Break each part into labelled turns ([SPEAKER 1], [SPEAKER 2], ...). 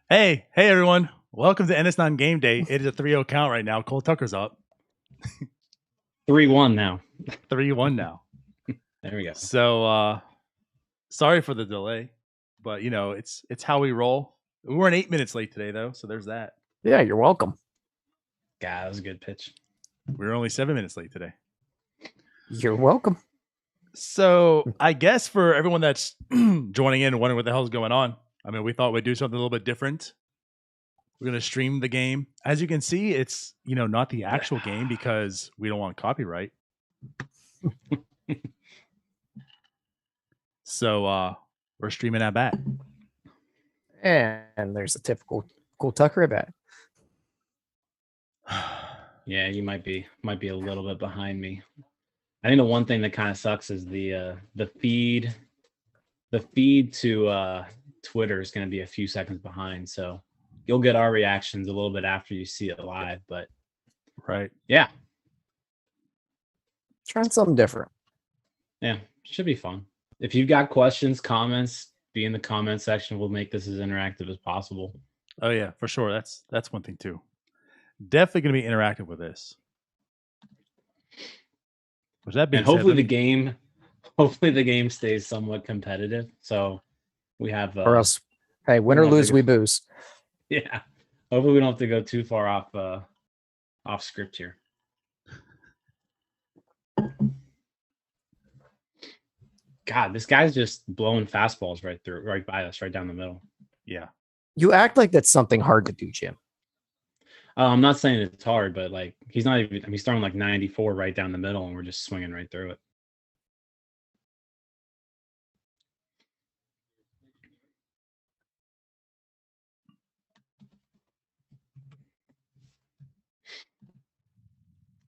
[SPEAKER 1] Hey everyone. Welcome to NS9 Gameday. It is a 3-0 count right now. Cole Tucker's up.
[SPEAKER 2] 3-1 now.
[SPEAKER 1] 3-1 now.
[SPEAKER 2] There we go.
[SPEAKER 1] So sorry for the delay, but it's how we roll. We weren't 8 minutes late today though, so there's that.
[SPEAKER 3] Yeah, you're welcome.
[SPEAKER 2] God, that was a good pitch.
[SPEAKER 1] We were only 7 minutes late today.
[SPEAKER 3] You're welcome.
[SPEAKER 1] So I guess for everyone that's joining in and wondering what the hell's going on, I mean, we thought we'd do something a little bit different. We're going to stream the game. As you can see, it's, not the actual game because we don't want copyright. So we're streaming at bat.
[SPEAKER 3] And there's a typical Cole Tucker at bat.
[SPEAKER 2] Yeah, you might be a little bit behind me. I think the one thing that kind of sucks is the feed. The feed to Twitter is going to be a few seconds behind, so you'll get our reactions a little bit after you see it live. But
[SPEAKER 1] right,
[SPEAKER 2] yeah,
[SPEAKER 3] trying something different.
[SPEAKER 2] Yeah, should be fun. If you've got questions, comments, be in the comment section. We'll make this as interactive as possible.
[SPEAKER 1] Oh yeah, for sure. That's one thing too. Definitely going to be interactive with this. Was that being
[SPEAKER 2] and hopefully the game stays somewhat competitive. So we have
[SPEAKER 3] or else, hey, win or lose, we booze.
[SPEAKER 2] Yeah, hopefully we don't have to go too far off script here. God, this guy's just blowing fastballs right by us, right down the middle.
[SPEAKER 1] Yeah,
[SPEAKER 3] you act like that's something hard to do, Jim.
[SPEAKER 2] I'm not saying it's hard, but like he's not even. He's throwing like 94 right down the middle, and we're just swinging right through it.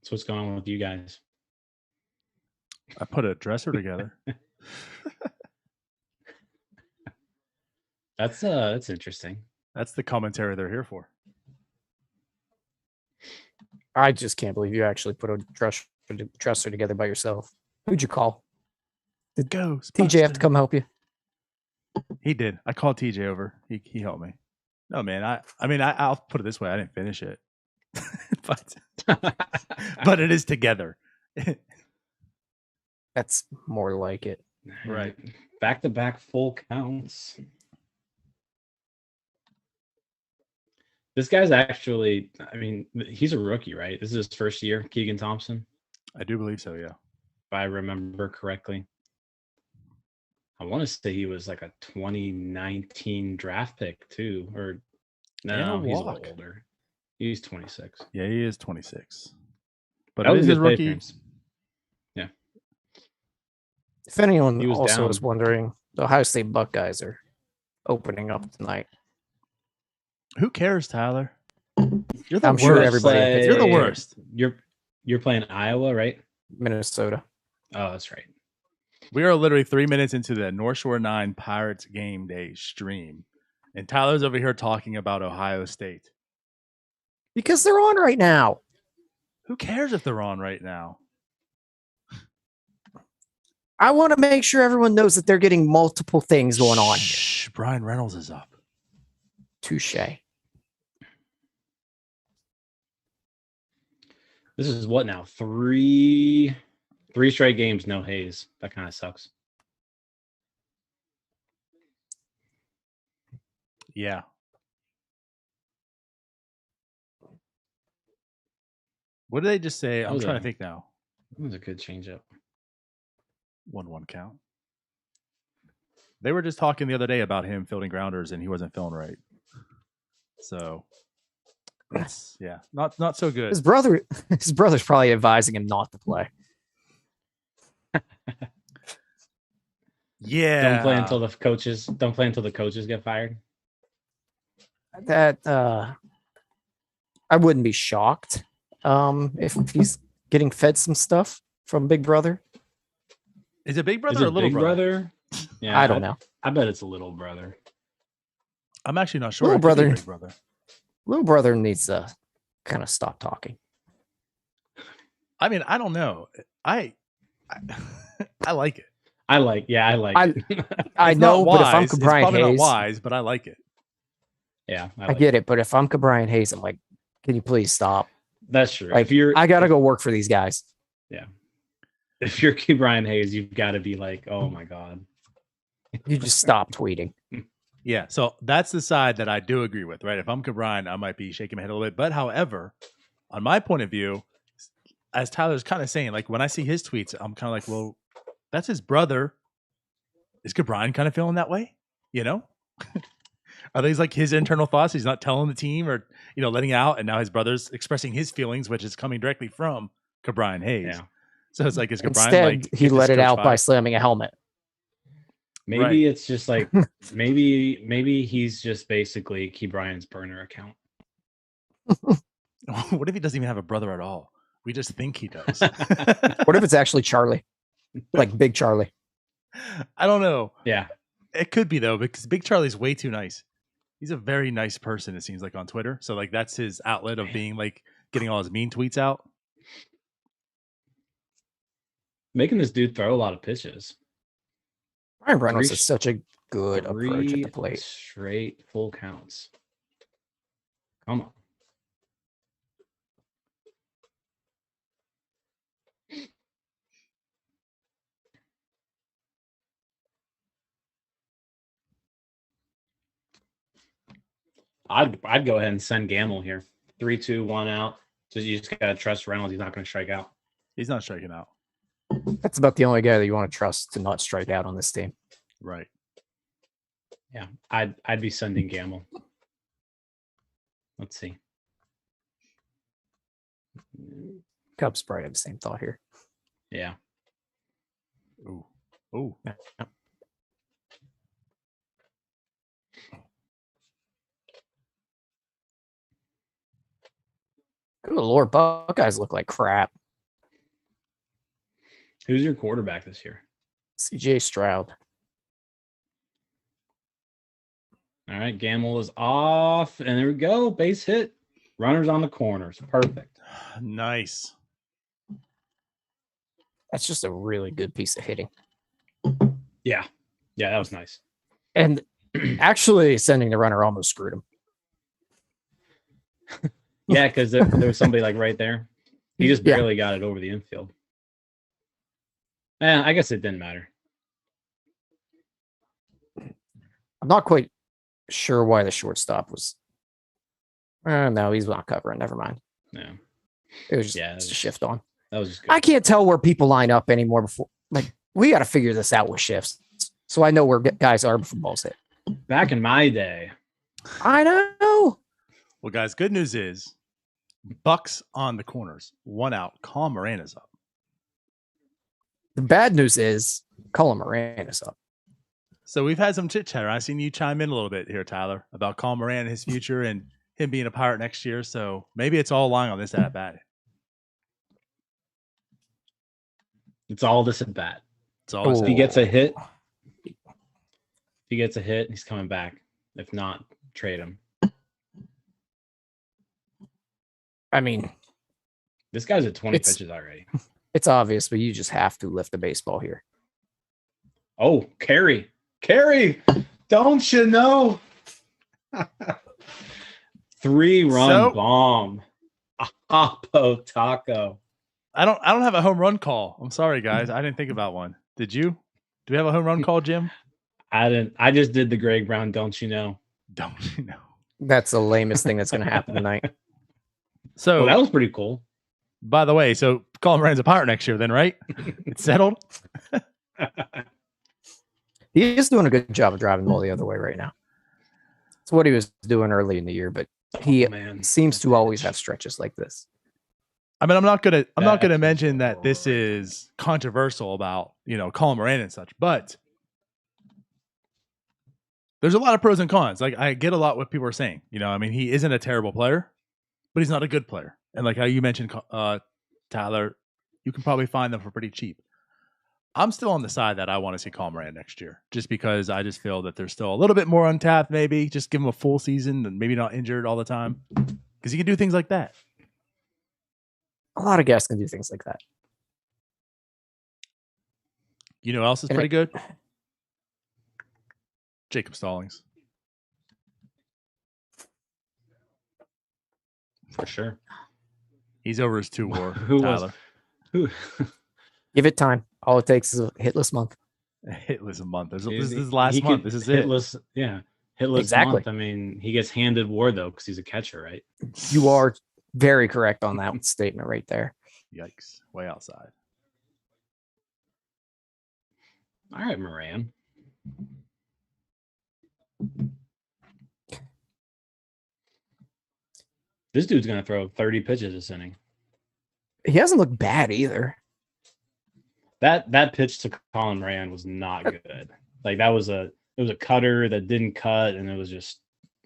[SPEAKER 2] So what's going on with you guys?
[SPEAKER 1] I put a dresser together.
[SPEAKER 2] That's interesting.
[SPEAKER 1] That's the commentary they're here for.
[SPEAKER 3] I just can't believe you actually put a dresser together by yourself. Who'd you call? Did TJ have to come help you?
[SPEAKER 1] He did. I called TJ over. He helped me. No, man. I'll put it this way. I didn't finish it, but it is together.
[SPEAKER 3] That's more like it.
[SPEAKER 2] Right. Back-to-back full counts. This guy's actually, he's a rookie, right? This is his first year, Keegan Thompson.
[SPEAKER 1] I do believe so, yeah.
[SPEAKER 2] If I remember correctly. I want to say he was like a 2019 draft pick too. Or no, he's a little older. He's 26.
[SPEAKER 1] Yeah, he is 26. But it is his rookie.
[SPEAKER 2] Yeah.
[SPEAKER 3] If anyone was wondering, the Ohio State Buckeyes are opening up tonight.
[SPEAKER 1] Who cares, Tyler?
[SPEAKER 3] You're the worst. Sure everybody.
[SPEAKER 1] You're the worst.
[SPEAKER 2] You're playing Iowa, right?
[SPEAKER 3] Minnesota.
[SPEAKER 2] Oh, that's right.
[SPEAKER 1] We are literally 3 minutes into the North Shore 9 Pirates Game Day stream, and Tyler's over here talking about Ohio State.
[SPEAKER 3] Because they're on right now.
[SPEAKER 1] Who cares if they're on right now?
[SPEAKER 3] I want to make sure everyone knows that they're getting multiple things going on here.
[SPEAKER 1] Brian Reynolds is up.
[SPEAKER 3] Touche.
[SPEAKER 2] This is what now? Three straight games, no Hayes. That kind of sucks.
[SPEAKER 1] Yeah. What did they just say? I'm trying to think now.
[SPEAKER 2] That was a good changeup.
[SPEAKER 1] 1-1 count. They were just talking the other day about him fielding grounders, and he wasn't feeling right. So, that's not so good.
[SPEAKER 3] His brother's probably advising him not to play.
[SPEAKER 1] Yeah.
[SPEAKER 2] Don't play until the coaches get fired.
[SPEAKER 3] That I wouldn't be shocked if he's getting fed some stuff from Big Brother.
[SPEAKER 1] Is it Big Brother or Little Brother?
[SPEAKER 2] Yeah,
[SPEAKER 3] I don't know.
[SPEAKER 2] I bet it's a Little Brother.
[SPEAKER 1] I'm actually not sure.
[SPEAKER 3] Little Brother.
[SPEAKER 1] Big Brother.
[SPEAKER 3] Little Brother needs to kind of stop talking.
[SPEAKER 1] I mean, I don't know. I like it.
[SPEAKER 2] I like it.
[SPEAKER 3] I know, but if I'm
[SPEAKER 1] it's
[SPEAKER 3] Brian
[SPEAKER 1] probably
[SPEAKER 3] Hayes,
[SPEAKER 1] not wise, but I like it.
[SPEAKER 2] Yeah,
[SPEAKER 3] I get it, but if I'm Brian Hayes, I'm like, can you please stop?
[SPEAKER 2] That's true.
[SPEAKER 3] Like, I gotta go work for these guys.
[SPEAKER 2] Yeah. If you're Brian Hayes, you've got to be like, oh my God.
[SPEAKER 3] You just stop tweeting.
[SPEAKER 1] Yeah, so that's the side that I do agree with, right? If I'm Brian, I might be shaking my head a little bit. But however, on my point of view, as Tyler's kind of saying, like when I see his tweets, I'm kind of like, well, that's his brother. Is Brian kind of feeling that way? You know? Are these like his internal thoughts? He's not telling the team or, letting out. And now his brother's expressing his feelings, which is coming directly from Brian Hayes. Yeah. So it's like, is Brian
[SPEAKER 3] Instead, he let it out by slamming a helmet.
[SPEAKER 2] Maybe it's just like, maybe he's just basically Key Brian's burner account.
[SPEAKER 1] What if he doesn't even have a brother at all? We just think he does.
[SPEAKER 3] What if it's actually Charlie? Like Big Charlie?
[SPEAKER 1] I don't know.
[SPEAKER 2] Yeah.
[SPEAKER 1] It could be, though, because Big Charlie's way too nice. He's a very nice person, it seems like, on Twitter. So, like, that's his outlet of being, like, getting all his mean tweets out.
[SPEAKER 2] Making this dude throw a lot of pitches.
[SPEAKER 3] Ryan Reynolds is such a good approach at the plate.
[SPEAKER 2] Straight full counts. Come on. I'd go ahead and send Gamble here. 3-2-1 out. So you just gotta trust Reynolds. He's not going to strike out.
[SPEAKER 1] He's not striking out.
[SPEAKER 3] That's about the only guy that you want to trust to not strike out on this team.
[SPEAKER 1] Right.
[SPEAKER 2] Yeah, I'd be sending Gamble. Let's see.
[SPEAKER 3] Cubs probably have the same thought here.
[SPEAKER 2] Yeah.
[SPEAKER 1] Ooh. Ooh.
[SPEAKER 3] Good Lord, Buckeyes look like crap.
[SPEAKER 2] Who's your quarterback this year?
[SPEAKER 3] CJ Stroud.
[SPEAKER 2] All right, Gamble is off, and there we go. Base hit. Runners on the corners. Perfect.
[SPEAKER 1] Nice.
[SPEAKER 3] That's just a really good piece of hitting.
[SPEAKER 2] Yeah. Yeah, that was nice.
[SPEAKER 3] And actually sending the runner almost screwed him.
[SPEAKER 2] Yeah, because there was somebody like right there. He just barely got it over the infield. I guess it didn't matter.
[SPEAKER 3] I'm not quite sure why the shortstop was. No, he's not covering. Never mind.
[SPEAKER 2] Yeah.
[SPEAKER 3] It was just a shift on.
[SPEAKER 2] That was just good.
[SPEAKER 3] I can't tell where people line up anymore before. Like, we got to figure this out with shifts. So I know where guys are before balls hit.
[SPEAKER 2] Back in my day.
[SPEAKER 3] I know.
[SPEAKER 1] Well, guys, good news is Bucks on the corners. 1 out. Colin Moran is up.
[SPEAKER 3] The bad news is Colin Moran is up.
[SPEAKER 1] So we've had some chit chat. I've seen you chime in a little bit here, Tyler, about Colin Moran and his future and him being a Pirate next year. So maybe it's all lying on this at bat.
[SPEAKER 2] It's all this at bat.
[SPEAKER 1] It's all
[SPEAKER 2] if he gets a hit, he's coming back. If not, trade him.
[SPEAKER 3] I mean,
[SPEAKER 2] this guy's at 20 pitches already.
[SPEAKER 3] It's obvious, but you just have to lift the baseball here.
[SPEAKER 2] Oh, Carey, don't you know? 3-run bomb. Apo Taco.
[SPEAKER 1] I don't have a home run call. I'm sorry, guys. I didn't think about one. Did you? Do we have a home run call, Jim?
[SPEAKER 2] I didn't. I just did the Greg Brown. Don't you know?
[SPEAKER 1] Don't you know?
[SPEAKER 3] That's the lamest thing that's going to happen tonight.
[SPEAKER 1] So
[SPEAKER 2] that was pretty cool.
[SPEAKER 1] By the way, so Colin Moran's a Pirate next year, then, right? It's settled.
[SPEAKER 3] He is doing a good job of driving the ball the other way right now. It's what he was doing early in the year, but he seems to always have stretches like this.
[SPEAKER 1] I mean, I'm not gonna mention that this is controversial about Colin Moran and such, but there's a lot of pros and cons. Like, I get a lot what people are saying. I mean, he isn't a terrible player, but he's not a good player. And like how you mentioned, Tyler, you can probably find them for pretty cheap. I'm still on the side that I want to see Colin Moran next year, just because I just feel that there's still a little bit more untapped. Maybe just give him a full season and maybe not injured all the time, because he can do things like that.
[SPEAKER 3] A lot of guys can do things like that.
[SPEAKER 1] You know who else is pretty good? Jacob Stallings.
[SPEAKER 2] for sure.
[SPEAKER 1] He's over his 2 WAR.
[SPEAKER 2] Who
[SPEAKER 1] Tyler.
[SPEAKER 2] Who?
[SPEAKER 3] Give it time. All it takes is a hitless month.
[SPEAKER 1] Hitless a month. This is his last month. This is
[SPEAKER 2] hitless, it. Yeah, hitless
[SPEAKER 3] Exactly.
[SPEAKER 2] month. I mean, he gets handed WAR though because he's a catcher, right?
[SPEAKER 3] You are very correct on that statement right there.
[SPEAKER 1] Yikes! Way outside.
[SPEAKER 2] All right, Moran. This dude's gonna throw 30 pitches this inning.
[SPEAKER 3] He hasn't looked bad either.
[SPEAKER 2] That pitch to Colin Moran was not good. Like it was a cutter that didn't cut, and it was just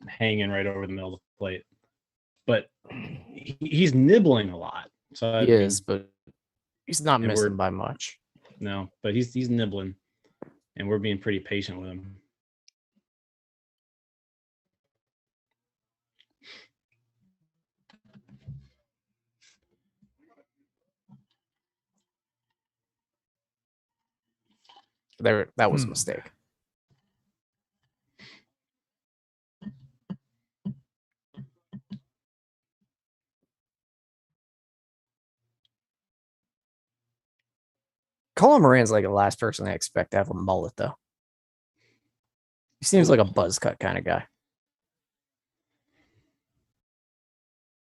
[SPEAKER 2] hanging right over the middle of the plate. But he's nibbling a lot. So
[SPEAKER 3] He is, but he's not missing by much.
[SPEAKER 2] No, but he's nibbling, and we're being pretty patient with him.
[SPEAKER 3] That was a mistake. Colin Moran's like the last person I expect to have a mullet, though. He seems like a buzz cut kind of guy.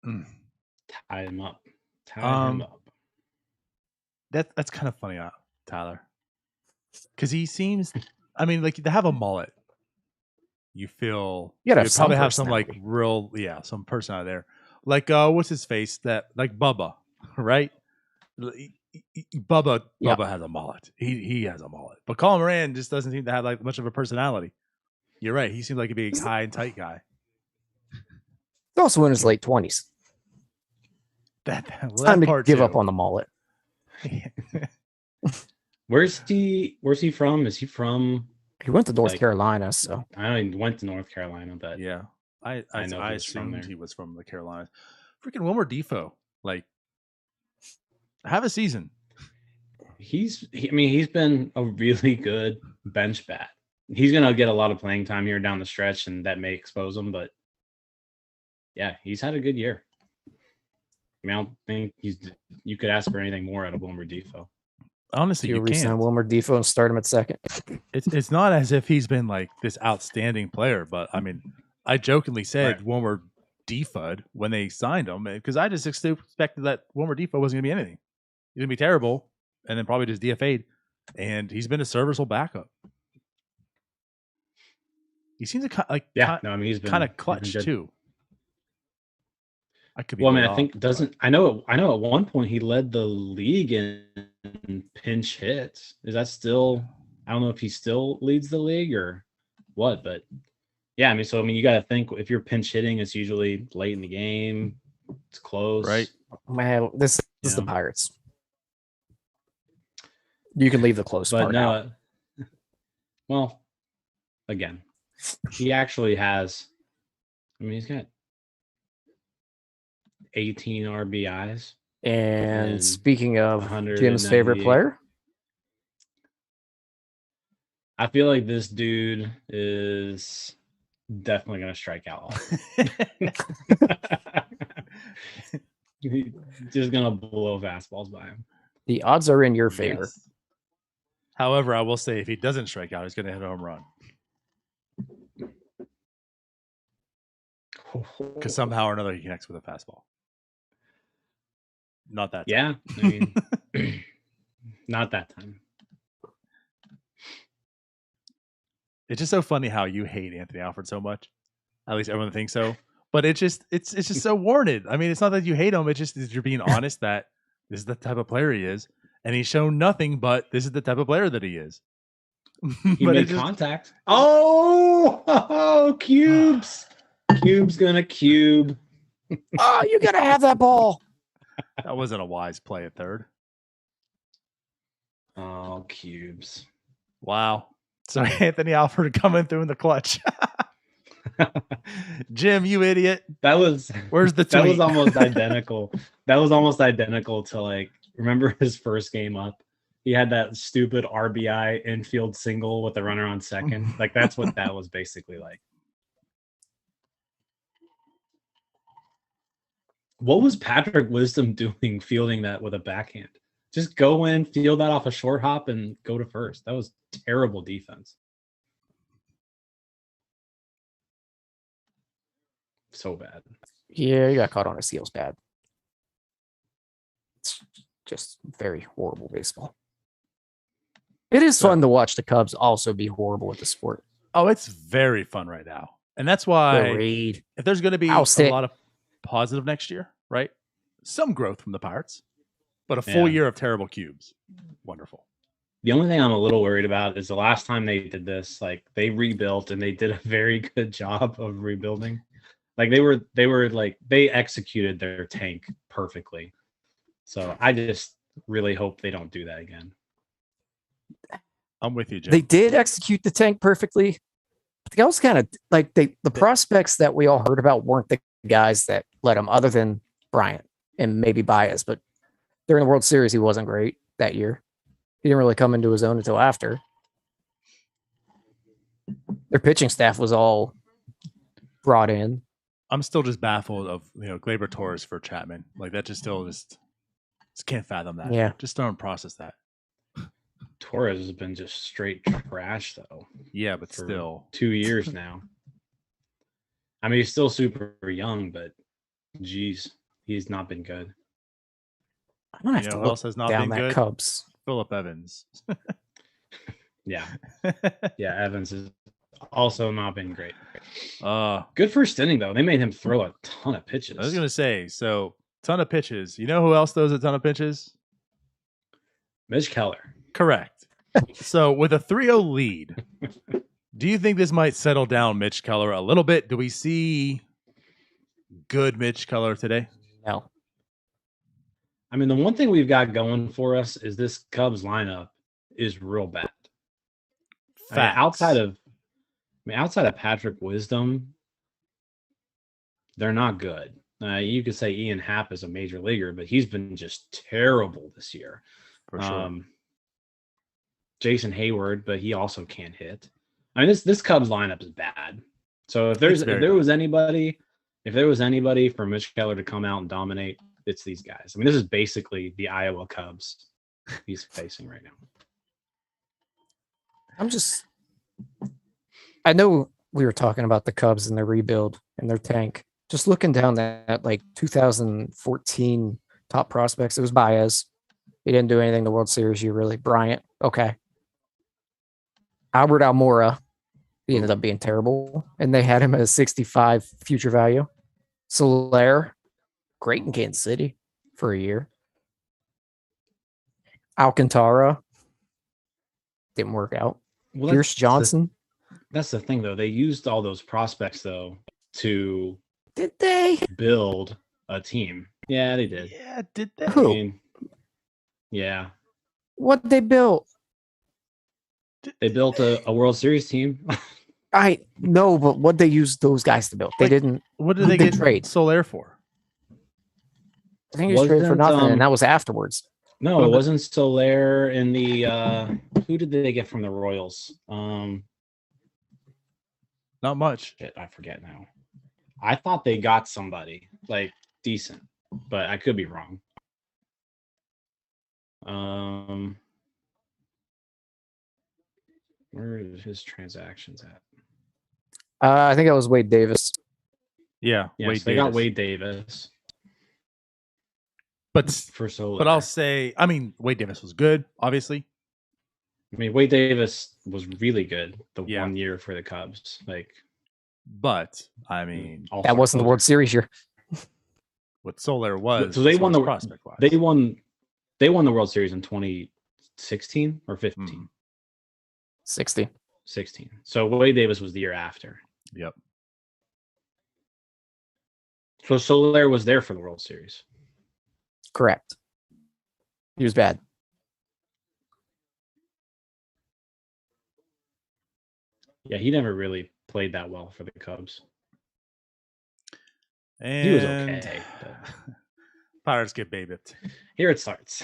[SPEAKER 2] Tie him up. Tie him up.
[SPEAKER 1] That's kind of funny, Tyler. Because he seems, I mean, like to have a mullet, you feel you probably have some like real, some person out there. Like, what's his face? That like Bubba, right? Bubba has a mullet. He has a mullet. But Colin Moran just doesn't seem to have like much of a personality. You're right. He seems like a big high and tight guy.
[SPEAKER 3] He's also in his late 20s.
[SPEAKER 1] It's
[SPEAKER 3] time to give up on the mullet.
[SPEAKER 2] Where's he from? Is he from?
[SPEAKER 3] He went to North Carolina, so
[SPEAKER 2] I know he went to North Carolina, but
[SPEAKER 1] yeah, I assumed he was from the Carolinas. Freaking Wilmer Defoe, like, have a season.
[SPEAKER 2] He's been a really good bench bat. He's gonna get a lot of playing time here down the stretch, and that may expose him. But yeah, he's had a good year. I mean, I don't think you could ask for anything more out of Wilmer Defoe.
[SPEAKER 1] Honestly, you can't.
[SPEAKER 3] Wilmer Defoe and start him at second.
[SPEAKER 1] It's not as if he's been like this outstanding player, but I mean, I jokingly said Wilmer Defoe when they signed him because I just expected that Wilmer Defoe wasn't going to be anything. He's going to be terrible, and then probably just DFA'd. And he's been a serviceable backup. He seems like he's been kind of clutch too. I could be.
[SPEAKER 2] Well, I mean, I think I know at one point he led the league in pinch hits. Is that still? I don't know if he still leads the league or what, but yeah, I mean, you got to think if you're pinch hitting, it's usually late in the game. It's close,
[SPEAKER 1] right?
[SPEAKER 3] Man, this is the Pirates. You can leave the close part out.
[SPEAKER 2] Well, again, he actually has. I mean, he's got 18 RBIs.
[SPEAKER 3] And speaking of Jim's favorite player,
[SPEAKER 2] I feel like this dude is definitely going to strike out. He's just going to blow fastballs by him.
[SPEAKER 3] The odds are in your favor.
[SPEAKER 1] Yes. However, I will say if he doesn't strike out, he's going to hit a home run. Because somehow or another he connects with a fastball. Not that time.
[SPEAKER 2] Yeah, I mean, not that time.
[SPEAKER 1] It's just so funny how you hate Anthony Alford so much. At least everyone thinks so. But it's just so warranted. I mean, it's not that you hate him. It's just you're being honest that this is the type of player he is. And he's shown nothing but this is the type of player that he is.
[SPEAKER 2] He made contact. Oh, Cubes. Cube's going to cube.
[SPEAKER 3] Oh, you got to have that ball.
[SPEAKER 1] That wasn't a wise play at third.
[SPEAKER 2] Oh, Cubes.
[SPEAKER 1] Wow. So Anthony Alford coming through in the clutch. Jim, you idiot. Where's the tweet?
[SPEAKER 2] That was almost identical. That was almost identical to like, remember his first game up? He had that stupid RBI infield single with the runner on second. Like that's what that was basically like. What was Patrick Wisdom doing fielding that with a backhand? Just go in, field that off a short hop, and go to first. That was terrible defense. So bad.
[SPEAKER 3] Yeah, you got caught on his heels bad. It's just very horrible baseball. It is fun to watch the Cubs also be horrible with the sport.
[SPEAKER 1] Oh, it's very fun right now. And that's why
[SPEAKER 3] Agreed.
[SPEAKER 1] if there's going to be a lot of positive next year, right? Some growth from the Pirates, but a full year of terrible cubes. Wonderful.
[SPEAKER 2] The only thing I'm a little worried about is the last time they did this, like they rebuilt and they did a very good job of rebuilding. Like they were like they executed their tank perfectly. So I just really hope they don't do that again.
[SPEAKER 1] I'm with you, Jim.
[SPEAKER 3] They did execute the tank perfectly. But they also kind of like the prospects that we all heard about weren't the guys that led them, other than Bryant and maybe Baez. But during the World Series, he wasn't great that year. He didn't really come into his own until after. Their pitching staff was all brought in.
[SPEAKER 1] I'm still just baffled of Gleyber Torres for Chapman. Like that just can't fathom that.
[SPEAKER 3] Yeah,
[SPEAKER 1] just don't process that.
[SPEAKER 2] Torres has been just straight trash though.
[SPEAKER 1] Yeah, but still
[SPEAKER 2] 2 years now. I mean, he's still super young, but geez, he's not been good.
[SPEAKER 3] I'm gonna have to
[SPEAKER 1] who
[SPEAKER 3] look
[SPEAKER 1] else has not
[SPEAKER 3] down
[SPEAKER 1] been
[SPEAKER 3] that
[SPEAKER 1] good?
[SPEAKER 3] Cubs.
[SPEAKER 1] Phillip Evans.
[SPEAKER 2] Yeah, Evans has also not been great.
[SPEAKER 1] Good
[SPEAKER 2] first inning though. They made him throw a ton of pitches.
[SPEAKER 1] I was gonna say, ton of pitches. You know who else throws a ton of pitches?
[SPEAKER 2] Mitch Keller.
[SPEAKER 1] Correct. So with a 3-0 lead, do you think this might settle down Mitch Keller a little bit? Do we see good Mitch Keller today?
[SPEAKER 3] No.
[SPEAKER 2] I mean, the one thing we've got going for us is this Cubs lineup is real bad. Outside of Patrick Wisdom, they're not good. You could say Ian Happ is a major leaguer, but he's been just terrible this year.
[SPEAKER 1] For sure.
[SPEAKER 2] Jason Hayward, but he also can't hit. I mean, this Cubs lineup is bad. So if there was anybody for Mitch Keller to come out and dominate, it's these guys. I mean, this is basically the Iowa Cubs he's facing right now.
[SPEAKER 3] I know we were talking about the Cubs and their rebuild and their tank. Just looking down that like 2014 top prospects, it was Baez. He didn't do anything the World Series year, really. Bryant, okay. Albert Almora, he ended up being terrible, and they had him at a 65 future value. Soler, great in Kansas City for a year. Alcantara, didn't work out.
[SPEAKER 2] Well,
[SPEAKER 3] Pierce Johnson.
[SPEAKER 2] That's the thing, though. They used all those prospects, though, to
[SPEAKER 3] did they
[SPEAKER 2] build a team? Yeah, they did.
[SPEAKER 1] Yeah, did they?
[SPEAKER 3] Who?
[SPEAKER 2] I mean, yeah.
[SPEAKER 3] What they built?
[SPEAKER 2] They built a World Series team.
[SPEAKER 3] I know, but what they used those guys to build? They didn't.
[SPEAKER 1] What did they get
[SPEAKER 3] trade
[SPEAKER 1] Soler for?
[SPEAKER 3] I think he was traded for nothing, and that was afterwards.
[SPEAKER 2] No, it wasn't Soler in the. Who did they get from the Royals?
[SPEAKER 1] Not much.
[SPEAKER 2] Shit, I forget now. I thought they got somebody like decent, but I could be wrong. Where are his transactions at?
[SPEAKER 3] I think that was Wade Davis.
[SPEAKER 1] Yeah,
[SPEAKER 2] so they got Wade Davis.
[SPEAKER 1] But
[SPEAKER 2] for Soler.
[SPEAKER 1] But I'll say, I mean, Wade Davis was good, obviously.
[SPEAKER 2] I mean, Wade Davis was really good the 1 year for the Cubs.
[SPEAKER 1] But I mean,
[SPEAKER 3] that wasn't the World Series year.
[SPEAKER 1] What Soler was.
[SPEAKER 2] So they won the
[SPEAKER 1] prospect wise.
[SPEAKER 2] They won the World Series in 2016 or 15.
[SPEAKER 3] 16.
[SPEAKER 2] So Wade Davis was the year after.
[SPEAKER 1] Yep.
[SPEAKER 2] So Soler was there for the World Series.
[SPEAKER 3] Correct. He was bad.
[SPEAKER 2] Yeah, he never really played that well for the Cubs.
[SPEAKER 1] And
[SPEAKER 2] he was okay. But...
[SPEAKER 1] Pirates get baby.
[SPEAKER 2] Here it starts.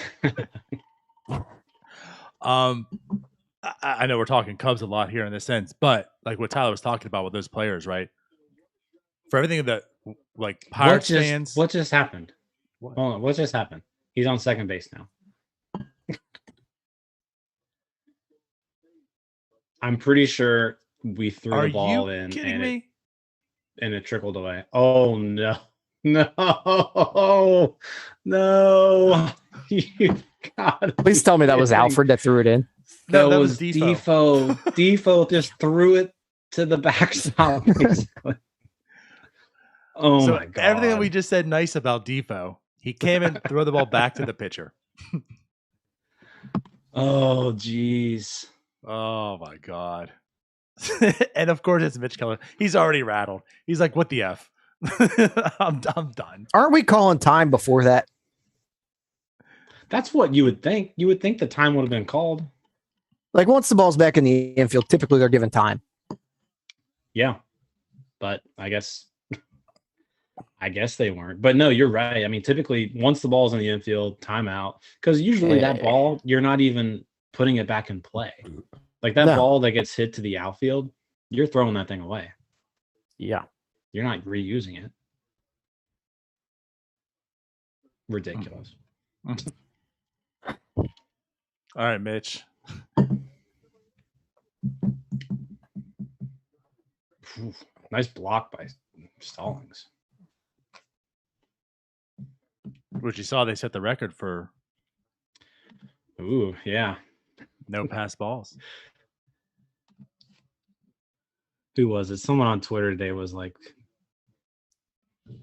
[SPEAKER 1] I know we're talking Cubs a lot here in this sense, but like what Tyler was talking about with those players, right? For everything that like Pirates fans.
[SPEAKER 2] What just happened?
[SPEAKER 1] What?
[SPEAKER 2] Hold on, what just happened? He's on second base now. I'm pretty sure we threw
[SPEAKER 1] Are
[SPEAKER 2] the ball
[SPEAKER 1] you
[SPEAKER 2] in
[SPEAKER 1] kidding
[SPEAKER 2] and
[SPEAKER 1] me?
[SPEAKER 2] it trickled away. Oh no. No. No. You gotta
[SPEAKER 3] Please
[SPEAKER 2] be
[SPEAKER 3] tell me that was
[SPEAKER 2] kidding.
[SPEAKER 3] Alfred that threw it in.
[SPEAKER 1] No,
[SPEAKER 2] That
[SPEAKER 1] that
[SPEAKER 2] was
[SPEAKER 1] was
[SPEAKER 2] Defoe. Defoe just threw it to the backstop, basically. Oh
[SPEAKER 1] So
[SPEAKER 2] my god.
[SPEAKER 1] everything that we just said nice about Defoe, he came and threw the ball back to the pitcher.
[SPEAKER 2] Oh jeez.
[SPEAKER 1] Oh my god. And of course it's Mitch Keller. He's already rattled. He's like, what the F? I'm done.
[SPEAKER 3] Aren't we calling time before that?
[SPEAKER 2] That's what you would think. You would think the time would have been called.
[SPEAKER 3] Like once the ball's back in the infield, typically they're given time.
[SPEAKER 2] Yeah. But I guess they weren't. But no, you're right. I mean, typically once the ball's in the infield, timeout. Because usually that ball, you're not even putting it back in play. Like that ball that gets hit to the outfield, you're throwing that thing away.
[SPEAKER 3] Yeah.
[SPEAKER 2] You're not reusing it. Ridiculous.
[SPEAKER 1] All right, Mitch.
[SPEAKER 2] Nice block by Stallings.
[SPEAKER 1] Which you saw, they set the record for
[SPEAKER 2] Ooh, yeah.
[SPEAKER 1] no pass balls.
[SPEAKER 2] Who was it? Someone on Twitter today was like,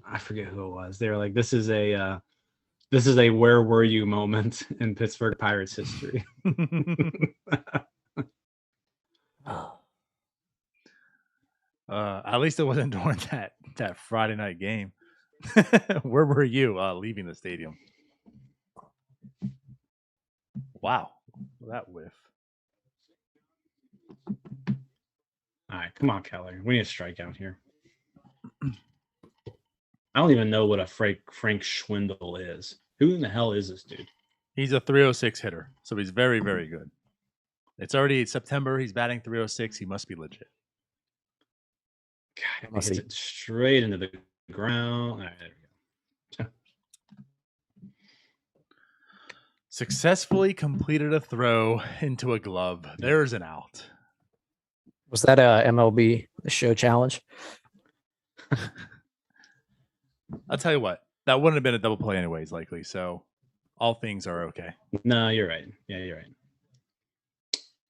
[SPEAKER 2] I forget who it was. They were like, this is a where were you moment in Pittsburgh Pirates history.
[SPEAKER 1] At least it wasn't during that Friday night game. Where were you leaving the stadium? Wow, that whiff.
[SPEAKER 2] All right, come on, Keller. We need a strikeout here. I don't even know what a Frank Schwindel is. Who in the hell is this dude?
[SPEAKER 1] He's a 306 hitter, so he's very, very good. It's already September. He's batting 306. He must be legit.
[SPEAKER 2] God, he hits it straight into the ground. All right, there we go.
[SPEAKER 1] Successfully completed a throw into a glove. There's an out.
[SPEAKER 3] Was that a MLB The Show challenge?
[SPEAKER 1] I'll tell you what, that wouldn't have been a double play anyways, likely. So all things are okay.
[SPEAKER 2] No, you're right. Yeah, you're right.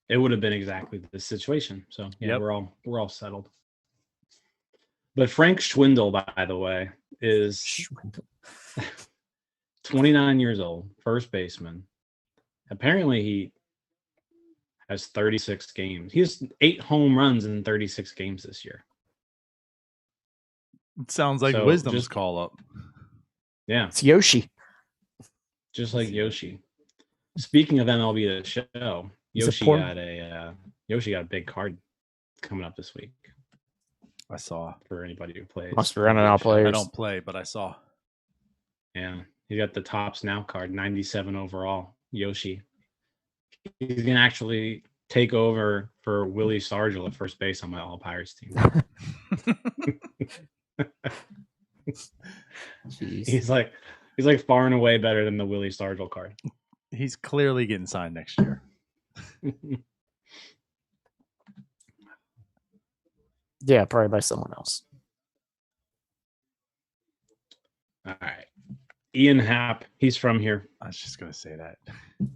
[SPEAKER 2] It would have been exactly the situation. So yeah, we're all settled. But Frank Schwindel, by the way, is 29 years old, first baseman. Apparently, he has 36 games. He has 8 home runs in 36 games this year.
[SPEAKER 1] It sounds like
[SPEAKER 2] So
[SPEAKER 1] Wisdom's call up.
[SPEAKER 2] Yeah,
[SPEAKER 3] It's Yoshi.
[SPEAKER 2] just like Yoshi. Speaking of MLB The Show, Yoshi got a big card coming up this week.
[SPEAKER 1] I saw.
[SPEAKER 2] For anybody who plays.
[SPEAKER 3] Must be running out players.
[SPEAKER 1] I don't play, but I saw.
[SPEAKER 2] Yeah, he got the Topps Now card, 97 overall. Yoshi. He's gonna actually take over for Willie Stargell at first base on my All Pirates team. He's like far and away better than the Willie Stargell card.
[SPEAKER 1] He's clearly getting signed next year.
[SPEAKER 3] Yeah, probably by someone else.
[SPEAKER 2] All right. Ian Happ, he's from here.
[SPEAKER 1] I was just going to say that.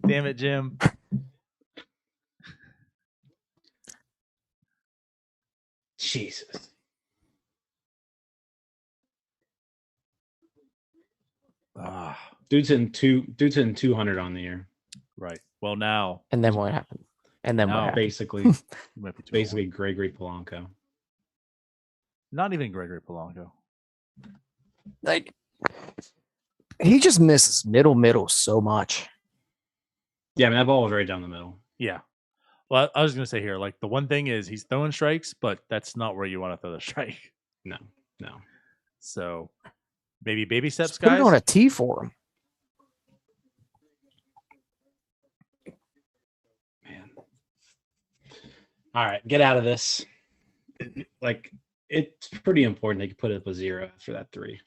[SPEAKER 1] Damn it, Jim.
[SPEAKER 2] Jesus. Dude's hitting 200 on the year.
[SPEAKER 1] Right. Well, now.
[SPEAKER 3] And then what happened? And then what happened?
[SPEAKER 2] Basically Gregory Polanco.
[SPEAKER 1] Not even Gregory Polanco.
[SPEAKER 3] Like, he just misses middle so much.
[SPEAKER 2] Yeah, I mean, that ball was right down the middle.
[SPEAKER 1] Yeah. Well, I was going to say here, like, the one thing is he's throwing strikes, but that's not where you want to throw the strike.
[SPEAKER 2] No.
[SPEAKER 1] So, maybe baby steps,
[SPEAKER 3] Just put
[SPEAKER 1] guys.
[SPEAKER 3] it on a tee for him.
[SPEAKER 2] Man. All right, get out of this. Like, it's pretty important they can put up a 0 after that 3.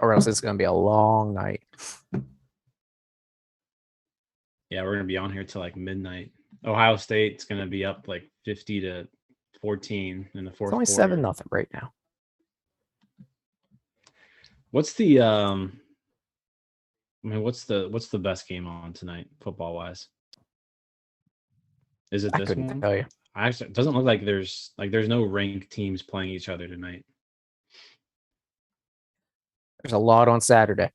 [SPEAKER 3] Or else it's going to be a long night.
[SPEAKER 2] Yeah, we're gonna be on here till like midnight. Ohio State's gonna be up like 50-14 in the fourth
[SPEAKER 3] It's only
[SPEAKER 2] quarter.
[SPEAKER 3] 7-0 right now.
[SPEAKER 2] What's the what's the best game on tonight, football wise? Is it
[SPEAKER 3] I
[SPEAKER 2] this
[SPEAKER 3] couldn't
[SPEAKER 2] one?
[SPEAKER 3] tell you.
[SPEAKER 2] Actually, it doesn't look like there's no ranked teams playing each other tonight.
[SPEAKER 3] There's a lot on Saturday.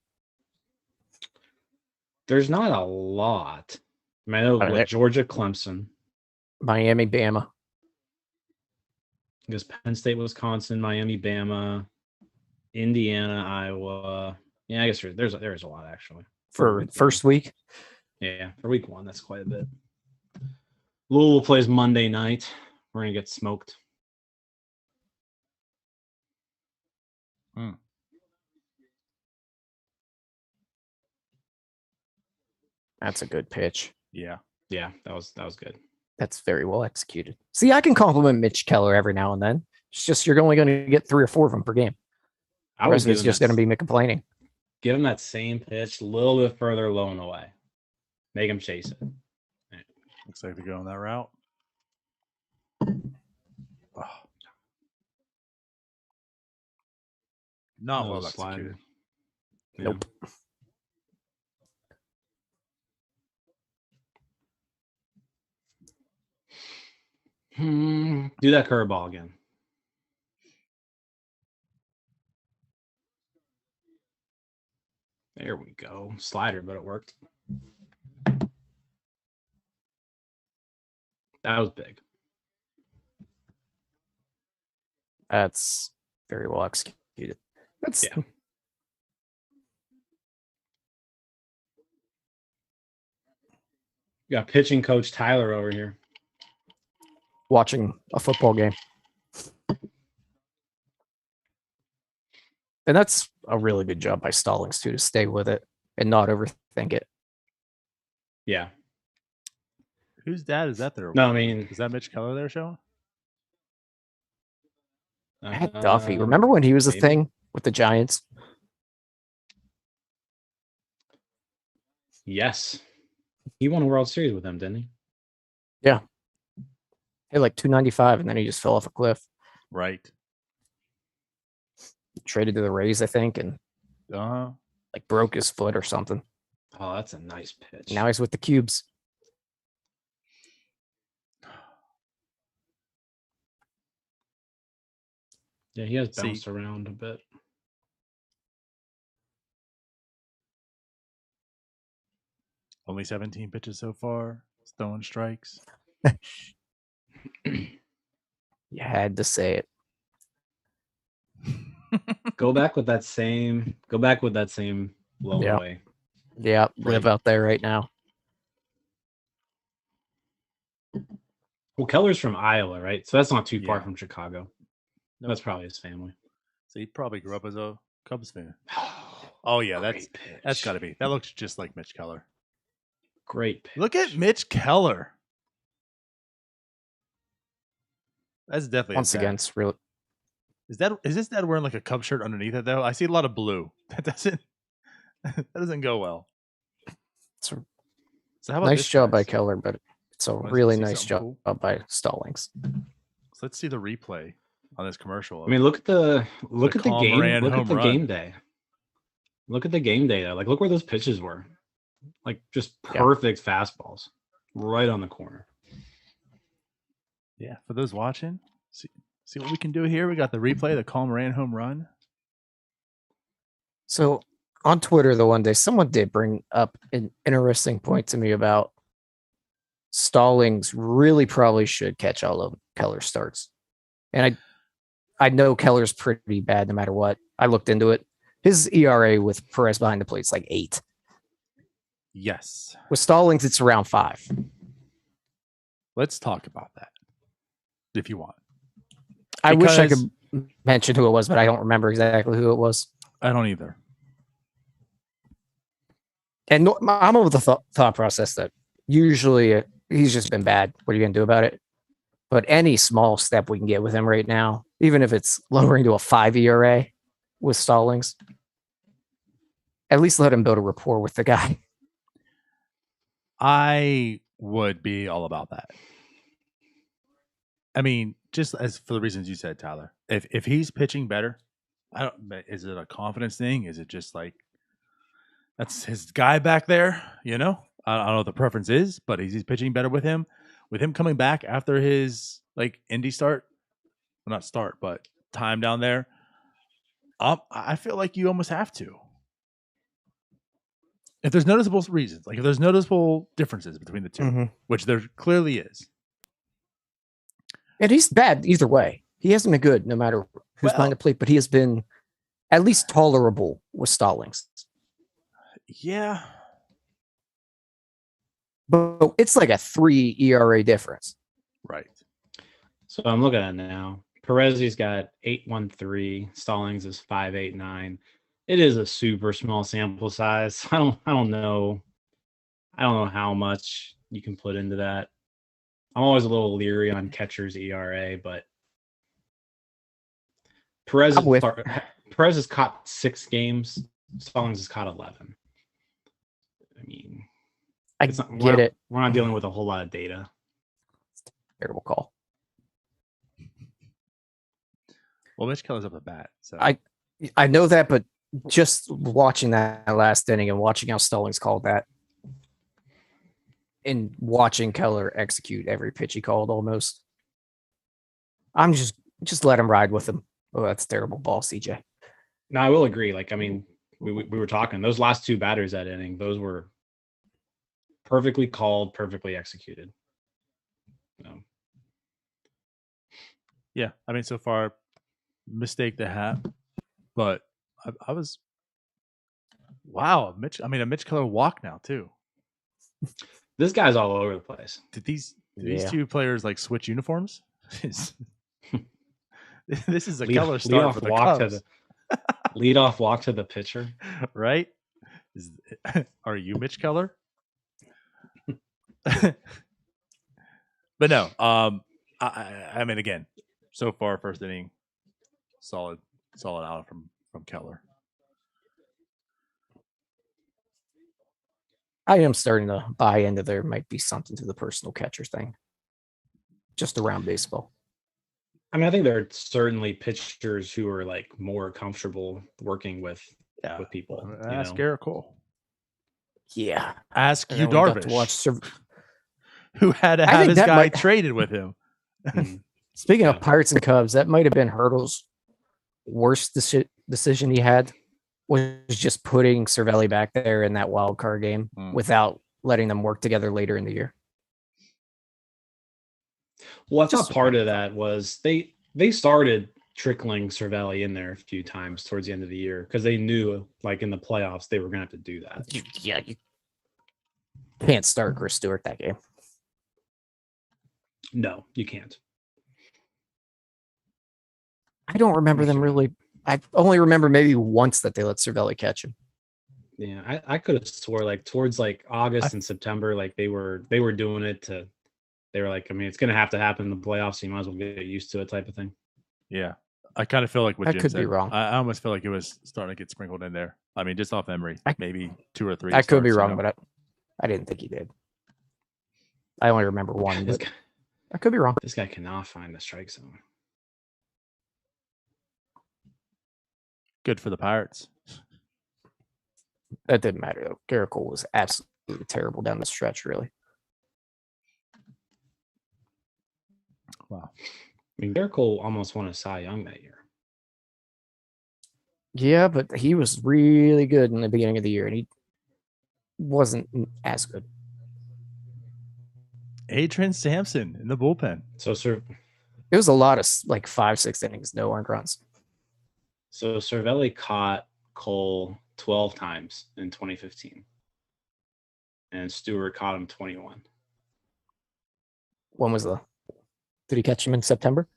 [SPEAKER 2] There's not a lot. I know
[SPEAKER 3] Are there?
[SPEAKER 2] Georgia, Clemson.
[SPEAKER 3] Miami, Bama.
[SPEAKER 2] I guess Penn State, Wisconsin, Miami, Bama, Indiana, Iowa. Yeah, I guess there's a lot actually.
[SPEAKER 3] For first week.
[SPEAKER 2] Yeah, for week 1, that's quite a bit. Louisville plays Monday night. We're gonna get smoked.
[SPEAKER 3] That's a good pitch.
[SPEAKER 1] Yeah.
[SPEAKER 2] Yeah, that was good.
[SPEAKER 3] That's very well executed. See, I can compliment Mitch Keller every now and then. It's just you're only going to get 3 or 4 of them per game. The rest of it's just going to be me complaining.
[SPEAKER 2] Give him that same pitch a little bit further low and away. Make him chase it.
[SPEAKER 1] Looks like they're going that route. Oh. Not well executed.
[SPEAKER 3] Nope.
[SPEAKER 2] Do that curveball again. There we go. Slider, but it worked. That was big.
[SPEAKER 3] That's very well executed. That's
[SPEAKER 2] Yeah. You got pitching coach Tyler over here.
[SPEAKER 3] Watching a football game. And that's a really good job by Stallings, too, to stay with it and not overthink it.
[SPEAKER 2] Yeah.
[SPEAKER 1] Whose dad is that there?
[SPEAKER 2] No, I mean,
[SPEAKER 1] is that Mitch Keller there showing?
[SPEAKER 3] Matt Duffy. Remember when he was a thing with the Giants?
[SPEAKER 2] Yes. He won a World Series with them, didn't he?
[SPEAKER 3] Yeah. He had like 295, and then he just fell off a cliff.
[SPEAKER 1] Right.
[SPEAKER 3] Traded to the Rays, I think, and like broke his foot or something.
[SPEAKER 2] Oh, that's a nice pitch.
[SPEAKER 3] Now he's with the Cubes.
[SPEAKER 2] Yeah, he has bounced around a bit.
[SPEAKER 1] Only 17 pitches so far. Throwing strikes.
[SPEAKER 3] You had to say it.
[SPEAKER 2] Go back with that same low away.
[SPEAKER 3] Yeah, live out there right now.
[SPEAKER 2] Well, Keller's from Iowa, right? So that's not too far
[SPEAKER 1] Yeah.
[SPEAKER 2] from Chicago.
[SPEAKER 1] No.
[SPEAKER 2] That's probably his family.
[SPEAKER 1] So he probably grew up as a Cubs fan. Oh yeah, that's got to be. That looks just like Mitch Keller.
[SPEAKER 2] Great pitch.
[SPEAKER 1] Look at Mitch Keller. That's definitely
[SPEAKER 3] Once again, it's real.
[SPEAKER 1] Is this dad wearing like a Cub shirt underneath it though? I see a lot of blue. That doesn't go well.
[SPEAKER 3] So
[SPEAKER 1] how about
[SPEAKER 3] nice job by Keller, but it's a really nice job by Stallings.
[SPEAKER 1] So let's see the replay on this commercial.
[SPEAKER 2] I mean, look at the game. Look at the
[SPEAKER 1] run.
[SPEAKER 2] game day. Look at the game day though. Like, look where those pitches were. Like, just perfect fastballs, right on the corner.
[SPEAKER 1] Yeah, for those watching, see what we can do here. We got the replay, the Colin Moran home run.
[SPEAKER 3] So on Twitter, the one day, someone did bring up an interesting point to me about Stallings really probably should catch all of Keller's starts. And I know Keller's pretty bad no matter what. I looked into it. His ERA with Perez behind the plate is like 8.
[SPEAKER 1] Yes.
[SPEAKER 3] With Stallings, it's around 5.
[SPEAKER 1] Let's talk about that if you want.
[SPEAKER 3] I wish I could mention who it was, but I don't remember exactly who it was.
[SPEAKER 1] I don't either.
[SPEAKER 3] And I'm of the thought process that usually he's just been bad. What are you going to do about it? But any small step we can get with him right now, even if it's lowering to a 5 ERA with Stallings, at least let him build a rapport with the guy.
[SPEAKER 1] I would be all about that. I mean, just as for the reasons you said, Tyler. If he's pitching better, I don't. Is it a confidence thing? Is it just like that's his guy back there? You know, I don't know what the preference is, but he's pitching better with him. With him coming back after his like indie start, well, not start, but time down there. I feel like you almost have to. If there's noticeable reasons, like if there's noticeable differences between the two, which there clearly is.
[SPEAKER 3] And he's bad either way. He hasn't been good no matter who's behind the plate, but he has been at least tolerable with Stallings.
[SPEAKER 1] Yeah.
[SPEAKER 3] But it's like a 3 ERA difference.
[SPEAKER 1] Right.
[SPEAKER 2] So I'm looking at it now. Perez's got 8.13. Stallings is 5.89. It is a super small sample size. I don't know how much you can put into that. I'm always a little leery on catcher's ERA, but Perez has caught 6 games. Stallings has caught 11. I mean, we're not dealing with a whole lot of data.
[SPEAKER 3] Terrible call.
[SPEAKER 1] Well, Mitch Keller's up the bat, so
[SPEAKER 3] I know that, but just watching that last inning and watching how Stallings called that, and watching Keller execute every pitch he called almost, I'm just let him ride with him. Oh, that's a terrible ball, CJ.
[SPEAKER 2] No, I will agree. Like, I mean, we were talking those last 2 batters that inning; those were perfectly called, perfectly executed.
[SPEAKER 1] Yeah, I mean, so far, mistake the hat, but I was wow, Mitch. I mean, a Mitch Keller walk now too.
[SPEAKER 2] This guy's all over the place.
[SPEAKER 1] Did these two players like switch uniforms? This is a Keller start for the Cubs.
[SPEAKER 2] Lead off walk to the pitcher,
[SPEAKER 1] right? Are you Mitch Keller? But no, I mean, again, so far first inning, solid out from Keller.
[SPEAKER 3] I am starting to buy into there might be something to the personal catcher thing, just around baseball.
[SPEAKER 2] I mean, I think there are certainly pitchers who are like more comfortable working with people.
[SPEAKER 1] Ask Garrett Cole.
[SPEAKER 3] Yeah.
[SPEAKER 1] Ask you Darvish, who had to have his guy traded with him.
[SPEAKER 3] Speaking of Pirates and Cubs, that might have been Hurdle's worst decision he had, was just putting Cervelli back there in that wild card game without letting them work together later in the year.
[SPEAKER 2] Well, I thought part of that was they started trickling Cervelli in there a few times towards the end of the year because they knew, like in the playoffs, they were going to have to do that.
[SPEAKER 3] You can't start Chris Stewart that game.
[SPEAKER 2] No, you can't.
[SPEAKER 3] I don't remember them really. I only remember maybe once that they let Cervelli catch him.
[SPEAKER 2] Yeah, I could have swore like towards like August and September, like they were doing it to. They were like, I mean, it's going to happen in the playoffs, so you might as well get used to it, type of thing.
[SPEAKER 1] Yeah, I kind of feel like what Jim
[SPEAKER 3] could
[SPEAKER 1] said.
[SPEAKER 3] Be wrong.
[SPEAKER 1] I almost feel like it was starting to get sprinkled in there. I mean, just off memory, maybe 2 or 3.
[SPEAKER 3] I could be wrong, but I didn't think he did. I only remember one. But I could be wrong.
[SPEAKER 2] This guy cannot find the strike zone.
[SPEAKER 1] Good for the Pirates.
[SPEAKER 3] That didn't matter though. Garrett Cole was absolutely terrible down the stretch, really.
[SPEAKER 1] Wow.
[SPEAKER 2] I mean, Garrett Cole almost won a Cy Young that year.
[SPEAKER 3] Yeah, but he was really good in the beginning of the year, and he wasn't as good.
[SPEAKER 1] Adrian Sampson in the bullpen.
[SPEAKER 2] So, sir,
[SPEAKER 3] it was a lot of like 5-6 innings, no earned runs.
[SPEAKER 2] So Cervelli caught Cole 12 times in 2015, and Stewart caught him 21.
[SPEAKER 3] When was did he catch him in September?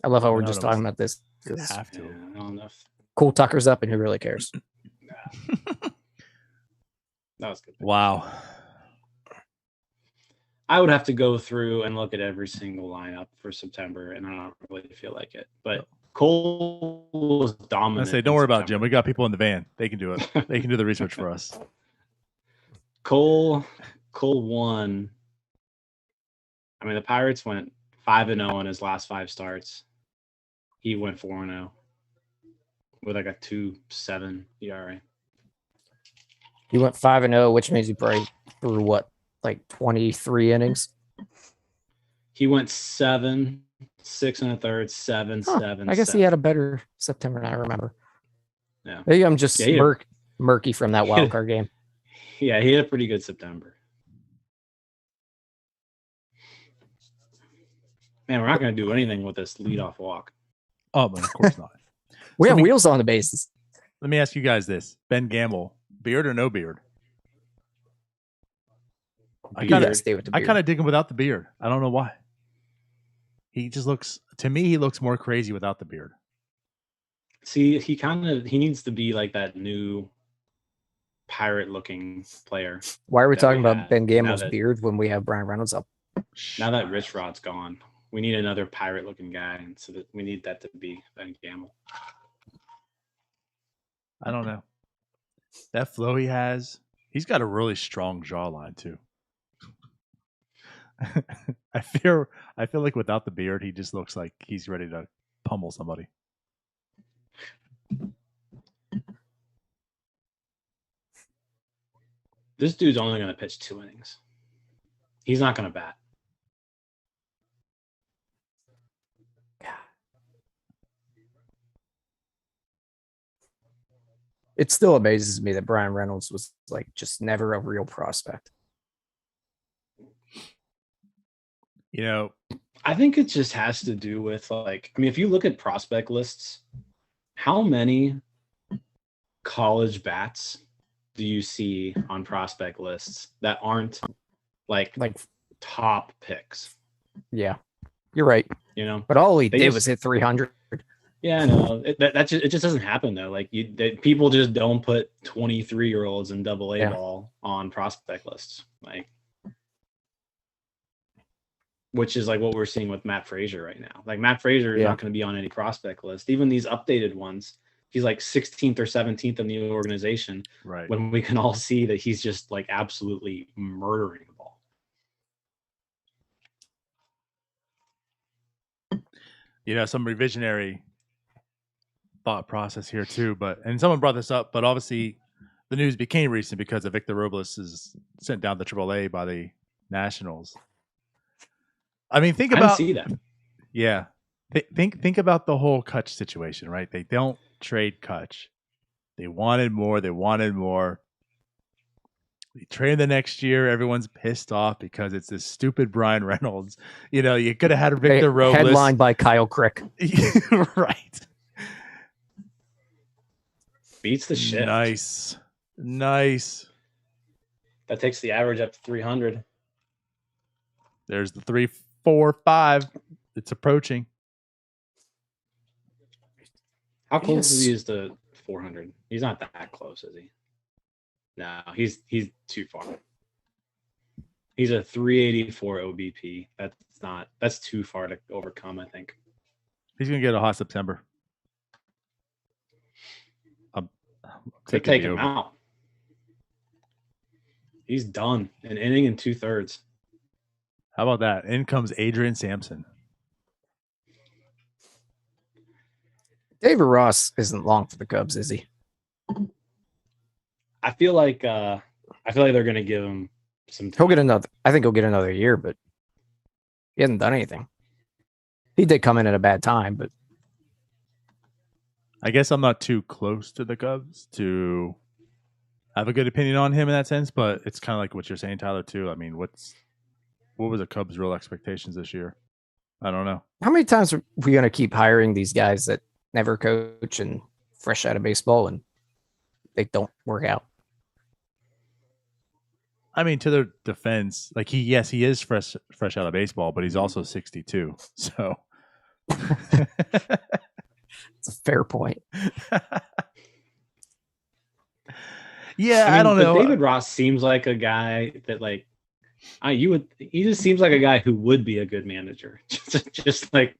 [SPEAKER 3] I love how we're just talking about this.
[SPEAKER 1] Have to.
[SPEAKER 2] Yeah, I don't know.
[SPEAKER 3] Cole Tucker's up, and who really cares?
[SPEAKER 2] That was good.
[SPEAKER 1] Wow.
[SPEAKER 2] I would have to go through and look at every single lineup for September, and I don't really feel like it. But Cole was dominant.
[SPEAKER 1] I say, don't worry about it, Jim. We got people in the van. They can do it. They can do the research for us.
[SPEAKER 2] Cole won. I mean, the Pirates went 5-0 in his last 5 starts. He went 4-0 with like a 2.7 ERA.
[SPEAKER 3] He went 5-0, which means he probably threw what, like 23 innings.
[SPEAKER 2] He went 7, 6 1/3, 7, 7.
[SPEAKER 3] I guess
[SPEAKER 2] 7.
[SPEAKER 3] he had a better September than I remember.
[SPEAKER 2] Yeah.
[SPEAKER 3] Maybe I'm just murky from that wild card game.
[SPEAKER 2] Yeah, he had a pretty good September. Man, we're not going to do anything with this leadoff walk.
[SPEAKER 1] Oh, but of course not.
[SPEAKER 3] We have wheels on the bases.
[SPEAKER 1] Let me ask you guys this. Ben Gamble, beard or no beard? I kind of dig him without the beard. I don't know why. He just looks, to me, he looks more crazy without the beard.
[SPEAKER 2] See, he needs to be like that new pirate looking player.
[SPEAKER 3] Why are we talking about Ben Gamble's beard when we have Brian Reynolds up?
[SPEAKER 2] Now that Rich Rod's gone, we need another pirate looking guy, and so that we need that to be Ben Gamble.
[SPEAKER 1] I don't know. That flow he has, he's got a really strong jawline too. I feel like without the beard, he just looks like he's ready to pummel somebody.
[SPEAKER 2] This dude's only going to pitch 2 innings. He's not going to bat.
[SPEAKER 3] It still amazes me that Brian Reynolds was like just never a real prospect.
[SPEAKER 1] You know,
[SPEAKER 2] I think it just has to do with like, I mean, if you look at prospect lists, how many college bats do you see on prospect lists that aren't like top picks?
[SPEAKER 3] Yeah, you're right.
[SPEAKER 2] You know,
[SPEAKER 3] but all he did was hit 300.
[SPEAKER 2] Yeah, I know. It just doesn't happen though. Like people just don't put 23-year-olds in AA ball on prospect lists, like, which is like what we're seeing with Matt Frazier right now. Like Matt Frazier is not going to be on any prospect list, even these updated ones. He's like 16th or 17th in the organization,
[SPEAKER 1] right?
[SPEAKER 2] When we can all see that he's just like absolutely murdering the ball.
[SPEAKER 1] You know, some revisionary thought process here too, and someone brought this up, but obviously the news became recent because of Victor Robles is sent down to AAA by the Nationals. I mean, think about,
[SPEAKER 2] I didn't see that.
[SPEAKER 1] Yeah, think about the whole Kutch situation, right? They don't trade Kutch. They wanted more. They trade the next year. Everyone's pissed off because it's this stupid Brian Reynolds. You know, you could have had Victor Robles.
[SPEAKER 3] Headlined by Kyle Crick.
[SPEAKER 1] Right.
[SPEAKER 2] Beats the shit.
[SPEAKER 1] Nice.
[SPEAKER 2] That takes the average up to 300.
[SPEAKER 1] There's the 3, 4, 5. It's approaching.
[SPEAKER 2] How close is he to 400? He's not that close, is he? No, he's too far. He's a 384 OBP. That's too far to overcome, I think.
[SPEAKER 1] He's gonna get a hot September.
[SPEAKER 2] Take him out. He's done. An inning and 2/3.
[SPEAKER 1] How about that? In comes Adrian Sampson.
[SPEAKER 3] David Ross isn't long for the Cubs, is he?
[SPEAKER 2] I feel like they're going to give him some time.
[SPEAKER 3] He'll get another. I think he'll get another year, but he hasn't done anything. He did come in at a bad time, but
[SPEAKER 1] I guess I'm not too close to the Cubs to have a good opinion on him in that sense, but it's kind of like what you're saying, Tyler, too. I mean, what were the Cubs' real expectations this year? I don't know.
[SPEAKER 3] How many times are we going to keep hiring these guys that never coach and fresh out of baseball and they don't work out?
[SPEAKER 1] I mean, to their defense, like he is fresh out of baseball, but he's also 62. So
[SPEAKER 3] it's a fair point.
[SPEAKER 1] Yeah, I don't know.
[SPEAKER 2] David Ross seems like a guy that like He just seems like a guy who would be a good manager. just like,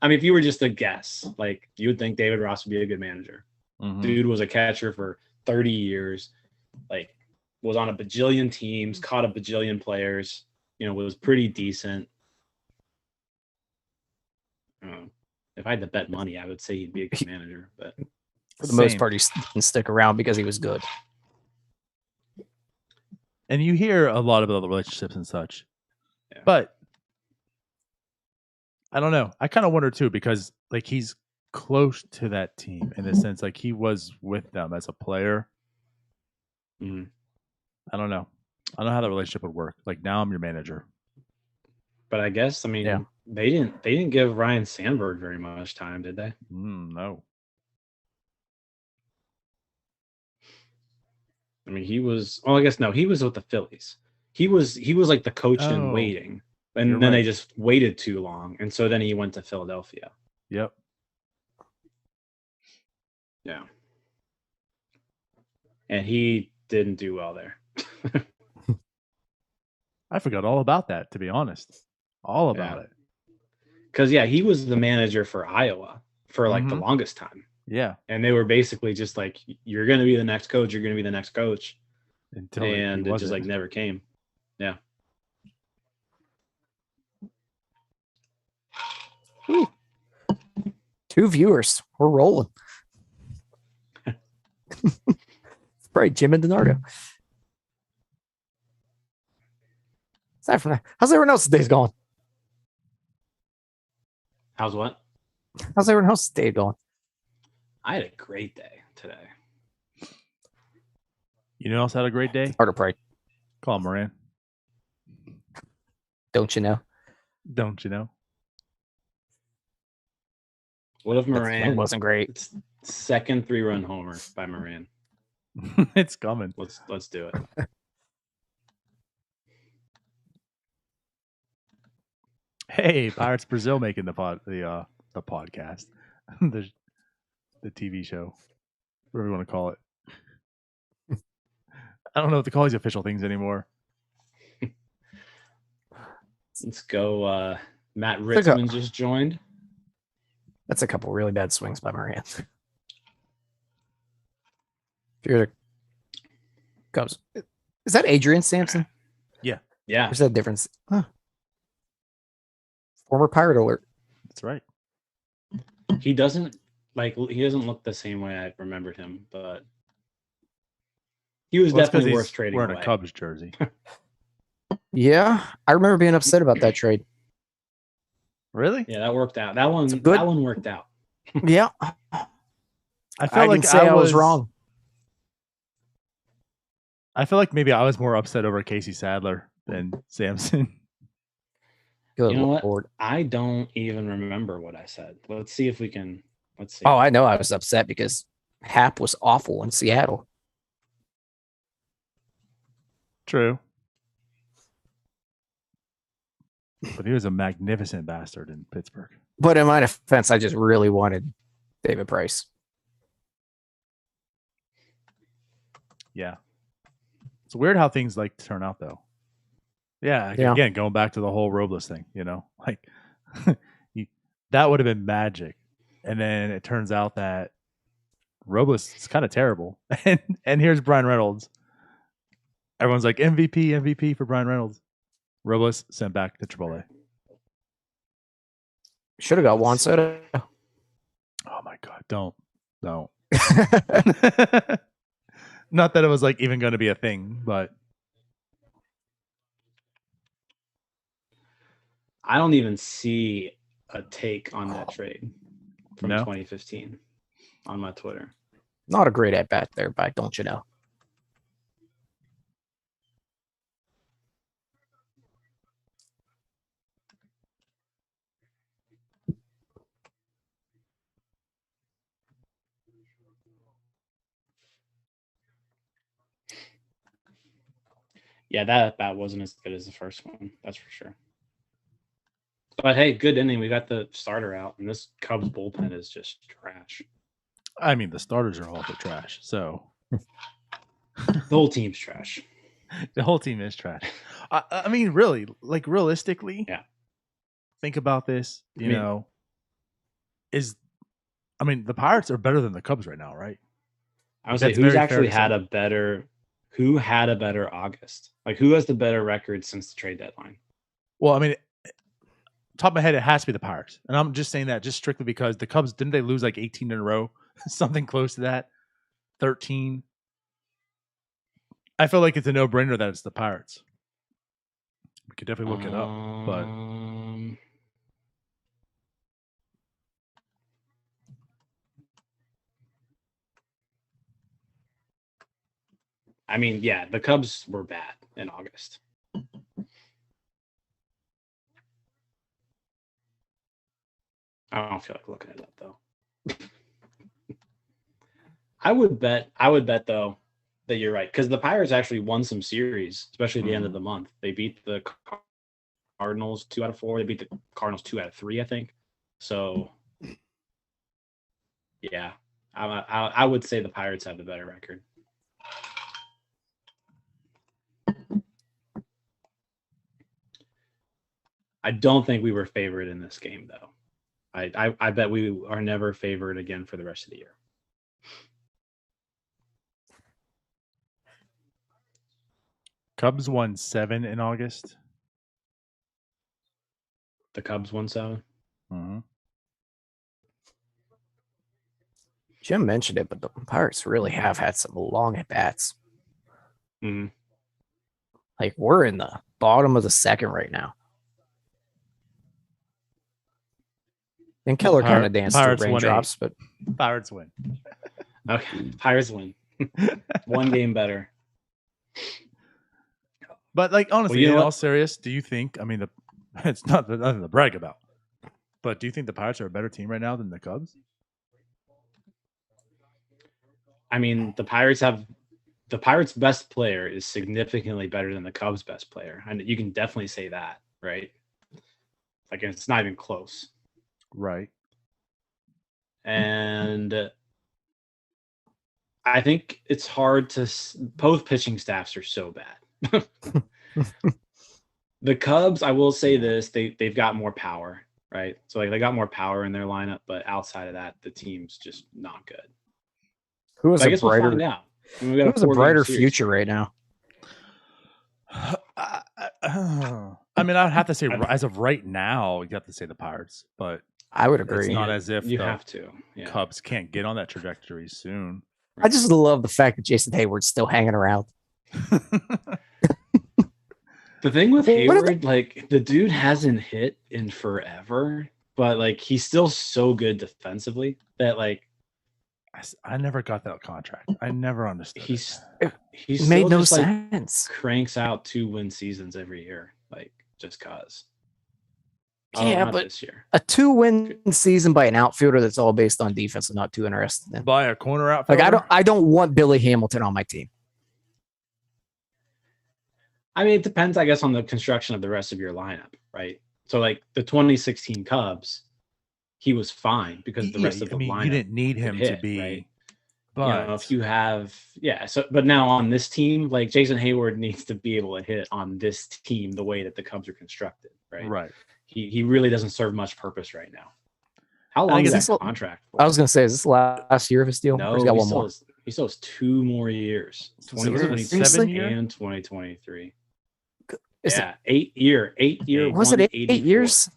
[SPEAKER 2] I mean, if you were just a guess, like you would think David Ross would be a good manager.
[SPEAKER 1] Mhm.
[SPEAKER 2] Dude was a catcher for 30 years, like was on a bajillion teams, caught a bajillion players, was pretty decent. If I had to bet money, I would say he'd be a good manager, but
[SPEAKER 3] For the most
[SPEAKER 1] Same.
[SPEAKER 3] part, he didn't stick around because he was good.
[SPEAKER 1] And you hear a lot about the relationships and such.
[SPEAKER 2] Yeah.
[SPEAKER 1] But I don't know. I kind of wonder too, because like he's close to that team in the sense like he was with them as a player.
[SPEAKER 2] Mhm.
[SPEAKER 1] I don't know. I don't know how the relationship would work. Like now I'm your manager.
[SPEAKER 2] But I guess
[SPEAKER 3] Yeah.
[SPEAKER 2] they didn't give Ryan Sandberg very much time, did they?
[SPEAKER 1] No.
[SPEAKER 2] I mean, he was. Oh, I guess no. He was with the Phillies. He was like the coach in
[SPEAKER 1] Oh,
[SPEAKER 2] waiting, and
[SPEAKER 1] you're
[SPEAKER 2] then they
[SPEAKER 1] right.
[SPEAKER 2] just waited too long, and so then he went to Philadelphia.
[SPEAKER 1] Yep.
[SPEAKER 2] Yeah, and he didn't do well there.
[SPEAKER 1] I forgot all about that, to be honest. All about
[SPEAKER 2] Yeah.
[SPEAKER 1] it.
[SPEAKER 2] Because he was the manager for Iowa for like the
[SPEAKER 1] Mhm.
[SPEAKER 2] longest time,
[SPEAKER 1] Yeah.
[SPEAKER 2] and they were basically just like, "You're going to be the next coach. You're going to be the next coach,"
[SPEAKER 1] Until
[SPEAKER 2] and
[SPEAKER 1] he
[SPEAKER 2] it just
[SPEAKER 1] wasn't.
[SPEAKER 2] like never came. Yeah.
[SPEAKER 3] Ooh. 2 viewers. We're rolling. It's probably Jim and Donardo. Aside from that, how's everyone else's days going?
[SPEAKER 2] How's what?
[SPEAKER 3] How's everyone else's day going?
[SPEAKER 2] I had a great day today.
[SPEAKER 1] You know who else had a great day?
[SPEAKER 3] Hard to pray.
[SPEAKER 1] Call Moran.
[SPEAKER 3] Don't you know?
[SPEAKER 1] Don't you know?
[SPEAKER 2] What if
[SPEAKER 3] That swing
[SPEAKER 2] Moran
[SPEAKER 3] wasn't great.
[SPEAKER 2] It's second 3-run homer by Moran.
[SPEAKER 1] It's coming.
[SPEAKER 2] Let's do it.
[SPEAKER 1] Hey, Pirates Brazil making the podcast, the TV show, whatever you want to call it. I don't know what to call these official things anymore.
[SPEAKER 2] Let's go. Matt
[SPEAKER 3] Let's go.
[SPEAKER 2] Ritzman just joined.
[SPEAKER 3] That's a couple really bad swings by Moran. If you're the Cubs, is that Adrian Sampson?
[SPEAKER 2] Yeah,
[SPEAKER 3] Or is that a difference? Huh. Former Pirate alert.
[SPEAKER 1] That's right.
[SPEAKER 2] he doesn't look the same way I remembered him, but he was
[SPEAKER 1] Well, it's 'cause
[SPEAKER 2] definitely worth
[SPEAKER 1] he's
[SPEAKER 2] trading
[SPEAKER 1] wearing
[SPEAKER 2] away.
[SPEAKER 1] a Cubs jersey.
[SPEAKER 3] Yeah, I remember being upset about that trade.
[SPEAKER 1] Really?
[SPEAKER 2] Yeah, that worked out. That one
[SPEAKER 3] good-
[SPEAKER 2] That one worked out.
[SPEAKER 3] Yeah,
[SPEAKER 1] I feel
[SPEAKER 3] I
[SPEAKER 1] like
[SPEAKER 3] can say I was wrong.
[SPEAKER 1] I feel like maybe I was more upset over Casey Sadler than Samson.
[SPEAKER 3] Good
[SPEAKER 2] You know what?
[SPEAKER 3] Lord.
[SPEAKER 2] I don't even remember what I said. Let's see if we can. Let's see.
[SPEAKER 3] Oh, I know I was upset because Hap was awful in Seattle.
[SPEAKER 1] True. But he was a magnificent bastard in Pittsburgh.
[SPEAKER 3] But in my defense, I just really wanted David Price.
[SPEAKER 1] Yeah. It's weird how things like turn out though. Yeah,
[SPEAKER 3] Yeah.
[SPEAKER 1] again, going back to the whole Robles thing, like that would have been magic. And then it turns out that Robles is kind of terrible. And here's Brian Reynolds. Everyone's like MVP for Brian Reynolds. Robles sent back to AAA.
[SPEAKER 3] Should have got Juan Soto.
[SPEAKER 1] Oh my god, don't. Not that it was like even going to be a thing, but
[SPEAKER 2] I don't even see a take on that trade from
[SPEAKER 1] No?
[SPEAKER 2] 2015 on my Twitter.
[SPEAKER 3] Not a great at bat there, by don't you know?
[SPEAKER 2] Yeah, that wasn't as good as the first one. That's for sure. But hey, good inning. We got the starter out, and this Cubs bullpen is just trash.
[SPEAKER 1] I mean the starters are all the trash. So
[SPEAKER 2] The whole team's trash.
[SPEAKER 1] The whole team is trash. I mean, really, like realistically,
[SPEAKER 2] Yeah.
[SPEAKER 1] think about this.
[SPEAKER 2] I mean-
[SPEAKER 1] The Pirates are better than the Cubs right now, right?
[SPEAKER 2] I would say
[SPEAKER 1] That's
[SPEAKER 2] who's
[SPEAKER 1] very fair
[SPEAKER 2] actually
[SPEAKER 1] to
[SPEAKER 2] had
[SPEAKER 1] say.
[SPEAKER 2] who had a better August? Like who has the better record since the trade deadline?
[SPEAKER 1] Well, I mean, top of my head, it has to be the Pirates, and I'm just saying that just strictly because the Cubs didn't they lose like 18 in a row, something close to that, 13. I feel like it's a no-brainer that it's the Pirates. We could definitely look it up, but
[SPEAKER 2] I mean, yeah, the Cubs were bad in August. I don't feel like looking it up though. I would bet though that you're right because the Pirates actually won some series, especially at the end of the month. They beat the Cardinals 2 out of 4. They beat the Cardinals 2 out of 3, I think. So, yeah, I would say the Pirates have the better record. I don't think we were favored in this game, though. I bet we are never favored again for the rest of the year.
[SPEAKER 1] Cubs won 7 in August.
[SPEAKER 2] The Cubs won 7.
[SPEAKER 1] Mm-hmm.
[SPEAKER 3] Jim mentioned it, but the Pirates really have had some long at bats.
[SPEAKER 2] Mm-hmm.
[SPEAKER 3] Like we're in the bottom of the second right now. And Keller kind of danced through
[SPEAKER 1] Pirates won
[SPEAKER 3] raindrops, but
[SPEAKER 1] Pirates win.
[SPEAKER 2] Okay, Pirates win. One game better.
[SPEAKER 1] But like honestly,
[SPEAKER 2] Well,
[SPEAKER 1] in all serious, do you think? I mean, it's nothing to brag about. But do you think the Pirates are a better team right now than the Cubs?
[SPEAKER 2] I mean, the Pirates' best player is significantly better than the Cubs' best player, and you can definitely say that, right? Like it's not even close,
[SPEAKER 1] right?
[SPEAKER 2] And I think it's hard to. Both pitching staffs are so bad. The Cubs, I will say this: they've got more power, right? So like they got more power in their lineup, but outside of that, the team's just not good.
[SPEAKER 3] Who has
[SPEAKER 2] I
[SPEAKER 3] a
[SPEAKER 2] guess we'll
[SPEAKER 3] brighter?
[SPEAKER 2] find out.
[SPEAKER 3] Who has a brighter future right now?
[SPEAKER 1] I mean, I'd have to say, as of right now, you have to say the Pirates, but
[SPEAKER 3] I would agree.
[SPEAKER 1] it's not as if
[SPEAKER 2] you
[SPEAKER 1] the
[SPEAKER 2] have to. Yeah.
[SPEAKER 1] Cubs can't get on that trajectory soon.
[SPEAKER 3] I just love the fact that Jason Hayward's still hanging around.
[SPEAKER 2] The thing with Hayward, like the dude hasn't hit in forever, but like he's still so good defensively that like
[SPEAKER 1] I never got that contract. I never understood.
[SPEAKER 2] He's
[SPEAKER 3] It
[SPEAKER 2] still
[SPEAKER 3] made no
[SPEAKER 2] just, like,
[SPEAKER 3] sense.
[SPEAKER 2] cranks out 2-win seasons every year, like just cause.
[SPEAKER 3] Yeah,
[SPEAKER 2] not
[SPEAKER 3] but
[SPEAKER 2] this year.
[SPEAKER 3] a 2-win season by an outfielder that's all based on defense, I'm not too interested in.
[SPEAKER 1] By a corner outfielder?
[SPEAKER 3] Like I don't want Billy Hamilton on my team.
[SPEAKER 2] I mean, it depends, I guess, on the construction of the rest of your lineup, right? So, like the 2016 Cubs, he was fine because the rest of the lineup.
[SPEAKER 1] You didn't need him
[SPEAKER 2] hit,
[SPEAKER 1] to be.
[SPEAKER 2] Right?
[SPEAKER 1] But
[SPEAKER 2] if you have, but now on this team, like Jason Hayward needs to be able to hit on this team the way that the Cubs are constructed, right?
[SPEAKER 1] Right.
[SPEAKER 2] He really doesn't serve much purpose right now. How long is that contract for?
[SPEAKER 3] I was going to say, is this the last year of his deal?
[SPEAKER 2] No,
[SPEAKER 3] he's got one more.
[SPEAKER 2] He still has 2 more years.
[SPEAKER 3] 2027
[SPEAKER 2] and 2023.
[SPEAKER 3] Is
[SPEAKER 2] yeah, 8 year.
[SPEAKER 3] Was it 8 years?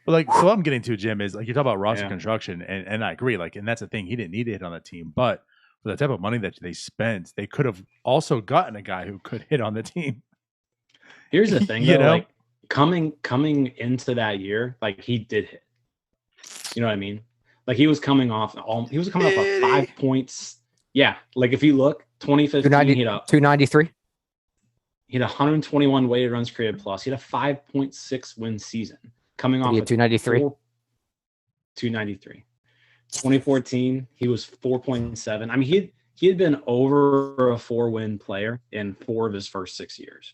[SPEAKER 1] But like, so what I'm getting to, Jim, is like you talk about roster construction, and I agree. Like, and that's the thing, he didn't need to hit on the team, but for the type of money that they spent, they could have also gotten a guy who could hit on the team.
[SPEAKER 2] Here's the thing, though, like coming into that year, like he did hit. You know what I mean? Like he was coming off a 5 points. Yeah, like if you look, 2015, he had
[SPEAKER 3] 293.
[SPEAKER 2] He had 121 weighted runs created plus. He had a 5.6 win season. Coming off of
[SPEAKER 3] 293.
[SPEAKER 2] 293. 2014, he was 4.7. I mean, he had been over a 4-win player in 4 of his first 6 years.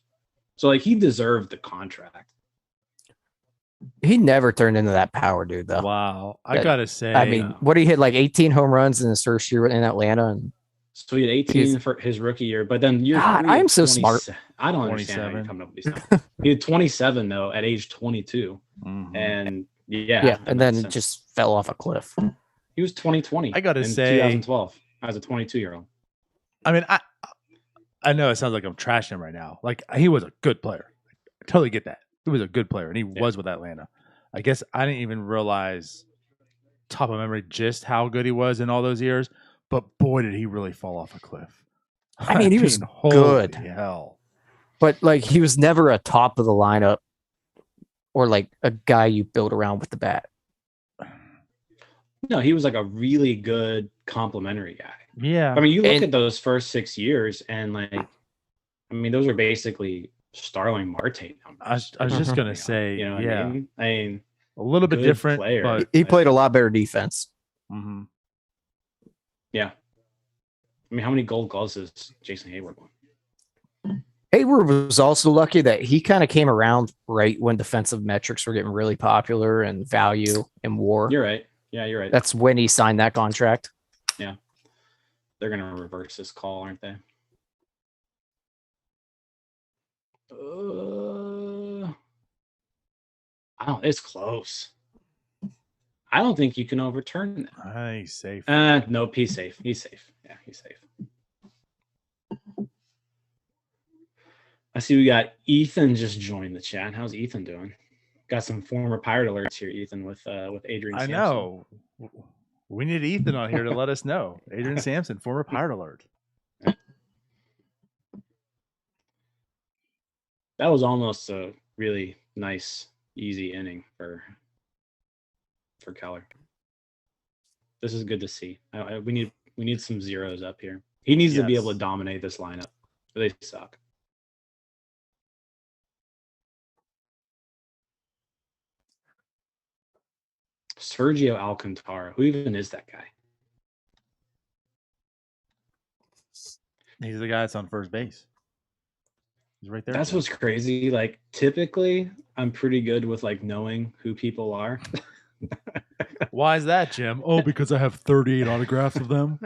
[SPEAKER 2] So like he deserved the contract.
[SPEAKER 3] He never turned into that power dude, though.
[SPEAKER 1] Wow. I gotta say,
[SPEAKER 3] I mean, what he hit like 18 home runs in his first year in Atlanta, and
[SPEAKER 2] So he had 18 for his rookie year, but then year
[SPEAKER 3] God,
[SPEAKER 2] 3
[SPEAKER 3] I am so smart.
[SPEAKER 2] I don't understand how you're coming up with these numbers. He had 27 though at age 22, and
[SPEAKER 3] and then just fell off a cliff.
[SPEAKER 2] He was 2020.
[SPEAKER 1] I gotta
[SPEAKER 2] in
[SPEAKER 1] say,
[SPEAKER 2] 2012 as a 22-year-old.
[SPEAKER 1] I mean, I know it sounds like I'm trashing him right now. Like, he was a good player. I totally get that. He was a good player, and he was with Atlanta. I guess I didn't even realize, top of memory, just how good he was in all those years. But boy, did he really fall off a cliff.
[SPEAKER 3] I mean, he was
[SPEAKER 1] holy
[SPEAKER 3] good.
[SPEAKER 1] hell.
[SPEAKER 3] But, like, he was never a top of the lineup or, like, a guy you build around with the bat.
[SPEAKER 2] No, he was like a really good complimentary guy.
[SPEAKER 1] Yeah.
[SPEAKER 2] I mean, you look at those first 6 years, and like, I mean, those are basically Starling Marte numbers.
[SPEAKER 1] I was just gonna say,
[SPEAKER 2] you know what I mean? I mean,
[SPEAKER 1] a little bit different,
[SPEAKER 2] player.
[SPEAKER 1] but
[SPEAKER 3] he played a lot better defense.
[SPEAKER 2] Yeah. I mean, how many Gold Gloves has Jason Hayward won?
[SPEAKER 3] Hayward was also lucky that he kind of came around right when defensive metrics were getting really popular and value in WAR.
[SPEAKER 2] You're right. Yeah, you're right.
[SPEAKER 3] That's when he signed that contract.
[SPEAKER 2] Yeah. They're going to reverse this call, aren't they? It's close. I don't think you can overturn that.
[SPEAKER 1] He's safe.
[SPEAKER 2] Nope, he's safe. He's safe. Yeah, he's safe. I see we got Ethan just joined the chat. How's Ethan doing? Got some former Pirate alerts here, Ethan, with Adrian Sampson.
[SPEAKER 1] I know. We need Ethan on here to let us know. Adrian Sampson, former Pirate alert.
[SPEAKER 2] That was almost a really nice, easy inning for Keller. This is good to see. We need some zeros up here. He needs to be able to dominate this lineup. They suck. Sergio Alcantara. Who even is that guy?
[SPEAKER 1] He's the guy that's on first base. He's right there.
[SPEAKER 2] That's what's crazy. Like, typically, I'm pretty good with like knowing who people are.
[SPEAKER 1] Why is that, Jim? Oh, because I have 38 autographs of them.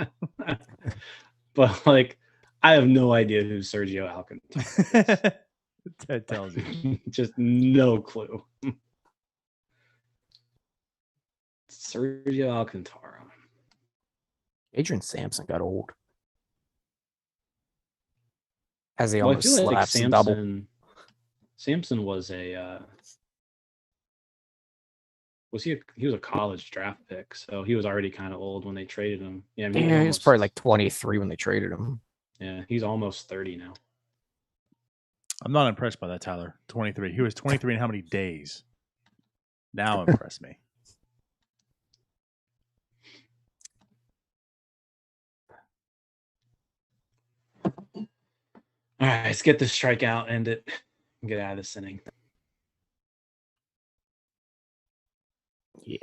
[SPEAKER 2] But like, I have no idea who Sergio Alcantara is.
[SPEAKER 1] That tells you.
[SPEAKER 2] Just no clue. Sergio Alcantara.
[SPEAKER 3] Adrian Sampson got old. As he almost slaps and double.
[SPEAKER 2] Sampson was he was a college draft pick, so he was already kind of old when they traded him. Yeah,
[SPEAKER 3] he was probably like 23 when they traded him.
[SPEAKER 2] Yeah, he's almost 30 now.
[SPEAKER 1] I'm not impressed by that, Tyler. 23. He was 23 in how many days? Now impress me.
[SPEAKER 2] All right, let's get this strikeout, end it, and get out of this inning.
[SPEAKER 3] Yeah.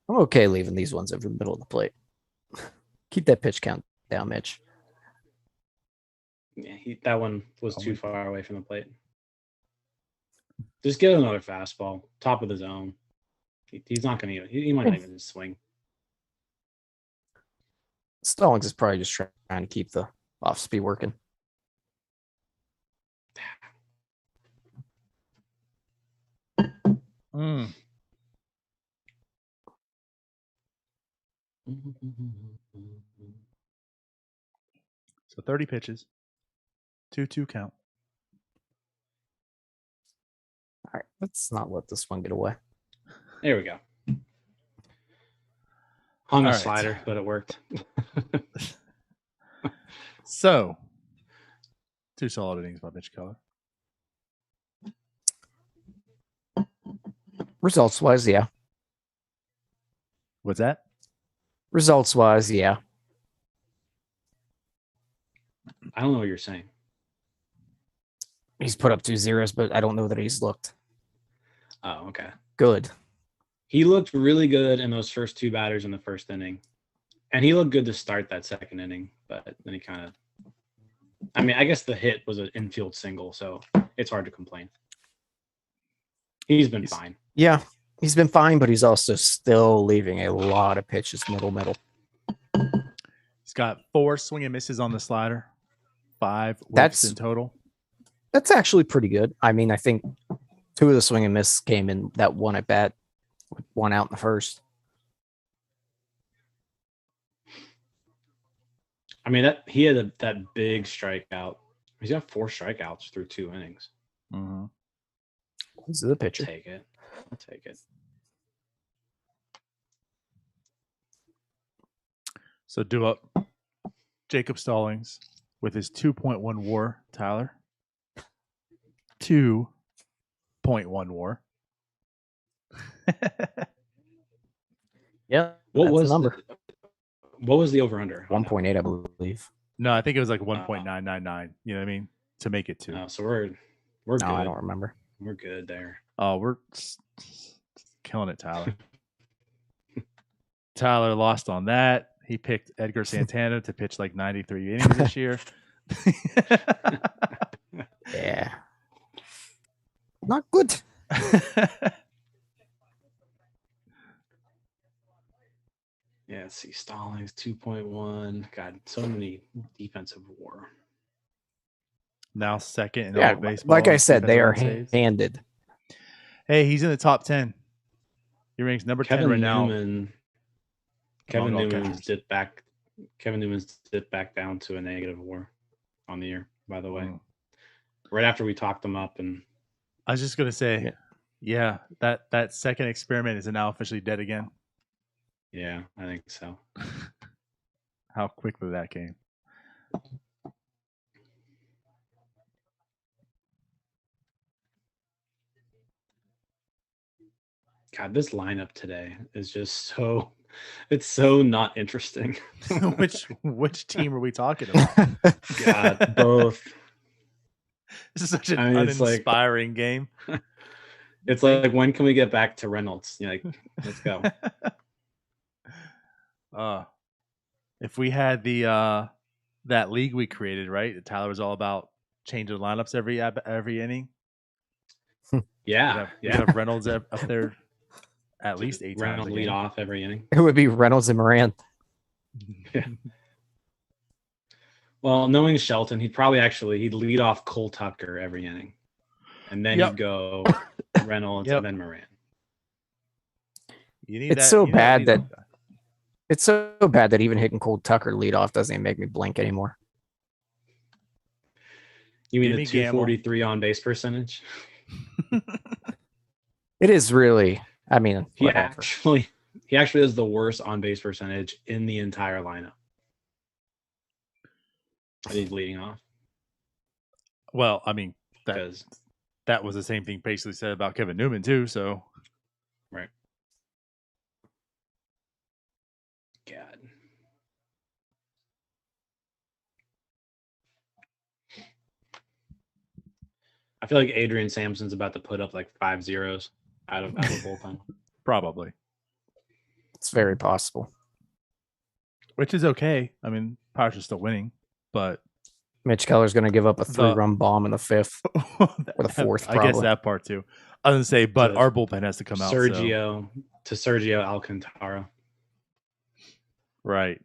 [SPEAKER 3] I'm okay leaving these ones over the middle of the plate. Keep that pitch count down, Mitch.
[SPEAKER 2] Yeah, that one was too far away from the plate. Just get another fastball, top of the zone. He's not going to. He might not even swing.
[SPEAKER 3] Stallings is probably just trying to keep the off speed working.
[SPEAKER 1] So 30 pitches. 2-2 count.
[SPEAKER 3] All right, let's not let this one get away.
[SPEAKER 2] There we go. Hung a slider, but it worked.
[SPEAKER 1] So, 2 solid innings by Mitch Keller.
[SPEAKER 3] Results wise, yeah.
[SPEAKER 1] What's that?
[SPEAKER 3] Results wise, yeah.
[SPEAKER 2] I don't know what you're saying.
[SPEAKER 3] He's put up 2 zeros, but I don't know that he's looked.
[SPEAKER 2] Oh, okay.
[SPEAKER 3] Good.
[SPEAKER 2] He looked really good in those first 2 batters in the first inning. And he looked good to start that second inning, but then he kind of, I mean, I guess the hit was an infield single, so it's hard to complain. He's been fine.
[SPEAKER 3] Yeah, he's been fine, but he's also still leaving a lot of pitches middle.
[SPEAKER 1] He's got 4 swing and misses on the slider, 5 whiffs
[SPEAKER 3] That's-
[SPEAKER 1] in total.
[SPEAKER 3] That's actually pretty good. I mean, I think 2 of the swing and miss came in that one at bat, with 1 out in the first.
[SPEAKER 2] I mean, that he had that big strikeout. He's got 4 strikeouts through 2 innings.
[SPEAKER 1] Mm-hmm.
[SPEAKER 3] This is the pitcher.
[SPEAKER 2] Take it. I'll take it.
[SPEAKER 1] So do up Jacob Stallings with his 2.1 WAR, Tyler. 2.1 WAR.
[SPEAKER 3] Yeah.
[SPEAKER 2] What
[SPEAKER 3] that's
[SPEAKER 2] was
[SPEAKER 3] the number?
[SPEAKER 2] What was the over under?
[SPEAKER 3] 1.8, I believe.
[SPEAKER 1] No, I think it was like 1.999. You know what I mean? To make it 2.
[SPEAKER 2] No, so we're
[SPEAKER 3] No,
[SPEAKER 2] good.
[SPEAKER 3] I don't remember.
[SPEAKER 2] We're good there.
[SPEAKER 1] Oh, we're killing it, Tyler. Tyler lost on that. He picked Edgar Santana to pitch like 93 innings this year.
[SPEAKER 3] Yeah. Not good.
[SPEAKER 2] Yeah, let's see. Stallings 2.1. God, so many defensive WAR.
[SPEAKER 1] Now second in
[SPEAKER 3] Yeah,
[SPEAKER 1] all of baseball.
[SPEAKER 3] like I said, they are
[SPEAKER 1] defensive run saves.
[SPEAKER 3] handed.
[SPEAKER 1] Hey, he's in the top 10. He ranks number 10 right now.
[SPEAKER 2] Kevin
[SPEAKER 1] Among all
[SPEAKER 2] Newman's
[SPEAKER 1] catchers.
[SPEAKER 2] dipped back. Kevin Newman's dipped back down to a negative WAR on the year. By the way,
[SPEAKER 1] Mm.
[SPEAKER 2] right after we talked him up, and
[SPEAKER 1] I was just gonna say, yeah, that second experiment is now officially dead again.
[SPEAKER 2] yeah, I think so.
[SPEAKER 1] How quickly that came.
[SPEAKER 2] God, this lineup today is just it's so not interesting.
[SPEAKER 1] which team are we talking about?
[SPEAKER 2] God, both.
[SPEAKER 1] This is such an
[SPEAKER 2] I mean, it's like-
[SPEAKER 1] uninspiring game.
[SPEAKER 2] It's like, when can we get back to Reynolds? You're like, let's go.
[SPEAKER 1] If we had the that league we created, right? Tyler was all about changing lineups every inning.
[SPEAKER 2] Yeah,
[SPEAKER 1] We'd have Reynolds up there at least 8 times.
[SPEAKER 2] Reynolds
[SPEAKER 1] a
[SPEAKER 2] lead
[SPEAKER 1] game.
[SPEAKER 2] off every inning.
[SPEAKER 3] It would be Reynolds and Moran.
[SPEAKER 2] Well, knowing Shelton, he'd lead off Cole Tucker every inning, and then
[SPEAKER 1] Yep.
[SPEAKER 2] he'd go Reynolds
[SPEAKER 1] Yep.
[SPEAKER 2] and then Moran.
[SPEAKER 1] You need
[SPEAKER 3] It's
[SPEAKER 1] that,
[SPEAKER 3] so
[SPEAKER 1] you need
[SPEAKER 3] bad
[SPEAKER 1] leadoff
[SPEAKER 3] that-
[SPEAKER 1] guy.
[SPEAKER 3] It's so bad that even hitting Cold Tucker lead off doesn't even make me blink anymore.
[SPEAKER 2] You mean
[SPEAKER 1] Jimmy
[SPEAKER 2] the
[SPEAKER 1] Gamble.
[SPEAKER 2] 243 on base percentage?
[SPEAKER 3] It is really, I mean,
[SPEAKER 2] He
[SPEAKER 3] whatever.
[SPEAKER 2] actually has the worst on base percentage in the entire lineup. And he's leading off
[SPEAKER 1] Well, I mean
[SPEAKER 2] because
[SPEAKER 1] that was the same thing basically said about Kevin Newman too. So
[SPEAKER 2] right. God. I feel like Adrian Sampson's about to put up like 5 zeros out of bullpen.
[SPEAKER 1] probably,
[SPEAKER 3] It's very possible.
[SPEAKER 1] which is okay. I mean, Pirates are still winning, but
[SPEAKER 3] Mitch Keller's going to give up a 3-run bomb in the 5th. Or the 4th,
[SPEAKER 1] I guess
[SPEAKER 3] probably.
[SPEAKER 1] that part too. I was gonna say, but
[SPEAKER 2] To
[SPEAKER 1] our bullpen has to come out. So.
[SPEAKER 2] Sergio Alcantara.
[SPEAKER 1] Right.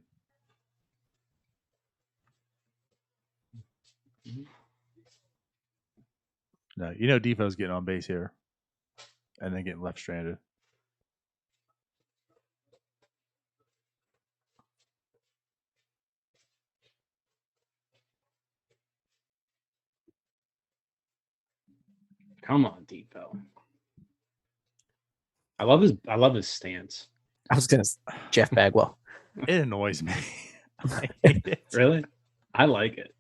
[SPEAKER 1] No, you know Defoe's getting on base here, and then getting left stranded.
[SPEAKER 2] Come on, Depot. I love his stance.
[SPEAKER 3] I was going to Jeff Bagwell.
[SPEAKER 1] It annoys me. I hate it.
[SPEAKER 2] Really? I like it.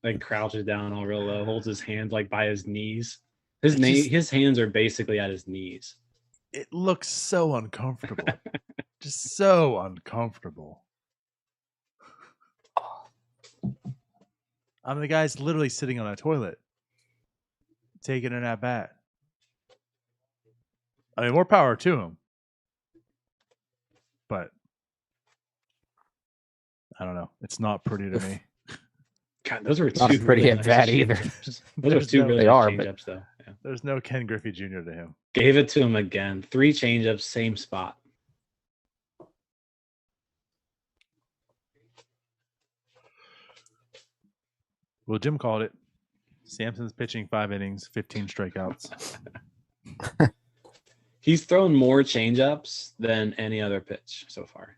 [SPEAKER 2] Like crouches down all real low, holds his hands like by his knees. His hands are basically at his knees.
[SPEAKER 1] It looks so uncomfortable. Just so uncomfortable. I mean, the guy's literally sitting on a toilet, taking an at bat. I mean, more power to him. But I don't know. It's not pretty to me.
[SPEAKER 2] God, those were
[SPEAKER 3] Not
[SPEAKER 2] two
[SPEAKER 3] pretty
[SPEAKER 2] really
[SPEAKER 3] at
[SPEAKER 2] nice
[SPEAKER 3] bat either.
[SPEAKER 2] changeups. Those are two
[SPEAKER 1] no-
[SPEAKER 2] really
[SPEAKER 3] They
[SPEAKER 2] nice
[SPEAKER 3] are, but-
[SPEAKER 2] changeups, though. Yeah.
[SPEAKER 1] There's no Ken Griffey Jr. to him.
[SPEAKER 2] Gave it to him again. 3 changeups, same spot.
[SPEAKER 1] Well, Jim called it. Sampson's pitching 5 innings, 15 strikeouts.
[SPEAKER 2] He's thrown more changeups than any other pitch so far.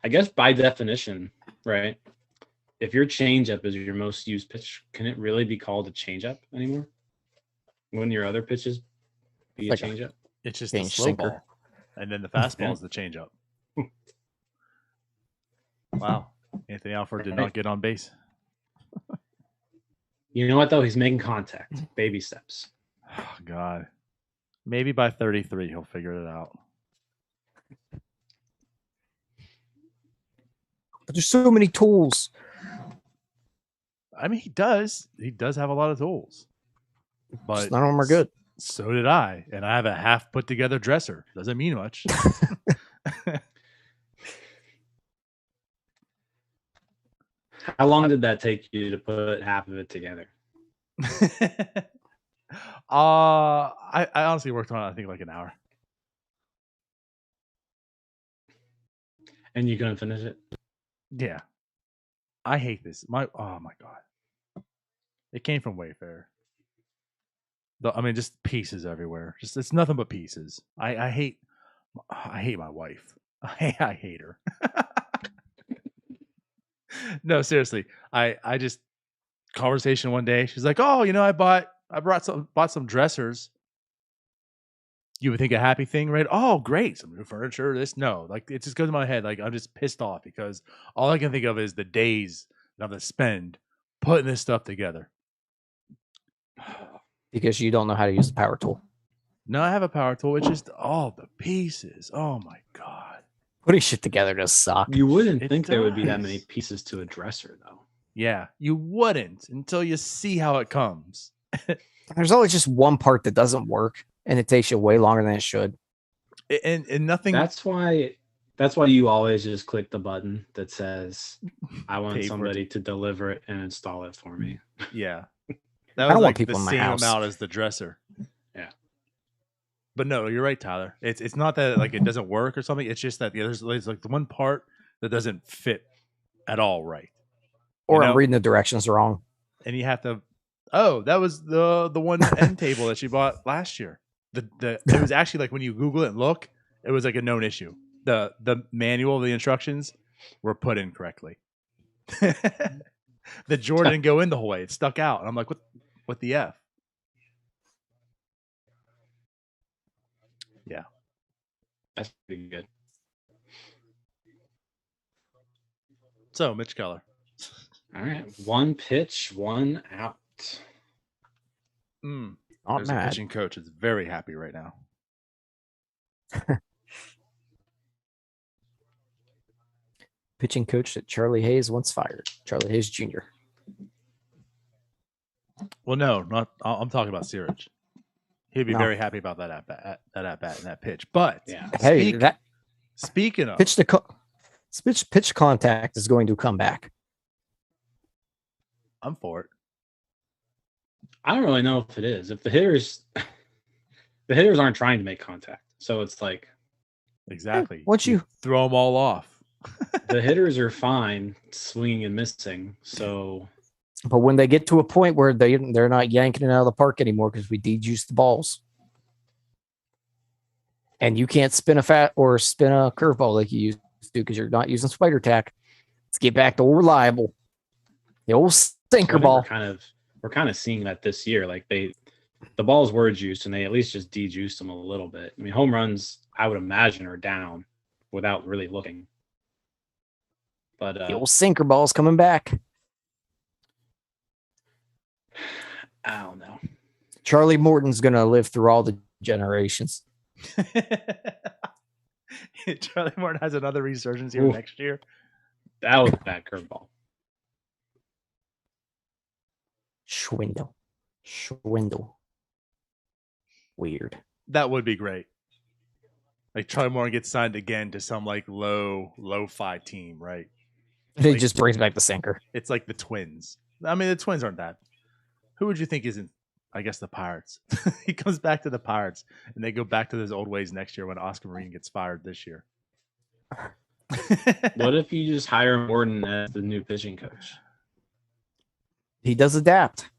[SPEAKER 2] I guess by definition, right? If your changeup is your most used pitch, can it really be called a changeup anymore? Wouldn't your other pitches be
[SPEAKER 3] Like
[SPEAKER 2] a changeup?
[SPEAKER 1] It's just a
[SPEAKER 3] Change
[SPEAKER 1] slow
[SPEAKER 3] sinker.
[SPEAKER 1] ball. And then the fastball is the changeup. Wow. Anthony Alford did not get on base.
[SPEAKER 2] You know what, though? He's making contact. Baby steps.
[SPEAKER 1] Oh, God. Maybe by 33, he'll figure it out.
[SPEAKER 3] But there's so many tools.
[SPEAKER 1] I mean, he does. He does have a lot of tools. But
[SPEAKER 3] Just none of them are good.
[SPEAKER 1] So did I. And I have a half put together dresser. Doesn't mean much.
[SPEAKER 2] How long did that take you to put half of it together?
[SPEAKER 1] I honestly worked on it, I think, like an hour.
[SPEAKER 2] And you couldn't finish it?
[SPEAKER 1] Yeah. I hate this. Oh my God. It came from Wayfair. I mean, just pieces everywhere. Just it's nothing but pieces. I hate my wife. I hate her. No, seriously. I just conversation one day. She's like, "Oh, I bought some dressers." You would think a happy thing, right? Oh, great, some new furniture. No, like it just goes in my head. Like I'm just pissed off because all I can think of is the days that I'm gonna spend putting this stuff together.
[SPEAKER 3] Because you don't know how to use the power tool.
[SPEAKER 1] No, I have a power tool. It's just all the pieces. Oh my God.
[SPEAKER 3] Putting shit together does suck.
[SPEAKER 2] You wouldn't
[SPEAKER 1] It
[SPEAKER 2] think there would be that
[SPEAKER 1] does.
[SPEAKER 2] many pieces to a dresser, though.
[SPEAKER 1] Yeah, you wouldn't until you see how it comes.
[SPEAKER 3] There's always just one part that doesn't work, and it takes you way longer than it should.
[SPEAKER 1] And nothing.
[SPEAKER 2] That's why you always just click the button that says, "I want
[SPEAKER 1] Pay for
[SPEAKER 2] somebody to deliver it and install it for me."
[SPEAKER 1] Yeah, that
[SPEAKER 3] I don't
[SPEAKER 1] was
[SPEAKER 3] want
[SPEAKER 1] like
[SPEAKER 3] people
[SPEAKER 1] the
[SPEAKER 3] in my
[SPEAKER 1] same
[SPEAKER 3] house.
[SPEAKER 1] amount as the dresser.
[SPEAKER 2] Yeah.
[SPEAKER 1] But no, you're right, Tyler. It's not that like it doesn't work or something. It's just that there's like the one part that doesn't fit at all right.
[SPEAKER 3] Or
[SPEAKER 1] You know?
[SPEAKER 3] I'm reading the directions wrong.
[SPEAKER 1] And you have to. Oh, that was the one end table that she bought last year. It was actually like when you Google it and look, it was like a known issue. The manual, the instructions were put in correctly. The drawer didn't go in the whole way; it stuck out, and I'm like, what the f? Yeah,
[SPEAKER 2] That's pretty good.
[SPEAKER 1] so Mitch Keller.
[SPEAKER 2] All right, 1 pitch, 1 out.
[SPEAKER 3] Not
[SPEAKER 1] There's a
[SPEAKER 3] mad.
[SPEAKER 1] pitching coach is very happy right now.
[SPEAKER 3] Pitching coach that Charlie Hayes once fired. Charlie Hayes Jr.
[SPEAKER 1] Well, no, not. I'm talking about Searage. He'd be
[SPEAKER 3] No.
[SPEAKER 1] very happy about that at bat and that pitch. But
[SPEAKER 2] Yeah.
[SPEAKER 3] Hey, that
[SPEAKER 1] speaking of,
[SPEAKER 3] pitch contact is going to come back.
[SPEAKER 1] I'm for it.
[SPEAKER 2] I don't really know if it is. If the hitters aren't trying to make contact. So it's like
[SPEAKER 1] Exactly.
[SPEAKER 3] Once you
[SPEAKER 1] throw them all off.
[SPEAKER 2] the hitters are fine swinging and missing. So
[SPEAKER 3] But when they get to a point where they're not yanking it out of the park anymore because we de-juiced the balls, and you can't spin a curveball like you used to because you're not using spider tack. Let's get back to old reliable, the old sinker ball.
[SPEAKER 2] We're kind of seeing that this year. Like the balls were juiced and they at least just de-juiced them a little bit. I mean, home runs, I would imagine, are down without really looking. But
[SPEAKER 3] The old sinker ball's coming back.
[SPEAKER 2] I don't know.
[SPEAKER 3] Charlie Morton's gonna live through all the generations.
[SPEAKER 1] Charlie Morton has another resurgence here
[SPEAKER 2] Ooh.
[SPEAKER 1] next year.
[SPEAKER 2] That was a bad curveball.
[SPEAKER 3] Schwindel. Weird.
[SPEAKER 1] That would be great. Like Charlie Morton gets signed again to some like low-fi team, right?
[SPEAKER 3] He
[SPEAKER 1] Like-
[SPEAKER 3] just brings back the sinker.
[SPEAKER 1] It's like the Twins. I mean, the Twins aren't that. Who would you think isn't? I guess the Pirates. He comes back to the Pirates, and they go back to those old ways next year when Oscar Marine gets fired this year.
[SPEAKER 2] What if you just hire Morton as the new pitching coach?
[SPEAKER 3] He does adapt.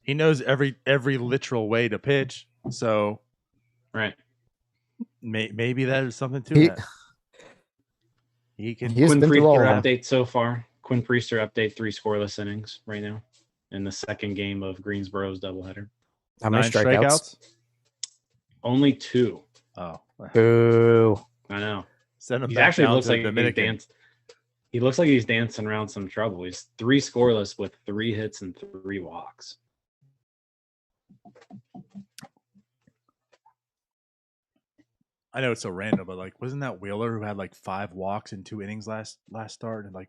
[SPEAKER 1] He knows every literal way to pitch, so
[SPEAKER 2] Right.
[SPEAKER 1] maybe that is something to
[SPEAKER 3] He-
[SPEAKER 1] that. He can.
[SPEAKER 3] He's
[SPEAKER 2] Quinn
[SPEAKER 3] been through all
[SPEAKER 2] Priester
[SPEAKER 3] of them.
[SPEAKER 2] update so far. Quinn Priester update 3 scoreless innings right now in the second game of Greensboro's doubleheader.
[SPEAKER 3] How many
[SPEAKER 1] 9
[SPEAKER 3] strikeouts?
[SPEAKER 2] Only 2.
[SPEAKER 1] Oh,
[SPEAKER 3] Boo.
[SPEAKER 2] I know.
[SPEAKER 1] send him
[SPEAKER 2] He
[SPEAKER 1] back
[SPEAKER 2] actually
[SPEAKER 1] down
[SPEAKER 2] looks
[SPEAKER 1] to
[SPEAKER 2] like
[SPEAKER 1] Dominican.
[SPEAKER 2] he looks like he's dancing around some trouble. He's 3 scoreless with 3 hits and 3 walks.
[SPEAKER 1] I know it's so random, but like, wasn't that Wheeler who had like 5 walks in 2 innings last start and like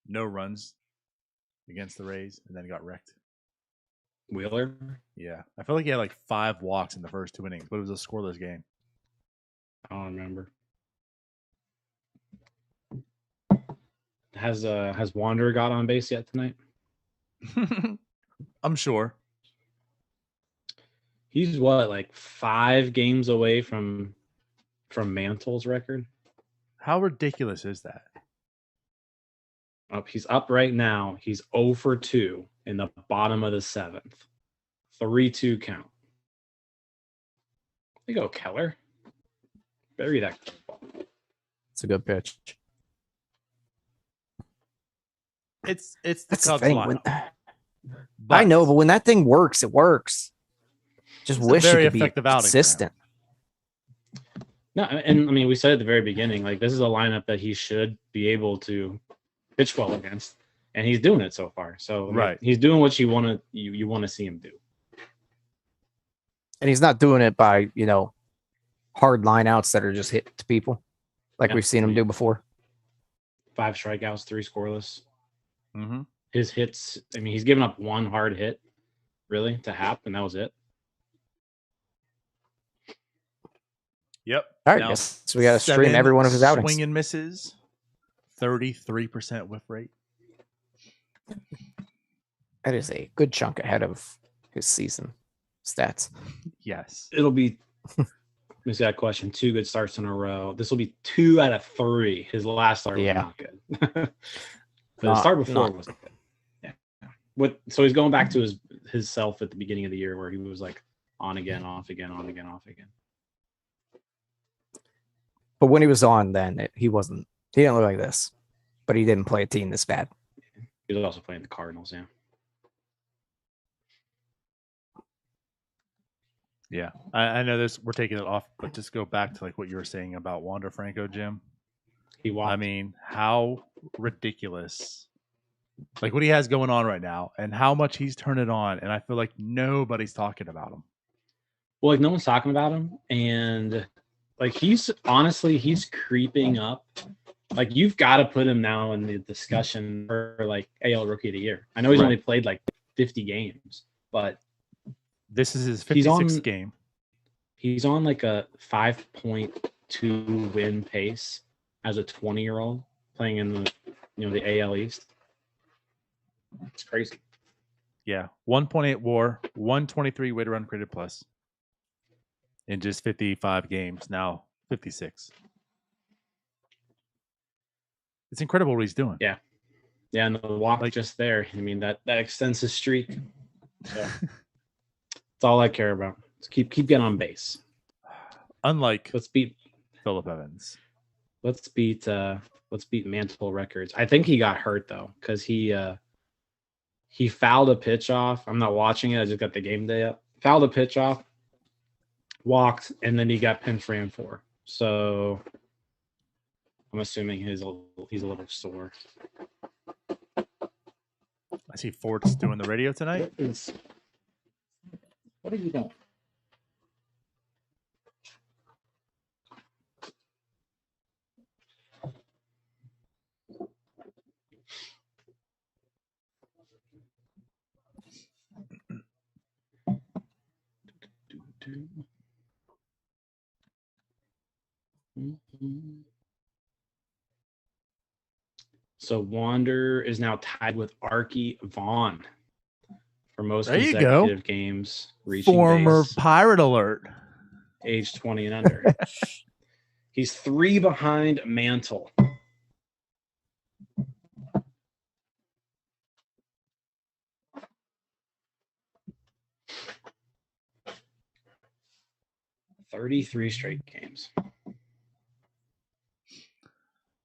[SPEAKER 1] no runs against the Rays and then got wrecked?
[SPEAKER 2] Wheeler?
[SPEAKER 1] Yeah, I feel like he had like 5 walks in the first 2 innings, but it was a scoreless game.
[SPEAKER 2] I don't remember. Has Wanderer got on base yet tonight?
[SPEAKER 1] I'm sure.
[SPEAKER 2] He's what, like 5 games away from Mantle's record?
[SPEAKER 1] How ridiculous is that?
[SPEAKER 2] He's up right now. He's 0 for 2 in the bottom of the 7th. 3-2 count. There you go, Keller. Bury that.
[SPEAKER 3] It's a good pitch.
[SPEAKER 1] It's the
[SPEAKER 3] That's the
[SPEAKER 1] Cubs
[SPEAKER 3] thing.
[SPEAKER 1] lineup.
[SPEAKER 3] I know, but when that thing works, it works. Just
[SPEAKER 1] It's a
[SPEAKER 3] wish it
[SPEAKER 1] very
[SPEAKER 3] could be
[SPEAKER 1] effective outing for him.
[SPEAKER 3] consistent.
[SPEAKER 2] No, and I mean, we said at the very beginning, like, this is a lineup that he should be able to pitch well against, and he's doing it so far. So, I mean,
[SPEAKER 1] Right.
[SPEAKER 2] he's doing what you want to see him do.
[SPEAKER 3] And he's not doing it by, hard line outs that are just hit to people like
[SPEAKER 2] Yeah.
[SPEAKER 3] we've seen him do before.
[SPEAKER 2] 5 strikeouts, 3 scoreless.
[SPEAKER 1] Mm-hmm.
[SPEAKER 2] His hits, I mean, he's given up 1 hard hit, really, to Hap, and that was it.
[SPEAKER 1] Yep.
[SPEAKER 3] All right,
[SPEAKER 1] Now,
[SPEAKER 3] yes. So we got to stream
[SPEAKER 1] 7
[SPEAKER 3] every one of his outings.
[SPEAKER 1] Swing and misses, 33% whiff rate.
[SPEAKER 3] That is a good chunk ahead of his season stats.
[SPEAKER 1] Yes.
[SPEAKER 2] It'll be, let's that question, 2 good starts in a row. This will be 2 out of 3. His last start was
[SPEAKER 3] Yeah.
[SPEAKER 2] not good. But the start before wasn't good. Yeah. So he's going back to his self at the beginning of the year where he was like on again, off again, on again, off again.
[SPEAKER 3] But when he was on, then he didn't look like this. But he didn't play a team this bad.
[SPEAKER 2] He was also playing the Cardinals, yeah.
[SPEAKER 1] Yeah. I know this. We're taking it off, but just go back to like what you were saying about Wander Franco, Jim.
[SPEAKER 2] He walked.
[SPEAKER 1] I mean, how ridiculous. Like what he has going on right now and how much he's turned it on. And I feel like nobody's talking about him.
[SPEAKER 2] Well, like no one's talking about him, and like he's creeping up. Like you've got to put him now in the discussion for like AL Rookie of the Year. I know he's
[SPEAKER 1] Right.
[SPEAKER 2] only played like 50 games, but
[SPEAKER 1] This is his
[SPEAKER 2] He's
[SPEAKER 1] 56th
[SPEAKER 2] on-
[SPEAKER 1] game.
[SPEAKER 2] he's on like a 5.2 win pace as a 20-year-old playing in the the AL East. It's crazy.
[SPEAKER 1] Yeah. 1.8 WAR, 123 weighted run created plus in just 55 games. Now 56. It's incredible what he's doing.
[SPEAKER 2] Yeah. Yeah, and the walk
[SPEAKER 1] Like-
[SPEAKER 2] just there. I mean that extends his streak. So that's all I care about. Just keep getting on base.
[SPEAKER 1] Unlike
[SPEAKER 2] Let's beat
[SPEAKER 1] Phillip Evans.
[SPEAKER 2] Let's beat Mantle records. I think he got hurt though, because he fouled a pitch off. I'm not watching it. I just got the game day up. Fouled a pitch off, walked, and then he got pinch ran for. So I'm assuming he's a little sore.
[SPEAKER 1] I see Ford's doing the radio tonight.
[SPEAKER 2] What are you doing? So Wander is now tied with Arky Vaughn for most
[SPEAKER 1] There you go.
[SPEAKER 2] consecutive games reaching
[SPEAKER 1] Former
[SPEAKER 2] base.
[SPEAKER 1] Pirate alert.
[SPEAKER 2] age 20 and under. He's 3 behind Mantle. "33 straight games."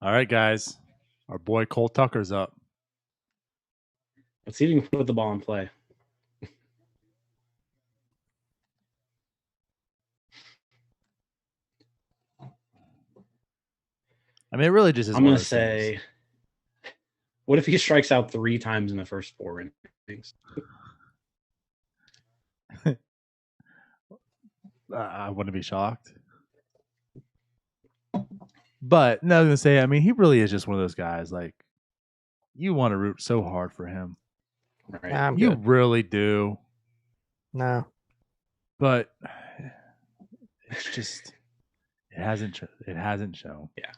[SPEAKER 1] All right, guys. Our boy Cole Tucker's up.
[SPEAKER 2] Let's see if he can put the ball in play.
[SPEAKER 1] I mean, it really just is.
[SPEAKER 2] I'm going to say, what if he strikes out 3 times in the first 4 innings?
[SPEAKER 1] I wouldn't be shocked. But no, I was gonna say, I mean, he really is just one of those guys. Like, you want to root so hard for him.
[SPEAKER 2] Right.
[SPEAKER 3] Nah, I'm
[SPEAKER 1] You
[SPEAKER 3] good.
[SPEAKER 1] really do.
[SPEAKER 3] No.
[SPEAKER 1] But it's just it hasn't shown.
[SPEAKER 2] Yeah.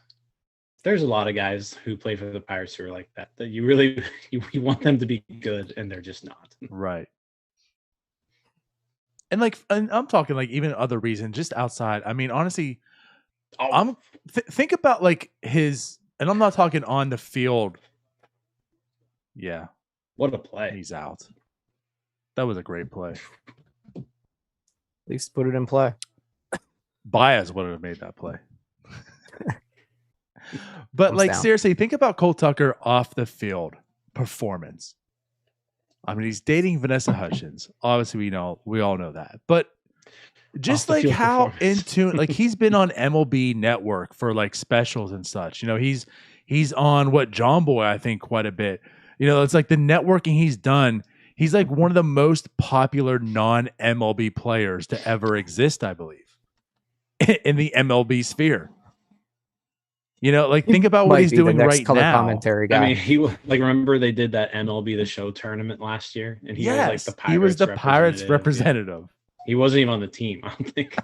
[SPEAKER 2] There's a lot of guys who play for the Pirates who are like that. That you really you want them to be good, and they're just not.
[SPEAKER 1] Right. And I'm talking like even other reasons, just outside. I mean, honestly,
[SPEAKER 2] Oh,
[SPEAKER 1] think about like his, and I'm not talking on the field. Yeah,
[SPEAKER 2] what a play!
[SPEAKER 1] he's out. That was a great play.
[SPEAKER 3] At least put it in play.
[SPEAKER 1] Baez would have made that play. But
[SPEAKER 3] Thumbs
[SPEAKER 1] like
[SPEAKER 3] down.
[SPEAKER 1] seriously, think about Cole Tucker off the field performance. I mean, he's dating Vanessa Hudgens. Obviously, we all know that. But just
[SPEAKER 2] Off the
[SPEAKER 1] like
[SPEAKER 2] field
[SPEAKER 1] how in
[SPEAKER 2] performance.
[SPEAKER 1] tune, like he's been on MLB Network for like specials and such. He's on what John Boy, I think, quite a bit. It's like the networking he's done. He's like one of the most popular non-MLB players to ever exist, I believe, in the MLB sphere. Like think about what
[SPEAKER 3] Might
[SPEAKER 1] he's
[SPEAKER 3] be the
[SPEAKER 1] doing
[SPEAKER 3] next
[SPEAKER 1] right
[SPEAKER 3] color
[SPEAKER 1] now.
[SPEAKER 3] commentary guy.
[SPEAKER 2] I mean, he like remember they did that MLB The Show tournament last year, and he was like the Pirates.
[SPEAKER 1] He was the Pirates
[SPEAKER 2] representative.
[SPEAKER 1] representative.
[SPEAKER 2] Yeah. He wasn't even on the team, I don't think.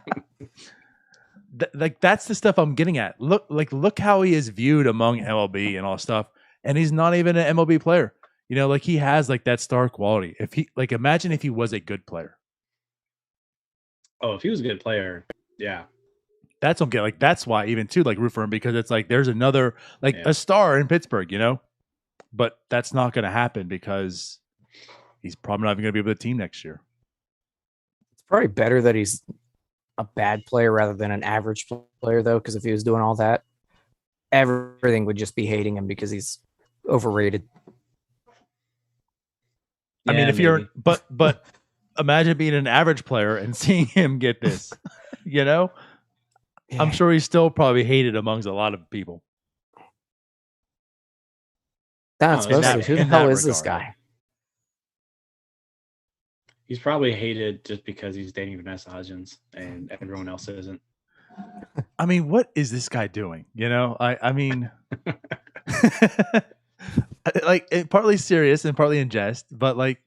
[SPEAKER 1] Like that's the stuff I'm getting at. Look how he is viewed among MLB and all stuff, and he's not even an MLB player. Like he has like that star quality. If he imagine if he was a good player.
[SPEAKER 2] Oh, if he was a good player, yeah.
[SPEAKER 1] That's okay. Like that's why even too like root for him, because it's like there's another a star in Pittsburgh, but that's not going to happen because he's probably not even going to be with the team next year.
[SPEAKER 3] It's probably better that he's a bad player rather than an average player, though, because if he was doing all that, everything would just be hating him because he's overrated.
[SPEAKER 1] I mean, if you're, but imagine being an average player and seeing him get this,
[SPEAKER 3] Yeah.
[SPEAKER 1] I'm sure he's still probably hated amongst a lot of people.
[SPEAKER 3] That's
[SPEAKER 2] No,
[SPEAKER 3] mostly who the
[SPEAKER 1] in
[SPEAKER 3] hell
[SPEAKER 1] that
[SPEAKER 3] is this
[SPEAKER 1] regard.
[SPEAKER 3] guy?
[SPEAKER 2] He's probably hated just because he's dating Vanessa Hudgens and everyone else isn't.
[SPEAKER 1] I mean, what is this guy doing? I mean, like partly serious and partly in jest, but like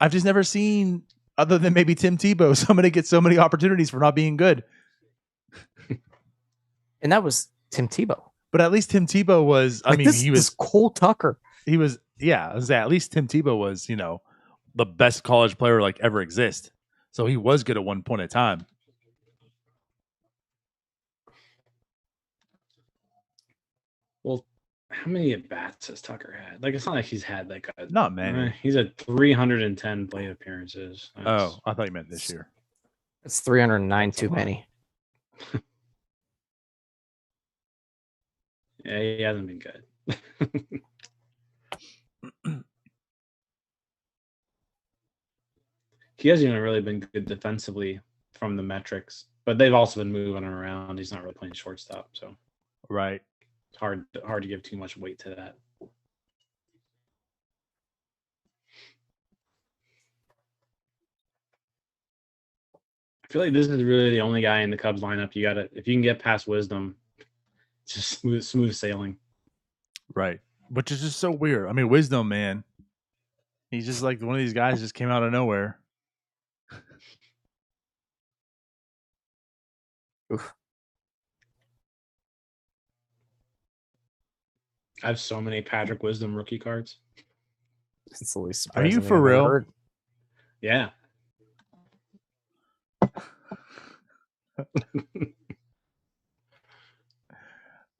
[SPEAKER 1] I've just never seen, other than maybe Tim Tebow, somebody get so many opportunities for not being good.
[SPEAKER 3] And that was Tim Tebow.
[SPEAKER 1] But at least Tim Tebow was,
[SPEAKER 3] This is Cole Tucker.
[SPEAKER 1] He was, yeah, I was at least Tim Tebow was, the best college player like ever exist. So he was good at one point in time.
[SPEAKER 2] Well, how many at bats has Tucker had? Like, it's not like he's had like a
[SPEAKER 1] Not many.
[SPEAKER 2] He's had 310 plate appearances.
[SPEAKER 1] Oh, I thought you meant this year.
[SPEAKER 3] It's 309 too many.
[SPEAKER 2] Yeah, he hasn't been good. He hasn't even really been good defensively from the metrics, but they've also been moving him around. He's not really playing shortstop, so
[SPEAKER 1] Right.
[SPEAKER 2] it's hard to give too much weight to that. I feel like this is really the only guy in the Cubs lineup if you can get past Wisdom, just smooth sailing.
[SPEAKER 1] Right. Which is just so weird. I mean, Wisdom, man. He's just like one of these guys just came out of nowhere.
[SPEAKER 3] Oof.
[SPEAKER 2] I have so many Patrick Wisdom rookie cards.
[SPEAKER 3] It's the least
[SPEAKER 1] Are you
[SPEAKER 3] surprising
[SPEAKER 1] for
[SPEAKER 3] thing I've ever
[SPEAKER 1] real?
[SPEAKER 3] heard.
[SPEAKER 2] Yeah.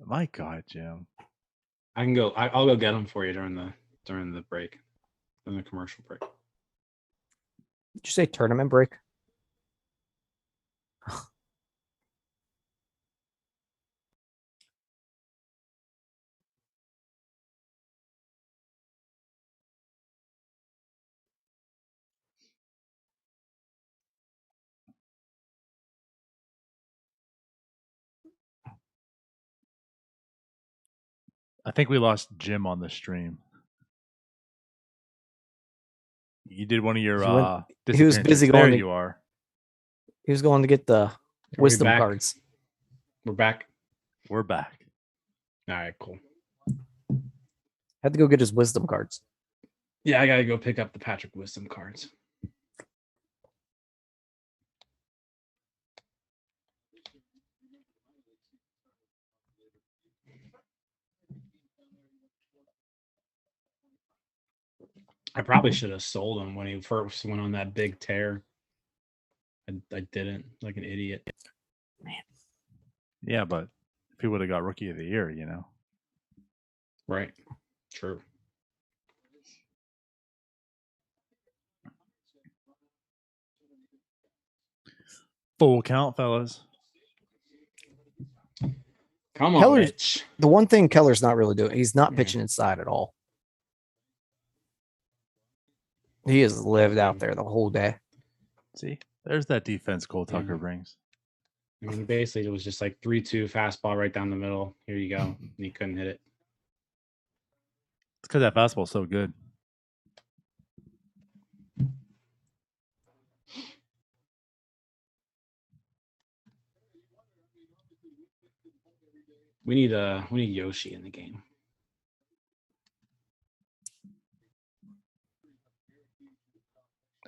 [SPEAKER 1] My God, Jim.
[SPEAKER 2] I can go. I'll go get them for you during the break, during the commercial break.
[SPEAKER 3] Did you say tournament break?
[SPEAKER 1] I think we lost Jim on the stream. You did one of your
[SPEAKER 3] He went- he was
[SPEAKER 1] disappearances.
[SPEAKER 3] busy
[SPEAKER 1] There
[SPEAKER 3] going to-
[SPEAKER 1] you are.
[SPEAKER 3] He was going to get the
[SPEAKER 2] we
[SPEAKER 3] wisdom
[SPEAKER 2] back?
[SPEAKER 3] cards.
[SPEAKER 2] We're back.
[SPEAKER 1] We're back.
[SPEAKER 2] All right, cool.
[SPEAKER 3] Had to go get his wisdom cards.
[SPEAKER 2] Yeah, I gotta go pick up the Patrick Wisdom cards. I probably should have sold him when he first went on that big tear. I didn't, like an idiot.
[SPEAKER 1] Yeah, but if he would have got Rookie of the Year, you know.
[SPEAKER 2] Right. True.
[SPEAKER 1] Full count, fellas.
[SPEAKER 2] Come on,
[SPEAKER 3] Keller's-
[SPEAKER 2] Mitch.
[SPEAKER 3] The one thing Keller's not really doing, he's not
[SPEAKER 2] Yeah.
[SPEAKER 3] pitching inside at all. He has lived out there the whole day.
[SPEAKER 1] See, there's that defense Cole Tucker
[SPEAKER 2] Yeah.
[SPEAKER 1] brings.
[SPEAKER 2] I mean, basically, it was just like 3-2 fastball right down the middle. Here you go. And he couldn't hit it.
[SPEAKER 1] It's because that fastball's so good.
[SPEAKER 2] We need Yoshi in the game.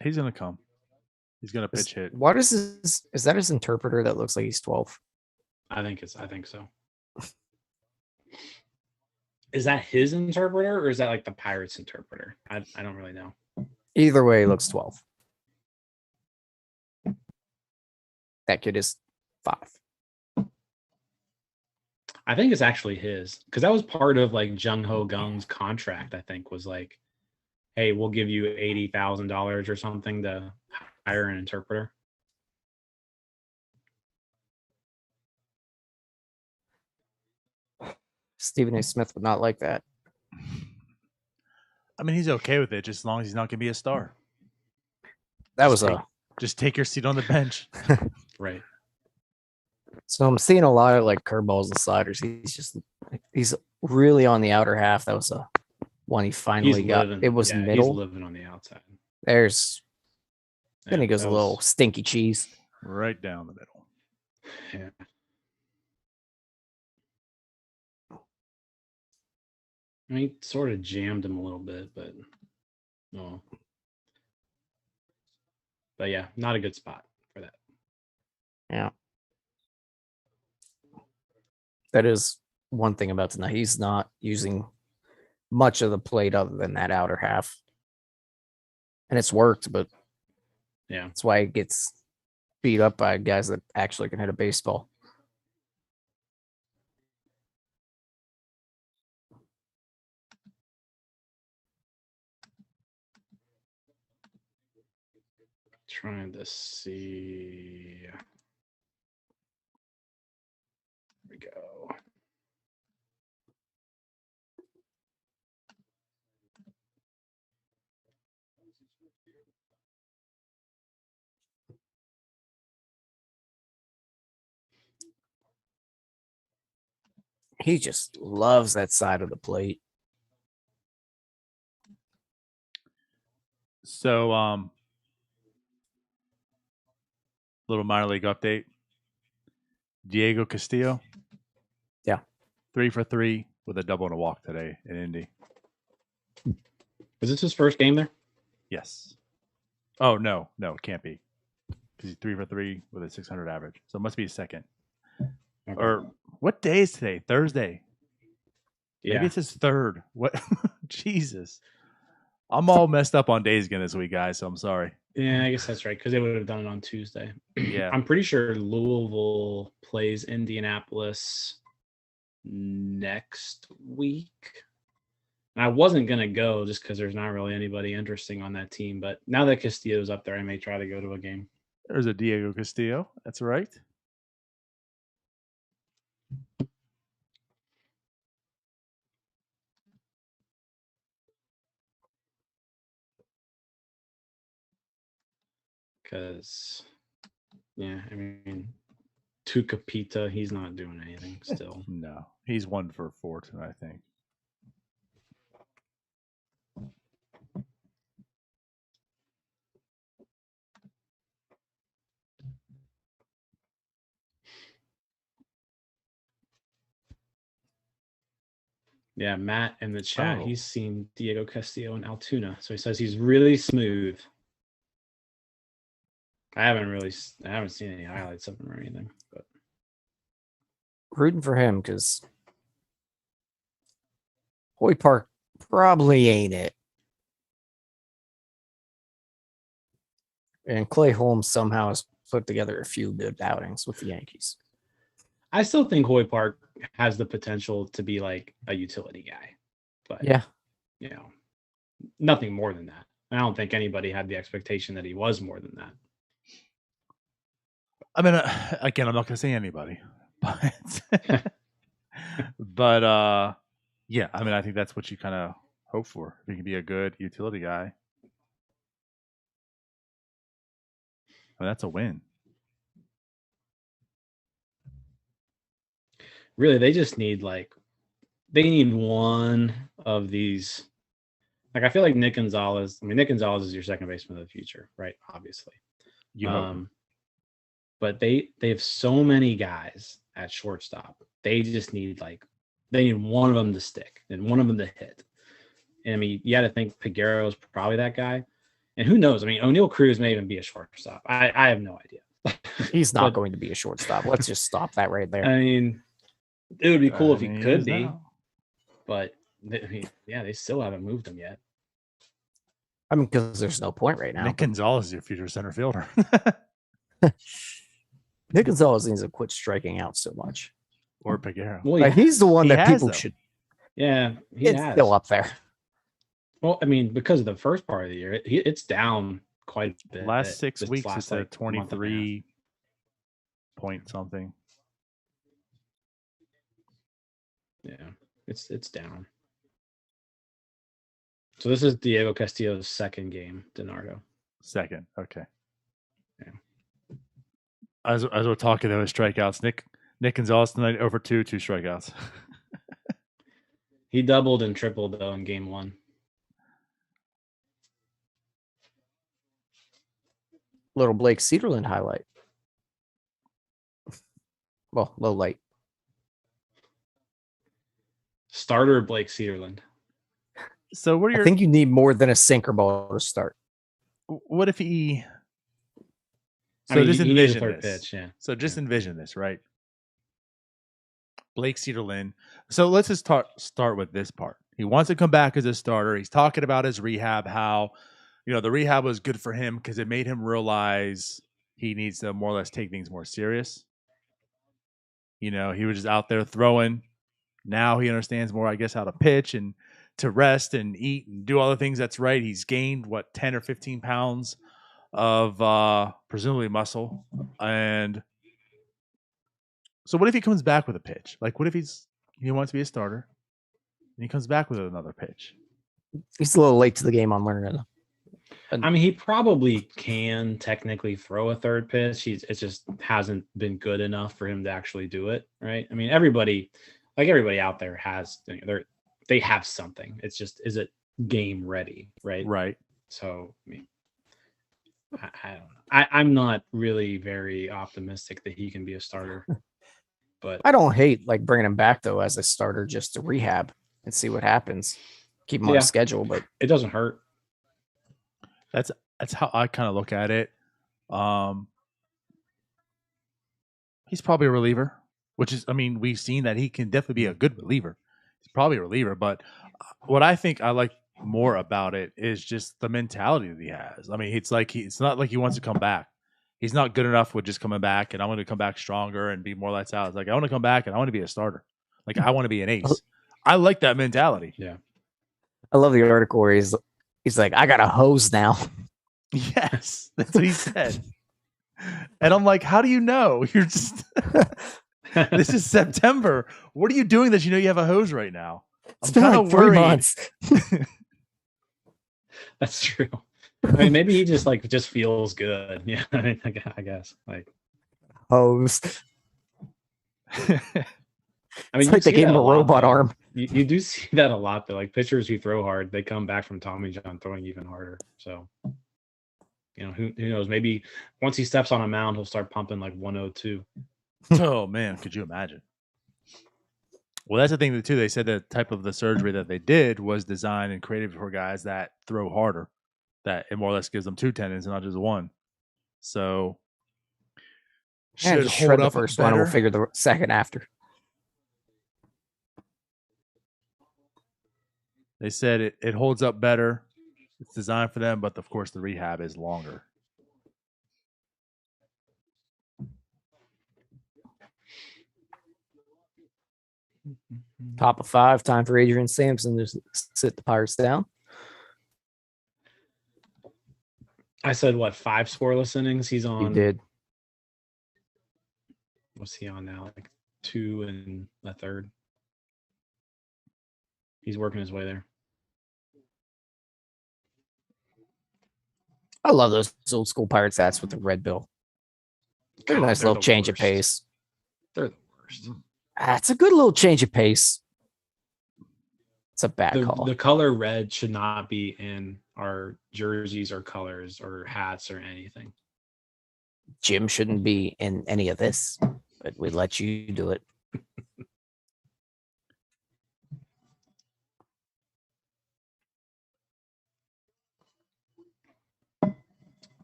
[SPEAKER 1] He's gonna come. He's gonna pitch hit.
[SPEAKER 3] What is this? Is that his interpreter that looks like he's 12?
[SPEAKER 2] I think so. Is that his interpreter or is that like the Pirates interpreter? I don't really know.
[SPEAKER 3] Either way, he looks 12. That kid is 5.
[SPEAKER 2] I think it's actually his because that was part of like Jung Ho Gung's contract. I think was like, hey, we'll give you $80,000 or something to hire an interpreter.
[SPEAKER 3] Stephen A. Smith would not like that.
[SPEAKER 1] I mean, he's okay with it just as long as he's not gonna be a star.
[SPEAKER 3] That was a.
[SPEAKER 1] Just take your seat on the bench.
[SPEAKER 2] Right.
[SPEAKER 3] So I'm seeing a lot of like curveballs and sliders. He's really on the outer half. That was a one he finally got. It was middle.
[SPEAKER 2] He's living on the outside.
[SPEAKER 3] There's. Then
[SPEAKER 2] Yeah,
[SPEAKER 3] he goes
[SPEAKER 2] that
[SPEAKER 3] a little
[SPEAKER 2] was-
[SPEAKER 3] stinky cheese.
[SPEAKER 1] Right down the middle.
[SPEAKER 2] Yeah. I mean, sort of jammed him a little bit, but no. But yeah, not a good spot for that.
[SPEAKER 3] Yeah. That is one thing about tonight. He's not using much of the plate other than that outer half. And it's worked, but
[SPEAKER 2] Yeah.
[SPEAKER 3] that's why he gets beat up by guys that actually can hit a baseball.
[SPEAKER 2] Trying to see. There we go.
[SPEAKER 3] He just loves that side of the plate.
[SPEAKER 1] So, little minor league update. Diego Castillo.
[SPEAKER 3] Yeah.
[SPEAKER 1] 3 for 3 with a double and a walk today in Indy.
[SPEAKER 2] Was this his first game there?
[SPEAKER 1] Yes. Oh, no, it can't be. Because he's 3 for 3 with a 600 average. So it must be his second.
[SPEAKER 2] Okay.
[SPEAKER 1] Or what day is today? Thursday.
[SPEAKER 2] yeah.
[SPEAKER 1] Maybe it's his third. What? Jesus. I'm all messed up on days again this week, guys. So I'm sorry.
[SPEAKER 2] Yeah, I guess that's right because they would have done it on Tuesday.
[SPEAKER 1] Yeah.
[SPEAKER 2] I'm pretty sure Louisville plays Indianapolis next week. And I wasn't gonna go just because there's not really anybody interesting on that team. But now that Castillo's up there, I may try to go to a game.
[SPEAKER 1] There's a Diego Castillo. That's right.
[SPEAKER 2] Because, yeah, I mean, Tucapita, he's not doing anything still.
[SPEAKER 1] No, he's 1 for 4 tonight, I think.
[SPEAKER 2] Yeah, Matt in the chat,
[SPEAKER 1] Oh.
[SPEAKER 2] he's seen Diego Castillo and Altoona. So he says he's really smooth. I haven't seen any highlights of him or anything, but
[SPEAKER 3] Rooting for him because Hoy Park probably ain't it. And Clay Holmes somehow has put together a few good outings with the Yankees.
[SPEAKER 2] I still think Hoy Park has the potential to be like a utility guy. But
[SPEAKER 3] Yeah.
[SPEAKER 2] you know, nothing more than that. I don't think anybody had the expectation that he was more than that.
[SPEAKER 1] I mean, again, I'm not going to say anybody, but yeah, I mean, I think that's what you kind of hope for. If he can be a good utility guy, I mean, that's a win.
[SPEAKER 2] Really, they just need they need one of these. Like, I feel like Nick Gonzalez. I mean, Nick Gonzalez is your second baseman of the future, right? Obviously.
[SPEAKER 1] You hope.
[SPEAKER 2] But they have so many guys at shortstop. They just need they need one of them to stick and one of them to hit. And I mean, you got to think Peguero is probably that guy. And who knows? I mean, O'Neal Cruz may even be a shortstop. I have no idea.
[SPEAKER 3] He's not going to be a shortstop. Let's just stop that right there.
[SPEAKER 2] I mean, it would be cool if he
[SPEAKER 1] He
[SPEAKER 2] could
[SPEAKER 1] is
[SPEAKER 2] be,
[SPEAKER 1] now.
[SPEAKER 2] but they still haven't moved him yet.
[SPEAKER 3] I mean, because there's no point right now.
[SPEAKER 1] Nick Gonzalez is your future center fielder.
[SPEAKER 3] Nick Gonzalez needs to quit striking out so much.
[SPEAKER 1] Or Peguero.
[SPEAKER 2] Well,
[SPEAKER 3] Like, he's the one
[SPEAKER 1] he
[SPEAKER 3] that
[SPEAKER 1] has,
[SPEAKER 3] people
[SPEAKER 1] though.
[SPEAKER 3] should.
[SPEAKER 2] yeah, he
[SPEAKER 3] It's
[SPEAKER 2] has.
[SPEAKER 3] still up there.
[SPEAKER 2] Well, I mean, because of the first part of the year, it's down quite a bit.
[SPEAKER 1] Last 6
[SPEAKER 2] This
[SPEAKER 1] weeks,
[SPEAKER 2] last,
[SPEAKER 1] it's a
[SPEAKER 2] month and a half.
[SPEAKER 1] 23 point something.
[SPEAKER 2] Yeah, it's down. So this is Diego Castillo's second game, DiNardo.
[SPEAKER 1] Second. Okay.
[SPEAKER 2] Yeah.
[SPEAKER 1] As we're talking, though, his strikeouts. Nick Gonzalez tonight over 2 strikeouts.
[SPEAKER 2] He doubled and tripled though in game 1.
[SPEAKER 3] Little Blake Cedarland highlight. Well, low light.
[SPEAKER 2] Starter Blake Cedarland.
[SPEAKER 1] So what are
[SPEAKER 3] I
[SPEAKER 1] your?
[SPEAKER 3] think you need more than a sinker ball to start.
[SPEAKER 1] What if he? So
[SPEAKER 2] I mean,
[SPEAKER 1] just
[SPEAKER 2] he needs a
[SPEAKER 1] envision
[SPEAKER 2] third
[SPEAKER 1] this.
[SPEAKER 2] pitch, yeah.
[SPEAKER 1] So just
[SPEAKER 2] Yeah.
[SPEAKER 1] envision this, right? Blake Cedarland. So let's just start with this part. He wants to come back as a starter. He's talking about his rehab, how the rehab was good for him because it made him realize he needs to more or less take things more serious. He was just out there throwing. Now he understands more, I guess, how to pitch and to rest and eat and do all the things that's right. He's gained 10 or 15 pounds of presumably muscle. And so what if he comes back with a pitch? Like, what if he wants to be a starter and he comes back with another pitch?
[SPEAKER 3] He's a little late to the game on learning it.
[SPEAKER 2] I mean, he probably can technically throw a third pitch. It just hasn't been good enough for him to actually do it, right? I mean, everybody out there has they have something. It's just, is it game ready, right?
[SPEAKER 1] Right.
[SPEAKER 2] So I mean, I don't know. I'm not really very optimistic that he can be a starter. But
[SPEAKER 3] I don't hate bringing him back though as a starter just to rehab and see what happens. Keep him on
[SPEAKER 2] Yeah.
[SPEAKER 3] a schedule, but
[SPEAKER 2] it doesn't hurt.
[SPEAKER 1] That's how I kind of look at it. He's probably a reliever, which is, I mean, we've seen that he can definitely be a good reliever. He's probably a reliever, but what I think I like more about it is just the mentality that he has. I mean, it's not like he wants to come back. He's not good enough with just coming back and I want to come back stronger and be more lights out. It's like I want to come back and I want to be a starter. Like I want to be an ace. I like that mentality.
[SPEAKER 2] Yeah.
[SPEAKER 3] I love the article where he's like, I got a hose now.
[SPEAKER 1] Yes, that's what he said. And I'm like, how do you know? You're just this is September. What are you doing that you know you have a hose right now?
[SPEAKER 3] It's
[SPEAKER 1] I'm
[SPEAKER 3] been
[SPEAKER 1] kind
[SPEAKER 3] like
[SPEAKER 1] of
[SPEAKER 3] 3
[SPEAKER 1] worried.
[SPEAKER 3] months.
[SPEAKER 2] That's true. I mean, maybe he just feels good. Yeah, I guess
[SPEAKER 3] Hose.
[SPEAKER 2] I mean,
[SPEAKER 3] It's like they gave him a robot arm.
[SPEAKER 2] You do see that a lot though. Like pitchers who throw hard, they come back from Tommy John throwing even harder. So, who knows? Maybe once he steps on a mound, he'll start pumping like 102.
[SPEAKER 1] Oh man, could you imagine? Well, that's the thing too. They said the type of the surgery that they did was designed and created for guys that throw harder. That it more or less gives them 2 tendons and not just 1. So should
[SPEAKER 3] Just
[SPEAKER 1] hold
[SPEAKER 3] shred the
[SPEAKER 1] up
[SPEAKER 3] first one.
[SPEAKER 1] better.
[SPEAKER 3] We'll figure the second after.
[SPEAKER 1] They said it holds up better. It's designed for them, but of course the rehab is longer.
[SPEAKER 3] Top of 5. Time for Adrian Sampson to sit the Pirates down.
[SPEAKER 2] I said what, 5 scoreless innings? He's on.
[SPEAKER 3] You did.
[SPEAKER 2] What's he on now? Like 2 1/3. He's working his way there.
[SPEAKER 3] I love those old school Pirates hats with the red bill. They're a nice
[SPEAKER 2] they're
[SPEAKER 3] little
[SPEAKER 2] the
[SPEAKER 3] change of
[SPEAKER 2] worst.
[SPEAKER 3] pace.
[SPEAKER 2] They're the worst.
[SPEAKER 3] It's a good little change of pace. It's a bad call.
[SPEAKER 2] The color red should not be in our jerseys or colors or hats or anything.
[SPEAKER 3] Jim shouldn't be in any of this, but we let you do it.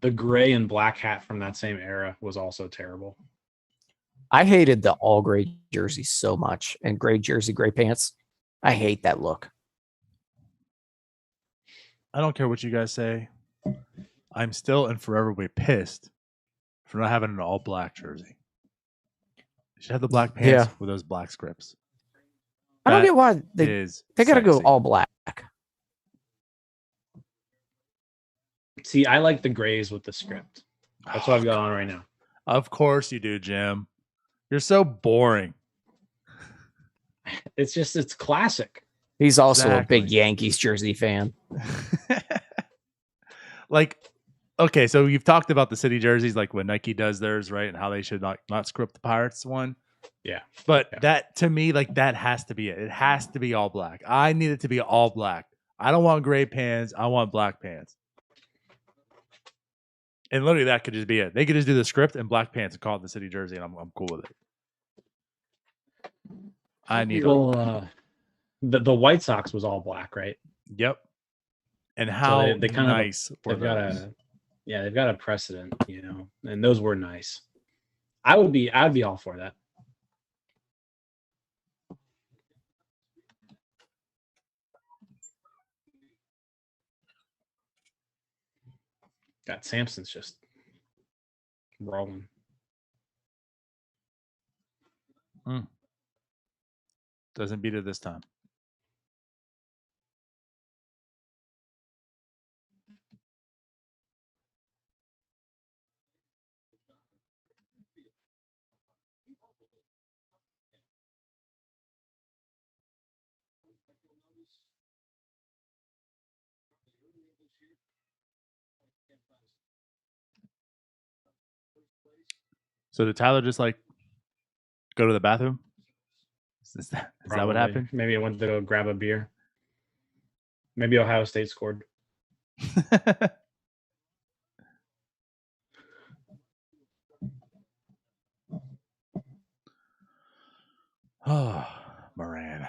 [SPEAKER 2] The gray and black hat from that same era was also terrible.
[SPEAKER 3] I hated the all gray jersey so much, and gray jersey, gray pants. I hate that look.
[SPEAKER 1] I don't care what you guys say. I'm still and forever will be pissed for not having an all black jersey. You should have the black pants with those black scripts.
[SPEAKER 3] I don't get why they got to go all black.
[SPEAKER 2] See, I like the grays with the script. That's what I've got on right now.
[SPEAKER 1] Of course you do, Jim. You're so boring.
[SPEAKER 2] It's classic.
[SPEAKER 3] He's also a big Yankees jersey fan.
[SPEAKER 1] Like, okay, so you've talked about the city jerseys, like when Nike does theirs, right? And how they should not script the Pirates one.
[SPEAKER 2] Yeah.
[SPEAKER 1] But that, to me, like, that has to be it. It has to be all black. I need it to be all black. I don't want gray pants. I want black pants. And literally, that could just be it. They could just do the script and black pants and call it the city jersey, and I'm cool with it. I need
[SPEAKER 2] the White Sox was all black, right?
[SPEAKER 1] Yep. And how
[SPEAKER 2] so they kind
[SPEAKER 1] nice
[SPEAKER 2] of they've got a precedent, and those were nice. I'd be all for that. God, Sampson's just rolling.
[SPEAKER 1] Doesn't beat it this time. So did Tyler just like go to the bathroom? Is that what happened?
[SPEAKER 2] Maybe I went to go grab a beer. Maybe Ohio State scored.
[SPEAKER 1] Oh, Moran.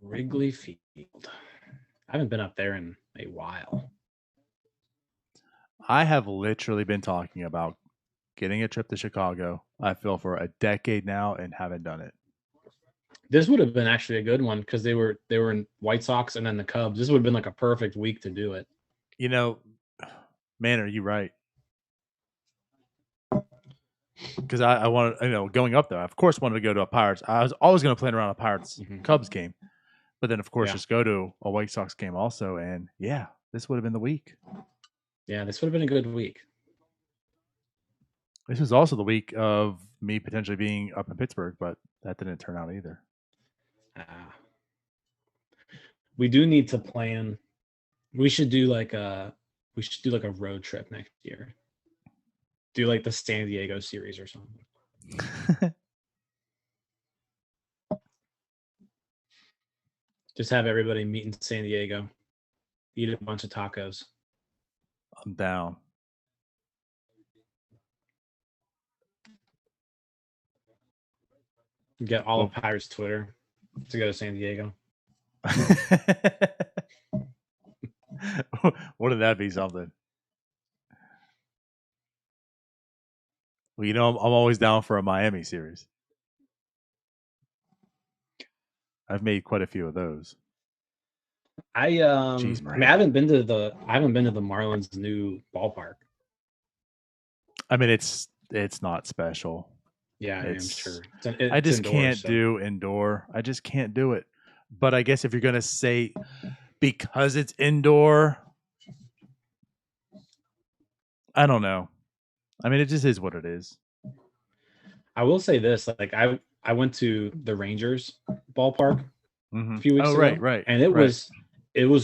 [SPEAKER 2] Wrigley Field. I haven't been up there in a while.
[SPEAKER 1] I have literally been talking about getting a trip to Chicago, I feel, for a decade now and haven't done it.
[SPEAKER 2] This would have been actually a good one because they were in White Sox and then the Cubs. This would have been like a perfect week to do it.
[SPEAKER 1] You know, man, are you right? Because I wanted, going up there, I of course wanted to go to a Pirates. I was always going to plan around a Pirates Cubs game, but then of course just go to a White Sox game also. And yeah, this would have been the week.
[SPEAKER 2] Yeah, this would have been a good week.
[SPEAKER 1] This was also the week of me potentially being up in Pittsburgh, but that didn't turn out either.
[SPEAKER 2] We do need to plan. We should do like a road trip next year. Do like the San Diego series or something. Just have everybody meet in San Diego, eat a bunch of tacos.
[SPEAKER 1] I'm down.
[SPEAKER 2] Get all of Pirates Twitter to go to San Diego.
[SPEAKER 1] Wouldn't that be something? Well, I'm always down for a Miami series. I've made quite a few of those.
[SPEAKER 2] I haven't been to the Marlins' new ballpark.
[SPEAKER 1] I mean, it's not special.
[SPEAKER 2] Yeah, I'm sure.
[SPEAKER 1] I just can't do indoor. I just can't do it. But I guess if you're gonna say because it's indoor, I don't know. I mean, it just is what it is.
[SPEAKER 2] I will say this: like I went to the Rangers ballpark a few weeks ago,
[SPEAKER 1] right,
[SPEAKER 2] and it was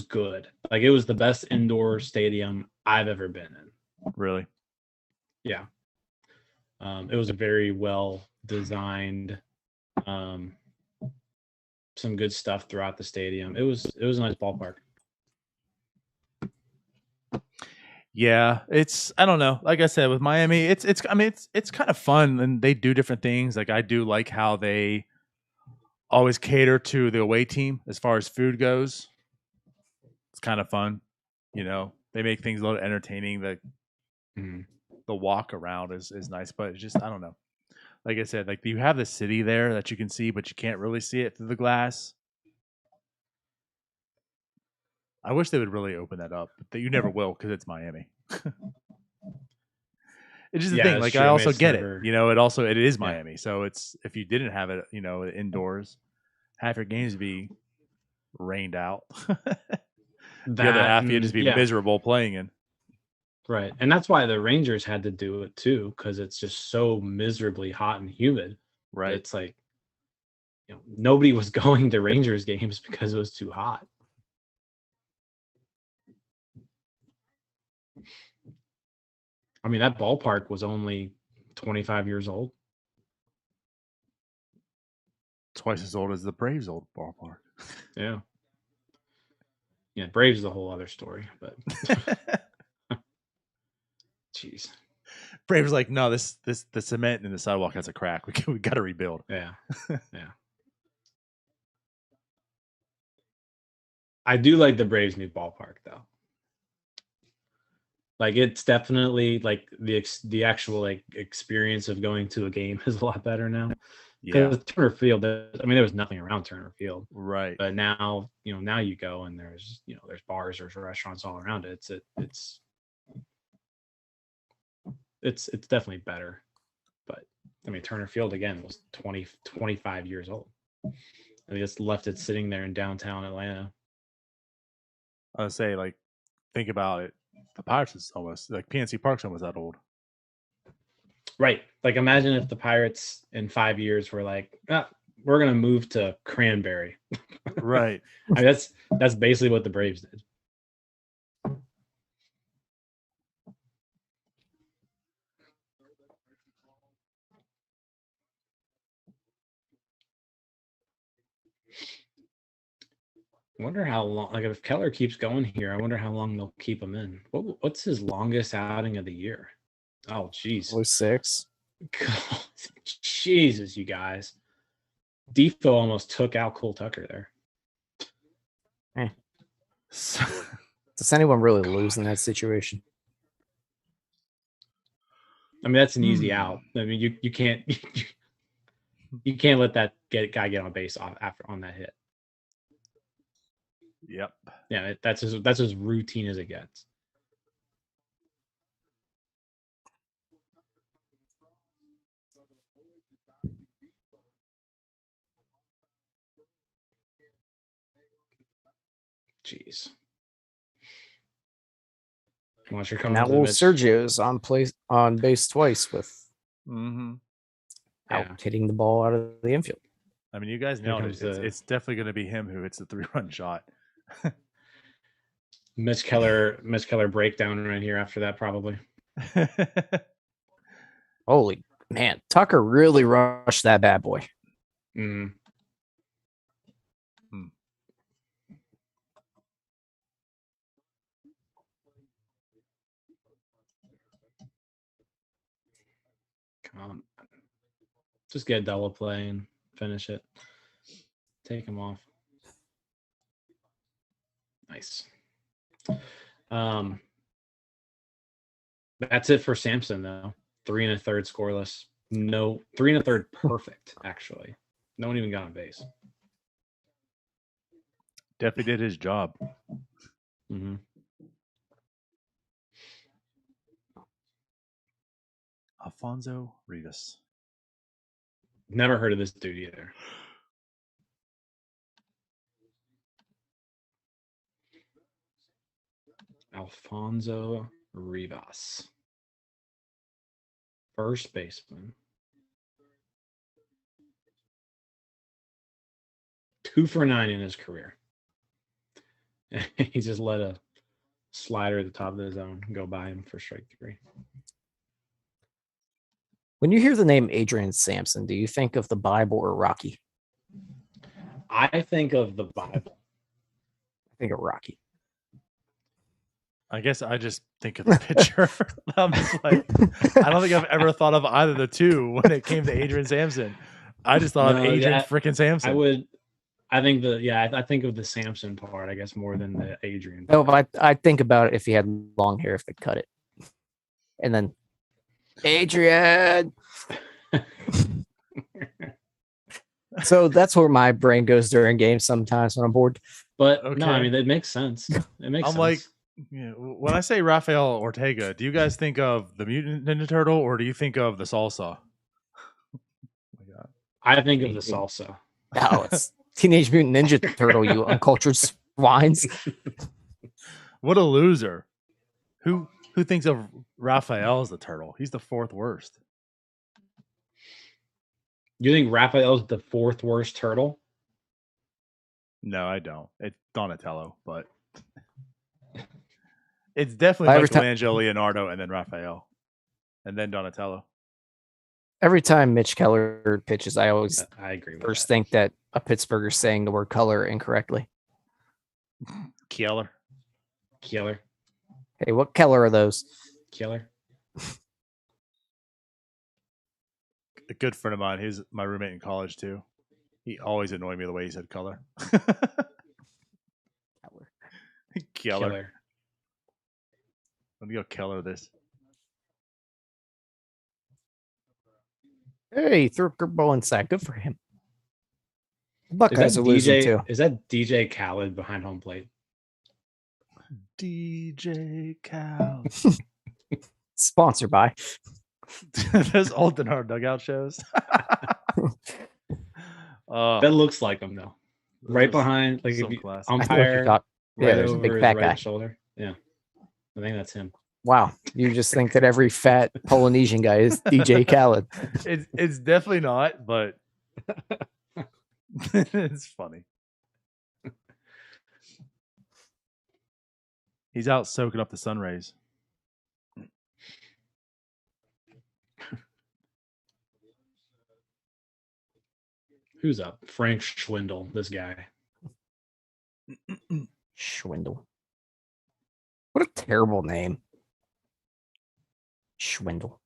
[SPEAKER 2] good. Like it was the best indoor stadium I've ever been in.
[SPEAKER 1] Really?
[SPEAKER 2] Yeah. It was a very well designed, some good stuff throughout the stadium. It was a nice ballpark.
[SPEAKER 1] Yeah, I don't know. Like I said, with Miami, it's kind of fun and they do different things. Like I do like how they always cater to the away team as far as food goes. It's kind of fun. They make things a little entertaining. The walk around is nice, but it's just, I don't know. Like I said, like you have the city there that you can see, but you can't really see it through the glass. I wish they would really open that up, but you never will because it's Miami. It's just the thing. Like I also get it. It is Miami. So it's, if you didn't have it, indoors, half your games would be rained out. The other half you'd just be miserable playing in.
[SPEAKER 2] Right. And that's why the Rangers had to do it too, because it's just so miserably hot and humid.
[SPEAKER 1] Right.
[SPEAKER 2] It's like, nobody was going to Rangers games because it was too hot. I mean, that ballpark was only 25 years old.
[SPEAKER 1] Twice as old as the Braves' old ballpark.
[SPEAKER 2] Yeah. Yeah, Braves is a whole other story, but jeez.
[SPEAKER 1] Braves like, no, the cement in the sidewalk has a crack. We got to rebuild.
[SPEAKER 2] Yeah. Yeah. I do like the Braves' new ballpark though. Like it's definitely like the actual like experience of going to a game is a lot better now.
[SPEAKER 1] Yeah.
[SPEAKER 2] Turner Field, there was nothing around Turner Field.
[SPEAKER 1] Right.
[SPEAKER 2] But now, now you go and there's bars, there's restaurants all around it. It's definitely better. But I mean, Turner Field again was 25 years old. They just left it sitting there in downtown Atlanta.
[SPEAKER 1] I would say, like, think about it. The Pirates is almost like PNC Park's almost that old.
[SPEAKER 2] Right. Like imagine if the Pirates in 5 years were like, we're gonna move to Cranberry.
[SPEAKER 1] Right.
[SPEAKER 2] I mean, that's basically what the Braves did. I wonder how long, like if Keller keeps going here, I wonder how long they'll keep him in. What's his longest outing of the year? Oh, geez.
[SPEAKER 3] 06.
[SPEAKER 2] God, Jesus, you guys. Defoe almost took out Cole Tucker there.
[SPEAKER 3] Does anyone really lose in that situation?
[SPEAKER 2] I mean, that's an easy out. I mean, you can't. You can't let that guy get on base on that hit.
[SPEAKER 1] Yep.
[SPEAKER 2] Yeah, that's as routine as it gets. Jeez. Unless you're
[SPEAKER 3] And
[SPEAKER 2] coming
[SPEAKER 3] that
[SPEAKER 2] to the
[SPEAKER 3] little
[SPEAKER 2] Mitch.
[SPEAKER 3] Sergio's on base twice with
[SPEAKER 2] Yeah.
[SPEAKER 3] out hitting the ball out of the infield.
[SPEAKER 1] I mean, you guys
[SPEAKER 2] Here
[SPEAKER 1] know
[SPEAKER 2] comes
[SPEAKER 1] it's definitely going to be him who hits the 3-run shot.
[SPEAKER 2] Mitch Keller breakdown right here after that, probably.
[SPEAKER 3] Holy man, Tucker really rushed that bad boy.
[SPEAKER 2] Mm. Come on. Just get a double play and finish it. Take him off. Nice. That's it for Sampson, though. 3 1/3 scoreless. No, 3 1/3 perfect, actually. No one even got on base.
[SPEAKER 1] Definitely did his job.
[SPEAKER 2] Mm-hmm.
[SPEAKER 1] Alfonso Rivas.
[SPEAKER 2] Never heard of this dude either. Alfonso Rivas. First baseman. 2 for 9 in his career. He just let a slider at the top of the zone go by him for strike 3.
[SPEAKER 3] When you hear the name Adrian Sampson, do you think of the Bible or Rocky?
[SPEAKER 2] I think of the Bible.
[SPEAKER 3] I think of Rocky.
[SPEAKER 1] I guess I just think of the pitcher. I'm just like, I don't think I've ever thought of either of the two when it came to Adrian Sampson. I just thought of Adrian freaking Sampson.
[SPEAKER 2] I think of the Sampson part, I guess, more than the Adrian
[SPEAKER 3] No,
[SPEAKER 2] part.
[SPEAKER 3] but I think about it if he had long hair, if they cut it. And then Adrian. So that's where my brain goes during games sometimes when I'm bored.
[SPEAKER 2] But
[SPEAKER 1] Okay.
[SPEAKER 2] no, I mean, it makes sense. It makes sense.
[SPEAKER 1] Like, when I say Rafael Ortega, do you guys think of the Mutant Ninja Turtle or do you think of the salsa? Oh my God.
[SPEAKER 2] I think of the salsa.
[SPEAKER 3] No, it's Teenage Mutant Ninja Turtle, you uncultured swines.
[SPEAKER 1] What a loser. Who thinks of Raphael as the turtle? He's the 4th worst.
[SPEAKER 2] You think Raphael's the 4th worst turtle?
[SPEAKER 1] No, I don't. It's Donatello, but it's definitely Michelangelo, Leonardo, and then Raphael, and then Donatello.
[SPEAKER 3] Every time Mitch Keller pitches, I
[SPEAKER 2] agree with
[SPEAKER 3] first think that a Pittsburgher's saying the word color incorrectly.
[SPEAKER 2] Keller.
[SPEAKER 3] Hey, what Keller are those?
[SPEAKER 2] Keller.
[SPEAKER 1] A good friend of mine, he's my roommate in college too. He always annoyed me the way he said color. Keller. Let me go Keller this.
[SPEAKER 3] Hey, he threw a curveball inside. Good for him. Buckeyes are losing too.
[SPEAKER 2] Is that DJ Khaled behind home plate?
[SPEAKER 1] DJ Khaled.
[SPEAKER 3] Sponsored by.
[SPEAKER 1] Those old in our dugout shows.
[SPEAKER 2] That looks like him though. Right behind, like if you, umpire, right
[SPEAKER 3] there's
[SPEAKER 2] over
[SPEAKER 3] a big
[SPEAKER 2] his
[SPEAKER 3] fat
[SPEAKER 2] right
[SPEAKER 3] guy.
[SPEAKER 2] shoulder. Yeah, I think that's him.
[SPEAKER 3] Wow, you just think that every fat Polynesian guy is DJ Khaled.
[SPEAKER 1] It's definitely not, but it's funny. He's out soaking up the sun rays.
[SPEAKER 2] Who's up? Frank Schwindel, this guy.
[SPEAKER 3] Schwindel. What a terrible name. Schwindel.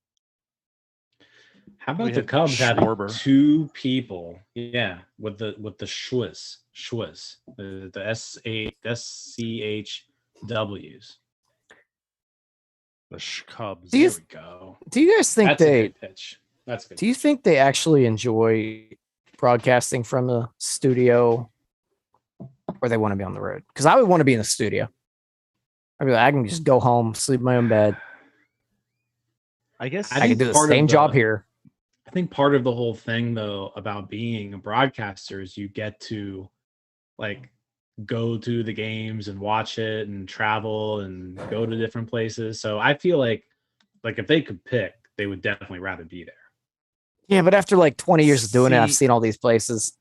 [SPEAKER 2] How about the Cubs having 2 people? Yeah, with the Schwiz, the SCHWs.
[SPEAKER 1] The Cubs.
[SPEAKER 2] There we go.
[SPEAKER 3] Do you guys think
[SPEAKER 2] That's a good pitch? That's good.
[SPEAKER 3] Do you think they actually enjoy broadcasting from the studio, or they want to be on the road? Because I would want to be in the studio. I mean, I can just go home, sleep in my own bed.
[SPEAKER 1] I guess
[SPEAKER 3] I can do the same job here.
[SPEAKER 2] I think part of the whole thing, though, about being a broadcaster is you get to like go to the games and watch it and travel and go to different places. So I feel like if they could pick, they would definitely rather be there.
[SPEAKER 3] Yeah, but after like 20 years of doing it, I've
[SPEAKER 1] See-
[SPEAKER 3] seen all these places.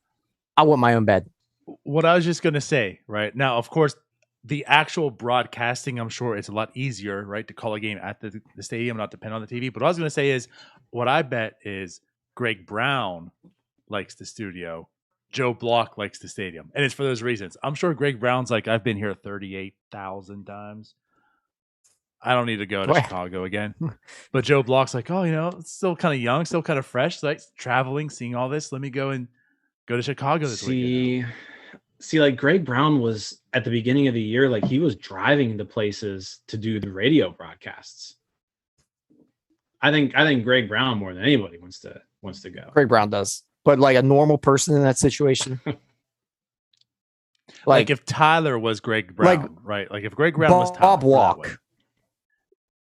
[SPEAKER 3] I want my own bed.
[SPEAKER 1] what I was just gonna say, right now, of course, the actual broadcasting, I'm sure it's a lot easier, right, to call a game at the stadium, not depend on the TV. But what I was gonna say is, what I bet is Greg Brown likes the studio, Joe Block likes the stadium, and it's for those reasons. I'm sure Greg Brown's like, I've been here 38,000 times. I don't need to go to
[SPEAKER 3] Boy.
[SPEAKER 1] Chicago again. But Joe Block's like, oh, it's still kind of young, still kind of fresh, like traveling, seeing all this. Let me go to Chicago this weekend.
[SPEAKER 2] See, like Greg Brown was at the beginning of the year, like he was driving to places to do the radio broadcasts. I think Greg Brown more than anybody wants to go.
[SPEAKER 3] Greg Brown does. But like a normal person in that situation.
[SPEAKER 1] Like if Tyler was Greg Brown, right? Like if Greg Brown was Tyler,
[SPEAKER 3] Bob Walk.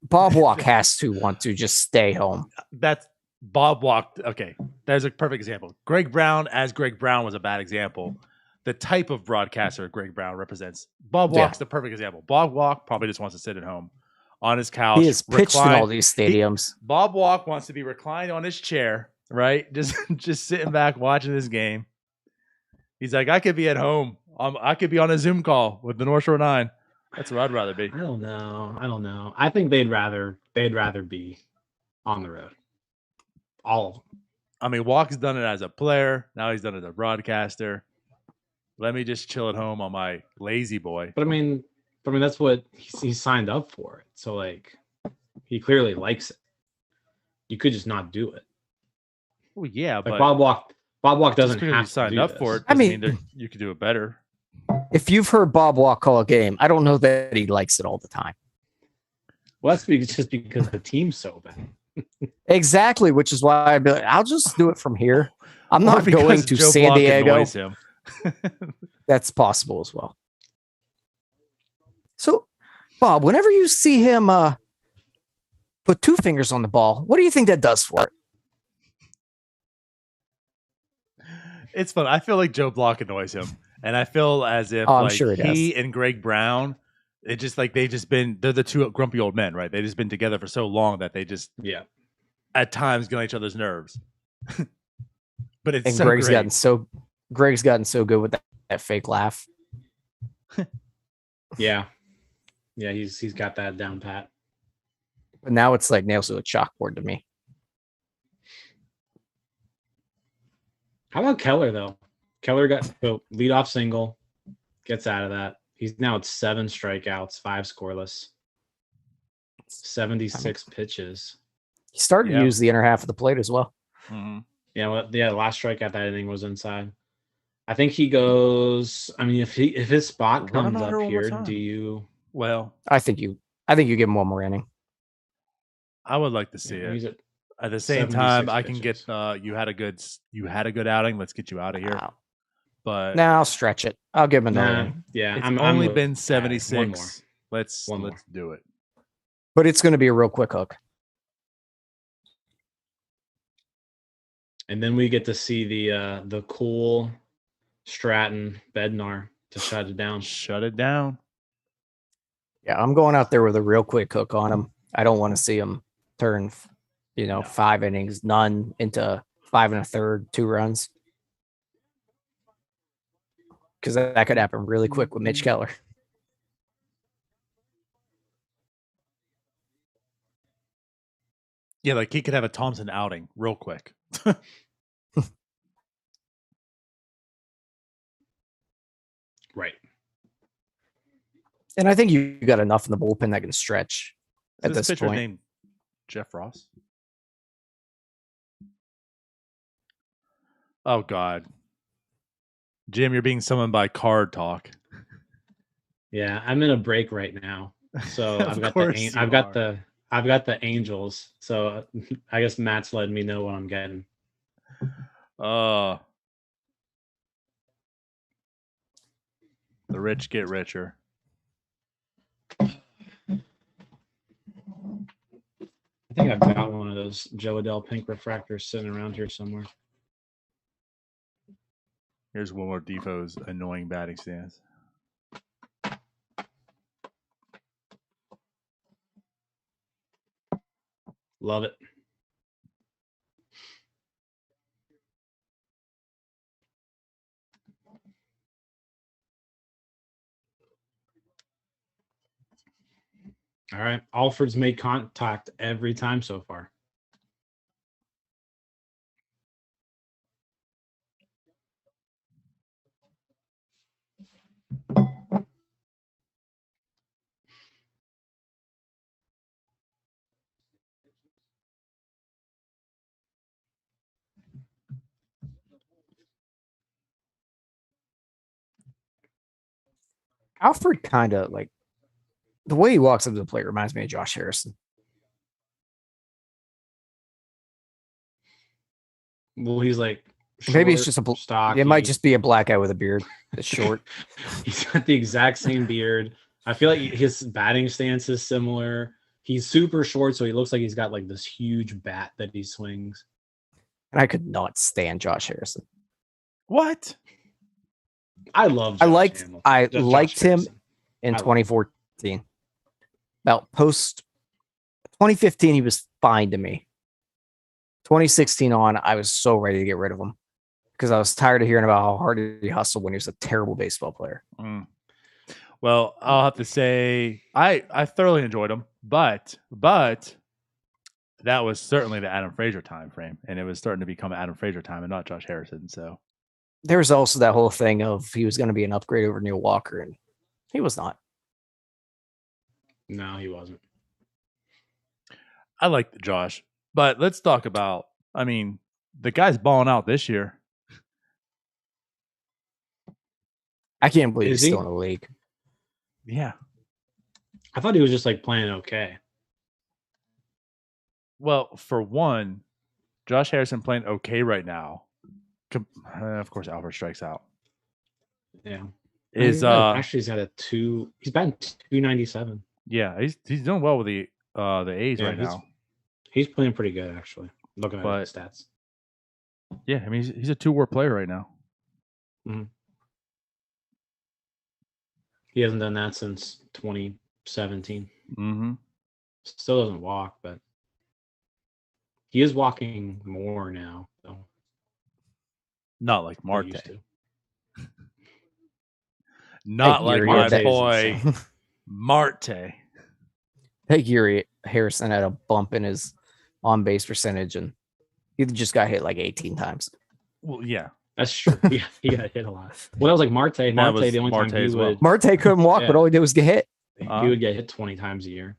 [SPEAKER 3] Bob Walk has to want to just stay home.
[SPEAKER 1] That's Bob Walk. Okay, there's a perfect example. Greg Brown as Greg Brown was a bad example. The type of broadcaster Greg Brown represents. Bob Walk's the perfect example. Bob Walk probably just wants to sit at home on his couch.
[SPEAKER 3] He is pitched in all these stadiums.
[SPEAKER 1] Bob Walk wants to be reclined on his chair, right? Just sitting back watching this game. He's like, I could be at home. I could be on a Zoom call with the North Shore 9. That's where I'd rather be.
[SPEAKER 2] I don't know. I think they'd rather be on the road. All of them.
[SPEAKER 1] I mean, Walk's done it as a player. Now he's done it as a broadcaster. Let me just chill at home on my lazy boy.
[SPEAKER 2] But I mean, that's what he signed up for it. So like, he clearly likes it. You could just not do it.
[SPEAKER 1] Well, yeah,
[SPEAKER 2] like
[SPEAKER 1] but
[SPEAKER 2] Bob Walk doesn't have to
[SPEAKER 1] signed
[SPEAKER 2] do
[SPEAKER 1] up
[SPEAKER 2] this.
[SPEAKER 1] for it.
[SPEAKER 3] I mean,
[SPEAKER 1] you could do it better.
[SPEAKER 3] If you've heard Bob Walk call a game, I don't know that he likes it all the time.
[SPEAKER 2] Well, that's just because the team's so bad.
[SPEAKER 3] Exactly, which is why I'd be like, I'll just do it from here. I'm
[SPEAKER 1] Or
[SPEAKER 3] not
[SPEAKER 1] because
[SPEAKER 3] going to
[SPEAKER 1] Joe
[SPEAKER 3] San
[SPEAKER 1] Block
[SPEAKER 3] Diego.
[SPEAKER 1] annoys him.
[SPEAKER 3] That's possible as well. So, Bob, whenever you see him put two fingers on the ball, what do you think that does for it?
[SPEAKER 1] It's fun. I feel like Joe Block annoys him, and I feel as if
[SPEAKER 3] I'm
[SPEAKER 1] like
[SPEAKER 3] sure it
[SPEAKER 1] he and Greg Brown, it just like they're the two grumpy old men, right? They've just been together for so long that they just at times get on each other's nerves. But it's
[SPEAKER 3] And
[SPEAKER 1] so
[SPEAKER 3] Greg's
[SPEAKER 1] great.
[SPEAKER 3] gotten so good with that fake laugh.
[SPEAKER 2] Yeah, he's got that down pat.
[SPEAKER 3] But now it's like nails to a chalkboard to me.
[SPEAKER 2] How about Keller though? Keller got the leadoff single, gets out of that. He's now at 7 strikeouts, 5 scoreless, 76 pitches.
[SPEAKER 3] He started to use the inner half of the plate as well.
[SPEAKER 1] Mm-hmm.
[SPEAKER 2] Yeah, last strikeout that inning was inside. I think he goes. I mean, if his spot comes up here, do you?
[SPEAKER 1] Well,
[SPEAKER 3] I think you give him one more inning.
[SPEAKER 1] I would like to see
[SPEAKER 2] He's
[SPEAKER 1] it. At the same time, I can
[SPEAKER 2] pitches.
[SPEAKER 1] get you had a good outing. Let's get you out of here.
[SPEAKER 3] Wow.
[SPEAKER 1] But
[SPEAKER 3] Now I'll stretch it. I'll give him another inning.
[SPEAKER 2] Yeah,
[SPEAKER 1] it's
[SPEAKER 2] I'm
[SPEAKER 1] only
[SPEAKER 2] with-
[SPEAKER 1] been
[SPEAKER 2] yeah,
[SPEAKER 1] 76.
[SPEAKER 2] one more.
[SPEAKER 1] Let's
[SPEAKER 2] One more.
[SPEAKER 1] do it.
[SPEAKER 3] But it's going to be a real quick hook.
[SPEAKER 2] And then we get to see the cool Stratton Bednar to shut it down.
[SPEAKER 1] Shut it down.
[SPEAKER 3] Yeah, I'm going out there with a real quick hook on him. I don't want to see him turn, 5 innings, none into 5 1/3, 2 runs. Because that could happen really quick with Mitch Keller.
[SPEAKER 1] Yeah, like he could have a Thompson outing real quick.
[SPEAKER 2] Right.
[SPEAKER 3] And I think you got enough in the bullpen that can stretch
[SPEAKER 1] Is
[SPEAKER 3] at
[SPEAKER 1] this
[SPEAKER 3] this
[SPEAKER 1] pitcher
[SPEAKER 3] point.
[SPEAKER 1] named Jeff Ross? Oh God, Jim, you're being summoned by Card Talk.
[SPEAKER 2] Yeah, I'm in a break right now, so
[SPEAKER 1] Of
[SPEAKER 2] I've got
[SPEAKER 1] course you
[SPEAKER 2] I've got the I've got the Angels, so I guess Matt's letting me know what I'm getting.
[SPEAKER 1] The rich get richer.
[SPEAKER 2] I think I've got one of those Joe Adele pink refractors sitting around here somewhere.
[SPEAKER 1] Here's one more Defoe's annoying batting stance.
[SPEAKER 2] Love it. All right. Alfred's made contact every time so far.
[SPEAKER 3] Alfred kind of like the way he walks up to the plate reminds me of Josh Harrison.
[SPEAKER 2] Well, he's like
[SPEAKER 3] Maybe it's just a
[SPEAKER 2] stocky.
[SPEAKER 3] It might just be a black guy with a beard that's short.
[SPEAKER 2] He's got the exact same beard. I feel like his batting stance is similar. He's super short, so he looks like he's got like this huge bat that he swings.
[SPEAKER 3] And I could not stand Josh Harrison.
[SPEAKER 1] What?
[SPEAKER 2] I love.
[SPEAKER 3] I liked
[SPEAKER 2] Josh
[SPEAKER 3] him
[SPEAKER 2] Harrison.
[SPEAKER 3] in 2014. About post 2015, he was fine to me. 2016 on, I was so ready to get rid of him because I was tired of hearing about how hard he hustled when he was a terrible baseball player.
[SPEAKER 1] Well, I'll have to say I thoroughly enjoyed him, but that was certainly the Adam Frazier time frame, and it was starting to become Adam Frazier time and not Josh Harrison. So
[SPEAKER 3] there was also that whole thing of he was going to be an upgrade over Neil Walker, and he was not.
[SPEAKER 2] No, he wasn't.
[SPEAKER 1] I like Josh, but let's talk about. I mean, the guy's balling out this year.
[SPEAKER 3] I can't believe
[SPEAKER 2] Is
[SPEAKER 3] he's
[SPEAKER 2] he?
[SPEAKER 3] still in the league.
[SPEAKER 1] Yeah.
[SPEAKER 2] I thought he was just like playing okay.
[SPEAKER 1] Well, for one, Josh Harrison playing okay right now. Of course, Albert strikes out.
[SPEAKER 2] Yeah.
[SPEAKER 1] Actually
[SPEAKER 2] he's got a 2. He's batting 297.
[SPEAKER 1] Yeah, he's doing well with the A's right now.
[SPEAKER 2] He's playing pretty good actually. Looking at his stats.
[SPEAKER 1] Yeah, I mean he's a 2-WAR player right now.
[SPEAKER 2] Mm-hmm. He hasn't done that since 2017.
[SPEAKER 1] Mm-hmm.
[SPEAKER 2] Still doesn't walk, but he is walking more now, though.
[SPEAKER 1] Not like Marte.
[SPEAKER 2] Used to.
[SPEAKER 1] Not like my
[SPEAKER 2] Marte's
[SPEAKER 1] boy Marte.
[SPEAKER 3] Hey, Gary Harrison had a bump in his on base percentage, and he just got hit like 18 times.
[SPEAKER 1] Well, yeah.
[SPEAKER 2] That's true. Yeah, he got hit a lot. Well, that was like Marte. The only time he would.
[SPEAKER 3] Marte couldn't walk, but all he did was get hit.
[SPEAKER 2] He would get hit 20 times a year.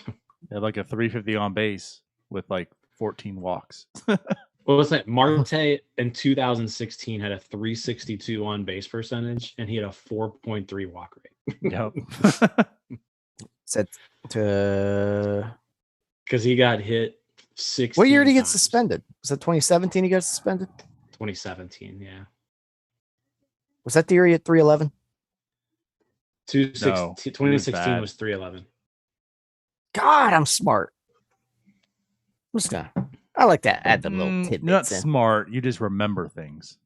[SPEAKER 1] He had like a 350 on base with like 14 walks.
[SPEAKER 2] Well, it's like Marte in 2016 had a 362 on base percentage, and he had a 4.3 walk rate.
[SPEAKER 1] Yep.
[SPEAKER 3] Said to
[SPEAKER 2] because he got hit 16.
[SPEAKER 3] What year did he get suspended? Was that 2017 he got suspended?
[SPEAKER 2] 2017, yeah.
[SPEAKER 3] Was that the year he hit 311?
[SPEAKER 2] 2016 was 311.
[SPEAKER 3] God, I'm smart. I'm just gonna. I like that. Add the little tidbits.
[SPEAKER 1] You're not
[SPEAKER 3] in.
[SPEAKER 1] smart. You just remember things.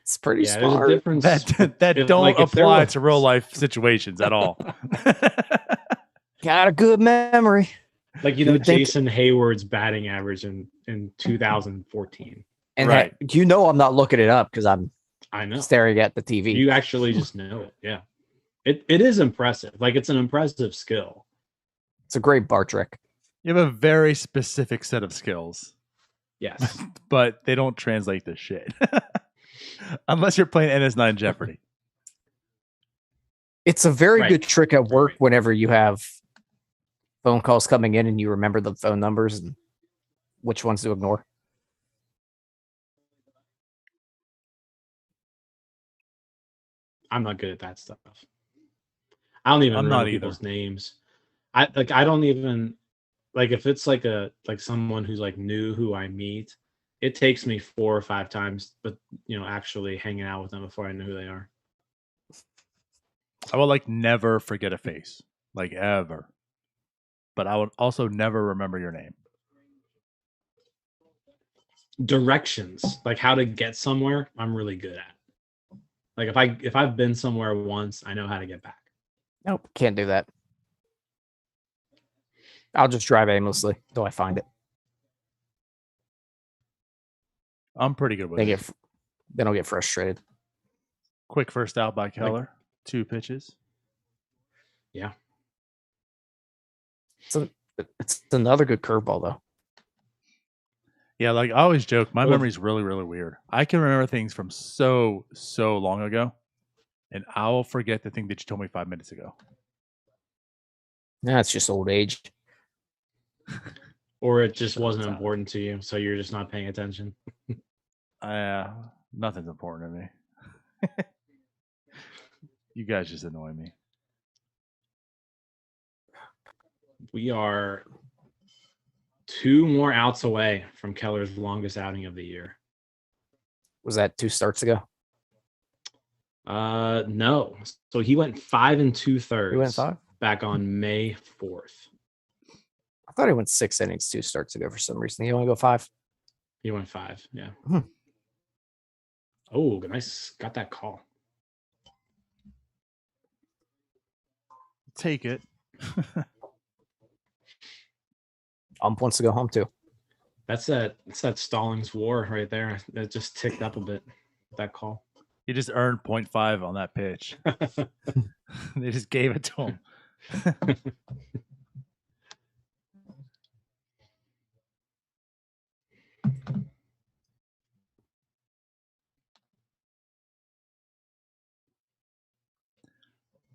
[SPEAKER 3] It's pretty smart.
[SPEAKER 2] There's a difference
[SPEAKER 1] that don't apply to real life situations at all.
[SPEAKER 3] Got a good memory.
[SPEAKER 2] Like Jason Hayward's batting average in 2014.
[SPEAKER 3] And right. I'm not looking it up because
[SPEAKER 2] I know
[SPEAKER 3] staring at the TV.
[SPEAKER 2] You actually just know it. Yeah. It is impressive. Like it's an impressive skill.
[SPEAKER 3] It's a great bar trick.
[SPEAKER 1] You have a very specific set of skills.
[SPEAKER 2] Yes.
[SPEAKER 1] But they don't translate to shit. Unless you're playing NS9 Jeopardy.
[SPEAKER 3] It's a very good trick at work whenever you have phone calls coming in and you remember the phone numbers and which ones to ignore.
[SPEAKER 2] I'm not good at that stuff. I don't even remember people's names. I don't even like if it's like someone who's like new who I meet, it takes me 4 or 5 times, but actually hanging out with them before I know who they are.
[SPEAKER 1] I will like never forget a face, like ever. But I would also never remember your name.
[SPEAKER 2] Directions, like how to get somewhere, I'm really good at. Like if I've been somewhere once, I know how to get back.
[SPEAKER 3] Nope, can't do that. I'll just drive aimlessly until I find it.
[SPEAKER 1] I'm pretty good with it.
[SPEAKER 3] Then I'll get frustrated.
[SPEAKER 1] Quick first out by Keller. 2 pitches.
[SPEAKER 2] Yeah.
[SPEAKER 3] It's another good curveball though.
[SPEAKER 1] Yeah, like I always joke, my memory's really, really weird. I can remember things from so long ago, and I will forget the thing that you told me 5 minutes ago.
[SPEAKER 3] That's just old age.
[SPEAKER 2] Or it just wasn't important to you, so you're just not paying attention.
[SPEAKER 1] Nothing's important to me. You guys just annoy me.
[SPEAKER 2] We are 2 more outs away from Keller's longest outing of the year.
[SPEAKER 3] Was that 2 starts ago?
[SPEAKER 2] No. So he went 5 2/3.
[SPEAKER 3] He went 5?
[SPEAKER 2] Back on May 4th.
[SPEAKER 3] I thought he went 6 innings 2 starts ago for some reason. He only go 5?
[SPEAKER 2] He went 5, yeah.
[SPEAKER 3] Hmm.
[SPEAKER 2] Oh, nice. Got that call.
[SPEAKER 1] Take it.
[SPEAKER 3] Wants to go home too.
[SPEAKER 2] That's that Stallings war right there. That just ticked up a bit. That call.
[SPEAKER 1] He just earned 0.5 on that pitch. They just gave it to him.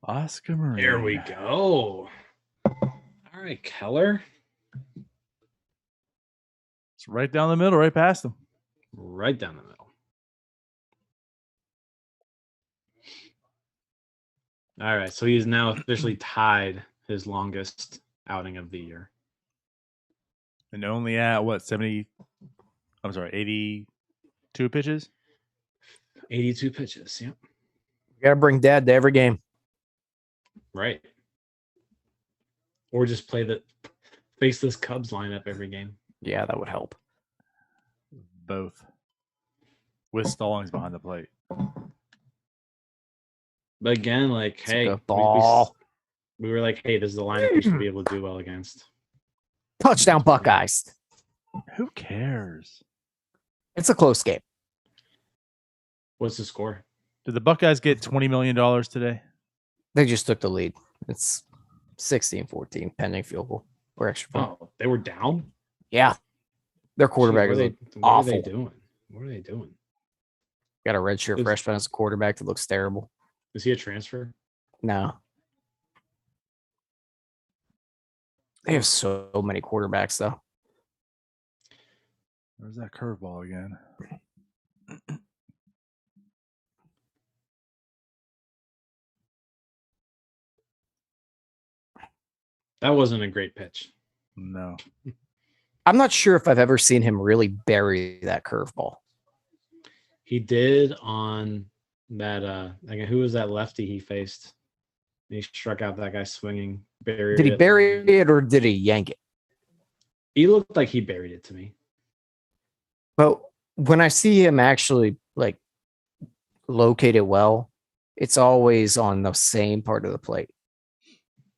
[SPEAKER 1] Oscar Marine.
[SPEAKER 2] There we go. All right, Keller.
[SPEAKER 1] It's right down the middle, right past him.
[SPEAKER 2] Right down the middle. All right, so he's now officially tied his longest outing of the year.
[SPEAKER 1] And only at what, 82 pitches?
[SPEAKER 2] 82 pitches, yep.
[SPEAKER 3] You gotta bring Dad to every game.
[SPEAKER 2] Right. Or just face this Cubs lineup every game.
[SPEAKER 3] Yeah, that would help.
[SPEAKER 1] Both. With Stallings behind the plate.
[SPEAKER 2] But again, like,
[SPEAKER 3] It's
[SPEAKER 2] hey,
[SPEAKER 3] a good ball.
[SPEAKER 2] We were like, hey, this is the lineup we should be able to do well against.
[SPEAKER 3] Touchdown Buckeyes.
[SPEAKER 1] Who cares?
[SPEAKER 3] It's a close game.
[SPEAKER 2] What's the score?
[SPEAKER 1] Did the Buckeyes get $20 million today?
[SPEAKER 3] They just took the lead. It's 16-14, pending field goal or extra point.
[SPEAKER 2] Oh, they were down?
[SPEAKER 3] Yeah. Their quarterback is awful.
[SPEAKER 2] What are they doing? What are they doing?
[SPEAKER 3] Got a redshirt freshman as a quarterback that looks terrible.
[SPEAKER 2] Is he a transfer?
[SPEAKER 3] No. They have so many quarterbacks, though.
[SPEAKER 1] Where's that curveball again?
[SPEAKER 2] That wasn't a great pitch.
[SPEAKER 1] No.
[SPEAKER 3] I'm not sure if I've ever seen him really bury that curveball.
[SPEAKER 2] He did on that. Who was that lefty he faced? He struck out that guy swinging.
[SPEAKER 3] Did he bury it or did he yank it?
[SPEAKER 2] He looked like he buried it to me.
[SPEAKER 3] But when I see him actually like locate it well, it's always on the same part of the plate.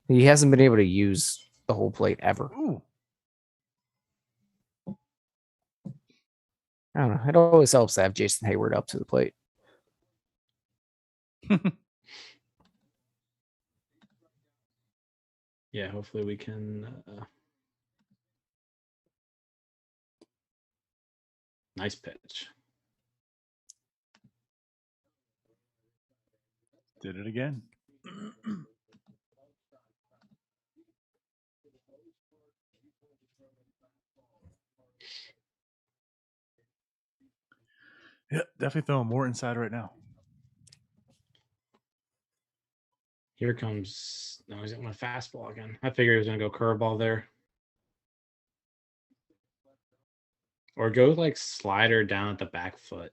[SPEAKER 3] He hasn't been able to use the whole plate ever.
[SPEAKER 1] Ooh.
[SPEAKER 3] I don't know. It always helps to have Jason Hayward up to the plate.
[SPEAKER 2] Yeah, hopefully we can. Nice pitch.
[SPEAKER 1] Did it again. Yeah, definitely feeling more inside right now.
[SPEAKER 2] Here comes. No, he's going to fastball again. I figured he was going to go curveball there. Or go like slider down at the back foot.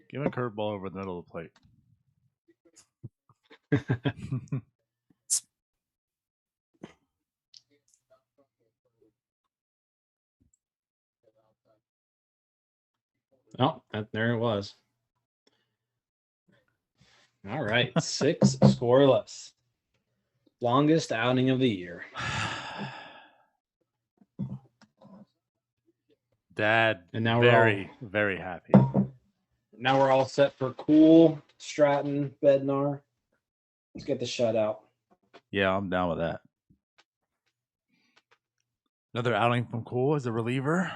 [SPEAKER 1] Give him a curveball over the middle of the plate.
[SPEAKER 2] Oh, there it was. All right, 6 scoreless. Longest outing of the year.
[SPEAKER 1] Dad,
[SPEAKER 2] And now
[SPEAKER 1] very, very happy.
[SPEAKER 2] Now we're all set for Cool, Stratton, Bednar. Let's get the shutout.
[SPEAKER 1] Yeah, I'm down with that. Another outing from Cool as a reliever.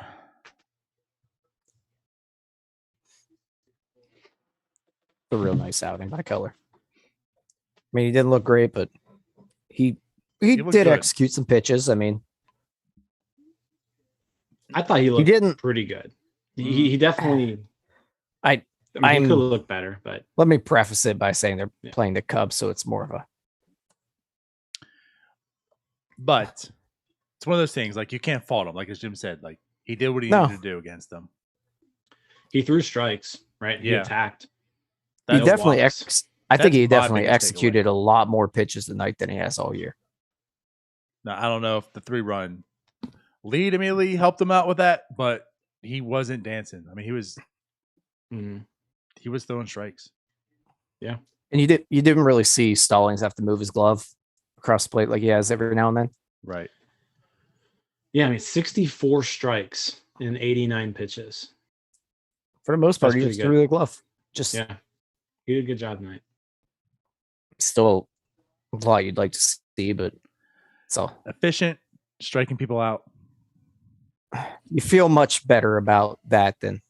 [SPEAKER 3] A real nice outing by Keller. I mean, he didn't look great, but he
[SPEAKER 1] looked
[SPEAKER 3] did
[SPEAKER 1] good.
[SPEAKER 3] execute some pitches. I mean,
[SPEAKER 2] I thought he looked
[SPEAKER 3] didn't.
[SPEAKER 2] pretty good. He definitely. He
[SPEAKER 3] I'm-
[SPEAKER 2] could look better, but
[SPEAKER 3] Let me preface it by saying they're playing the Cubs, so it's more of a.
[SPEAKER 1] But it's one of those things, like, you can't fault him. Like, as Jim said, like, he did what he
[SPEAKER 3] No.
[SPEAKER 1] needed to do against them.
[SPEAKER 2] he threw strikes, right? He
[SPEAKER 1] Yeah.
[SPEAKER 2] attacked.
[SPEAKER 3] He
[SPEAKER 1] That's
[SPEAKER 3] definitely.
[SPEAKER 2] walks.
[SPEAKER 3] I think
[SPEAKER 1] That's
[SPEAKER 3] he
[SPEAKER 1] my
[SPEAKER 3] definitely
[SPEAKER 1] biggest
[SPEAKER 3] executed a lot more pitches tonight than he has all year.
[SPEAKER 1] Now, I don't know if the 3-run lead immediately helped him out with that, but he wasn't dancing. I mean, he was throwing strikes.
[SPEAKER 3] And you didn't really see Stallings have to move his glove across the plate like he has every now and then.
[SPEAKER 1] Right.
[SPEAKER 2] Yeah, I mean, 64 strikes in 89 pitches.
[SPEAKER 3] For the most part,
[SPEAKER 2] That's
[SPEAKER 3] he
[SPEAKER 2] pretty
[SPEAKER 3] just
[SPEAKER 2] good.
[SPEAKER 3] threw the glove. Just
[SPEAKER 2] Yeah, he did a good job tonight.
[SPEAKER 3] still a lot you'd like to see, but so
[SPEAKER 1] Efficient, striking people out.
[SPEAKER 3] you feel much better about that than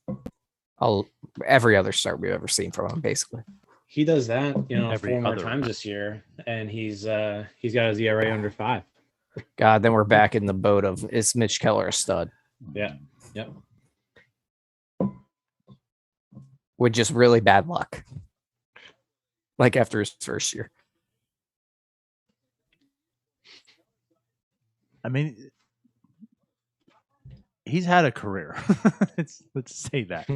[SPEAKER 3] every other start we've ever seen from him, basically.
[SPEAKER 2] He does that,
[SPEAKER 1] Every
[SPEAKER 2] 4 more
[SPEAKER 1] other.
[SPEAKER 2] times this year, and he's got his ERA under 5.
[SPEAKER 3] God, then we're back in the boat of is Mitch Keller a stud?
[SPEAKER 2] Yeah. Yep.
[SPEAKER 3] With just really bad luck. Like after his first year.
[SPEAKER 1] I mean, he's had a career. Let's say that.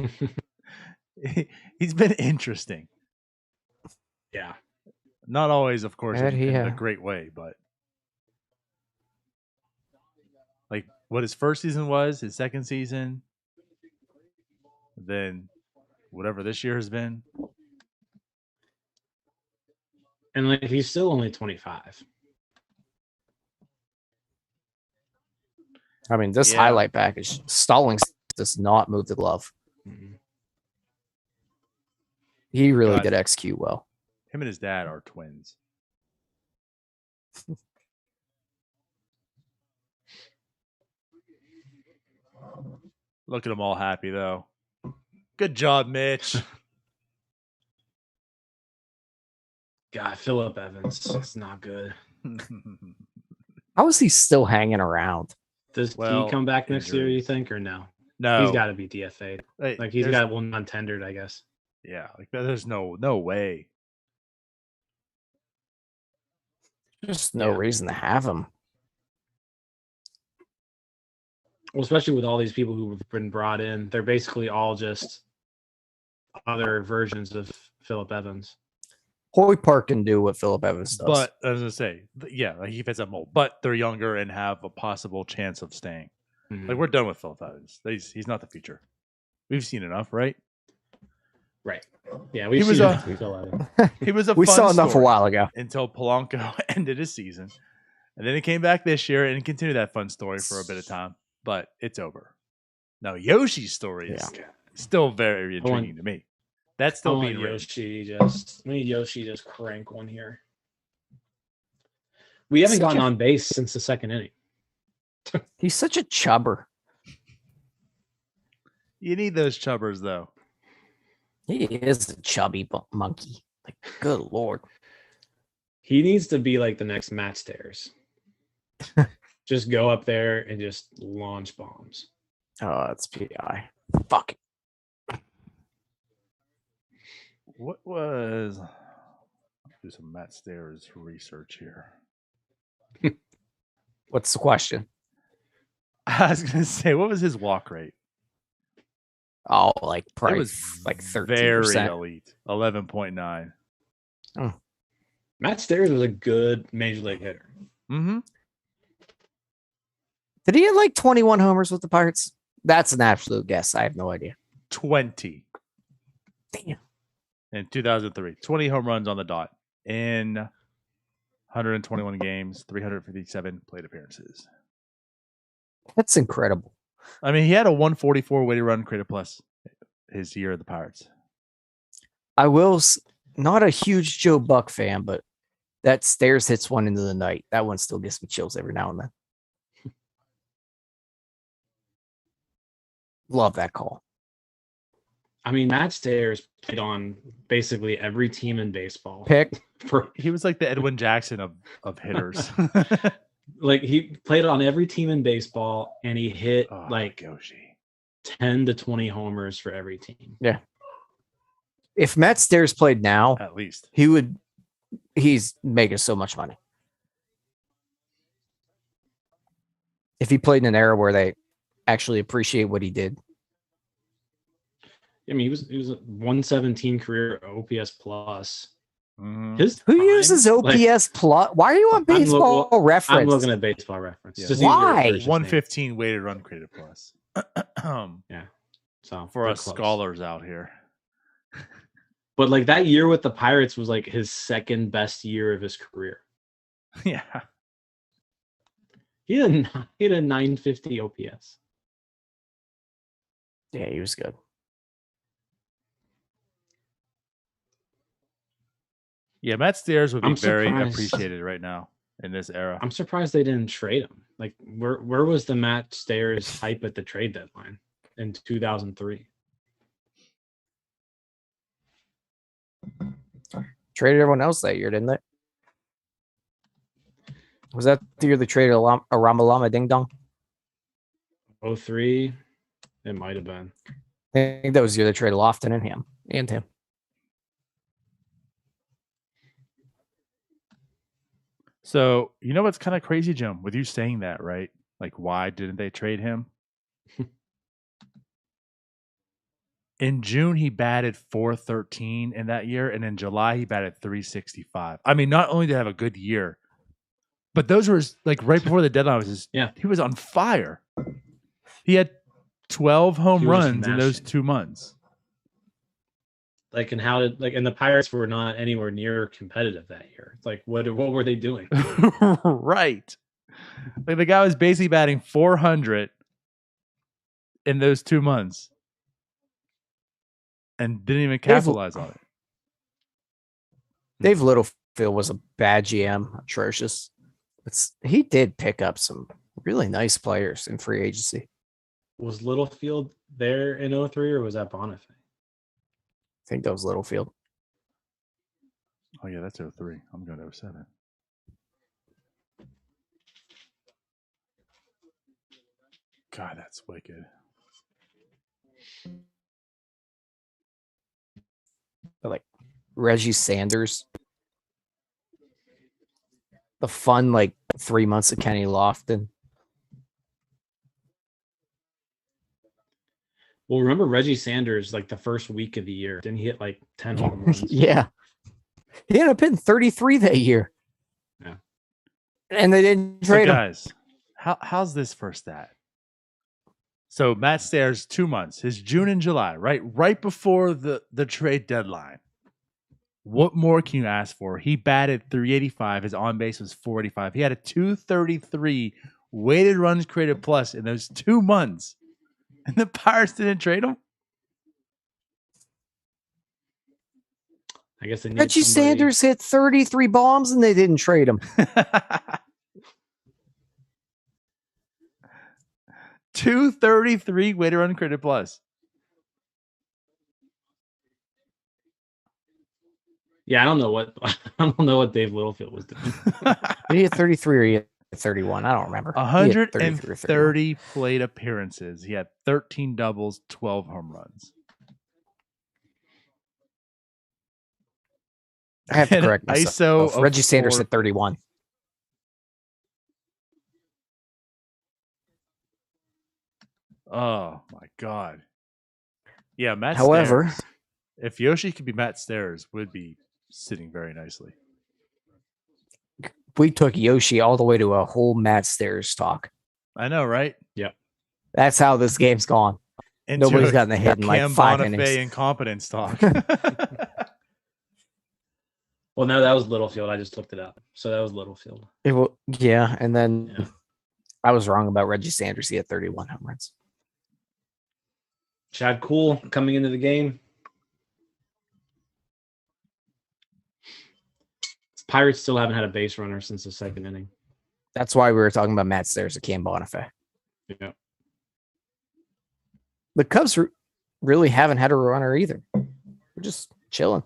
[SPEAKER 1] He's been interesting.
[SPEAKER 2] Yeah.
[SPEAKER 1] Not always, of course, in
[SPEAKER 3] Yeah.
[SPEAKER 1] a great way, but like what his first season was, his second season, then whatever this year has been.
[SPEAKER 2] And like he's still only 25.
[SPEAKER 3] I mean, this
[SPEAKER 1] Yeah.
[SPEAKER 3] highlight package, Stallings does not move the glove.
[SPEAKER 2] Mhm.
[SPEAKER 3] He really
[SPEAKER 1] God.
[SPEAKER 3] did execute well.
[SPEAKER 1] Him and his dad are twins. Look at them all happy, though. Good job, Mitch.
[SPEAKER 2] God, Phillip Evans. It's not good.
[SPEAKER 3] How is he still hanging around?
[SPEAKER 2] Does
[SPEAKER 1] Well,
[SPEAKER 2] he come back next year, you
[SPEAKER 1] injuries.
[SPEAKER 2] think, or no?
[SPEAKER 1] No,
[SPEAKER 2] He's got to be DFA'd. Like he's
[SPEAKER 1] there's-
[SPEAKER 2] got one non-tendered, I guess.
[SPEAKER 1] Yeah, like there's no way.
[SPEAKER 3] Just no
[SPEAKER 2] Yeah.
[SPEAKER 3] reason to have him.
[SPEAKER 2] Well, especially with all these people who've been brought in, they're basically all just other versions of Phillip Evans.
[SPEAKER 3] Hoy Park can do what Phillip Evans does.
[SPEAKER 1] But as I say, yeah, like he fits that mold. But they're younger and have a possible chance of staying.
[SPEAKER 2] Mhm.
[SPEAKER 1] Like we're done with Philip Evans. He's not the future. We've seen enough, right?
[SPEAKER 2] Right. Yeah, we
[SPEAKER 1] He was
[SPEAKER 2] seen
[SPEAKER 1] a-
[SPEAKER 2] Phil Evans.
[SPEAKER 1] He was a
[SPEAKER 3] we
[SPEAKER 1] fun
[SPEAKER 3] saw enough a
[SPEAKER 1] story
[SPEAKER 3] while ago.
[SPEAKER 1] until Polanco ended his season, and then he came back this year and continued that fun story for a bit of time. But it's over. Now Yoshi's story is still very intriguing to me. That's still being written.
[SPEAKER 2] We need Yoshi just crank one here. We haven't gotten on base since the second inning.
[SPEAKER 3] He's such a chubber.
[SPEAKER 1] You need those chubbers, though.
[SPEAKER 3] He is a chubby monkey. Like, good lord.
[SPEAKER 2] He needs to be like the next Matt Stairs. Just go up there and just launch bombs.
[SPEAKER 3] Oh, that's PI. Fuck.
[SPEAKER 1] What was? Do some Matt Stairs research here.
[SPEAKER 3] What's the question?
[SPEAKER 1] I was gonna say, what was his walk rate?
[SPEAKER 3] Oh, like
[SPEAKER 1] It
[SPEAKER 3] probably
[SPEAKER 1] was
[SPEAKER 3] like
[SPEAKER 1] very
[SPEAKER 3] 13%.
[SPEAKER 1] elite, 11.9.
[SPEAKER 2] Matt Stairs was a good major league hitter.
[SPEAKER 1] Mm-hmm.
[SPEAKER 3] Did he have like 21 homers with the Pirates? That's an absolute guess. I have no idea.
[SPEAKER 1] 20
[SPEAKER 3] Damn.
[SPEAKER 1] in 2003. 20 home runs on the dot in 121 games, 357 plate appearances.
[SPEAKER 3] That's incredible.
[SPEAKER 1] I mean, he had a 144 weighted run created plus his year at the Pirates.
[SPEAKER 3] I will, not a huge Joe Buck fan, but that Stairs hits one into the night. That one still gives me chills every now and then. Love that call.
[SPEAKER 2] I mean, Matt Stairs played on basically every team in baseball.
[SPEAKER 3] Pick.
[SPEAKER 1] He was like the Edwin Jackson of hitters.
[SPEAKER 2] Like he played on every team in baseball, and he hit like
[SPEAKER 1] Goshi.
[SPEAKER 2] 10 to 20 homers for every team.
[SPEAKER 3] Yeah. If Matt Stairs played now,
[SPEAKER 1] At least.
[SPEAKER 3] he's making so much money. If he played in an era where they actually appreciate what he did.
[SPEAKER 2] I mean, he was a 117 career OPS plus.
[SPEAKER 1] Mm-hmm.
[SPEAKER 3] Who uses OPS plus? Why are you on Baseball Reference?
[SPEAKER 2] I'm looking at Baseball Reference.
[SPEAKER 1] Yeah.
[SPEAKER 2] Just
[SPEAKER 3] Why?
[SPEAKER 1] 115 weighted run created plus.
[SPEAKER 2] Yeah. So
[SPEAKER 1] for us
[SPEAKER 2] close.
[SPEAKER 1] scholars out here.
[SPEAKER 2] But like that year with the Pirates was like his second best year of his career.
[SPEAKER 1] Yeah.
[SPEAKER 2] He had a 950 OPS.
[SPEAKER 3] Yeah, he was good.
[SPEAKER 1] Yeah, Matt Stairs would be
[SPEAKER 2] I'm
[SPEAKER 1] very
[SPEAKER 2] surprised.
[SPEAKER 1] appreciated right now in this era.
[SPEAKER 2] I'm surprised they didn't trade him. Like where was the Matt Stairs hype at the trade deadline in 2003?
[SPEAKER 3] Traded everyone else that year, didn't they? Was that the year they traded a Ramalama Ding Dong?
[SPEAKER 2] 03? It might have been.
[SPEAKER 3] I think that was the year they traded Lofton and him.
[SPEAKER 1] So, you know what's kind of crazy, Jim, with you saying that, right? Like, why didn't they trade him? In June, he batted .413 in that year, and in July, he batted .365. I mean, not only did he have a good year, but those were like right before the deadline. He was on fire. He had 12 home runs in those 2 months.
[SPEAKER 2] Like, and the Pirates were not anywhere near competitive that year. It's like, what were they doing?
[SPEAKER 1] Right. Like the guy was basically batting .400 in those 2 months and didn't even capitalize on it.
[SPEAKER 3] Dave Littlefield was a bad GM, atrocious. He did pick up some really nice players in free agency.
[SPEAKER 2] Was Littlefield there in 03 or was that Bonifay?
[SPEAKER 3] I think that was Littlefield.
[SPEAKER 1] Oh, yeah, that's 03. I'm going to 07. God, that's wicked.
[SPEAKER 3] But like Reggie Sanders. The fun, 3 months of Kenny Lofton.
[SPEAKER 2] Well, remember Reggie Sanders, like the first week of the year, didn't he hit like 10 home runs?
[SPEAKER 3] Yeah. He ended up hitting 33 that year.
[SPEAKER 2] Yeah.
[SPEAKER 3] And they didn't trade him.
[SPEAKER 1] Guys, how's this for stat? So Matt Stairs, 2 months, his June and July, right before the trade deadline. What more can you ask for? He batted .385. His on base was .485. He had a .233 weighted runs created plus in those 2 months. And the Pirates didn't trade him?
[SPEAKER 2] I guess they need
[SPEAKER 3] Reggie Sanders hit 33 bombs and they didn't trade him. .233 weighted run created plus.
[SPEAKER 2] Yeah, I don't know what Dave Littlefield was doing.
[SPEAKER 3] Did he hit 33 or he hit 31. I don't remember. He had 33 or 31.
[SPEAKER 1] 130 plate appearances. He had 13 doubles, 12 home runs.
[SPEAKER 3] I have to
[SPEAKER 1] And
[SPEAKER 3] correct myself.
[SPEAKER 1] ISO of
[SPEAKER 3] Reggie Sanders
[SPEAKER 1] 4.
[SPEAKER 3] at 31.
[SPEAKER 1] Oh my God. Yeah, Matt
[SPEAKER 3] However,
[SPEAKER 1] Stairs. If Yoshi could be Matt Stairs, would be sitting very nicely.
[SPEAKER 3] we took Yoshi all the way to a whole Matt Stairs talk.
[SPEAKER 1] I know, right?
[SPEAKER 2] Yep.
[SPEAKER 3] That's how this game's gone.
[SPEAKER 1] Into
[SPEAKER 3] Nobody's gotten a hit in like
[SPEAKER 1] Cam
[SPEAKER 3] 5
[SPEAKER 1] Bonifay
[SPEAKER 3] innings.
[SPEAKER 1] incompetence talk.
[SPEAKER 2] Well, no, that was Littlefield. I just looked it up. So that was Littlefield.
[SPEAKER 3] Yeah, and then
[SPEAKER 2] Yeah.
[SPEAKER 3] I was wrong about Reggie Sanders. He had 31 home runs.
[SPEAKER 2] Chad Cool coming into the game. Pirates still haven't had a base runner since the second inning.
[SPEAKER 3] That's why we were talking about Matt Stairs and Cam Bonifay.
[SPEAKER 2] Yeah.
[SPEAKER 3] The Cubs really haven't had a runner either. We're just chilling.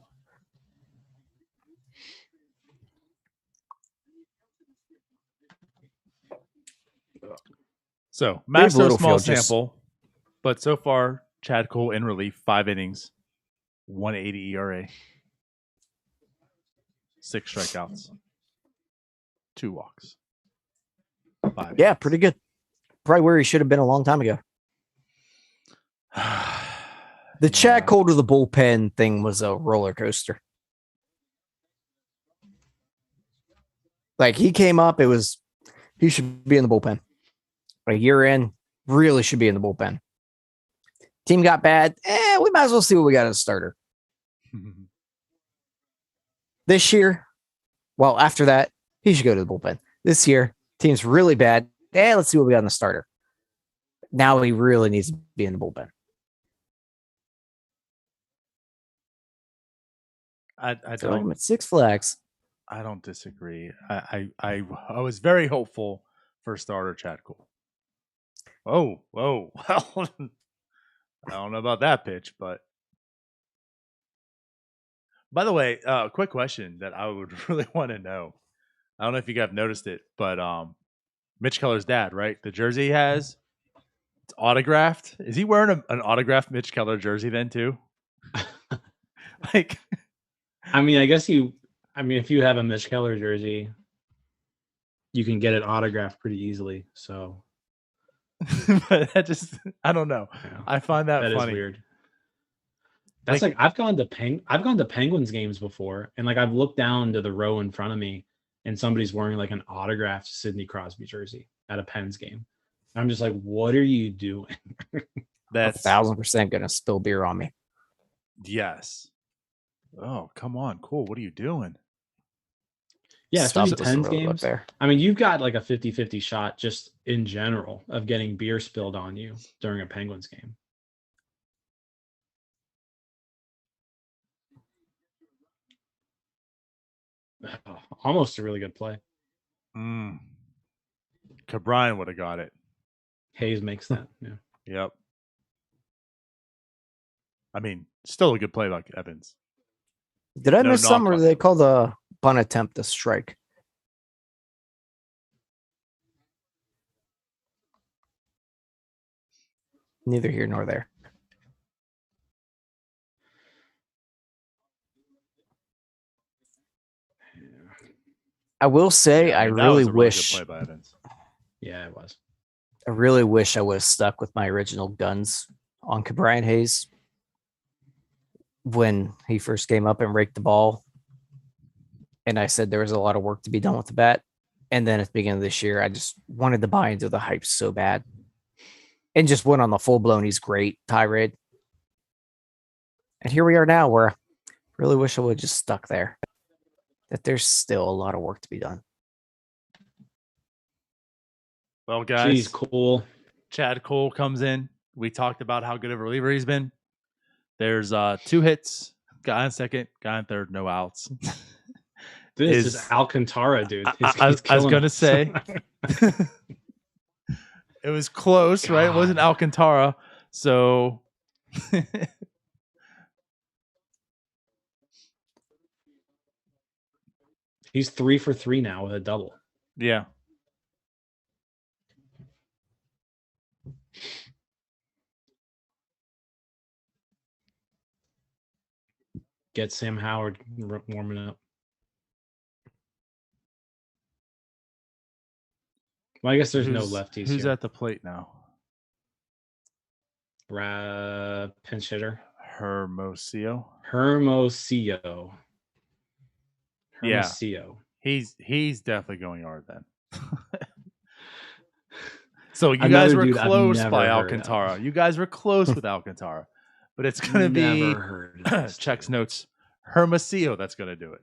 [SPEAKER 1] So, Matt's no small
[SPEAKER 3] Littlefield just-
[SPEAKER 1] sample, but so far, Chad Cole in relief, 5 innings, 180 ERA, 6 strikeouts, 2 walks. 5
[SPEAKER 3] Yeah,
[SPEAKER 1] innings.
[SPEAKER 3] pretty good. Probably where he should have been a long time ago. The Chad Cole to the bullpen thing was a roller coaster. Like he came up, he should be in the bullpen. A year in, really should be in the bullpen. Team got bad. We might as well see what we got as a starter. This year, well, after that, he should go to the bullpen. This year, team's really bad. Let's see what we got in the starter. Now he really needs to be in the bullpen.
[SPEAKER 1] I
[SPEAKER 3] So I'm
[SPEAKER 1] don't.
[SPEAKER 3] at Six Flags.
[SPEAKER 1] I don't disagree. I was very hopeful for starter Chad Cole. Whoa. Well, I don't know about that pitch, but by the way, quick question that I would really want to know. I don't know if you guys have noticed it, but Mitch Keller's dad, right? The jersey he has, it's autographed. Is he wearing an autographed Mitch Keller jersey then too? Like,
[SPEAKER 2] I mean, if you have a Mitch Keller jersey, you can get it autographed pretty easily. So,
[SPEAKER 1] but that just, I don't know.
[SPEAKER 2] yeah,
[SPEAKER 1] I find that
[SPEAKER 2] that is
[SPEAKER 1] funny.
[SPEAKER 2] weird. That's like I've gone to Penguins games before, and like I've looked down to the row in front of me, and somebody's wearing like an autographed Sidney Crosby jersey at a Pens game. I'm just like, what are you doing?
[SPEAKER 1] That's
[SPEAKER 3] 1,000% going to spill beer on me.
[SPEAKER 1] yes. Oh, come on. Cool. What are you doing?
[SPEAKER 2] Yeah,
[SPEAKER 3] Stuff
[SPEAKER 2] especially
[SPEAKER 3] doesn't
[SPEAKER 2] Pens
[SPEAKER 3] really look
[SPEAKER 2] games.
[SPEAKER 3] there.
[SPEAKER 2] I mean, you've got like a 50-50 shot just in general of getting beer spilled on you during a Penguins game. Almost a really good play.
[SPEAKER 1] Cabrine would have got it.
[SPEAKER 2] Hayes makes that. Yeah.
[SPEAKER 1] Yep. I mean, still a good play like Evans.
[SPEAKER 3] Did I
[SPEAKER 1] No
[SPEAKER 3] miss some, or
[SPEAKER 1] knock
[SPEAKER 3] do
[SPEAKER 1] on
[SPEAKER 3] they
[SPEAKER 1] it.
[SPEAKER 3] call the bunt attempt a strike? Neither here nor there. I will say,
[SPEAKER 1] Yeah,
[SPEAKER 3] I
[SPEAKER 1] mean, that
[SPEAKER 3] really
[SPEAKER 1] was a really good
[SPEAKER 3] wish,
[SPEAKER 1] play by Evans.
[SPEAKER 2] Yeah, it was.
[SPEAKER 3] I really wish I would have stuck with my original guns on Brian Hayes when he first came up and raked the ball. And I said there was a lot of work to be done with the bat. And then at the beginning of this year, I just wanted to buy into the hype so bad. And just went on the full-blown, he's great tirade. And here we are now, where I really wish I would have just stuck there. That there's still a lot of work to be done.
[SPEAKER 1] Well, guys,
[SPEAKER 2] Jeez, cool.
[SPEAKER 1] Chad Cole comes in. We talked about how good of a reliever he's been. There's 2 hits, guy on second, guy on third, no outs.
[SPEAKER 2] This is Alcantara, dude.
[SPEAKER 1] I was going to
[SPEAKER 2] us.
[SPEAKER 1] say, it was close, right? It wasn't Alcantara. So,
[SPEAKER 2] He's 3 for 3 now with a double.
[SPEAKER 1] yeah.
[SPEAKER 2] get Sam Howard warming up. Well, I guess there's no lefties
[SPEAKER 1] Who's
[SPEAKER 2] here.
[SPEAKER 1] at the plate now?
[SPEAKER 2] Pinch hitter.
[SPEAKER 1] Hermosillo. Yeah. He's definitely going yard then. So you guys were close by Alcantara. You guys were close with Alcantara. But it's going to be checks notes Hermosillo that's going to do it.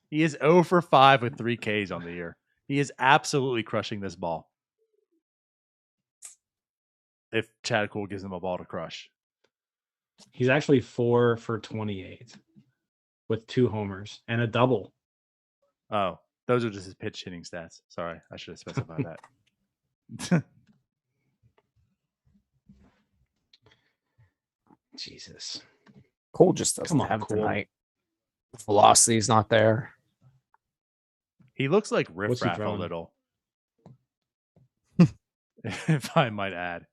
[SPEAKER 1] He is 0 for 5 with 3 Ks on the year. He is absolutely crushing this ball. If Chad Cool gives him a ball to crush.
[SPEAKER 2] He's actually 4 for 28 with 2 homers and a double.
[SPEAKER 1] Oh, those are just his pitch hitting stats. Sorry, I should have specified that.
[SPEAKER 2] Jesus.
[SPEAKER 3] Cole just doesn't have it tonight. Velocity's not there.
[SPEAKER 1] He looks like riffraff a little. If I might add.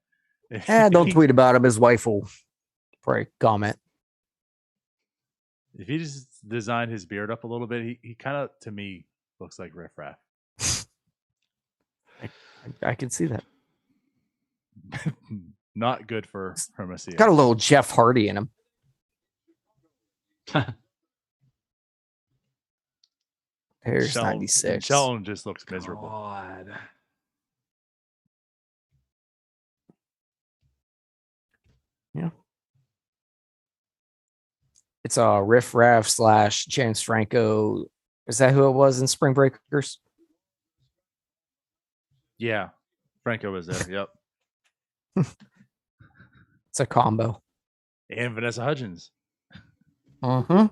[SPEAKER 3] Don't tweet about him. His wife will probably comment.
[SPEAKER 1] If he just designed his beard up a little bit, he kind of, to me, looks like riffraff.
[SPEAKER 3] I can see that.
[SPEAKER 1] Not good for Hermosillo.
[SPEAKER 3] Got a little Jeff Hardy in him. There's 96.
[SPEAKER 1] Shelton just looks miserable.
[SPEAKER 2] God.
[SPEAKER 3] Yeah. It's a Riff Raff / James Franco. Is that who it was in Spring Breakers?
[SPEAKER 1] Yeah. Franco was there. Yep.
[SPEAKER 3] It's a combo.
[SPEAKER 1] And Vanessa Hudgens.
[SPEAKER 3] Mm-hmm.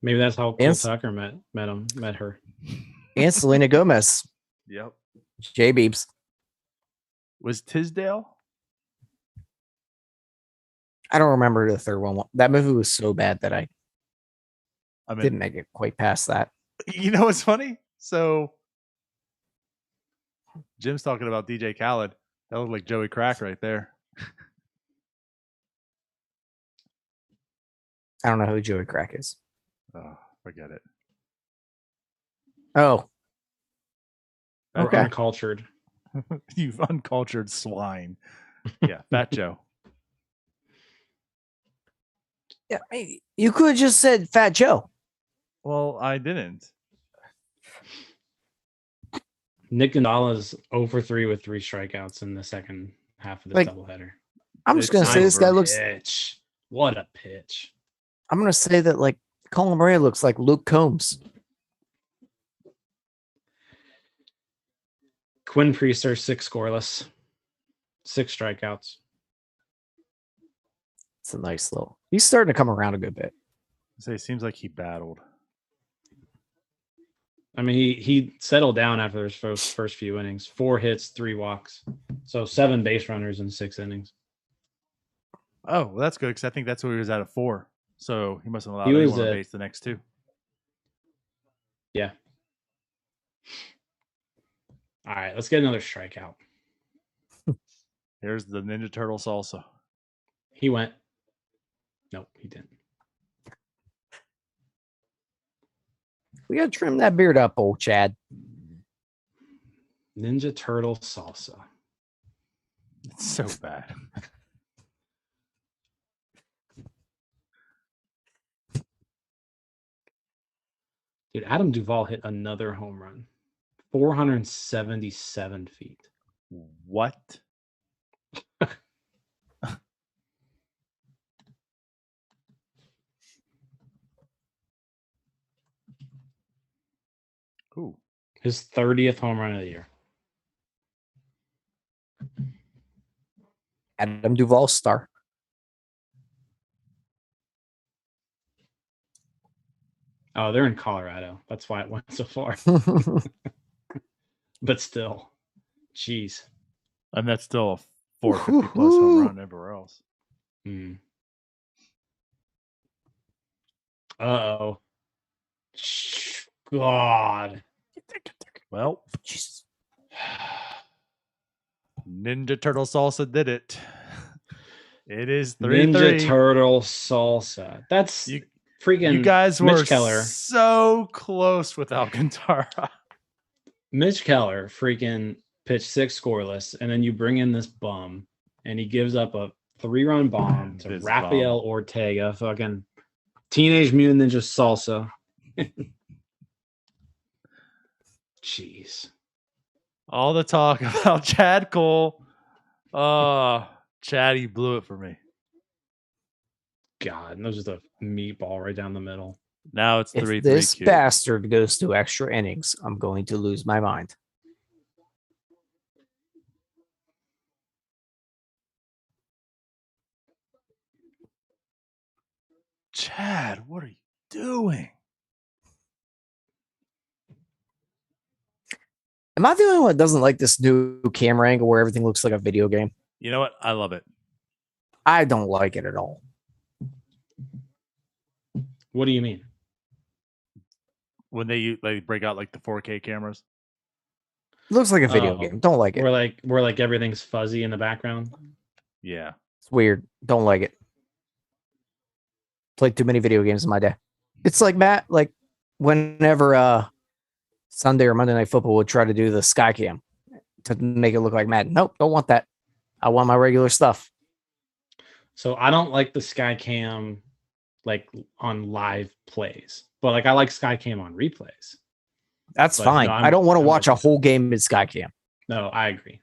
[SPEAKER 2] Maybe that's how Cole Tucker met her.
[SPEAKER 3] And Selena Gomez.
[SPEAKER 1] Yep.
[SPEAKER 3] J Beebs.
[SPEAKER 1] Was Tisdale?
[SPEAKER 3] I don't remember the third one. That movie was so bad that I didn't make it quite past that.
[SPEAKER 1] You know what's funny? So Jim's talking about DJ Khaled. That looked like Joey Crack right there.
[SPEAKER 3] I don't know who Joey Crack is.
[SPEAKER 1] Oh, forget it.
[SPEAKER 3] Oh.
[SPEAKER 2] Okay. Uncultured.
[SPEAKER 1] You uncultured swine. Yeah, Fat Joe.
[SPEAKER 3] Yeah, you could have just said Fat Joe.
[SPEAKER 1] Well, I didn't.
[SPEAKER 2] Nick Gonzalez 0 for 3 with 3 strikeouts in the second half of the doubleheader.
[SPEAKER 3] I'm just going to say this guy looks...
[SPEAKER 2] What a pitch.
[SPEAKER 3] I'm going to say that, like, Colin Murray looks like Luke Combs.
[SPEAKER 2] Quinn Priester, 6 scoreless. 6 strikeouts.
[SPEAKER 3] It's a nice little... He's starting to come around a good bit.
[SPEAKER 1] It seems like he battled.
[SPEAKER 2] I mean, he settled down after his first few innings. 4 hits, 3 walks. So 7 base runners in 6 innings.
[SPEAKER 1] Oh, well, that's good because I think that's where he was at 4. So he must have allowed anyone on base the next 2.
[SPEAKER 2] Yeah. All right, let's get another strikeout.
[SPEAKER 1] Here's the Ninja Turtle salsa.
[SPEAKER 2] He went. Nope, he didn't.
[SPEAKER 3] We got to trim that beard up, old Chad.
[SPEAKER 2] Ninja Turtle salsa.
[SPEAKER 1] It's so bad.
[SPEAKER 2] Dude, Adam Duvall hit another home run. 477 feet.
[SPEAKER 1] What? Ooh.
[SPEAKER 2] His 30th home run of the year.
[SPEAKER 3] Adam Duvall star.
[SPEAKER 2] Oh, they're in Colorado. That's why it went so far. But still, jeez.
[SPEAKER 1] And that's still a 450 plus home run everywhere else.
[SPEAKER 2] Uh-oh. God.
[SPEAKER 1] Well, Ninja Turtle salsa did it. It is
[SPEAKER 2] Ninja
[SPEAKER 1] 3-3.
[SPEAKER 2] Turtle salsa. That's
[SPEAKER 1] You,
[SPEAKER 2] freaking
[SPEAKER 1] you guys
[SPEAKER 2] Mitch
[SPEAKER 1] were
[SPEAKER 2] Keller.
[SPEAKER 1] so close with Alcantara.
[SPEAKER 2] Mitch Keller freaking pitched 6 scoreless, and then you bring in this bum, and he gives up a 3-run bomb to
[SPEAKER 1] This
[SPEAKER 2] Rafael Ortega, fucking Teenage Mutant Ninja Salsa. Jeez.
[SPEAKER 1] All the talk about Chad Cole. Oh, Chad, he blew it for me.
[SPEAKER 2] God, and that was just a meatball right down the middle.
[SPEAKER 1] Now it's 3-3.
[SPEAKER 3] If this
[SPEAKER 1] Q.
[SPEAKER 3] bastard goes to extra innings, I'm going to lose my mind.
[SPEAKER 1] Chad, what are you doing?
[SPEAKER 3] Am I the only one that doesn't like this new camera angle where everything looks like a video game?
[SPEAKER 1] You know what? I love it.
[SPEAKER 3] I don't like it at all.
[SPEAKER 2] What do you mean?
[SPEAKER 1] When they break out like the 4K cameras.
[SPEAKER 3] It looks like a video
[SPEAKER 2] Oh.
[SPEAKER 3] game. Don't like it.
[SPEAKER 2] Where like everything's fuzzy in the background.
[SPEAKER 1] Yeah.
[SPEAKER 3] It's weird. Don't like it. Played too many video games in my day. It's like Matt, like whenever Sunday or Monday Night Football would try to do the sky cam to make it look like Madden. Nope, don't want that. I want my regular stuff.
[SPEAKER 2] So I don't like the Skycam like on live plays, but like I like Skycam on replays.
[SPEAKER 3] That's
[SPEAKER 2] But,
[SPEAKER 3] fine.
[SPEAKER 2] no,
[SPEAKER 3] I don't want to
[SPEAKER 2] I'm
[SPEAKER 3] watch
[SPEAKER 2] with
[SPEAKER 3] a
[SPEAKER 2] you.
[SPEAKER 3] whole game in sky cam.
[SPEAKER 2] No, I agree.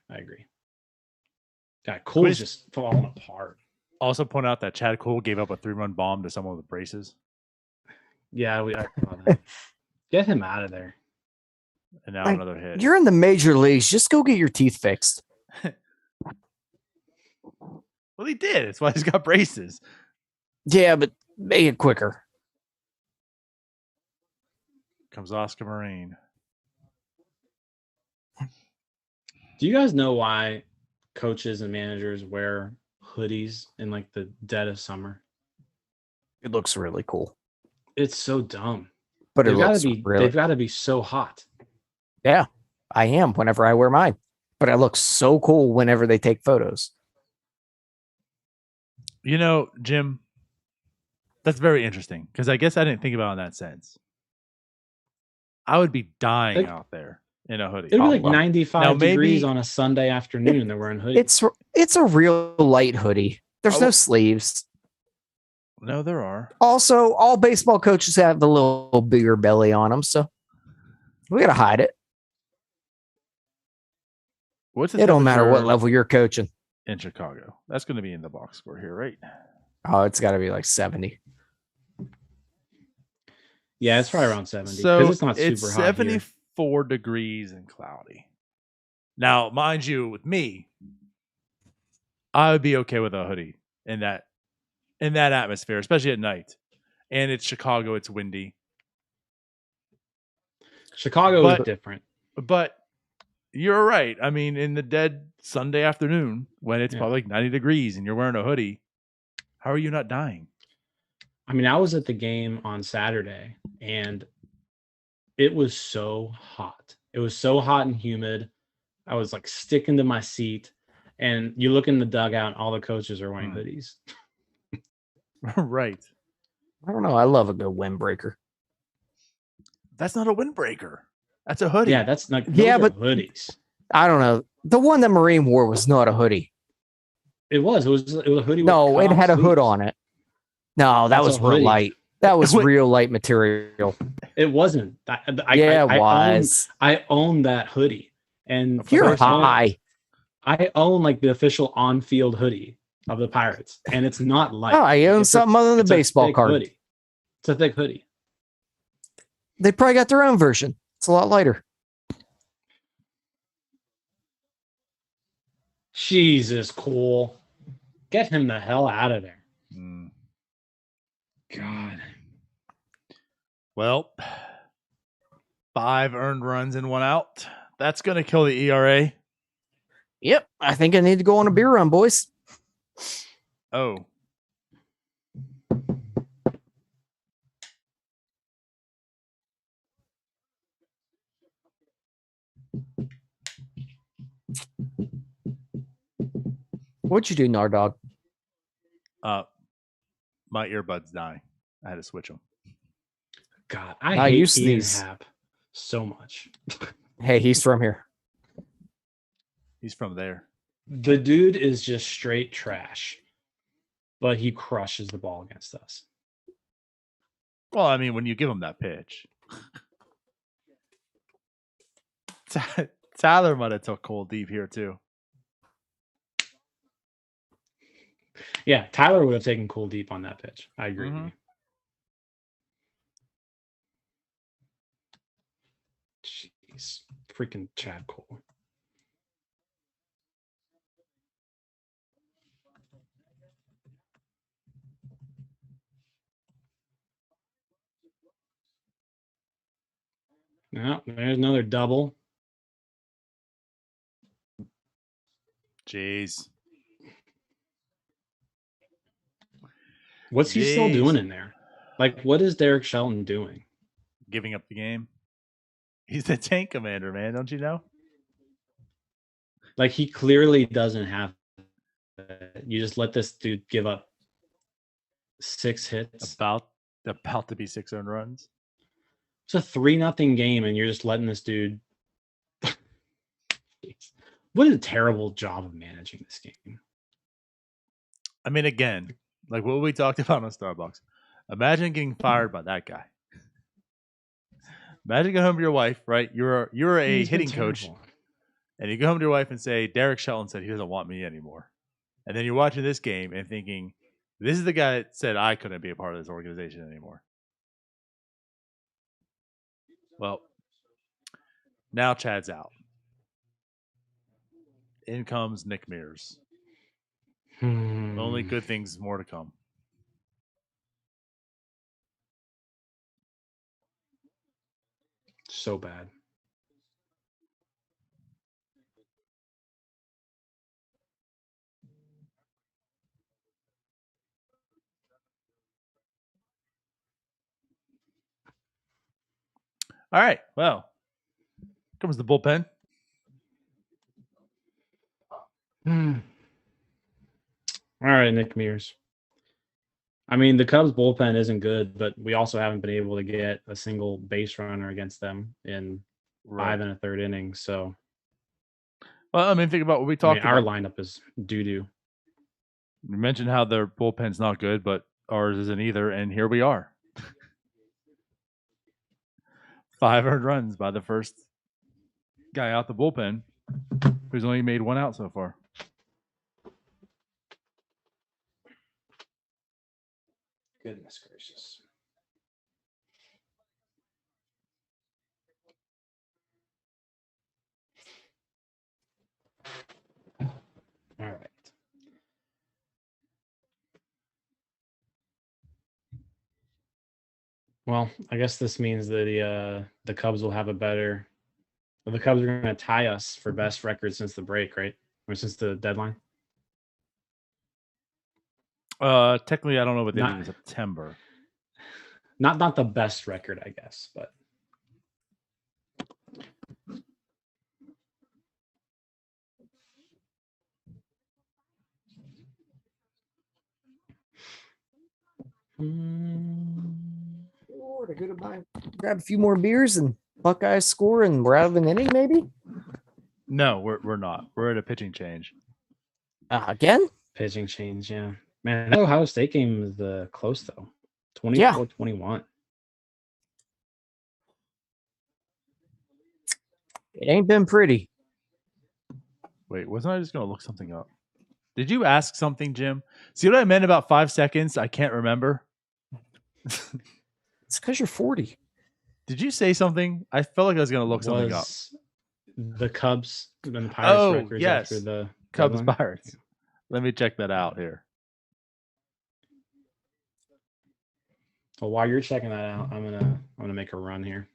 [SPEAKER 2] God, Cool's
[SPEAKER 1] Quiz-
[SPEAKER 2] just falling apart.
[SPEAKER 1] Also point out that Chad Cole gave up a 3-run bomb to someone with braces.
[SPEAKER 2] Yeah, I saw that. Get him out of there.
[SPEAKER 1] And now
[SPEAKER 3] Like,
[SPEAKER 1] another hit.
[SPEAKER 3] You're in the major leagues. Just go get your teeth fixed.
[SPEAKER 1] Well, he did. That's why he's got braces.
[SPEAKER 3] Yeah, but make it quicker.
[SPEAKER 1] Comes Oscar Marine.
[SPEAKER 2] Do you guys know why coaches and managers wear hoodies in like the dead of summer?
[SPEAKER 3] It looks really cool.
[SPEAKER 2] It's so dumb.
[SPEAKER 3] But it
[SPEAKER 2] They've got
[SPEAKER 3] looks
[SPEAKER 2] to be
[SPEAKER 3] really.
[SPEAKER 2] they've got to be so hot.
[SPEAKER 3] Yeah, I am whenever I wear mine. But it looks so cool whenever they take photos.
[SPEAKER 1] You know, Jim, that's very interesting because I guess I didn't think about it in that sense. I would be dying
[SPEAKER 2] Like-
[SPEAKER 1] out there in a hoodie.
[SPEAKER 2] It'd be like
[SPEAKER 3] well.
[SPEAKER 2] 95
[SPEAKER 1] Now, maybe-
[SPEAKER 2] degrees on a Sunday afternoon. They're wearing hoodies.
[SPEAKER 3] It's a real light hoodie. There's no sleeves.
[SPEAKER 1] No, there are.
[SPEAKER 3] Also, all baseball coaches have a little bigger belly on them, so we gotta hide it.
[SPEAKER 1] What's the
[SPEAKER 3] It don't matter what
[SPEAKER 1] temperature
[SPEAKER 3] level you're coaching.
[SPEAKER 1] in Chicago? That's going to be in the box score here, right?
[SPEAKER 3] Oh, it's got to be like 70.
[SPEAKER 2] Yeah, it's probably around 70
[SPEAKER 1] So
[SPEAKER 2] because it's not
[SPEAKER 1] it's
[SPEAKER 2] super hot here.
[SPEAKER 1] 74 degrees and cloudy. Now, mind you, with me, I would be okay with a hoodie in that atmosphere, especially at night. And it's Chicago; it's windy.
[SPEAKER 2] Chicago
[SPEAKER 1] But-
[SPEAKER 2] is different.
[SPEAKER 1] But you're right. I mean, in the dead Sunday afternoon when it's
[SPEAKER 2] Yeah.
[SPEAKER 1] probably like 90 degrees and you're wearing a hoodie, how are you not dying?
[SPEAKER 2] I mean, I was at the game on Saturday and it was so hot. It was so hot and humid. I was like sticking to my seat. And you look in the dugout, and all the coaches are wearing hoodies.
[SPEAKER 1] Right.
[SPEAKER 3] I don't know. I love a good windbreaker.
[SPEAKER 1] That's not a windbreaker. That's a hoodie.
[SPEAKER 2] Yeah, that's like
[SPEAKER 3] Yeah,
[SPEAKER 2] those are
[SPEAKER 3] but-
[SPEAKER 2] hoodies.
[SPEAKER 3] I don't know. The one that Marine wore was not a hoodie.
[SPEAKER 2] It was a hoodie.
[SPEAKER 3] No,
[SPEAKER 2] with
[SPEAKER 3] it had a
[SPEAKER 2] cutoff
[SPEAKER 3] hood
[SPEAKER 2] sleeves.
[SPEAKER 3] on it. No, that
[SPEAKER 2] That's
[SPEAKER 3] was
[SPEAKER 2] a
[SPEAKER 3] real
[SPEAKER 2] hoodie.
[SPEAKER 3] light. That was
[SPEAKER 1] Wait.
[SPEAKER 3] real light material.
[SPEAKER 2] It wasn't.
[SPEAKER 3] Yeah, it was.
[SPEAKER 2] I own that hoodie, and
[SPEAKER 1] Of
[SPEAKER 3] You're
[SPEAKER 1] course not.
[SPEAKER 3] high.
[SPEAKER 2] I own like the official on-field hoodie of the Pirates, and it's not light.
[SPEAKER 3] Oh, I own
[SPEAKER 2] It's
[SPEAKER 3] something other than
[SPEAKER 2] it's
[SPEAKER 3] the
[SPEAKER 2] a
[SPEAKER 3] baseball
[SPEAKER 2] thick
[SPEAKER 3] card.
[SPEAKER 2] hoodie. It's a thick hoodie.
[SPEAKER 3] They probably got their own version. It's a lot lighter.
[SPEAKER 2] Jesus, cool. Get him the hell out of there.
[SPEAKER 1] Mm.
[SPEAKER 2] God.
[SPEAKER 1] Well, 5 earned runs and 1 out. That's going to kill the ERA.
[SPEAKER 3] Yep. I think I need to go on a beer run, boys.
[SPEAKER 1] Oh.
[SPEAKER 3] What'd you do, Nardog?
[SPEAKER 1] My earbuds dying. I had to switch them.
[SPEAKER 2] God,
[SPEAKER 3] I
[SPEAKER 2] I hate
[SPEAKER 3] used to
[SPEAKER 2] Ian
[SPEAKER 3] these.
[SPEAKER 2] Happ so much.
[SPEAKER 3] Hey, he's from here.
[SPEAKER 1] He's from there.
[SPEAKER 2] The dude is just straight trash, but he crushes the ball against us.
[SPEAKER 1] Well, I mean, when you give him that pitch, Tyler might have took cold deep here too.
[SPEAKER 2] Yeah, Tyler would have taken cool deep on that pitch. I agree with you. Jeez, freaking Chad Cole. No, there's another double.
[SPEAKER 1] Jeez.
[SPEAKER 2] What's he still doing in there? Like, what is Derek Shelton doing?
[SPEAKER 1] Giving up the game. He's the tank commander, man. Don't you know?
[SPEAKER 2] Like, he clearly doesn't have it. You just let this dude give up 6 hits.
[SPEAKER 1] About to be 6 earned runs.
[SPEAKER 2] It's a 3-0 game, and you're just letting this dude. What a terrible job of managing this game.
[SPEAKER 1] I mean, again, like what we talked about on Starbucks. Imagine getting fired by that guy. Imagine going home to your wife, right? You're a hitting coach, and you go home to your wife and say, Derek Shelton said he doesn't want me anymore. And then you're watching this game and thinking, this is the guy that said I couldn't be a part of this organization anymore. Well, now Chad's out. In comes Nick Mears. Only good things more to come.
[SPEAKER 2] So bad.
[SPEAKER 1] All right. Well, comes the bullpen.
[SPEAKER 2] All right, Nick Mears. I mean, the Cubs bullpen isn't good, but we also haven't been able to get a single base runner against them in 5 1/3 innings. So,
[SPEAKER 1] well, I mean, think about what we talked
[SPEAKER 2] our
[SPEAKER 1] about.
[SPEAKER 2] lineup is doo-doo.
[SPEAKER 1] We mentioned how their bullpen's not good, but ours isn't either, and here we are. 5 earned runs by the first guy out the bullpen, who's only made 1 out so far.
[SPEAKER 2] Goodness gracious. All right. Well, I guess this means that the Cubs will have a better. Well, the Cubs are going to tie us for best record since the break, right? Or since the deadline?
[SPEAKER 1] Technically, I don't know what they did in September.
[SPEAKER 2] Not the best record, I guess, but.
[SPEAKER 3] Lord, I go to grab a few more beers and Buckeyes score and we're out of an inning, maybe?
[SPEAKER 1] No, we're not. We're at a pitching change.
[SPEAKER 3] Again?
[SPEAKER 2] Pitching change, yeah. Man, that Ohio State game is close, though. 24-21.
[SPEAKER 3] It ain't been pretty.
[SPEAKER 1] Wait, wasn't I just going to look something up? Did you ask something, Jim? See what I meant about 5 seconds? I can't remember.
[SPEAKER 3] It's because you're 40.
[SPEAKER 1] Did you say something? I felt like I was going to look something up.
[SPEAKER 2] The Cubs and the Pirates records
[SPEAKER 1] yes.
[SPEAKER 2] after the
[SPEAKER 1] Cubs
[SPEAKER 2] deadline?
[SPEAKER 1] Pirates. Let me check that out here.
[SPEAKER 2] Well, while you're checking that out, I'm gonna make a run here.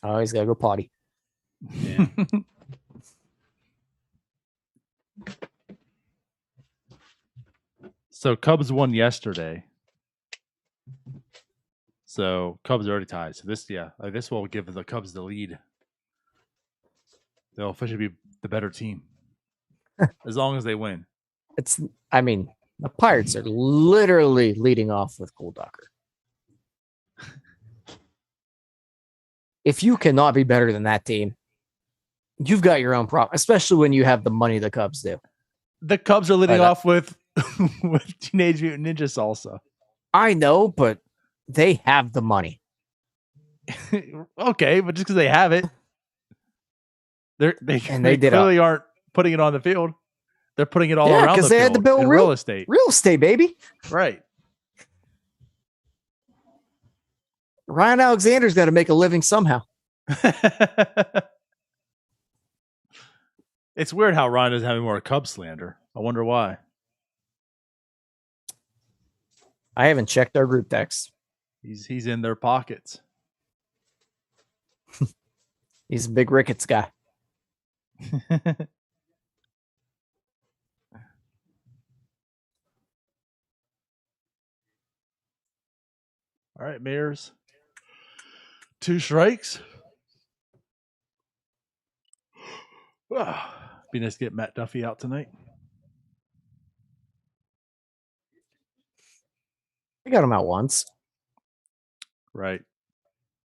[SPEAKER 3] Oh, he's gotta go potty.
[SPEAKER 2] Yeah.
[SPEAKER 1] So Cubs won yesterday. So Cubs are already tied. So this will give the Cubs the lead. They'll officially be the better team as long as they win.
[SPEAKER 3] The Pirates are literally leading off with Cole Ducker. If you cannot be better than that team, you've got your own problem, especially when you have the money the Cubs do.
[SPEAKER 1] The Cubs are leading off with Teenage Mutant Ninja Salsa.
[SPEAKER 3] I know, but they have the money.
[SPEAKER 1] Okay, but just because they have it, they clearly aren't putting it on the field. They're putting it all around the
[SPEAKER 3] they
[SPEAKER 1] field
[SPEAKER 3] had to build
[SPEAKER 1] real estate.
[SPEAKER 3] Real estate, baby.
[SPEAKER 1] Right.
[SPEAKER 3] Ryan Alexander's got to make a living somehow.
[SPEAKER 1] It's weird how Ryan is having more Cubs slander. I wonder why.
[SPEAKER 3] I haven't checked our group text.
[SPEAKER 1] He's in their pockets.
[SPEAKER 3] He's a big Ricketts guy.
[SPEAKER 1] All right, Mayors. 2 strikes. Be nice to get Matt Duffy out tonight.
[SPEAKER 3] I got him out once.
[SPEAKER 1] Right.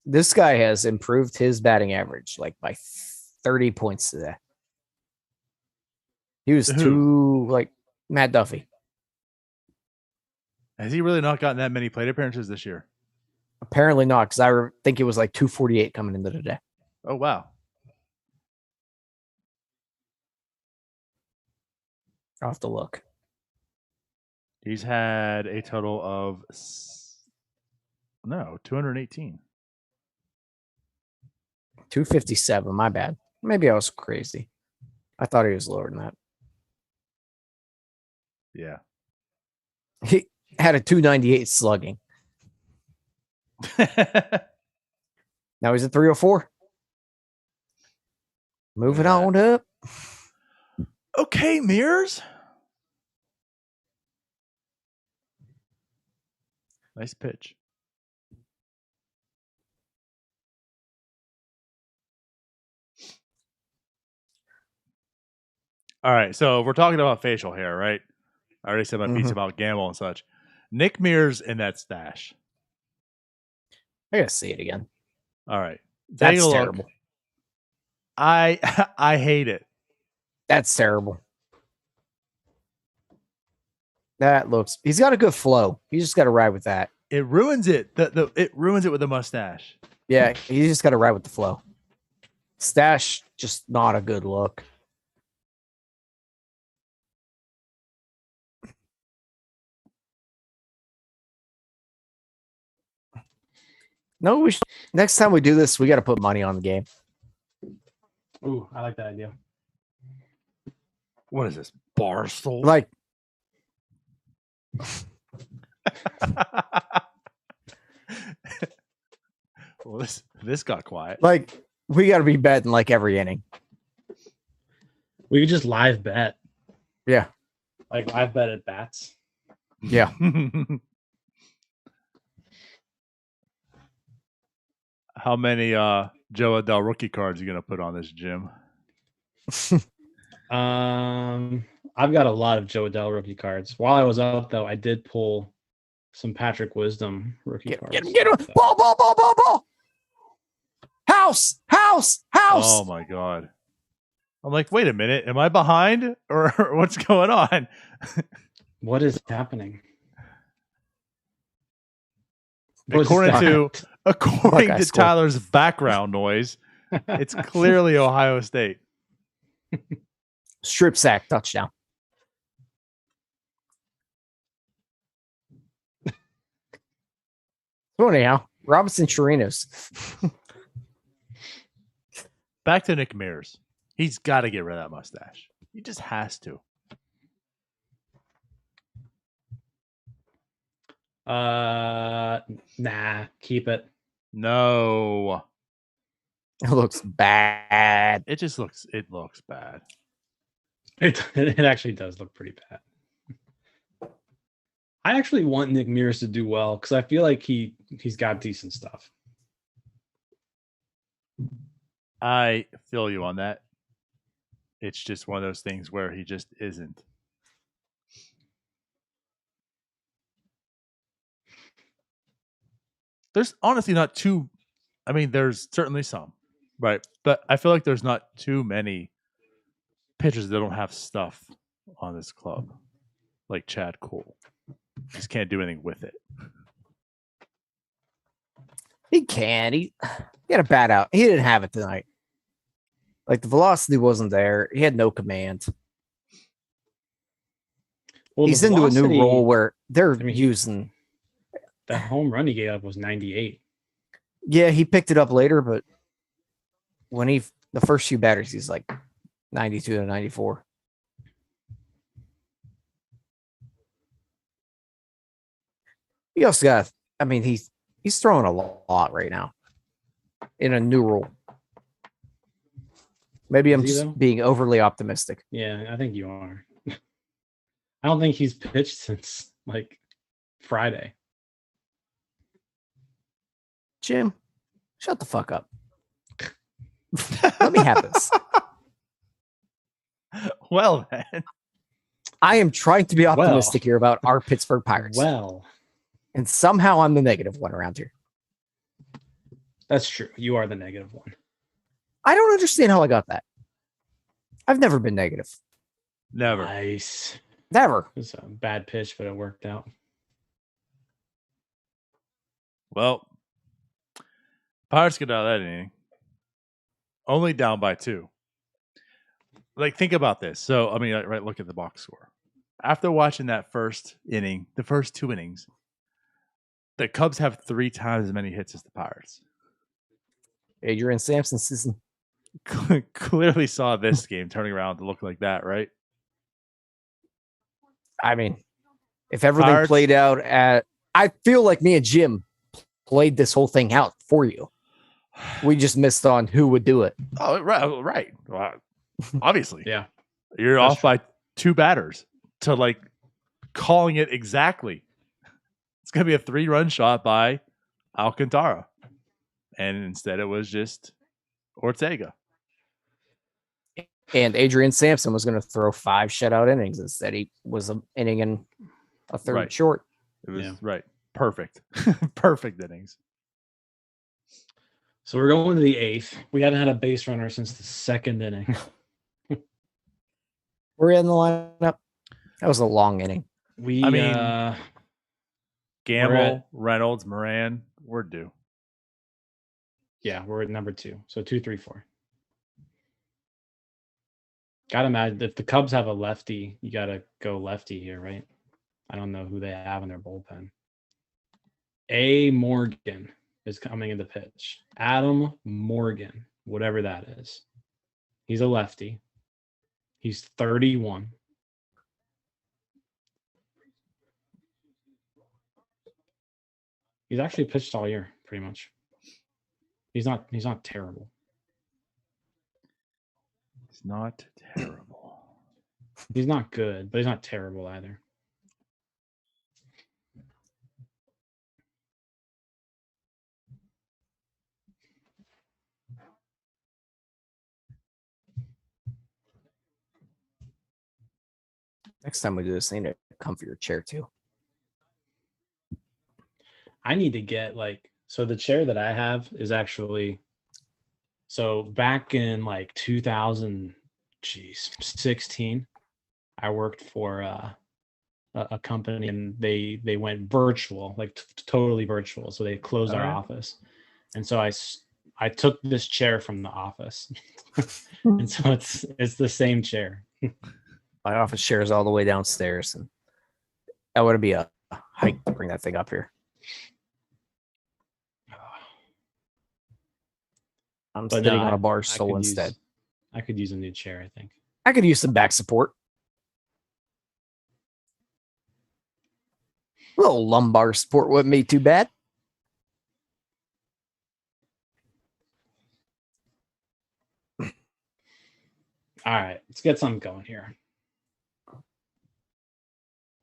[SPEAKER 3] This guy has improved his batting average like by 30 points today. He was Matt Duffy.
[SPEAKER 1] Has he really not gotten that many plate appearances this year?
[SPEAKER 3] Apparently not, because I think it was like 248 coming into the day.
[SPEAKER 1] Oh, wow.
[SPEAKER 3] I'll have to look.
[SPEAKER 1] He's had a total of 218.
[SPEAKER 3] 257. My bad. Maybe I was crazy. I thought he was lower than that.
[SPEAKER 1] Yeah.
[SPEAKER 3] He had a 298 slugging. Now he's at 304. Moving on up.
[SPEAKER 1] Okay, Mears. Nice pitch. All right, so we're talking about facial hair, right? I already said my piece about Gamble and such. Nick Mears in that stash.
[SPEAKER 3] I gotta see it again.
[SPEAKER 1] All right,
[SPEAKER 3] that's terrible.
[SPEAKER 1] I hate it.
[SPEAKER 3] That's terrible. That looks. He's got a good flow. You just got to ride with that.
[SPEAKER 1] It ruins it. It ruins it with the mustache.
[SPEAKER 3] Yeah, you just got to ride with the flow. Stash just not a good look. No, next time we do this, we got to put money on the game.
[SPEAKER 2] Ooh, I like that idea.
[SPEAKER 1] What is this? Barstool?
[SPEAKER 3] Like,
[SPEAKER 1] well, this got quiet.
[SPEAKER 3] Like, we got to be betting like every inning.
[SPEAKER 2] We could just live bet.
[SPEAKER 3] Yeah.
[SPEAKER 2] Like live bet at bats.
[SPEAKER 3] Yeah.
[SPEAKER 1] How many Joe Adell rookie cards are you gonna put on this, Jim?
[SPEAKER 2] I've got a lot of Joe Adell rookie cards. While I was up, though, I did pull some Patrick Wisdom rookie cards.
[SPEAKER 3] Get him! Ball! House!
[SPEAKER 1] Oh my god! I'm like, wait a minute, am I behind or what's going on?
[SPEAKER 2] What is happening?
[SPEAKER 1] According to Tyler's background noise, it's clearly Ohio State.
[SPEAKER 3] Strip sack touchdown. So anyhow, Robinson Chirinos.
[SPEAKER 1] Back to Nick Mears. He's got to get rid of that mustache. He just has to.
[SPEAKER 2] Nah, keep it.
[SPEAKER 1] No.
[SPEAKER 3] It looks bad.
[SPEAKER 1] It looks bad.
[SPEAKER 2] It actually does look pretty bad. I actually want Nick Mears to do well because I feel like he's got decent stuff.
[SPEAKER 1] I feel you on that. It's just one of those things where he just isn't. there's honestly not too. I mean, there's certainly some, right? But I feel like there's not too many pitchers that don't have stuff on this club, like Chad Cole. Just can't do anything with it.
[SPEAKER 3] He can. He had a bat out. He didn't have it tonight. Like the velocity wasn't there. He had no command.
[SPEAKER 2] Well,
[SPEAKER 3] He's
[SPEAKER 2] the
[SPEAKER 3] into a new
[SPEAKER 2] velocity-
[SPEAKER 3] role where they're
[SPEAKER 2] I mean,
[SPEAKER 3] using.
[SPEAKER 2] That home run he gave up was 98.
[SPEAKER 3] Yeah, he picked it up later, but when the first few batters, he's like 92 to 94. He also got. I mean, he's throwing a lot right now in a new role. Maybe I'm
[SPEAKER 2] Is he,
[SPEAKER 3] just
[SPEAKER 2] though?
[SPEAKER 3] being overly optimistic.
[SPEAKER 2] Yeah, I think you are. I don't think he's pitched since like Friday.
[SPEAKER 3] Jim, shut the fuck up. Let me have this.
[SPEAKER 1] Well, then.
[SPEAKER 3] I am trying to be optimistic here about our Pittsburgh Pirates.
[SPEAKER 2] Well,
[SPEAKER 3] And somehow I'm the negative one around here.
[SPEAKER 2] that's true. You are the negative one.
[SPEAKER 3] I don't understand how I got that. I've never been negative.
[SPEAKER 1] Never.
[SPEAKER 2] Nice.
[SPEAKER 3] Never.
[SPEAKER 2] It was a bad pitch, but it worked out.
[SPEAKER 1] Well, Pirates get out of that inning. Only down by 2. Like, think about this. So, I mean, right, look at the box score. After watching that first inning, the first 2 innings, the Cubs have 3 times as many hits as the Pirates.
[SPEAKER 3] Adrian Sampson season.
[SPEAKER 1] Clearly saw this game turning around to look like that, right?
[SPEAKER 3] I mean, if everything
[SPEAKER 1] Pirates-
[SPEAKER 3] played out I feel like me and Jim played this whole thing out for you. We just missed on who would do it.
[SPEAKER 1] Oh, right. Well, obviously.
[SPEAKER 2] Yeah.
[SPEAKER 1] You're
[SPEAKER 2] That's
[SPEAKER 1] off by 2 batters to like calling it exactly. It's going to be a 3-run shot by Alcantara. And instead it was just Ortega.
[SPEAKER 3] And Adrian Sampson was going to throw 5 shutout innings. Instead, he was an inning and a third
[SPEAKER 1] Right.
[SPEAKER 3] short.
[SPEAKER 1] It was
[SPEAKER 2] Yeah.
[SPEAKER 1] right. Perfect. Perfect innings.
[SPEAKER 2] So we're going to the 8th. We hadn't had a base runner since the 2nd inning.
[SPEAKER 3] We're in the lineup. That was a long inning.
[SPEAKER 2] We,
[SPEAKER 1] I mean,
[SPEAKER 2] we're
[SPEAKER 1] Gamble,
[SPEAKER 2] at-
[SPEAKER 1] Reynolds, Moran, we're due.
[SPEAKER 2] yeah, we're at number 2. So 2, 3, 4. Gotta imagine if the Cubs have a lefty, you gotta go lefty here, right? I don't know who they have in their bullpen. A. Morgan is coming in the pitch. Adam Morgan, whatever that is. He's a lefty. He's 31. He's actually pitched all year, pretty much. He's not terrible.
[SPEAKER 1] It's not terrible.
[SPEAKER 2] He's not good, but he's not terrible either.
[SPEAKER 3] Next time we do this, I need to come for your chair too.
[SPEAKER 2] I need to get so the chair that I have is actually so back in like 2016, I worked for a company and they went virtual, like totally virtual. So they closed our
[SPEAKER 1] Alright.
[SPEAKER 2] office. And so I took this chair from the office. And so it's the same chair.
[SPEAKER 3] My office chair is all the way downstairs, and that would be a hike to bring that thing up here. I'm
[SPEAKER 2] But
[SPEAKER 3] sitting
[SPEAKER 2] no,
[SPEAKER 3] on a bar
[SPEAKER 2] I
[SPEAKER 3] stool
[SPEAKER 2] could use-
[SPEAKER 3] instead.
[SPEAKER 2] I could use a new chair, I think.
[SPEAKER 3] I could use some back support. A little lumbar support wouldn't be too bad.
[SPEAKER 2] All right, let's get something going here.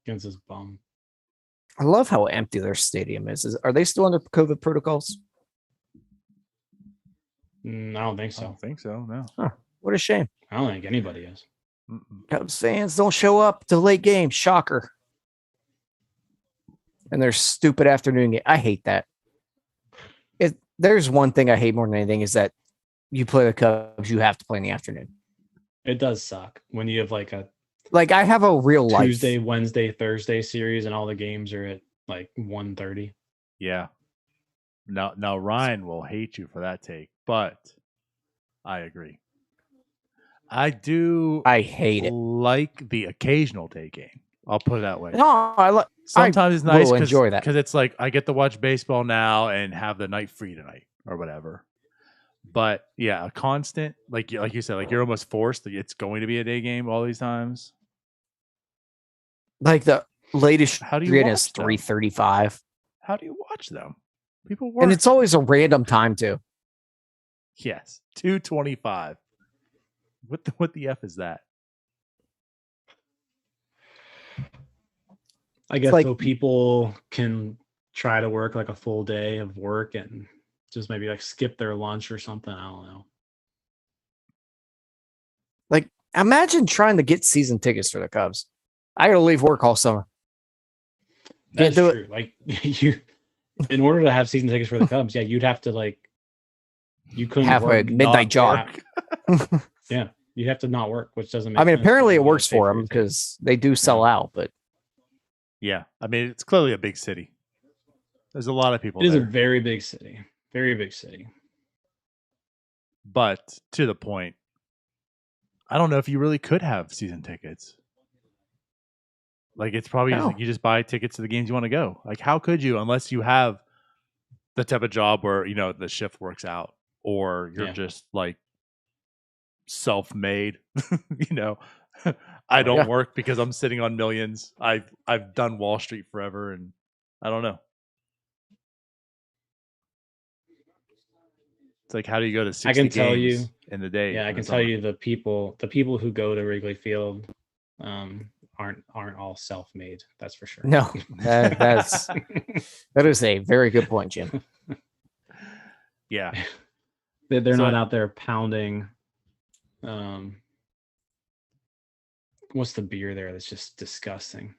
[SPEAKER 2] Against this bum.
[SPEAKER 3] I love how empty their stadium is. Are they still under COVID protocols?
[SPEAKER 2] I don't think
[SPEAKER 1] I
[SPEAKER 2] so.
[SPEAKER 1] don't think so. No.
[SPEAKER 3] What a shame.
[SPEAKER 2] I don't think anybody is.
[SPEAKER 1] Mm-mm.
[SPEAKER 3] Cubs fans don't show up to late game. Shocker. And their stupid afternoon game. I hate that. there's one thing I hate more than anything is that you play the Cubs, you have to play in the afternoon.
[SPEAKER 2] It does suck when you have like a
[SPEAKER 3] I have a real life.
[SPEAKER 2] Tuesday, Wednesday, Thursday series, and all the games are at like 1:30.
[SPEAKER 1] Yeah. Now Ryan will hate you for that take, but I agree. I
[SPEAKER 3] hate it.
[SPEAKER 1] like the occasional day game. I'll put it that way.
[SPEAKER 3] No,
[SPEAKER 1] Sometimes it's nice
[SPEAKER 3] enjoy that
[SPEAKER 1] because it's like I get to watch baseball now and have the night free tonight or whatever. But yeah, a constant like you said, like you're almost forced. Like it's going to be a day game all these times.
[SPEAKER 3] Like the latest
[SPEAKER 1] How do you watch
[SPEAKER 3] is
[SPEAKER 1] them?
[SPEAKER 3] 3:35,
[SPEAKER 1] How do you watch them? People work.
[SPEAKER 3] and it's always a random time too.
[SPEAKER 1] Yes, 2:25. What the F is that?
[SPEAKER 2] I guess
[SPEAKER 3] like-
[SPEAKER 2] so people can try to work like a full day of work and just maybe like skip their lunch or something. I don't know.
[SPEAKER 3] Like, imagine trying to get season tickets for the Cubs. I got to leave work all summer.
[SPEAKER 2] That's
[SPEAKER 3] do it.
[SPEAKER 2] true. Like you, in order to have season tickets for the Cubs, yeah, you'd have to like, you couldn't
[SPEAKER 3] Have a
[SPEAKER 2] work,
[SPEAKER 3] midnight jog.
[SPEAKER 2] Yeah, you have to not work, which doesn't make
[SPEAKER 3] I mean,
[SPEAKER 2] sense,
[SPEAKER 3] apparently
[SPEAKER 2] but
[SPEAKER 3] it
[SPEAKER 2] you
[SPEAKER 3] works
[SPEAKER 2] gotta pay
[SPEAKER 3] for
[SPEAKER 2] your
[SPEAKER 3] them
[SPEAKER 2] ticket.
[SPEAKER 3] because they do sell out. But
[SPEAKER 1] Yeah, I mean it's clearly a big city. There's a lot of people
[SPEAKER 2] It is a
[SPEAKER 1] there,
[SPEAKER 2] very big city. Very big city.
[SPEAKER 1] but to the point, I don't know if you really could have season tickets. Like it's probably
[SPEAKER 3] No.
[SPEAKER 1] you just buy tickets to the games you want to go. Like how could you unless you have the type of job where the shift works out or you're
[SPEAKER 2] Yeah.
[SPEAKER 1] just like self-made. I don't
[SPEAKER 3] Yeah.
[SPEAKER 1] work because I'm sitting on millions. I've done Wall Street forever and I don't know. It's like how do you go to 60
[SPEAKER 2] I can tell
[SPEAKER 1] games
[SPEAKER 2] you-
[SPEAKER 1] in the day?
[SPEAKER 2] Yeah, I
[SPEAKER 1] in the
[SPEAKER 2] can tell
[SPEAKER 1] summer?
[SPEAKER 2] you the people who go to Wrigley Field aren't all self-made. That's for sure.
[SPEAKER 3] no, that is a very good point, Jim.
[SPEAKER 1] Yeah.
[SPEAKER 2] They're
[SPEAKER 1] So
[SPEAKER 2] not
[SPEAKER 1] I-
[SPEAKER 2] out there pounding. What's the beer there that's just disgusting?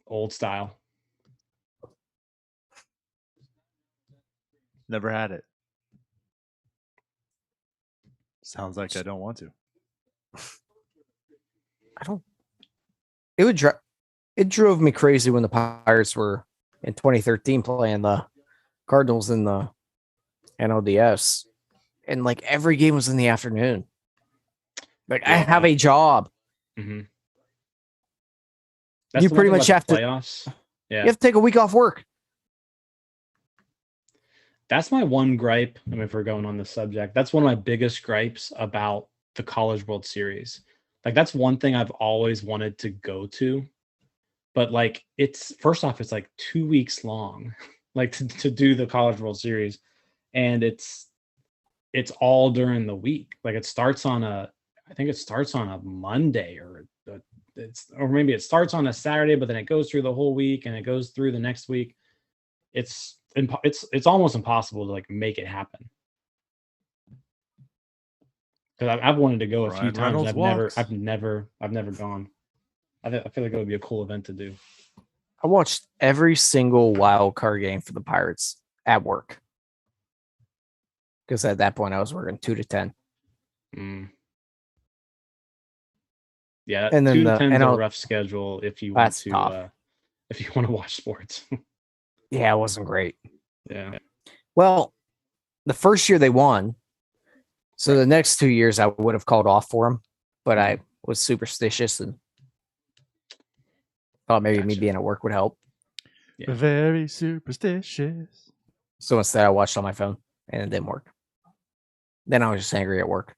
[SPEAKER 2] Old style.
[SPEAKER 1] Never had it. Sounds like I don't want to.
[SPEAKER 3] I don't. It drove me crazy when the Pirates were in 2013 playing the Cardinals in the NLDS, and like every game was in the afternoon. Like I
[SPEAKER 2] Yeah.
[SPEAKER 3] have a job.
[SPEAKER 2] Mm-hmm.
[SPEAKER 3] You pretty much have to-
[SPEAKER 2] playoffs. Yeah,
[SPEAKER 3] You have to take a week off work.
[SPEAKER 2] that's my one gripe. I mean, if we're going on the subject, that's one of my biggest gripes about the College World Series. Like, that's one thing I've always wanted to go to, but like, it's first off, it's like 2 weeks long, like to do the College World Series, and it's all during the week. Like, it starts on I think it starts on a Monday or maybe it starts on a Saturday, but then it goes through the whole week and it goes through the next week. It's almost impossible to like make it happen. Because I've wanted to go a few
[SPEAKER 1] Ryan
[SPEAKER 2] times.
[SPEAKER 1] Reynolds
[SPEAKER 2] I've
[SPEAKER 1] walks.
[SPEAKER 2] never gone. I feel like it would be a cool event to do.
[SPEAKER 3] I watched every single wild card game for the Pirates at work because at that point I was working 2 to 10.
[SPEAKER 2] Mm. Yeah,
[SPEAKER 3] And then
[SPEAKER 2] 2 to
[SPEAKER 3] the
[SPEAKER 2] 10 is a
[SPEAKER 3] NL
[SPEAKER 2] rough schedule if you want
[SPEAKER 3] That's
[SPEAKER 2] to
[SPEAKER 3] tough.
[SPEAKER 2] if you want to watch sports.
[SPEAKER 3] Yeah, it wasn't great.
[SPEAKER 2] Yeah.
[SPEAKER 3] Well, the first year they won. So the next 2 years I would have called off for them, but I was superstitious and thought maybe me
[SPEAKER 2] Gotcha.
[SPEAKER 3] being at work would help.
[SPEAKER 2] Yeah.
[SPEAKER 1] Very superstitious.
[SPEAKER 3] So instead I watched on my phone and it didn't work. Then I was just angry at work.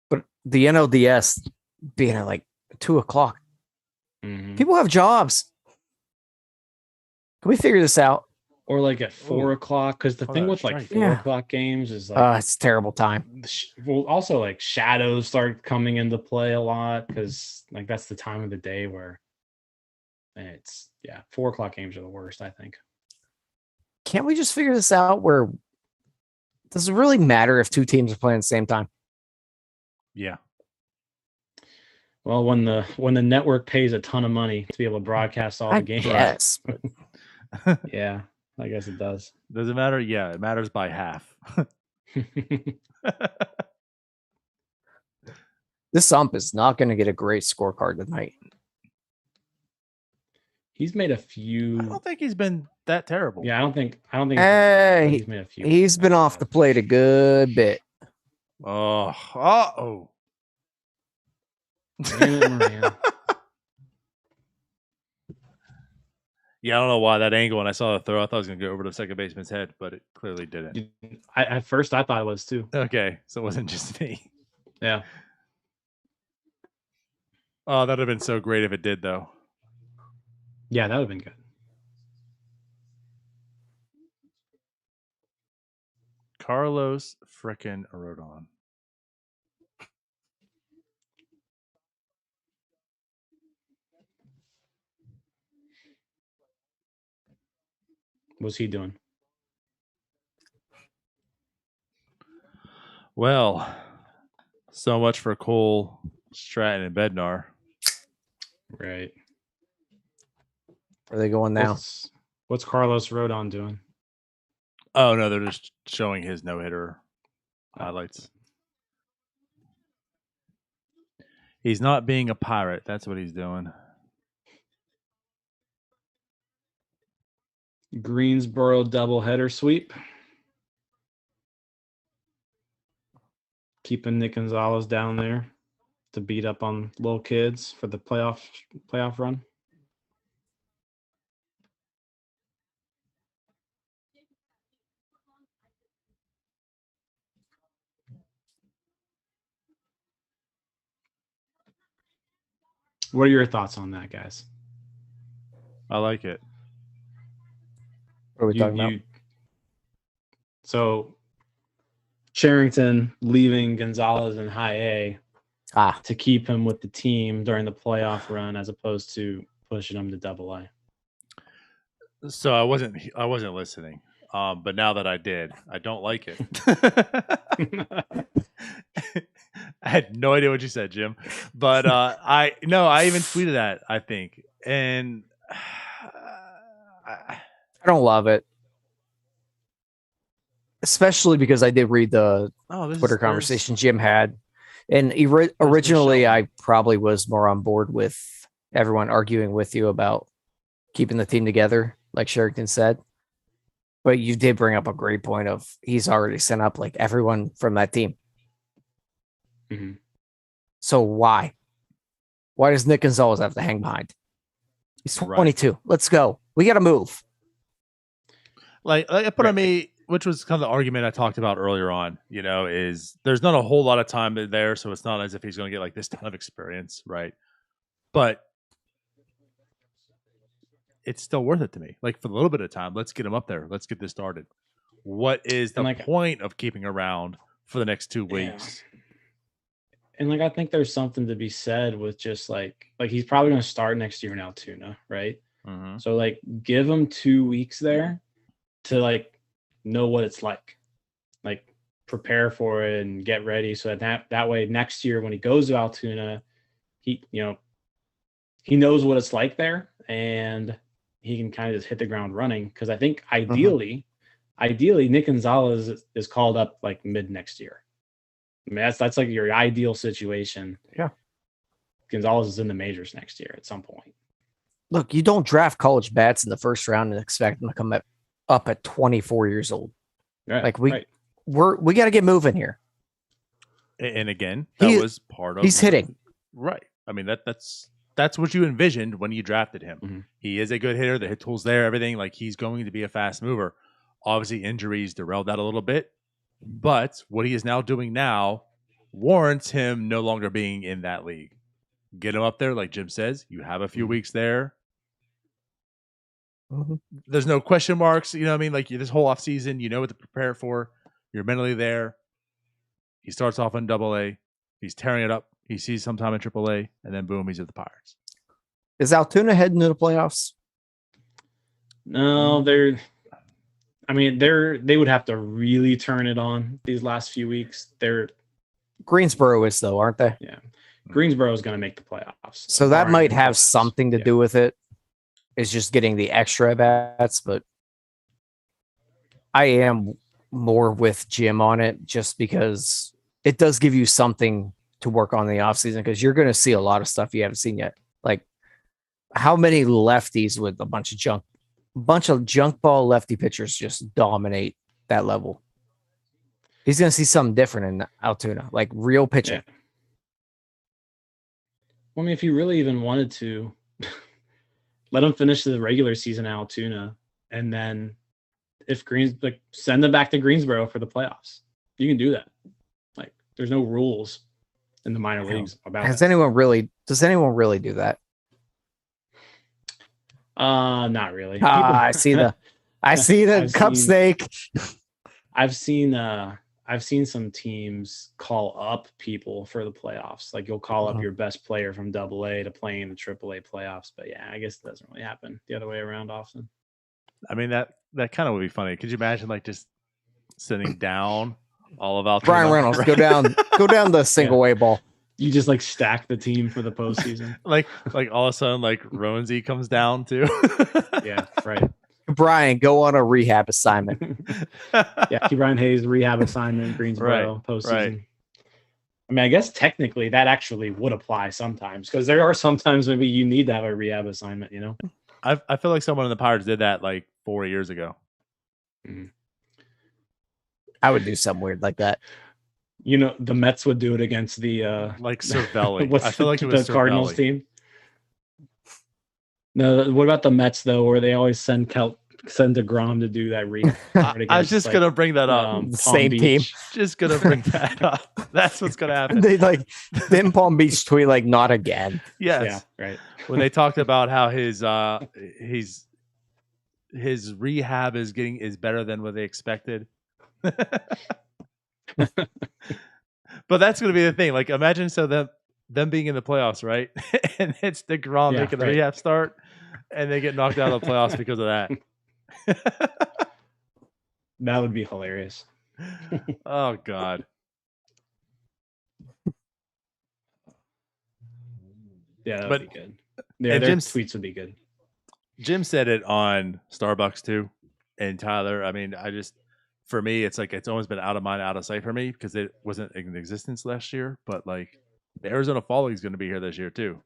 [SPEAKER 3] But the NLDS being at like 2:00,
[SPEAKER 2] Mhm.
[SPEAKER 3] people have jobs. Can we figure this out?
[SPEAKER 2] Or like at 4:00, because the
[SPEAKER 1] Call
[SPEAKER 2] thing
[SPEAKER 1] that a
[SPEAKER 2] with like
[SPEAKER 1] strike.
[SPEAKER 2] 4:00 games is like
[SPEAKER 3] It's a terrible time.
[SPEAKER 2] well, also like shadows start coming into play a lot because like that's the time of the day where it's 4:00 games are the worst, I think.
[SPEAKER 3] Can't we just figure this out where does it really matter if two teams are playing at the same time?
[SPEAKER 1] Yeah.
[SPEAKER 2] Well, when the network pays a ton of money to be able to broadcast all the games,
[SPEAKER 3] Yes.
[SPEAKER 2] yeah, I guess it does.
[SPEAKER 1] Does it matter? Yeah, it matters by half.
[SPEAKER 3] This ump is not going to get a great scorecard tonight.
[SPEAKER 2] He's made a
[SPEAKER 1] I
[SPEAKER 2] few.
[SPEAKER 1] don't think he's been that terrible.
[SPEAKER 2] Yeah, I don't think. He's made a few.
[SPEAKER 3] He's been off the plate a good bit.
[SPEAKER 1] Oh.
[SPEAKER 2] Damn it, Moran.
[SPEAKER 1] Yeah, I don't know why that angle. When I saw the throw, I thought it was going to go over the second baseman's head, but it clearly didn't.
[SPEAKER 2] At first, I thought it was too.
[SPEAKER 1] Okay, so it wasn't just me.
[SPEAKER 2] Yeah.
[SPEAKER 1] Oh, that would have been so great if it did, though.
[SPEAKER 2] Yeah, that would have been good.
[SPEAKER 1] Carlos frickin' Rodon.
[SPEAKER 2] What's he doing?
[SPEAKER 1] Well, so much for Cole, Stratton, and Bednar.
[SPEAKER 2] Right.
[SPEAKER 3] Where are they going now?
[SPEAKER 2] What's Carlos Rodon doing?
[SPEAKER 1] Oh, no, they're just showing his no-hitter highlights. He's not being a pirate. That's what he's doing.
[SPEAKER 2] Greensboro doubleheader sweep. Keeping Nick Gonzalez down there to beat up on little kids for the playoff run. What are your thoughts on that, guys?
[SPEAKER 1] I like it.
[SPEAKER 3] What are we talking about?
[SPEAKER 2] So Charrington leaving Gonzalez in high A to keep him with the team during the playoff run as opposed to pushing him to double A.
[SPEAKER 1] So I wasn't listening. But now that I did, I don't like it. I had no idea what you said, Jim. But I even tweeted that, I think. And
[SPEAKER 3] I don't love it. Especially because I did read the Twitter conversation Jim had. And originally, I probably was more on board with everyone arguing with you about keeping the team together, like Sherrington said. But you did bring up a great point of he's already sent up like everyone from that team.
[SPEAKER 2] Mm-hmm.
[SPEAKER 3] So why? Why does Nick Gonzalez have to hang behind? He's 22. Right. Let's go. We got to move.
[SPEAKER 1] Like I put on me, which was kind of the argument I talked about earlier on, is there's not a whole lot of time there. So it's not as if he's going to get like this ton of experience. Right. But it's still worth it to me. Like for a little bit of time, let's get him up there. Let's get this started. What is the point of keeping around for the next 2 weeks?
[SPEAKER 2] And I think there's something to be said with just like he's probably going to start next year in Altoona, right?
[SPEAKER 1] Mm-hmm.
[SPEAKER 2] So give him 2 weeks there to know what it's like prepare for it and get ready. So that way next year when he goes to Altoona, he knows what it's like there and he can kind of just hit the ground running. Cause I think ideally Nick Gonzalez is called up mid next year. I mean, that's like your ideal situation.
[SPEAKER 3] Yeah.
[SPEAKER 2] Gonzalez is in the majors next year at some point.
[SPEAKER 3] Look, you don't draft college bats in the first round and expect them to come up at 24 years old.
[SPEAKER 2] Right.
[SPEAKER 3] We got to get moving here.
[SPEAKER 1] And again, that was part of
[SPEAKER 3] he's hitting.
[SPEAKER 1] Right. I mean, that's what you envisioned when you drafted him.
[SPEAKER 2] Mm-hmm.
[SPEAKER 1] He is a good hitter. The hit tool's there, everything. He's going to be a fast mover. Obviously, injuries derailed that a little bit. But what he is now doing now warrants him no longer being in that league. Get him up there, like Jim says. You have a few weeks there.
[SPEAKER 3] Mm-hmm.
[SPEAKER 1] There's no question marks. You know what I mean? This whole offseason, you know what to prepare for. You're mentally there. He starts off in AA. He's tearing it up. He sees sometime in AAA, and then boom, he's at the Pirates.
[SPEAKER 3] Is Altoona heading to the playoffs?
[SPEAKER 2] No, they would have to really turn it on these last few weeks. Greensboro
[SPEAKER 3] is though, aren't they?
[SPEAKER 2] Yeah. Greensboro is going to make the playoffs.
[SPEAKER 3] So that
[SPEAKER 2] barring
[SPEAKER 3] might have
[SPEAKER 2] collapse.
[SPEAKER 3] something to
[SPEAKER 2] Yeah.
[SPEAKER 3] do with it. It's just getting the extra bats, but I am more with Jim on it just because it does give you something to work on in the offseason because you're going to see a lot of stuff you haven't seen yet. Like how many lefties with a bunch of junk ball lefty pitchers just dominate that level. He's going to see something different in Altoona, like real pitching.
[SPEAKER 2] Yeah. Well, I mean, if you really even wanted to, let him finish the regular season at Altoona, and then if send them back to Greensboro for the playoffs. You can do that. Like, there's no rules in the minor leagues about
[SPEAKER 3] Does
[SPEAKER 2] that.
[SPEAKER 3] anyone really do that?
[SPEAKER 2] Not really.
[SPEAKER 3] I see the cup snake.
[SPEAKER 2] I've seen some teams call up people for the playoffs. Like you'll call up your best player from AA to play in the AAA playoffs. But yeah, I guess it doesn't really happen the other way around often.
[SPEAKER 1] I mean, that kind of would be funny. Could you imagine like just sitting down all of Altoona?
[SPEAKER 3] Brian Reynolds, go down the single A ball.
[SPEAKER 2] You just like stack the team for the postseason.
[SPEAKER 1] like all of a sudden, like Roansy comes down too.
[SPEAKER 2] Yeah, right.
[SPEAKER 3] Brian, go on a rehab assignment.
[SPEAKER 2] Yeah, Brian Hayes rehab assignment, Greensboro postseason. Right. I mean, I guess technically that actually would apply sometimes because there are sometimes maybe you need to have a rehab assignment. You know,
[SPEAKER 1] I feel like someone in the Pirates did that like 4 years ago.
[SPEAKER 2] Mm-hmm.
[SPEAKER 3] I would do something weird like that.
[SPEAKER 2] You know, the Mets would do it against the
[SPEAKER 1] like Cervelli. I feel like it was
[SPEAKER 2] the Cardinals
[SPEAKER 1] Cervelli.
[SPEAKER 2] team. No, what about the Mets though, where they always send DeGrom to do that read?
[SPEAKER 1] I was just gonna bring that up.
[SPEAKER 3] Same team.
[SPEAKER 1] Just gonna bring that up. That's what's gonna happen.
[SPEAKER 3] They then Palm Beach tweet like not again.
[SPEAKER 1] Yes.
[SPEAKER 2] Yeah, right.
[SPEAKER 1] When they talked about how his rehab is better than what they expected. But that's going to be the thing. Like, imagine them being in the playoffs, right? And it's DeGrom making the rehab start, and they get knocked out of the playoffs because of that.
[SPEAKER 2] That would be hilarious.
[SPEAKER 1] Oh God.
[SPEAKER 2] Yeah, that would be good. Yeah, their tweets would be good.
[SPEAKER 1] Jim said it on Starbucks too, and Tyler. I mean, for me, it's like it's always been out of mind, out of sight for me because it wasn't in existence last year. But like the Arizona Fall League is going to be here this year too.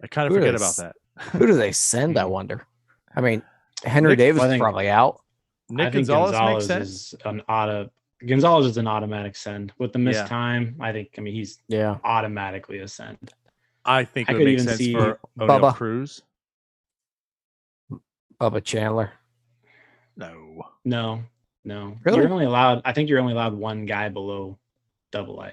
[SPEAKER 1] I kind of forget about that.
[SPEAKER 3] Who do they send? I wonder. I mean, Henry Davis is probably out.
[SPEAKER 1] Nick Gonzalez makes
[SPEAKER 2] sense. Gonzalez is an automatic send with the missed time. I mean he's automatically a send.
[SPEAKER 1] I think it would make sense for O'Neill Cruz.
[SPEAKER 3] Bubba Chandler.
[SPEAKER 2] No.
[SPEAKER 3] Really?
[SPEAKER 2] You're only allowed. I think you're only allowed one guy below AA.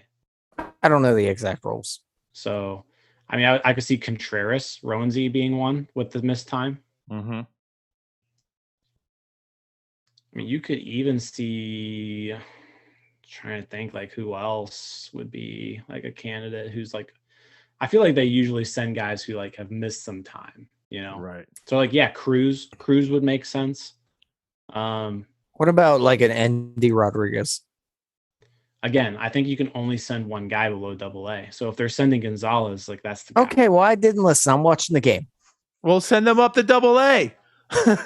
[SPEAKER 3] I don't know the exact rules.
[SPEAKER 2] So, I mean, I could see Contreras, Roansy being one with the missed time.
[SPEAKER 1] Mm-hmm.
[SPEAKER 2] I mean, you could even see. Trying to think like who else would be like a candidate who's like. I feel like they usually send guys who like have missed some time. You know,
[SPEAKER 1] right?
[SPEAKER 2] So like, yeah, Cruz would make sense.
[SPEAKER 3] What about like an Andy Rodriguez?
[SPEAKER 2] Again, I think you can only send one guy below AA. So if they're sending Gonzalez, like that's the guy.
[SPEAKER 3] Okay, well, I didn't listen. I'm watching the game.
[SPEAKER 1] Well, send them up to AA.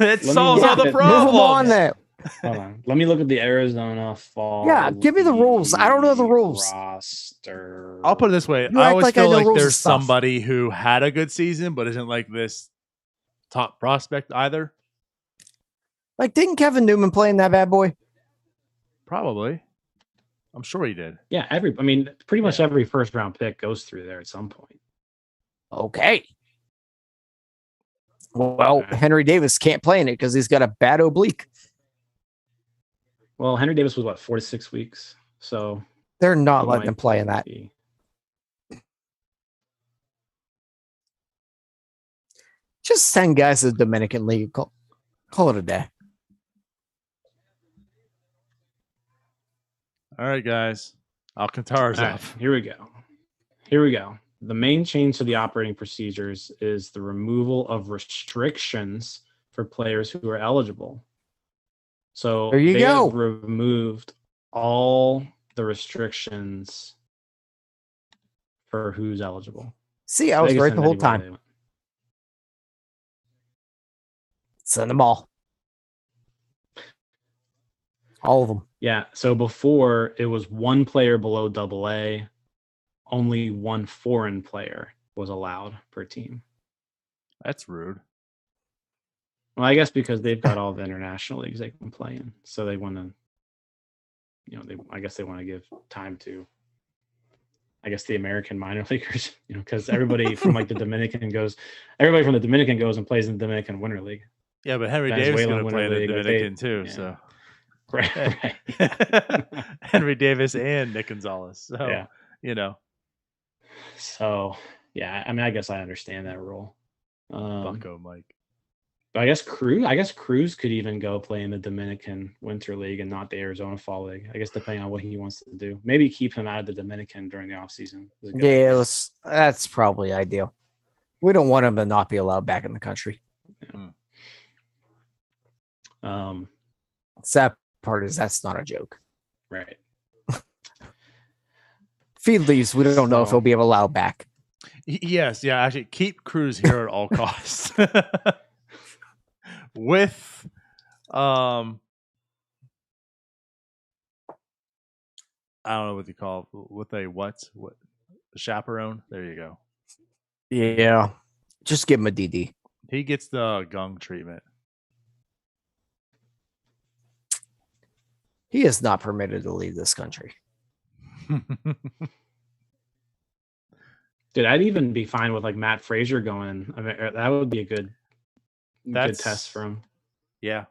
[SPEAKER 1] It solves all the problems.
[SPEAKER 3] Move on there.
[SPEAKER 2] Hold on. Let me look at the Arizona Fall.
[SPEAKER 3] Yeah, give me the rules. I don't know the rules.
[SPEAKER 2] Roster.
[SPEAKER 1] I'll put it this way. I always feel like there's somebody who had a good season, but isn't like this top prospect either.
[SPEAKER 3] Like, didn't Kevin Newman play in that bad boy?
[SPEAKER 1] Probably. I'm sure he did.
[SPEAKER 2] Yeah, pretty much every first round pick goes through there at some point.
[SPEAKER 3] Okay. Well, Henry Davis can't play in it because he's got a bad oblique.
[SPEAKER 2] Well, Henry Davis was 4 to 6 weeks, so
[SPEAKER 3] they're not letting him play in that. Just send guys to the Dominican League. Call it a day.
[SPEAKER 1] All right, guys. Alcantara's up.
[SPEAKER 2] Here we go. The main change to the operating procedures is the removal of restrictions for players who are eligible. So
[SPEAKER 3] there you go.
[SPEAKER 2] Removed all the restrictions for who's eligible.
[SPEAKER 3] See, I was
[SPEAKER 2] Vegas
[SPEAKER 3] right
[SPEAKER 2] sends
[SPEAKER 3] the whole
[SPEAKER 2] anybody
[SPEAKER 3] time.
[SPEAKER 2] they want.
[SPEAKER 3] Send them all. All of them.
[SPEAKER 2] Yeah. So before it was one player below AA, only one foreign player was allowed per team.
[SPEAKER 1] That's rude.
[SPEAKER 2] Well, I guess because they've got all the international leagues they can play in, so they want to, I guess they want to give time to, I guess, the American minor leaguers, because everybody from the Dominican goes and plays in the Dominican Winter League.
[SPEAKER 1] Yeah, but Henry Davis is going to play in the Dominican too.
[SPEAKER 2] Yeah.
[SPEAKER 1] So
[SPEAKER 2] Right.
[SPEAKER 1] Henry Davis and Nick Gonzalez. So
[SPEAKER 2] So yeah, I mean, I guess I understand that rule.
[SPEAKER 1] Bucko Mike.
[SPEAKER 2] But I guess Cruz could even go play in the Dominican Winter League and not the Arizona Fall League. I guess depending on what he wants to do. Maybe keep him out of the Dominican during the offseason.
[SPEAKER 3] Yeah, that's probably ideal. We don't want him to not be allowed back in the country.
[SPEAKER 2] Yeah.
[SPEAKER 3] Sad part is that's not a joke.
[SPEAKER 2] Right.
[SPEAKER 3] If he leaves, we don't know if he'll be allowed back.
[SPEAKER 1] Yes, yeah, actually keep Cruz here at all costs. With I don't know what you call it. With a what chaperone. There you go.
[SPEAKER 3] Yeah. Just give him a DD.
[SPEAKER 1] He gets the Gung treatment.
[SPEAKER 3] He is not permitted to leave this country.
[SPEAKER 2] Dude, I'd even be fine with Matt Frazier going. I mean, that would be a good test for him.
[SPEAKER 1] Yeah.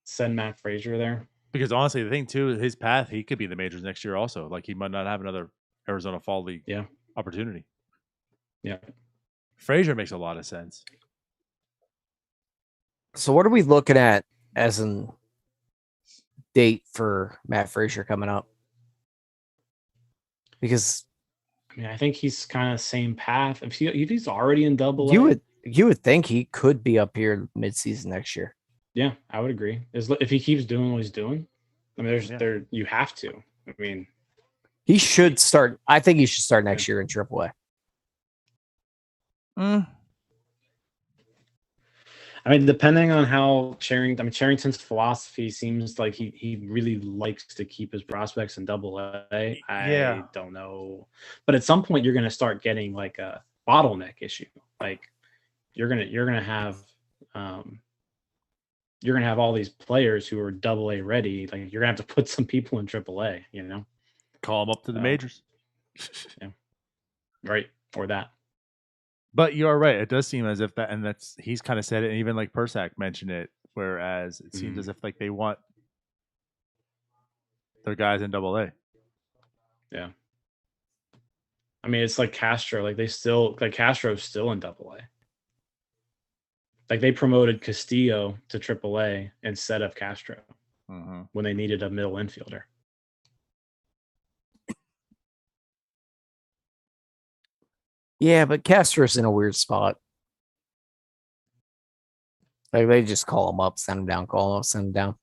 [SPEAKER 2] Send Matt Frazier there.
[SPEAKER 1] Because honestly, the thing too, his path, he could be in the majors next year also. He might not have another Arizona Fall League opportunity.
[SPEAKER 2] Yeah.
[SPEAKER 1] Frazier makes a lot of sense.
[SPEAKER 3] So what are we looking at as a date for Matt Frazier coming up? Because
[SPEAKER 2] I mean, I think he's kind of same path. If he's already in AA,
[SPEAKER 3] you would think he could be up here mid-season next year.
[SPEAKER 2] Yeah, I would agree. If he keeps doing what he's doing, I mean, you have to. I mean,
[SPEAKER 3] he should start. I think he should start next year in AAA.
[SPEAKER 2] I mean, depending on how Charrington's philosophy seems like he really likes to keep his prospects in AA. I don't know, but at some point you're going to start getting a bottleneck issue. You're gonna have all these players who are AA ready. You're gonna have to put some people in AAA.
[SPEAKER 1] Call them up to the majors.
[SPEAKER 2] Yeah, right, or that.
[SPEAKER 1] But you're right. It does seem as if he's kind of said it, and even Persak mentioned it. Whereas it seems as if they want their guys in AA.
[SPEAKER 2] Yeah. I mean, it's like Castro. Castro's still in AA. They promoted Castillo to AAA instead of Castro when they needed a middle infielder.
[SPEAKER 3] Yeah, but Castro's in a weird spot. They just call him up, send him down, call him up, send him down.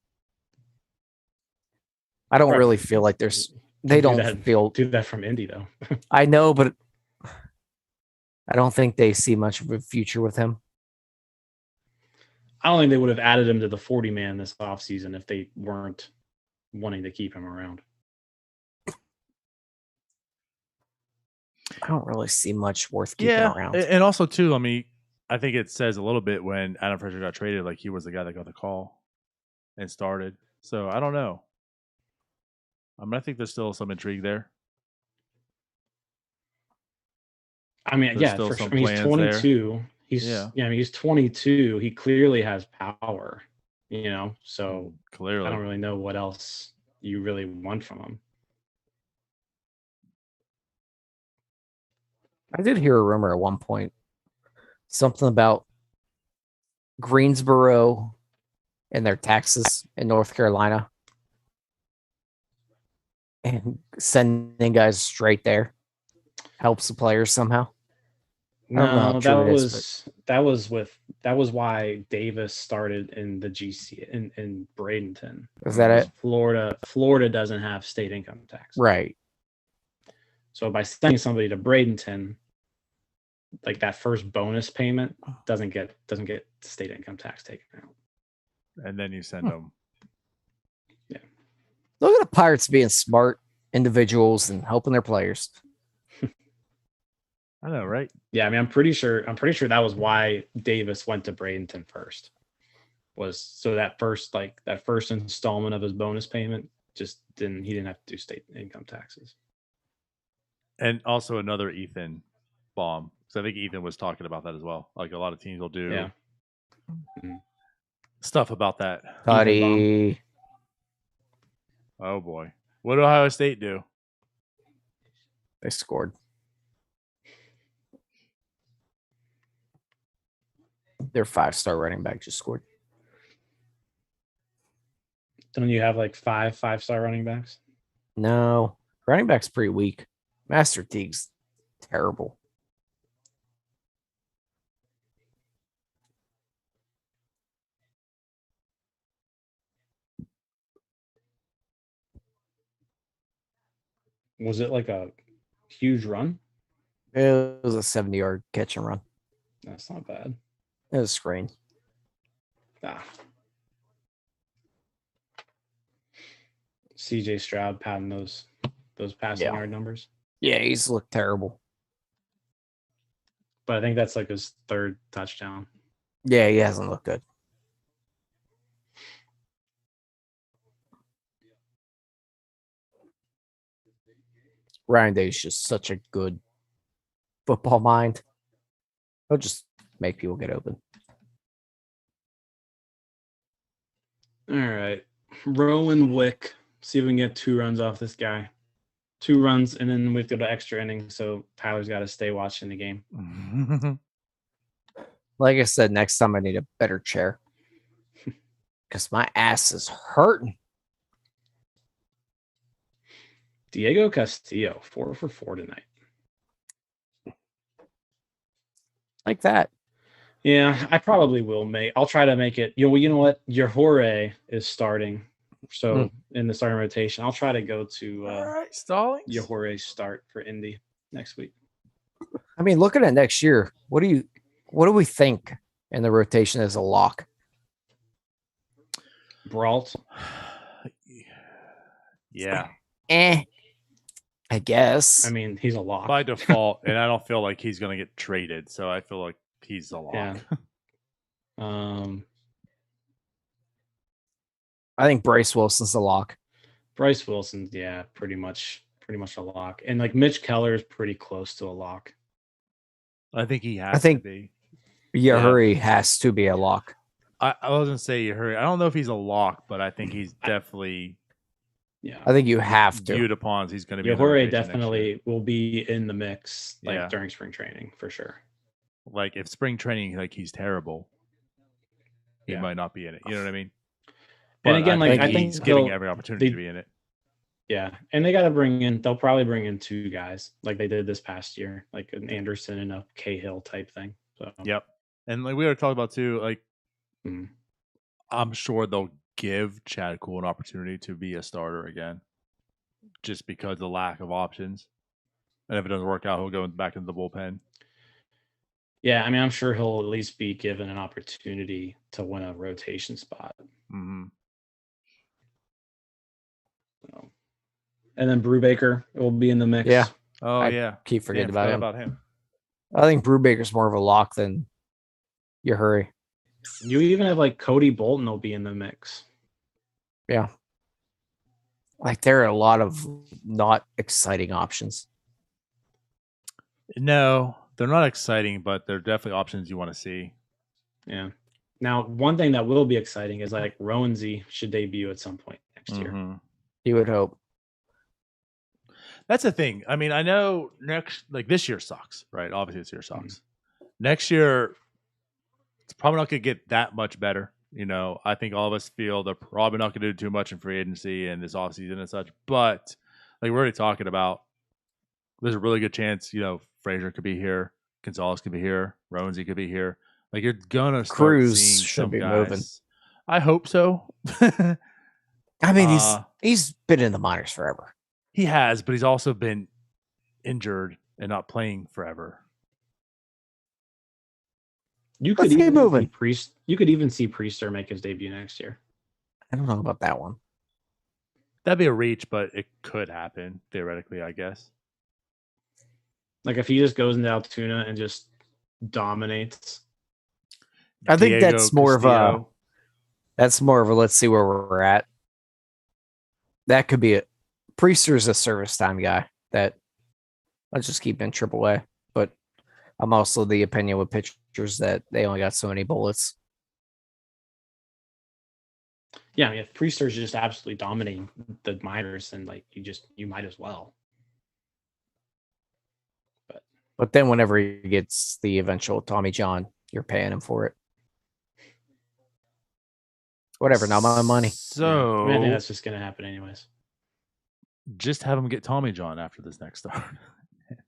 [SPEAKER 3] I don't really feel like there's. They don't
[SPEAKER 2] do that from Indy though.
[SPEAKER 3] I know, but I don't think they see much of a future with him.
[SPEAKER 2] I don't think they would have added him to the 40-man this offseason if they weren't wanting to keep him around.
[SPEAKER 3] I don't really see much worth keeping around.
[SPEAKER 1] And also, too, I mean, I think it says a little bit when Adam Frazier got traded, he was the guy that got the call and started. So, I don't know. I mean, I think there's still some intrigue there.
[SPEAKER 2] I mean, he's 22. He's 22. He clearly has power, so
[SPEAKER 1] clearly
[SPEAKER 2] I don't really know what else you really want from him.
[SPEAKER 3] I did hear a rumor at one point, something about Greensboro and their taxes in North Carolina and sending guys straight there helps the players somehow. I don't know how
[SPEAKER 2] No,
[SPEAKER 3] true
[SPEAKER 2] that
[SPEAKER 3] it is,
[SPEAKER 2] that was why Davis started in the GC in Bradenton.
[SPEAKER 3] but is that
[SPEAKER 2] Because
[SPEAKER 3] it?
[SPEAKER 2] Florida doesn't have state income tax.
[SPEAKER 3] Right.
[SPEAKER 2] So by sending somebody to Bradenton, like that first bonus payment doesn't get state income tax taken out.
[SPEAKER 1] And then you send them.
[SPEAKER 3] Look at the Pirates being smart individuals and helping their players.
[SPEAKER 1] I know, right?
[SPEAKER 2] Yeah, I mean, I'm pretty sure that was why Davis went to Bradenton first. Was so that first installment of his bonus payment he didn't have to do state income taxes.
[SPEAKER 1] And also another Ethan bomb. So I think Ethan was talking about that as well. Like a lot of teams will do stuff about that.
[SPEAKER 3] Buddy.
[SPEAKER 1] Oh boy. What did Ohio State do?
[SPEAKER 3] They scored. Their 5-star running back just scored.
[SPEAKER 2] Don't you have like 5-star running backs?
[SPEAKER 3] No. Running back's pretty weak. Master Teague's terrible.
[SPEAKER 2] Was it like a huge run?
[SPEAKER 3] It was a 70-yard catch and run.
[SPEAKER 2] That's not bad.
[SPEAKER 3] It was a screen.
[SPEAKER 2] CJ Stroud padding those passing yard numbers.
[SPEAKER 3] Yeah, he's looked terrible.
[SPEAKER 2] But I think that's like his third touchdown.
[SPEAKER 3] Yeah, he hasn't looked good. Ryan Day's just such a good football mind. He'll just make people get open.
[SPEAKER 2] All right. Rowan Wick. See if we can get 2 runs off this guy. 2 runs, and then we've got an extra inning, so Tyler's got to stay watching the game.
[SPEAKER 3] Like I said, next time I need a better chair. Because my ass is hurting.
[SPEAKER 2] Diego Castillo, 4 for 4 tonight.
[SPEAKER 3] Like that.
[SPEAKER 2] Yeah, I probably will I'll try to make it. You know what? Your Jorge is starting. So in the starting rotation, I'll try to go to
[SPEAKER 1] all right, Stallings.
[SPEAKER 2] your Jorge start for Indy next week.
[SPEAKER 3] I mean, looking at next year, what do we think in the rotation as a lock?
[SPEAKER 2] Brault.
[SPEAKER 1] Yeah.
[SPEAKER 3] I guess.
[SPEAKER 2] I mean, he's a lock
[SPEAKER 1] by default, and I don't feel like he's going to get traded, so I feel like he's a lock.
[SPEAKER 2] Yeah.
[SPEAKER 3] I think Bryce Wilson's a lock.
[SPEAKER 2] Bryce Wilson, yeah, pretty much a lock. And like Mitch Keller is pretty close to a lock.
[SPEAKER 1] I think he has to be.
[SPEAKER 3] Yahuri has to be a lock.
[SPEAKER 1] I was going to say Yahuri. I don't know if he's a lock, but I think he's definitely.
[SPEAKER 3] Yeah, I think you have to.
[SPEAKER 1] Viewed upon he's going to be.
[SPEAKER 2] Yahuri definitely will be in the mix, during spring training for sure.
[SPEAKER 1] Like if spring training, like he's terrible, he might not be in it. You know what I mean? But
[SPEAKER 2] and again,
[SPEAKER 1] I think he's getting every opportunity to be in it.
[SPEAKER 2] Yeah, and they got to bring in. They'll probably bring in 2 guys like they did this past year, like an Anderson and a Cahill type thing. So
[SPEAKER 1] yep, and like we were talking about too, like I'm sure they'll give Chad Cool an opportunity to be a starter again, just because of the lack of options. And if it doesn't work out, he'll go back into the bullpen.
[SPEAKER 2] Yeah, I mean, I'm sure he'll at least be given an opportunity to win a rotation spot.
[SPEAKER 1] Mm-hmm.
[SPEAKER 2] So. And then Brubaker will be in the mix.
[SPEAKER 3] Yeah.
[SPEAKER 1] Oh,
[SPEAKER 3] I keep forgetting about him. I think Brubaker's more of a lock than Yahuri.
[SPEAKER 2] You even have like Cody Bolton will be in the mix.
[SPEAKER 3] Yeah. Like there are a lot of not exciting options.
[SPEAKER 1] No, they're not exciting, but they're definitely options you want to see.
[SPEAKER 2] Yeah. Now, one thing that will be exciting is like Rowanzy should debut at some point next year.
[SPEAKER 3] You would hope.
[SPEAKER 1] That's the thing. I mean, I know this year sucks, right? Obviously, this year sucks. Next year, it's probably not going to get that much better. You know, I think all of us feel they're probably not going to do too much in free agency and this offseason and such. But like we're already talking about, there's a really good chance, Frazier could be here. Gonzalez could be here. Roansy could be here. Like you're gonna start
[SPEAKER 3] Cruz
[SPEAKER 1] seeing
[SPEAKER 3] should
[SPEAKER 1] some
[SPEAKER 3] be
[SPEAKER 1] guys.
[SPEAKER 3] moving.
[SPEAKER 1] I hope so.
[SPEAKER 3] I mean,
[SPEAKER 1] Uh,
[SPEAKER 3] he's been in the minors forever.
[SPEAKER 1] He has, but he's also been injured and not playing forever.
[SPEAKER 2] You
[SPEAKER 3] Let's
[SPEAKER 2] could
[SPEAKER 3] get
[SPEAKER 2] even
[SPEAKER 3] moving.
[SPEAKER 2] see Priest. You could even see Priester make his debut next year.
[SPEAKER 3] I don't know about that one.
[SPEAKER 1] That'd be a reach, but it could happen theoretically, I guess.
[SPEAKER 2] Like if he just goes into Altoona and just dominates.
[SPEAKER 3] I think
[SPEAKER 1] Diego
[SPEAKER 3] that's more
[SPEAKER 1] Castillo.
[SPEAKER 3] of a let's see where we're at. That could be it. Priester's a service time guy that let's just keep in AAA. But I'm also the opinion with pitchers that they only got so many bullets.
[SPEAKER 2] Yeah, if Priester's just absolutely dominating the minors, then like you might as well.
[SPEAKER 3] But then whenever he gets the eventual Tommy John, you're paying him for it. Whatever, not my money.
[SPEAKER 1] So
[SPEAKER 2] I mean, I think that's just gonna happen anyways.
[SPEAKER 1] just have him get Tommy John after this next start,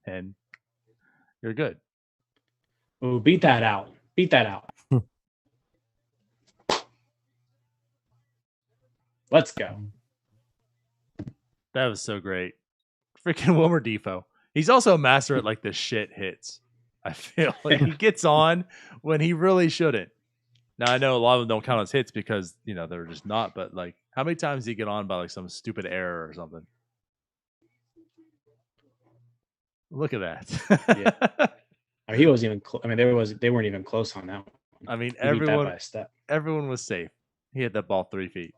[SPEAKER 1] and you're good.
[SPEAKER 2] Oh, beat that out. Beat that out. Let's go.
[SPEAKER 1] That was so great. Freaking Wilmer Defoe. He's also a master at like the shit hits. I feel like he gets on when he really shouldn't. Now I know a lot of them don't count as hits because they're just not. But like, how many times did he get on by like some stupid error or something? Look at that.
[SPEAKER 2] Yeah. I mean, he wasn't even. I mean, they weren't even close on that one.
[SPEAKER 1] I mean,
[SPEAKER 2] He beat that by
[SPEAKER 1] everyone
[SPEAKER 2] a step.
[SPEAKER 1] everyone was safe. He hit that ball 3 feet.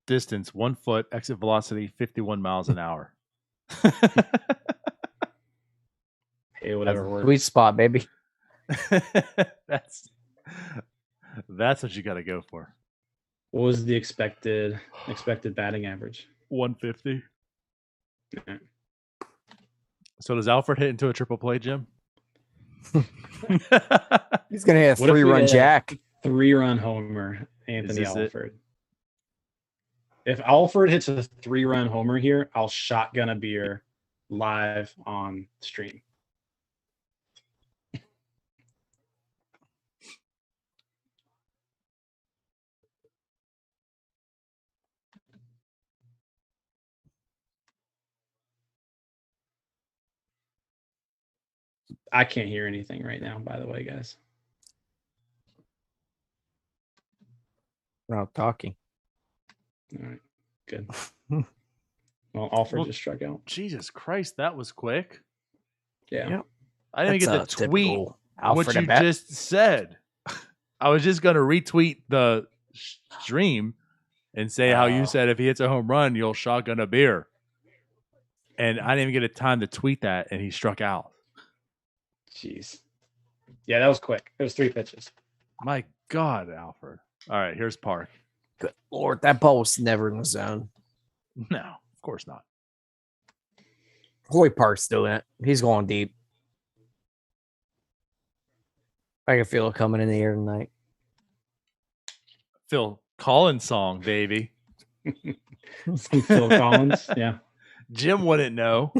[SPEAKER 1] Distance 1 foot, exit velocity 51 miles an hour.
[SPEAKER 2] Hey, whatever works.
[SPEAKER 3] Sweet spot, baby.
[SPEAKER 1] That's what you got to go for.
[SPEAKER 2] What was the expected batting average?
[SPEAKER 1] 150.
[SPEAKER 2] Yeah.
[SPEAKER 1] So does Alfred hit into a triple play, Jim?
[SPEAKER 3] He's gonna hit a
[SPEAKER 2] What if we
[SPEAKER 3] 3-run
[SPEAKER 2] had
[SPEAKER 3] jack.
[SPEAKER 2] 3-run homer, Anthony
[SPEAKER 1] this it?
[SPEAKER 2] Alford. If Alford hits a 3-run homer here, I'll shotgun a beer live on stream. I can't hear anything right now, by the way, guys.
[SPEAKER 3] We're not talking.
[SPEAKER 2] All right, good. Well, Alford
[SPEAKER 1] Well,
[SPEAKER 2] just struck out.
[SPEAKER 1] Jesus Christ, that was quick.
[SPEAKER 2] Yeah.
[SPEAKER 3] Yep.
[SPEAKER 1] I didn't even get
[SPEAKER 3] That's
[SPEAKER 1] to
[SPEAKER 3] a
[SPEAKER 1] tweet
[SPEAKER 3] typical
[SPEAKER 1] what
[SPEAKER 3] Alfred
[SPEAKER 1] you
[SPEAKER 3] at bat.
[SPEAKER 1] just said. I was just going to retweet the stream and say how you
[SPEAKER 3] Oh.
[SPEAKER 1] said if he hits a home run, you'll shotgun a beer. And I didn't even get a time to tweet that, and he struck out.
[SPEAKER 2] Jeez. Yeah, that was quick. It was 3 pitches.
[SPEAKER 1] My God, Alfred. All right, here's Park.
[SPEAKER 3] Good Lord, that ball was never in the zone.
[SPEAKER 1] No, of course not.
[SPEAKER 3] Hoy Park's doing it. He's going deep. I can feel it coming in the air tonight.
[SPEAKER 1] Phil Collins song, baby.
[SPEAKER 2] Some Phil Collins. Yeah.
[SPEAKER 1] Jim wouldn't know.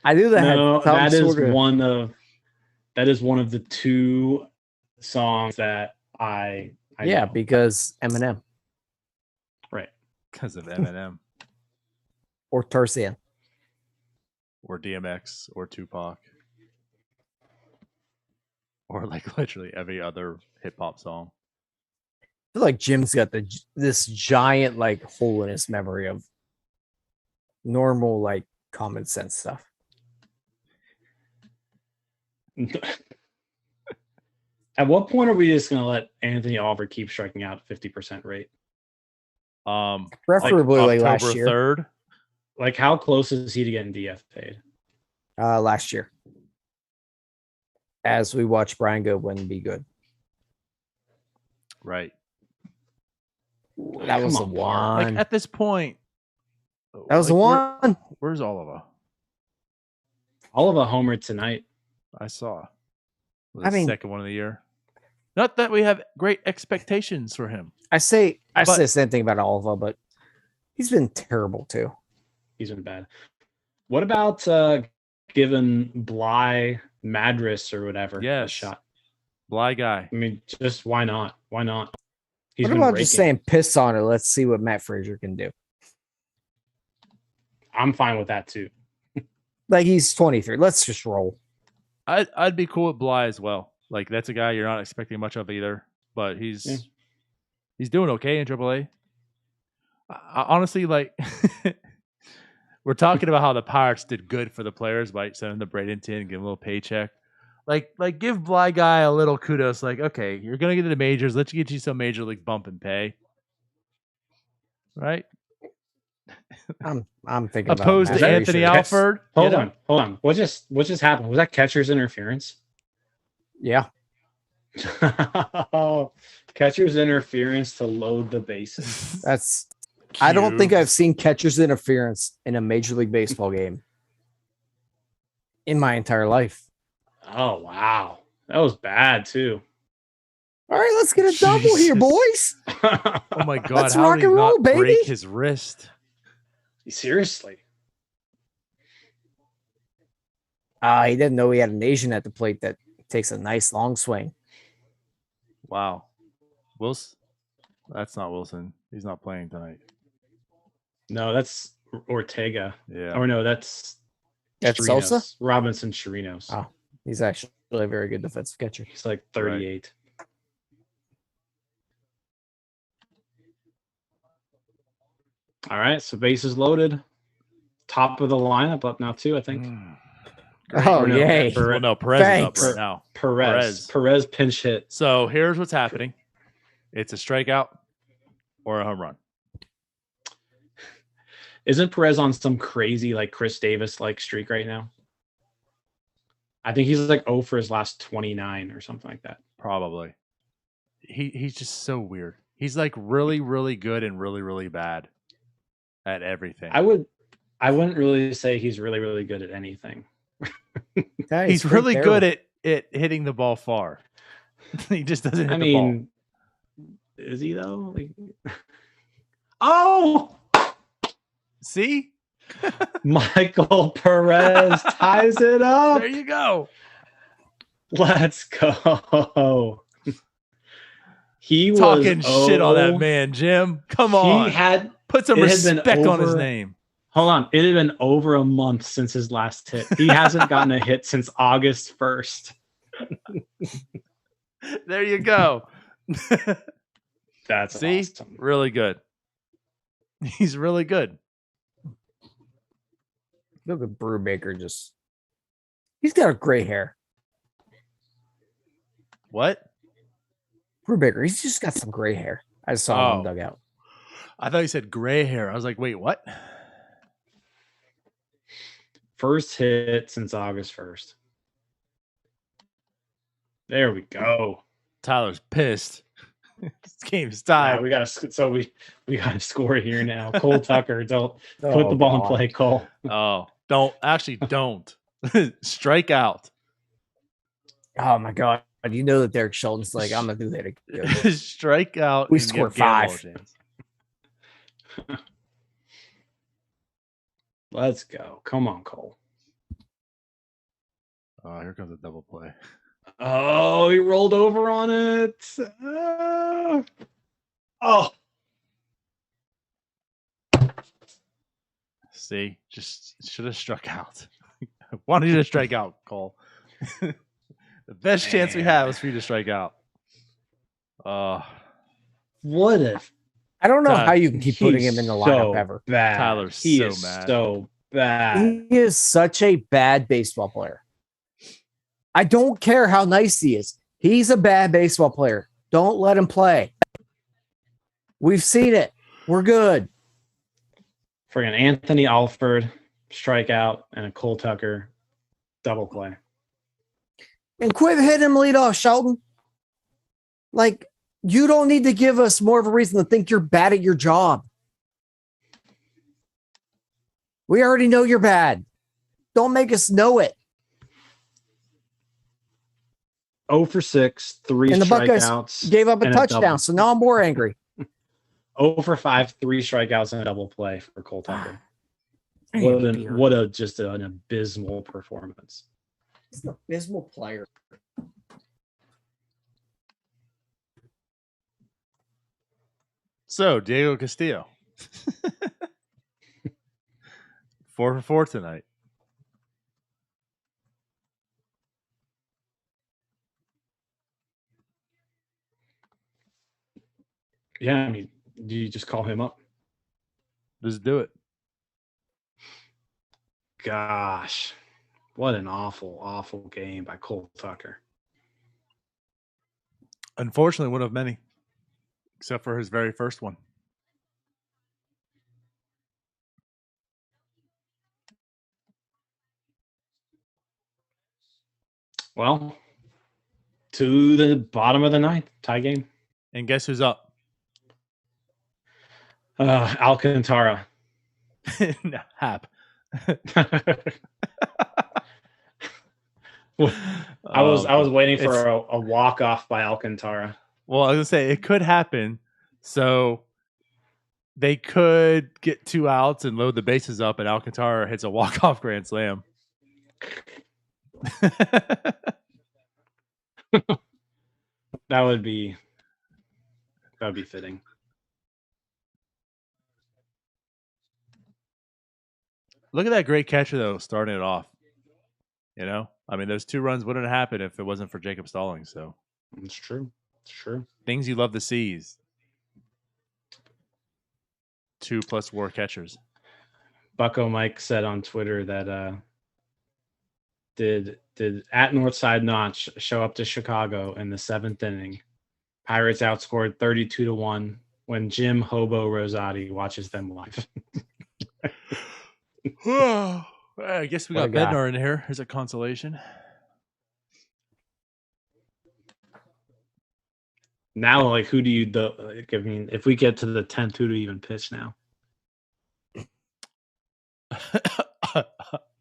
[SPEAKER 3] I knew that.
[SPEAKER 2] No,
[SPEAKER 3] had some
[SPEAKER 2] that is
[SPEAKER 3] sort of-
[SPEAKER 2] one of the 2 songs that I
[SPEAKER 3] yeah,
[SPEAKER 2] know.
[SPEAKER 3] because Eminem
[SPEAKER 2] Right.
[SPEAKER 1] Because of Eminem
[SPEAKER 3] or Tarzan.
[SPEAKER 1] or DMX or Tupac. Or like literally every other hip hop song.
[SPEAKER 3] I feel like Jim's got this giant like hole in his memory of normal like common sense stuff.
[SPEAKER 2] At what point are we just going to let Anthony Alford keep striking out at 50% rate?
[SPEAKER 3] Preferably like last
[SPEAKER 1] October
[SPEAKER 3] year.
[SPEAKER 1] 3rd.
[SPEAKER 2] Like, how close is he to getting DFA'd?
[SPEAKER 3] Last year. As we watch Brian Goodwin be good.
[SPEAKER 1] Right.
[SPEAKER 3] That was the
[SPEAKER 2] Come on, Park.
[SPEAKER 3] one.
[SPEAKER 1] Like at this point,
[SPEAKER 3] That was the one.
[SPEAKER 1] Where's Oliver?
[SPEAKER 2] Oliver homered tonight.
[SPEAKER 1] I saw.
[SPEAKER 3] I mean-
[SPEAKER 1] Second one of the year. Not that we have great expectations for him.
[SPEAKER 3] I say
[SPEAKER 1] But-
[SPEAKER 3] the same thing about Oliva, but he's been terrible too.
[SPEAKER 2] He's been bad. What about giving Bly Madras or whatever a
[SPEAKER 1] Yes.
[SPEAKER 2] shot?
[SPEAKER 1] Bly guy.
[SPEAKER 2] I mean, just why not? Why not? He's
[SPEAKER 3] What
[SPEAKER 2] been
[SPEAKER 3] about just
[SPEAKER 2] raking.
[SPEAKER 3] saying piss on her? Let's see what Matt Frazier can do.
[SPEAKER 2] I'm fine with that too.
[SPEAKER 3] Like he's 23. Let's just roll.
[SPEAKER 1] I'd be cool with Bly as well. Like that's a guy you're not expecting much of either, but he's doing okay in AAA. Honestly, like we're talking about how the Pirates did good for the players by sending the Bradenton, give him a little paycheck. Like give Bly guy a little kudos. Like, okay, you're gonna get to the majors. Let's get you some major league bump and pay, right?
[SPEAKER 3] I'm thinking
[SPEAKER 1] Opposed
[SPEAKER 3] about
[SPEAKER 1] to
[SPEAKER 3] Matt
[SPEAKER 1] Anthony
[SPEAKER 3] Frazier.
[SPEAKER 1] Alford.
[SPEAKER 2] Hold on. What just happened? Was that catcher's interference?
[SPEAKER 3] Yeah.
[SPEAKER 2] Catcher's interference to load the bases.
[SPEAKER 3] That's I don't think
[SPEAKER 1] Cute.
[SPEAKER 3] I've seen catcher's interference in a Major League Baseball game in my entire life.
[SPEAKER 2] Oh wow, that was bad too.
[SPEAKER 3] All right, let's get a double here,
[SPEAKER 1] Jesus.
[SPEAKER 3] boys.
[SPEAKER 1] Oh my god!
[SPEAKER 3] Let's
[SPEAKER 1] How
[SPEAKER 3] rock
[SPEAKER 1] did he
[SPEAKER 3] and roll,
[SPEAKER 1] not
[SPEAKER 3] baby.
[SPEAKER 1] break his wrist?
[SPEAKER 2] Seriously.
[SPEAKER 3] He didn't know he had an Asian at the plate that takes a nice long swing.
[SPEAKER 1] Wow, Wilson. That's not Wilson. He's not playing tonight.
[SPEAKER 2] No, that's Ortega.
[SPEAKER 1] Yeah.
[SPEAKER 2] Or no, that's
[SPEAKER 3] That's Sosa?
[SPEAKER 2] Chirinos. Robinson Chirinos.
[SPEAKER 3] Oh. He's actually a very good defensive catcher.
[SPEAKER 2] He's like 38. All right, so bases loaded. Top of the lineup up now too, I think.
[SPEAKER 3] Oh,
[SPEAKER 2] Or no,
[SPEAKER 3] yay.
[SPEAKER 2] Perez,
[SPEAKER 1] Well, no, Perez is
[SPEAKER 3] Thanks.
[SPEAKER 1] up right now.
[SPEAKER 2] Perez pinch hit.
[SPEAKER 1] So here's what's happening. It's a strikeout or a home run.
[SPEAKER 2] Isn't Perez on some crazy like Chris Davis like streak right now? I think he's like 0 for his last 29 or something like that.
[SPEAKER 1] Probably. He's just so weird. He's like really, really good and really, really bad at everything.
[SPEAKER 2] I wouldn't really say he's really, really good at anything.
[SPEAKER 3] Yeah,
[SPEAKER 1] He's
[SPEAKER 3] pretty
[SPEAKER 1] really
[SPEAKER 3] terrible.
[SPEAKER 1] good at hitting the ball far. He just doesn't hit
[SPEAKER 2] I
[SPEAKER 1] the ball.
[SPEAKER 2] mean, is he though? Like, oh,
[SPEAKER 1] See?
[SPEAKER 2] Michael Perez ties it up.
[SPEAKER 1] There you go.
[SPEAKER 2] Let's go. He was
[SPEAKER 1] Talking shit on that man, Jim. Come on.
[SPEAKER 2] He had
[SPEAKER 1] Put some
[SPEAKER 2] it had been
[SPEAKER 1] respect on his
[SPEAKER 2] over-
[SPEAKER 1] name.
[SPEAKER 2] hold on. It had been over a month since his last hit. He hasn't gotten a hit since August 1st.
[SPEAKER 1] There you go.
[SPEAKER 2] That's
[SPEAKER 1] See?
[SPEAKER 2] awesome.
[SPEAKER 1] Really good. He's really good.
[SPEAKER 3] Look at Brubaker he's got a gray hair.
[SPEAKER 1] What?
[SPEAKER 3] Brubaker, he's just got some gray hair. I saw him in the
[SPEAKER 1] Oh.
[SPEAKER 3] dugout.
[SPEAKER 1] I thought you said gray hair. I was like, wait, what?
[SPEAKER 2] First hit since August 1st. There we go.
[SPEAKER 1] Tyler's pissed. This game's
[SPEAKER 2] Ah,
[SPEAKER 1] tied.
[SPEAKER 2] we gotta score here now. Cole Tucker, don't put
[SPEAKER 3] Oh,
[SPEAKER 2] the ball in
[SPEAKER 3] God.
[SPEAKER 2] play, Cole.
[SPEAKER 1] Oh, don't. Strike out.
[SPEAKER 3] Oh my god. You know that Derek Shelton's like, I'm gonna do that again.
[SPEAKER 1] Strike out.
[SPEAKER 3] We
[SPEAKER 1] and
[SPEAKER 3] scored
[SPEAKER 1] give Gamble a
[SPEAKER 3] 5.
[SPEAKER 1] chance.
[SPEAKER 2] Let's go. Come on, Cole.
[SPEAKER 1] Oh, here comes a double play.
[SPEAKER 2] Oh, he rolled over on it. Oh,
[SPEAKER 1] See, just should have struck out. Why don't you just strike out, Cole? The best chance we have is for you to strike out.
[SPEAKER 2] what if
[SPEAKER 3] I don't know
[SPEAKER 1] Tyler,
[SPEAKER 3] how you can keep putting
[SPEAKER 2] he's
[SPEAKER 3] him in the lineup
[SPEAKER 2] so
[SPEAKER 3] ever.
[SPEAKER 2] bad.
[SPEAKER 1] Tyler's
[SPEAKER 2] he
[SPEAKER 1] so
[SPEAKER 2] is
[SPEAKER 1] mad.
[SPEAKER 2] so bad.
[SPEAKER 3] He is such a bad baseball player. I don't care how nice he is. He's a bad baseball player. Don't let him play. We've seen it. We're good.
[SPEAKER 2] Friggin' Anthony Alford strikeout and a Cole Tucker double play.
[SPEAKER 3] And quit hitting him lead off, Shelton. Like, you don't need to give us more of a reason to think you're bad at your job. We already know you're bad. Don't make us know it.
[SPEAKER 2] 0 for 6, 3
[SPEAKER 3] And the Buckeyes
[SPEAKER 2] strikeouts.
[SPEAKER 3] gave up a
[SPEAKER 2] and
[SPEAKER 3] touchdown,
[SPEAKER 2] double.
[SPEAKER 3] so now I'm more angry.
[SPEAKER 2] 0 for 5, 3 strikeouts and a double play for Cole Tucker.
[SPEAKER 3] Damn,
[SPEAKER 2] What a just an abysmal performance.
[SPEAKER 3] He's an abysmal player.
[SPEAKER 1] So, Diego Castillo. 4 for 4 tonight.
[SPEAKER 2] Yeah, I mean, do you just call him up?
[SPEAKER 1] Just do it.
[SPEAKER 2] Gosh, what an awful, awful game by Cole Tucker.
[SPEAKER 1] Unfortunately, one of many, except for his very first one.
[SPEAKER 2] Well, to the bottom of the ninth, tie game.
[SPEAKER 1] And guess who's up?
[SPEAKER 2] Alcantara.
[SPEAKER 1] No, Hap.
[SPEAKER 2] I was waiting for a walk off by Alcantara.
[SPEAKER 1] Well, I was gonna say it could happen. So they could get 2 outs and load the bases up, and Alcantara hits a walk-off grand slam.
[SPEAKER 2] That would be fitting.
[SPEAKER 1] Look at that great catcher though, starting it off. You know, I mean, those 2 runs wouldn't happen if it wasn't for Jacob Stallings. So
[SPEAKER 2] It's true. It's true.
[SPEAKER 1] things you love to see. 2+ WAR catchers.
[SPEAKER 2] Bucko Mike said on Twitter that did at Northside Notch show up to Chicago in the 7th inning? Pirates outscored 32-1 when Jim Hobo Rosati watches them live.
[SPEAKER 1] I guess we
[SPEAKER 3] What
[SPEAKER 1] got
[SPEAKER 3] a guy.
[SPEAKER 1] Bednar in here as a consolation.
[SPEAKER 2] Now, like, who do you? I mean, if we get to the 10th, who do you even pitch now?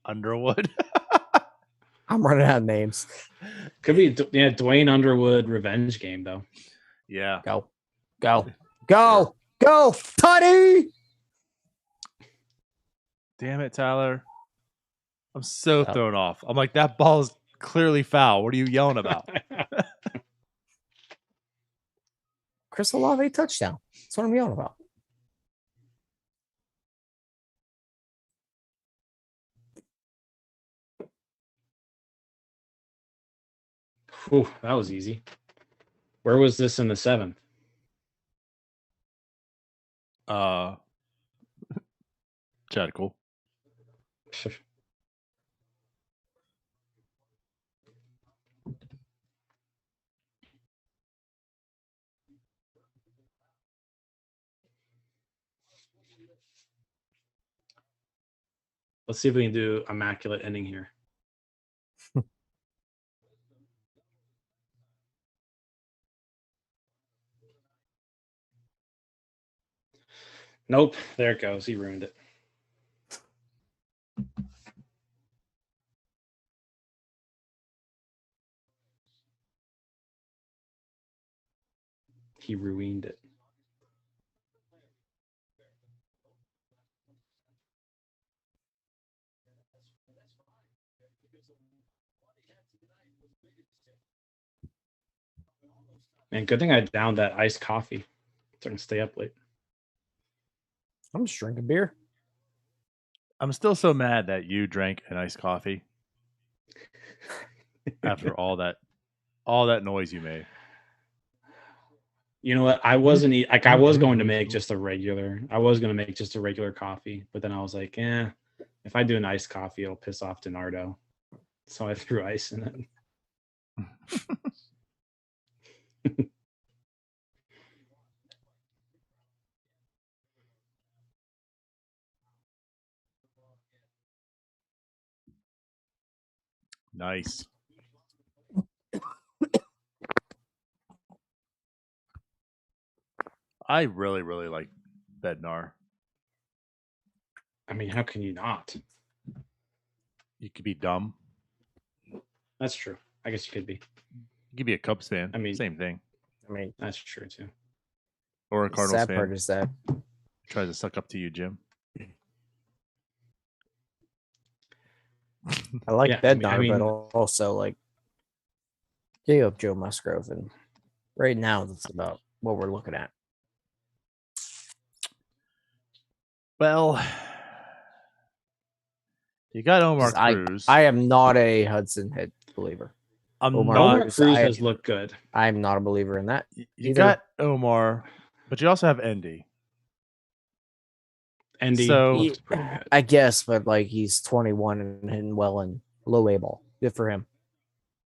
[SPEAKER 1] Underwood.
[SPEAKER 3] I'm running out of names.
[SPEAKER 2] Could be Dwayne Underwood revenge game though.
[SPEAKER 1] Yeah.
[SPEAKER 3] Go. Tutty!
[SPEAKER 1] Damn it, Tyler. I'm so thrown off. I'm like, that ball's clearly foul. What are you yelling about?
[SPEAKER 3] Chris Olave touchdown. That's what I'm yelling about.
[SPEAKER 2] Whew, that was easy. Where was this in the 7th?
[SPEAKER 1] Cool.
[SPEAKER 2] Let's see if we can do immaculate ending here. Nope. There it goes. He ruined it. He ruined it. Man, good thing I downed that iced coffee so I can stay up late.
[SPEAKER 3] I'm just drinking beer.
[SPEAKER 1] I'm still so mad that you drank an iced coffee after all that noise you made.
[SPEAKER 2] You know what? I wasn't like I was going to make just a regular. I was going to make just a regular coffee, but then I was like, if I do an iced coffee, it'll piss off DiNardo. So I threw ice in it.
[SPEAKER 1] Nice. I really, really like Bednar.
[SPEAKER 2] I mean, how can you not?
[SPEAKER 1] You could be dumb.
[SPEAKER 2] That's true. I guess you could be.
[SPEAKER 1] You could be a Cubs fan.
[SPEAKER 2] I mean-
[SPEAKER 1] same thing.
[SPEAKER 3] I mean,
[SPEAKER 2] That's true too.
[SPEAKER 1] Or a
[SPEAKER 3] the
[SPEAKER 1] Cardinals
[SPEAKER 3] sad
[SPEAKER 1] fan.
[SPEAKER 3] part is that
[SPEAKER 1] Tries to suck up to you, Jim.
[SPEAKER 3] I like
[SPEAKER 2] Yeah,
[SPEAKER 3] Bednar,
[SPEAKER 2] I mean-
[SPEAKER 3] but also like gave up Joe Musgrove, and right now that's about what we're looking at.
[SPEAKER 1] Well, you got Omar
[SPEAKER 3] 'Cause
[SPEAKER 1] Cruz.
[SPEAKER 3] I am not a Hudson Head believer.
[SPEAKER 1] I'm
[SPEAKER 3] Omar
[SPEAKER 1] not.
[SPEAKER 2] Omar
[SPEAKER 3] Cruz,
[SPEAKER 2] Cruz
[SPEAKER 3] I-
[SPEAKER 2] has looked good.
[SPEAKER 3] I'm not a believer in that.
[SPEAKER 1] You
[SPEAKER 3] either.
[SPEAKER 1] got Omar, but you also have Endy.
[SPEAKER 2] Andy
[SPEAKER 1] So-
[SPEAKER 2] looked pretty good.
[SPEAKER 3] I guess, but like he's 21 and hitting well in low A ball. Good for him.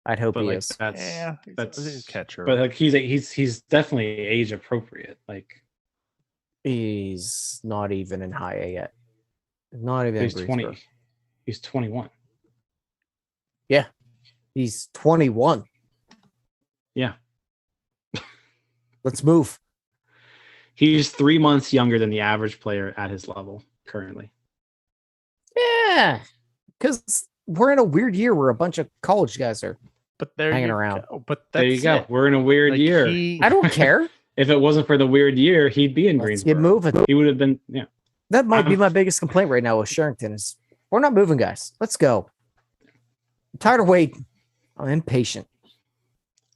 [SPEAKER 3] I'd hope
[SPEAKER 2] But
[SPEAKER 3] he
[SPEAKER 2] like
[SPEAKER 3] is.
[SPEAKER 2] that's
[SPEAKER 1] He's a catcher.
[SPEAKER 2] But like he's definitely age appropriate. Like
[SPEAKER 3] He's not even in high A yet. Not even
[SPEAKER 2] he's
[SPEAKER 3] in
[SPEAKER 2] 20.
[SPEAKER 3] Greensboro.
[SPEAKER 2] He's 21.
[SPEAKER 3] He's 21.
[SPEAKER 2] Yeah.
[SPEAKER 3] Let's move.
[SPEAKER 2] He's 3 months younger than the average player at his level currently.
[SPEAKER 3] Yeah. Because we're in a weird year where a bunch of college guys are.
[SPEAKER 1] but there
[SPEAKER 3] hanging
[SPEAKER 1] you
[SPEAKER 3] around.
[SPEAKER 1] Go. But that's
[SPEAKER 2] There you go.
[SPEAKER 1] it.
[SPEAKER 2] We're in a weird
[SPEAKER 1] Like,
[SPEAKER 2] year.
[SPEAKER 3] I don't care.
[SPEAKER 2] If it wasn't for the weird year, he'd be in
[SPEAKER 3] Let's get
[SPEAKER 2] Greensboro.
[SPEAKER 3] moving.
[SPEAKER 2] He would have been. Yeah.
[SPEAKER 3] That might be
[SPEAKER 2] I'm-
[SPEAKER 3] my biggest complaint right now with Sherrington is we're not moving, guys. Let's go. I'm tired of waiting. I'm impatient.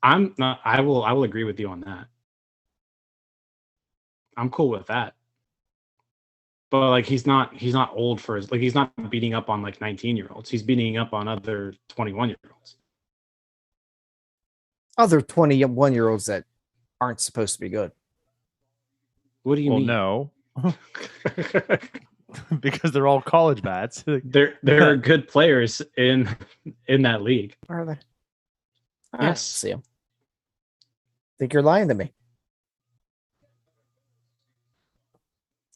[SPEAKER 2] I'm not. I will agree with you on that. I'm cool with that. But like he's not old for his, like he's not beating up on like 19-year-olds. He's beating up on other 21-year-olds.
[SPEAKER 3] Other 21-year-olds that aren't supposed to be good.
[SPEAKER 2] What do you
[SPEAKER 1] Well,
[SPEAKER 2] mean?
[SPEAKER 1] no, because they're all college bats.
[SPEAKER 2] there are good players in that league.
[SPEAKER 3] Where are they? I don't
[SPEAKER 2] Yes.
[SPEAKER 3] see them. Think you're lying to me.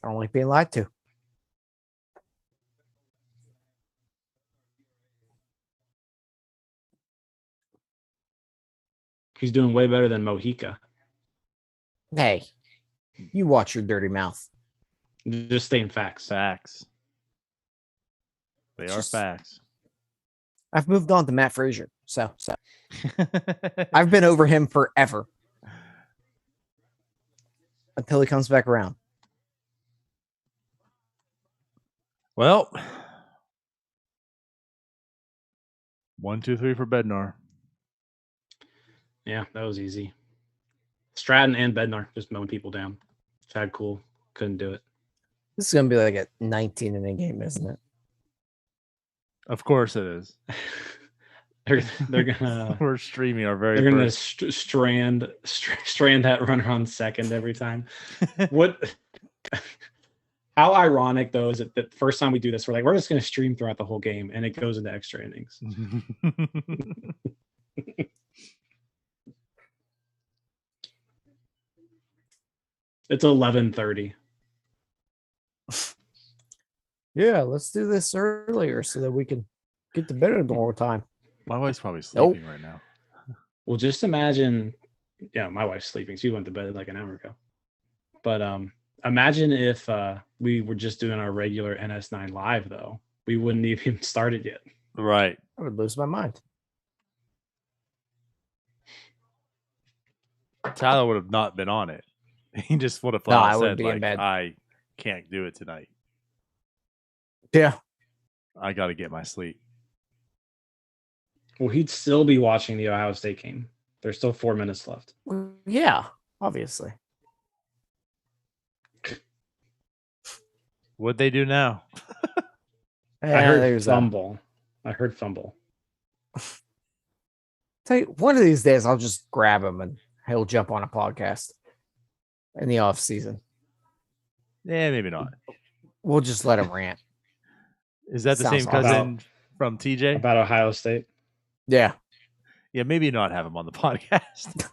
[SPEAKER 3] I don't like being lied to.
[SPEAKER 2] He's doing way better than Mojica.
[SPEAKER 3] Hey, you watch your dirty mouth.
[SPEAKER 2] Just stating facts.
[SPEAKER 1] Facts. They are
[SPEAKER 3] Just-
[SPEAKER 1] facts.
[SPEAKER 3] I've moved on to Matt Frazier, so I've been over him forever until he comes back around.
[SPEAKER 1] Well, 1, 2, 3 for Bednar.
[SPEAKER 2] Yeah, that was easy. Stratton and Bednar just mowing people down. Chad Cool couldn't do it.
[SPEAKER 3] This is gonna be like a 19 inning game, isn't it?
[SPEAKER 1] Of course it is.
[SPEAKER 2] They're gonna
[SPEAKER 1] We're streaming our very
[SPEAKER 2] they're gonna
[SPEAKER 1] first.
[SPEAKER 2] strand that runner on second every time. What? How ironic though is it that the first time we do this, we're just gonna stream throughout the whole game, and it goes into extra innings. It's 11:30.
[SPEAKER 3] Yeah, let's do this earlier so that we can get to bed at the normal time.
[SPEAKER 1] My wife's probably
[SPEAKER 3] Nope.
[SPEAKER 1] sleeping right now.
[SPEAKER 2] Well, just imagine. Yeah, my wife's sleeping. She went to bed like an hour ago. But imagine if we were just doing our regular NS9 live though. We wouldn't even started yet.
[SPEAKER 1] Right.
[SPEAKER 3] I would lose my mind.
[SPEAKER 1] Tyler would have not been on it. He just would have
[SPEAKER 3] No, I
[SPEAKER 1] flat
[SPEAKER 3] would
[SPEAKER 1] said,
[SPEAKER 3] be in
[SPEAKER 1] like,
[SPEAKER 3] bed.
[SPEAKER 1] I can't do it tonight.
[SPEAKER 3] Yeah.
[SPEAKER 1] I got to get my sleep.
[SPEAKER 2] Well, he'd still be watching the Ohio State game. There's still 4 minutes left.
[SPEAKER 3] Well, yeah, obviously.
[SPEAKER 1] What'd they do now?
[SPEAKER 2] I
[SPEAKER 3] Yeah,
[SPEAKER 2] heard
[SPEAKER 3] there's
[SPEAKER 2] fumble. I heard fumble.
[SPEAKER 3] Tell you, one of these days I'll just grab him and he'll jump on a podcast in the off season.
[SPEAKER 1] Yeah, maybe not.
[SPEAKER 3] We'll just let him rant.
[SPEAKER 1] Is that the
[SPEAKER 3] Sounds
[SPEAKER 1] same
[SPEAKER 3] awesome.
[SPEAKER 1] cousin from TJ?
[SPEAKER 2] About Ohio State.
[SPEAKER 3] Yeah.
[SPEAKER 1] Yeah, maybe not have him on the podcast.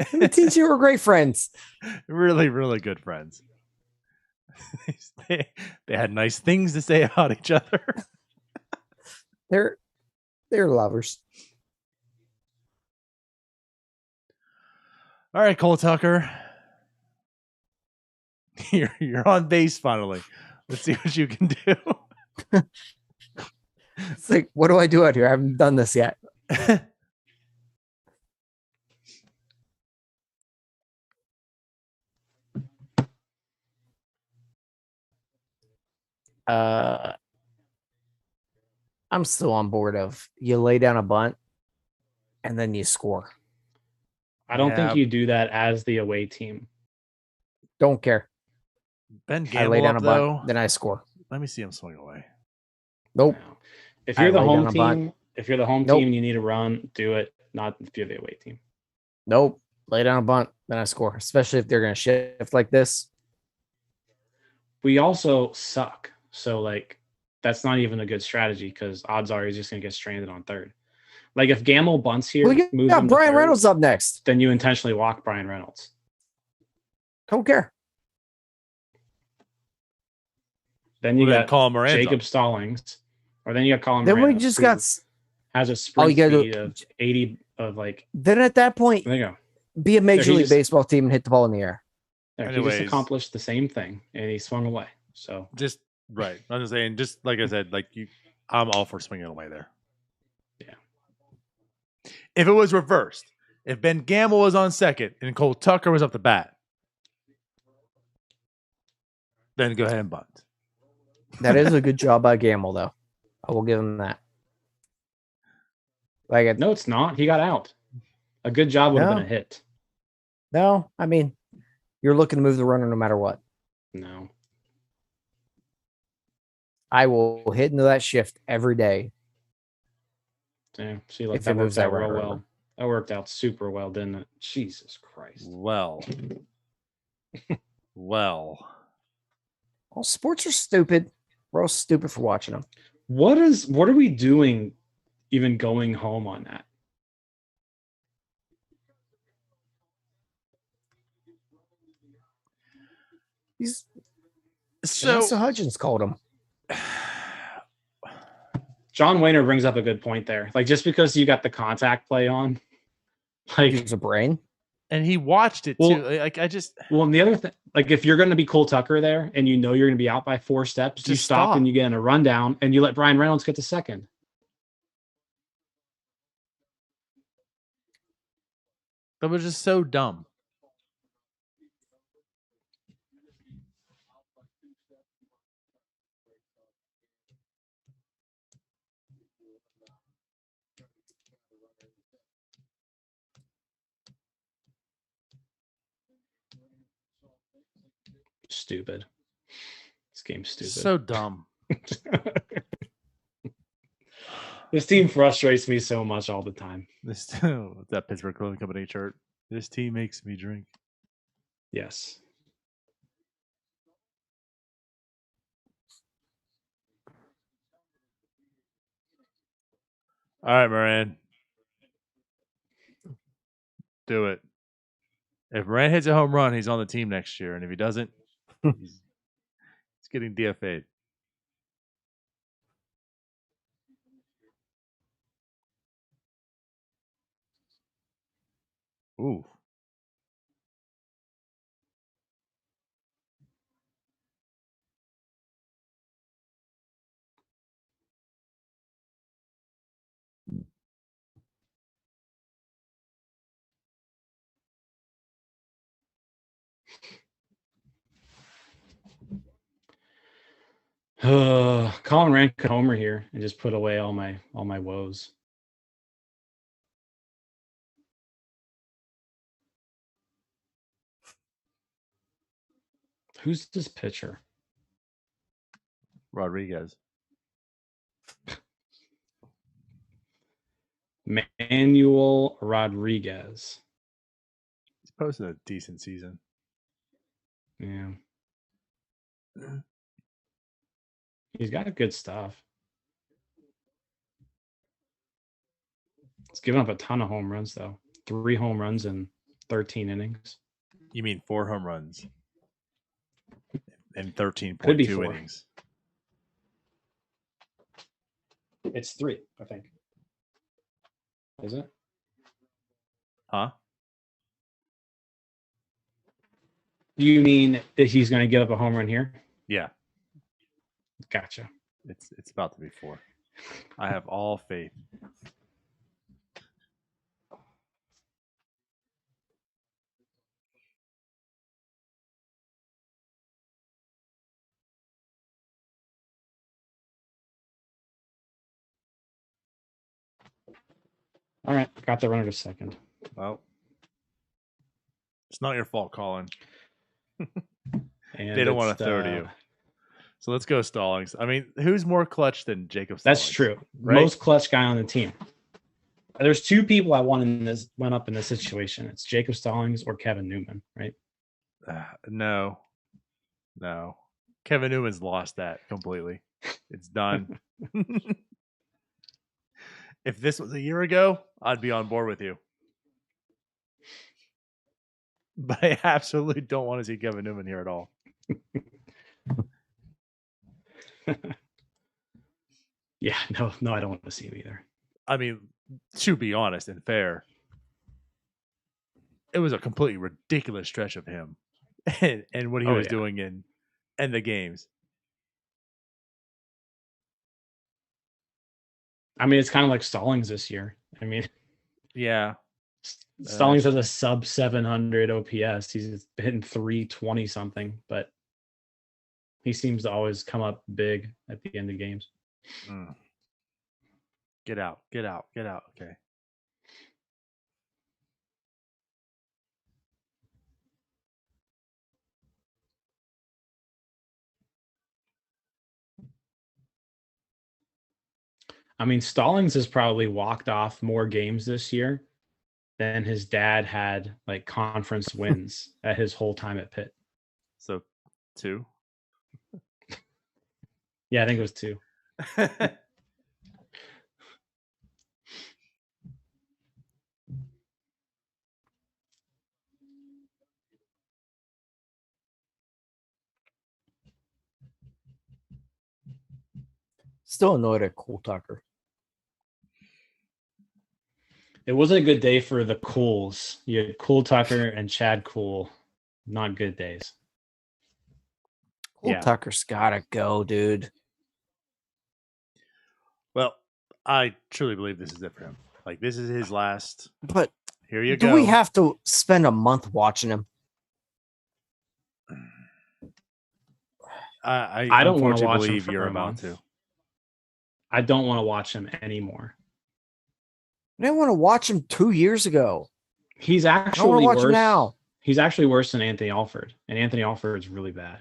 [SPEAKER 3] Him and TJ were great friends.
[SPEAKER 1] Really, really good friends. they had nice things to say about each other.
[SPEAKER 3] They're lovers.
[SPEAKER 1] All right, Cole Tucker. You're on base finally. Let's see what you can do.
[SPEAKER 3] It's like, what do I do out here? I haven't done this yet. I'm still on board of you lay down a bunt and then you score.
[SPEAKER 2] I don't
[SPEAKER 1] Yeah.
[SPEAKER 2] think you do that as the away team.
[SPEAKER 3] Don't care.
[SPEAKER 1] Ben
[SPEAKER 3] I lay
[SPEAKER 1] Gamble
[SPEAKER 3] down
[SPEAKER 1] up
[SPEAKER 3] a
[SPEAKER 1] though.
[SPEAKER 3] bunt, then I score.
[SPEAKER 1] Let me see him swing away.
[SPEAKER 3] Nope.
[SPEAKER 2] No. If you're the
[SPEAKER 3] lay
[SPEAKER 2] home
[SPEAKER 3] down a bunt.
[SPEAKER 2] team, if you're the home
[SPEAKER 3] Nope.
[SPEAKER 2] team and you need a run, do it. Not if you're the away team.
[SPEAKER 3] Nope. Lay down a bunt, then I score. Especially if they're going to shift like this.
[SPEAKER 2] We also suck. So, like, that's not even a good strategy because odds are he's just going to get stranded on third. Like, if Gamble bunts here,
[SPEAKER 3] Well,
[SPEAKER 2] moves
[SPEAKER 3] yeah,
[SPEAKER 2] him to
[SPEAKER 3] Brian
[SPEAKER 2] third,
[SPEAKER 3] Reynolds up next.
[SPEAKER 2] then you intentionally walk Brian Reynolds.
[SPEAKER 3] Don't care.
[SPEAKER 2] Then you got
[SPEAKER 1] Colin Moran's
[SPEAKER 2] Jacob
[SPEAKER 1] up.
[SPEAKER 2] Stallings, or then you got Colin
[SPEAKER 3] Then
[SPEAKER 2] Moran.
[SPEAKER 3] we just got.
[SPEAKER 2] has a sprint
[SPEAKER 3] you gotta
[SPEAKER 2] speed
[SPEAKER 3] do-
[SPEAKER 2] of 80 of like.
[SPEAKER 3] Then at that point,
[SPEAKER 2] There you go.
[SPEAKER 3] be a Major
[SPEAKER 2] he
[SPEAKER 3] League
[SPEAKER 2] just-
[SPEAKER 3] Baseball team and hit the ball in the air.
[SPEAKER 2] There, he
[SPEAKER 1] Anyways.
[SPEAKER 2] just accomplished the same thing, and he swung away. So
[SPEAKER 1] Just right. I'm just saying, just like I said, like I'm all for swinging away there.
[SPEAKER 2] Yeah.
[SPEAKER 1] If it was reversed, if Ben Gamble was on second and Cole Tucker was up the bat, then go ahead and bunt.
[SPEAKER 3] That is a good job by Gamble, though. I will give him that. Like,
[SPEAKER 2] no, it's not. He got out. A good job would have
[SPEAKER 3] No.
[SPEAKER 2] been a hit.
[SPEAKER 3] no, I mean, you're looking to move the runner no matter what.
[SPEAKER 2] No.
[SPEAKER 3] I will hit into that shift every day.
[SPEAKER 2] Yeah. See, like
[SPEAKER 3] If
[SPEAKER 2] that
[SPEAKER 3] it moves
[SPEAKER 2] worked out
[SPEAKER 3] that
[SPEAKER 2] real
[SPEAKER 3] runner
[SPEAKER 2] well.
[SPEAKER 3] over.
[SPEAKER 2] That worked out super well, didn't it? Jesus Christ.
[SPEAKER 1] Well. Well.
[SPEAKER 3] Well, sports are stupid. We're all stupid for watching them.
[SPEAKER 2] What are we doing even going home on that?
[SPEAKER 3] He's
[SPEAKER 1] So
[SPEAKER 3] Vanessa Hudgens called him.
[SPEAKER 2] John Wayner brings up a good point there. Like, just because you got the contact play on, like,
[SPEAKER 3] Use a brain.
[SPEAKER 1] and he watched it
[SPEAKER 2] Well-
[SPEAKER 1] too. Like I just
[SPEAKER 2] well, and the other thing, like, if you're going to be Cole Tucker there and you know you're going to be out by 4 steps, you
[SPEAKER 1] Just
[SPEAKER 2] stop
[SPEAKER 1] stop.
[SPEAKER 2] and you get in a rundown and you let Brian Reynolds get to second.
[SPEAKER 1] that was just so dumb.
[SPEAKER 2] Stupid. This game's stupid.
[SPEAKER 1] So dumb.
[SPEAKER 2] This team frustrates me so much all the time.
[SPEAKER 1] This that Pittsburgh Clothing Company shirt. This team makes me drink.
[SPEAKER 2] Yes.
[SPEAKER 1] All right, Moran. Do it. If Moran hits a home run, he's on the team next year. And if he doesn't, he's getting DFA'd. Ooh.
[SPEAKER 2] Colin Rank could homer here and just put away all my woes. Who's this pitcher?
[SPEAKER 1] Rodriguez.
[SPEAKER 2] Manuel Rodriguez.
[SPEAKER 1] He's posted a decent season.
[SPEAKER 2] Yeah. He's got good stuff. He's given up a ton of home runs, though. 3 home runs in 13 innings.
[SPEAKER 1] You mean 4 home runs in
[SPEAKER 2] Could be
[SPEAKER 1] 13.2
[SPEAKER 2] 4.
[SPEAKER 1] innings?
[SPEAKER 2] It's 3, I think. Is it?
[SPEAKER 1] Huh?
[SPEAKER 2] Do you mean that he's going to give up a home run here?
[SPEAKER 1] Yeah,
[SPEAKER 2] Gotcha.
[SPEAKER 1] it's about to be 4. I have all faith.
[SPEAKER 2] All right, got the runner to second.
[SPEAKER 1] Well, it's not your fault, Colin.
[SPEAKER 2] And
[SPEAKER 1] They don't want
[SPEAKER 2] it's,
[SPEAKER 1] to throw to you. So let's go Stallings. I mean, who's more clutch than Jacob Stallings?
[SPEAKER 2] That's true.
[SPEAKER 1] Right?
[SPEAKER 2] Most clutch guy on the team. There's 2 people I went up in this situation. It's Jacob Stallings or Kevin Newman, right?
[SPEAKER 1] No. Kevin Newman's lost that completely. It's done. If this was a year ago, I'd be on board with you. But I absolutely don't want to see Kevin Newman here at all.
[SPEAKER 2] Yeah, no, I don't want to see him either.
[SPEAKER 1] I mean, to be honest and fair, it was a completely ridiculous stretch of him and what he was doing in the games.
[SPEAKER 2] I mean, it's kind of like Stallings this year. I mean,
[SPEAKER 1] yeah.
[SPEAKER 2] Stallings has a sub 700 OPS. He's hitting 320 something, but he seems to always come up big at the end of games.
[SPEAKER 1] Get out. Okay.
[SPEAKER 2] I mean, Stallings has probably walked off more games this year than his dad had like conference wins at his whole time at Pitt.
[SPEAKER 1] So 2?
[SPEAKER 2] Yeah, I think it was 2.
[SPEAKER 3] Still annoyed at Cole Tucker.
[SPEAKER 2] It wasn't a good day for the Cools. You had Cool Tucker and Chad Cool. Not good days.
[SPEAKER 3] Cole Tucker's gotta go, dude.
[SPEAKER 1] Well, I truly believe this is it for him. Like, this is his last.
[SPEAKER 3] But
[SPEAKER 1] here you go.
[SPEAKER 3] Do we have to spend a month watching him?
[SPEAKER 2] I don't want to watch him for
[SPEAKER 1] you're
[SPEAKER 2] a
[SPEAKER 1] about
[SPEAKER 2] month.
[SPEAKER 1] to.
[SPEAKER 2] I don't want to watch him anymore.
[SPEAKER 3] I didn't want to watch him 2 years ago.
[SPEAKER 2] He's actually
[SPEAKER 3] watch
[SPEAKER 2] worse
[SPEAKER 3] him now.
[SPEAKER 2] He's actually worse than Anthony Alford, and Anthony Alford is really bad.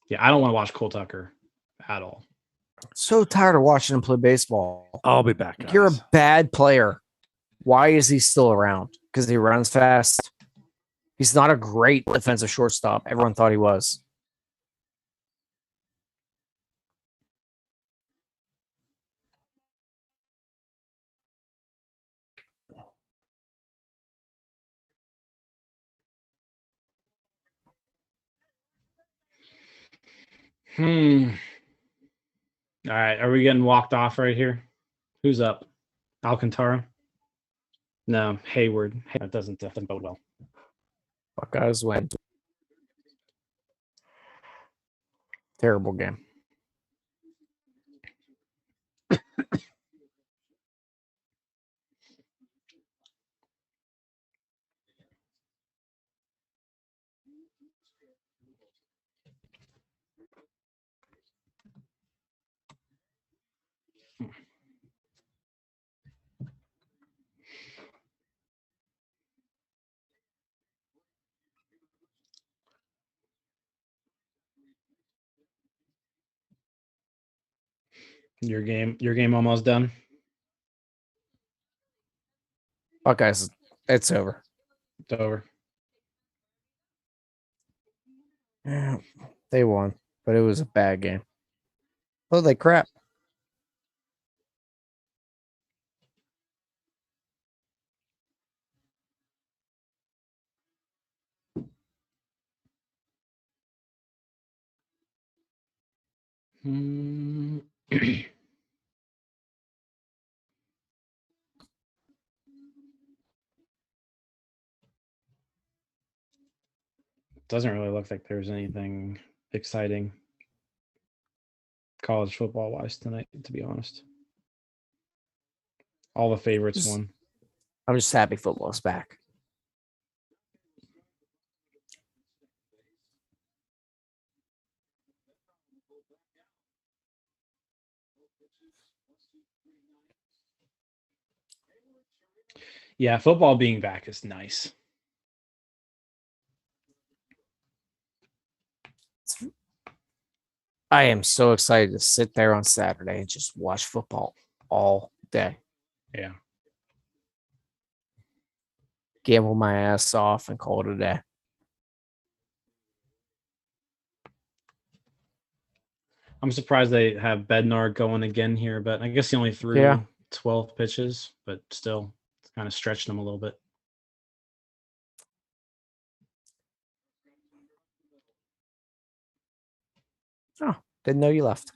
[SPEAKER 2] Yeah, I don't want to watch Cole Tucker at all.
[SPEAKER 3] So tired of watching him play baseball.
[SPEAKER 1] I'll be back, guys.
[SPEAKER 3] You're a bad player. Why is he still around? Because he runs fast. He's not a great defensive shortstop. Everyone thought he was.
[SPEAKER 2] All right, are we getting walked off right here? Who's up? Alcantara? No, Hayward. That doesn't bode well.
[SPEAKER 3] Buckeyes win. Terrible game.
[SPEAKER 2] Your game almost done.
[SPEAKER 3] Buckeyes, it's over.
[SPEAKER 2] It's over.
[SPEAKER 3] Yeah, they won, but it was a bad game. Holy crap.
[SPEAKER 2] Doesn't really look like there's anything exciting college football wise tonight, to be honest. All the favorites won.
[SPEAKER 3] I'm just happy football's back.
[SPEAKER 2] Yeah, football being back is nice.
[SPEAKER 3] I am so excited to sit there on Saturday and just watch football all day.
[SPEAKER 2] Yeah.
[SPEAKER 3] Gamble my ass off and call it a day.
[SPEAKER 2] I'm surprised they have Bednar going again here, but I guess he only threw 12 pitches, but still it's kind of stretched him a little bit.
[SPEAKER 3] Oh, didn't know you left.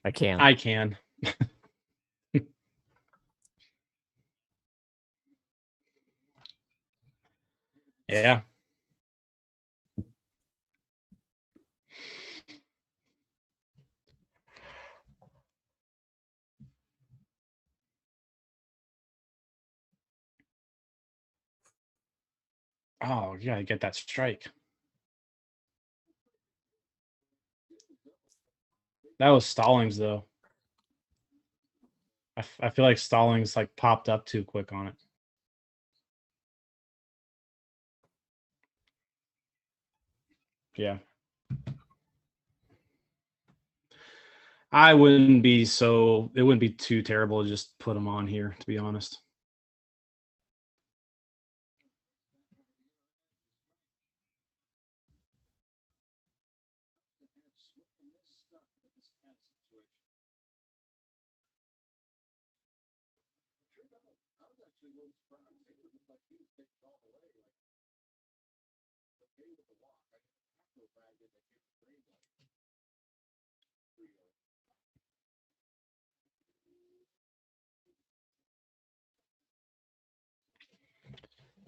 [SPEAKER 3] I can.
[SPEAKER 2] I can. Yeah. Oh, you gotta get that strike. That was Stallings, though. I feel like Stallings like popped up too quick on it. Yeah. It wouldn't be too terrible to just put him on here, to be honest.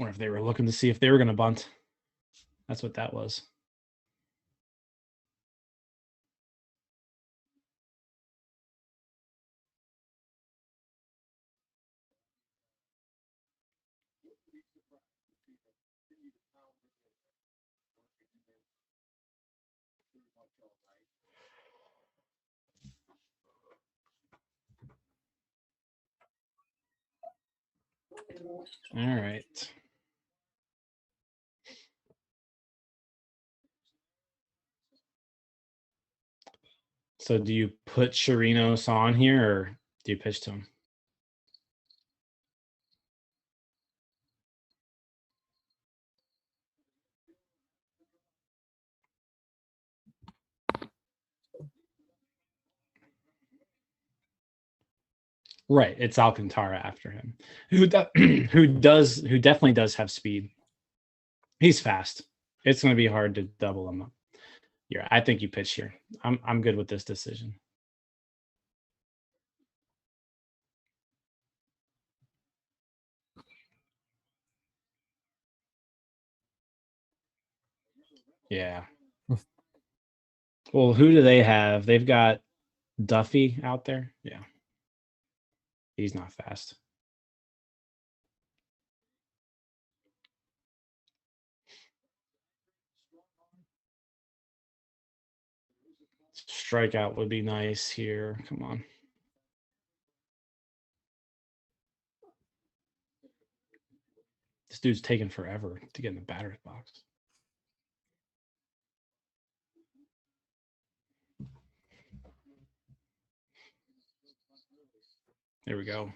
[SPEAKER 2] Or if they were looking to see if they were going to bunt. That's what that was. All right. So do you put Chirinos on here or do you pitch to him? Right, it's Alcantara after him, who definitely does have speed. He's fast. It's going to be hard to double him up. Yeah, I think you pitch here. I'm good with this decision. Yeah. Well, who do they have? They've got Duffy out there. Yeah. He's not fast. Strikeout would be nice here. Come on. This dude's taking forever to get in the batter's box. There we go.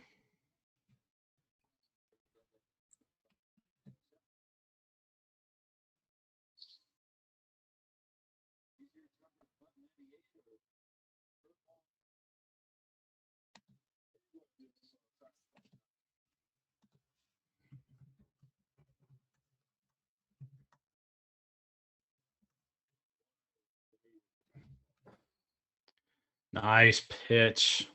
[SPEAKER 2] Nice pitch.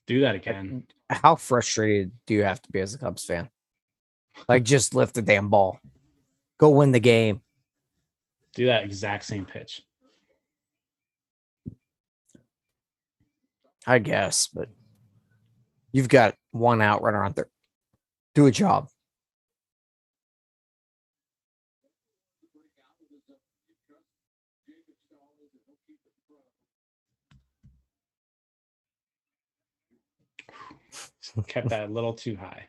[SPEAKER 2] Do that again.
[SPEAKER 3] How frustrated do you have to be as a Cubs fan? Like, just lift the damn ball. Go win the game.
[SPEAKER 2] Do that exact same pitch.
[SPEAKER 3] I guess, but you've got one out runner on there. Do a job.
[SPEAKER 2] Kept that a little too high.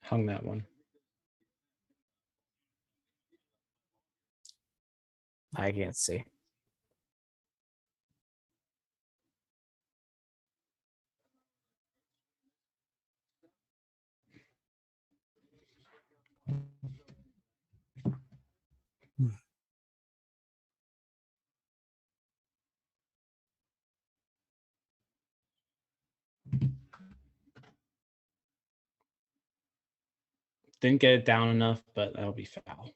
[SPEAKER 2] Hung that one.
[SPEAKER 3] I can't see.
[SPEAKER 2] Didn't get it down enough, but that'll be foul.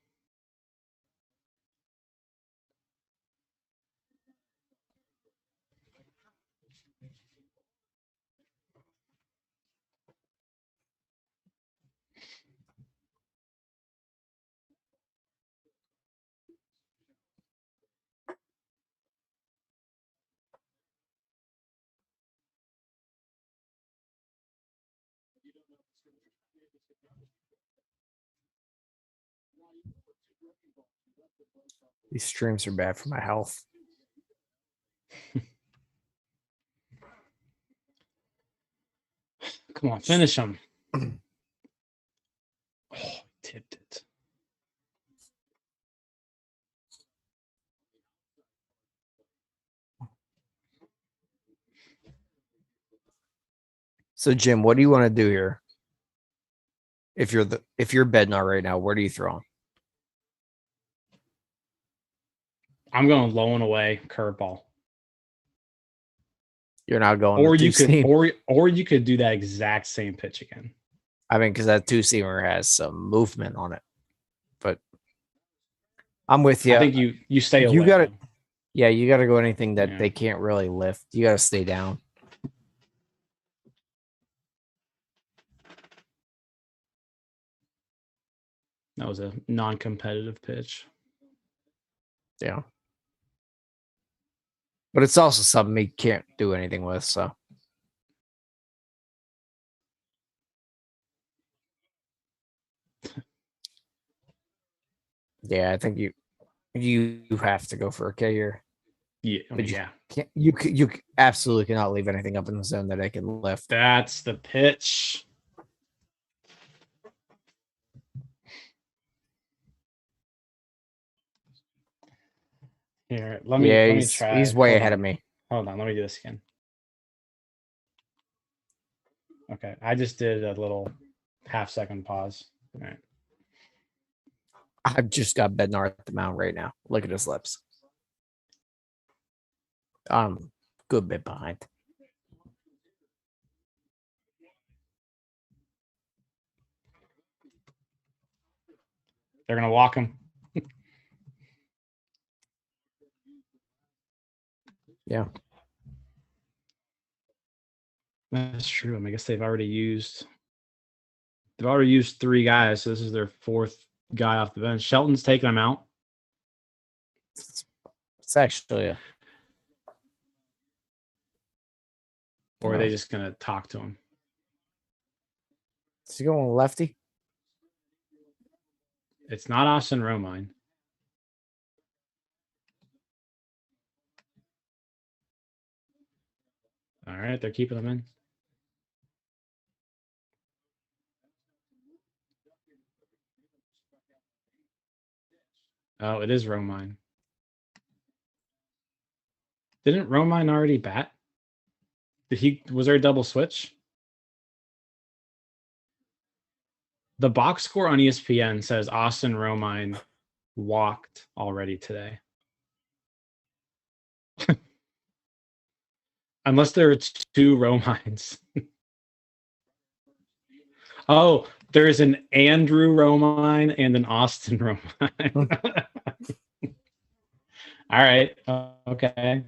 [SPEAKER 3] These streams are bad for my health.
[SPEAKER 2] Come on, finish him. Oh, tipped it.
[SPEAKER 3] So, Jim, what do you want to do here? If you're Bednar right now, where do you throw him?
[SPEAKER 2] I'm going low and away curveball.
[SPEAKER 3] You're not going.
[SPEAKER 2] Or
[SPEAKER 3] to
[SPEAKER 2] you could,
[SPEAKER 3] two-seam.
[SPEAKER 2] or you could do that exact same pitch again.
[SPEAKER 3] I mean, because that two-seamer has some movement on it. But I'm with you.
[SPEAKER 2] I think you stay away.
[SPEAKER 3] You got to,
[SPEAKER 2] though.
[SPEAKER 3] yeah, you got to go anything that
[SPEAKER 2] Yeah.
[SPEAKER 3] they can't really lift. You got to stay down.
[SPEAKER 2] That was a non-competitive pitch.
[SPEAKER 3] Yeah. But it's also something he can't do anything with. So, yeah, I think you have to go for a K here.
[SPEAKER 2] Yeah, I
[SPEAKER 3] But
[SPEAKER 2] mean,
[SPEAKER 3] you
[SPEAKER 2] yeah.
[SPEAKER 3] can't. You absolutely cannot leave anything up in the zone that they can lift.
[SPEAKER 2] That's the pitch. Here, let me try.
[SPEAKER 3] He's way
[SPEAKER 2] Hold
[SPEAKER 3] ahead
[SPEAKER 2] on.
[SPEAKER 3] of me.
[SPEAKER 2] Hold on, let me do this again. Okay, I just did a little half-second pause. All right.
[SPEAKER 3] I've just got Bednar at the mound right now. Look at his lips. Good bit behind.
[SPEAKER 2] They're gonna walk him.
[SPEAKER 3] Yeah.
[SPEAKER 2] That's true. I guess they've already used 3 guys, so this is their 4th guy off the bench. Shelton's taking him out.
[SPEAKER 3] It's actually
[SPEAKER 2] Or are they just gonna talk to him?
[SPEAKER 3] Is he going lefty?
[SPEAKER 2] It's not Austin Romine. All right, they're keeping him in. Oh, it is Romine. Didn't Romine already bat? Was there a double switch? The box score on ESPN says Austin Romine walked already today. Unless there are two Romines. Oh, there's an Andrew Romine and an Austin Romine. All right. Okay.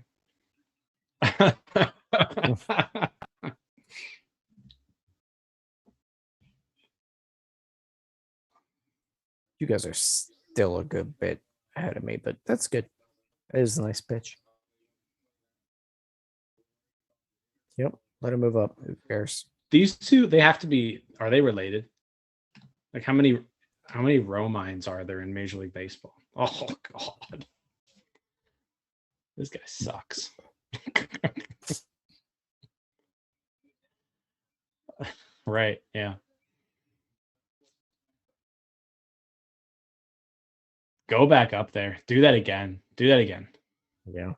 [SPEAKER 3] You guys are still a good bit ahead of me, but that's good. It is a nice pitch. Yep. Let him move up. Who cares?
[SPEAKER 2] These two, they have to be. Are they related? Like how many Romines are there in Major League Baseball? Oh God, this guy sucks. Right? Yeah. Go back up there. Do that again. Do that again.
[SPEAKER 3] Yeah.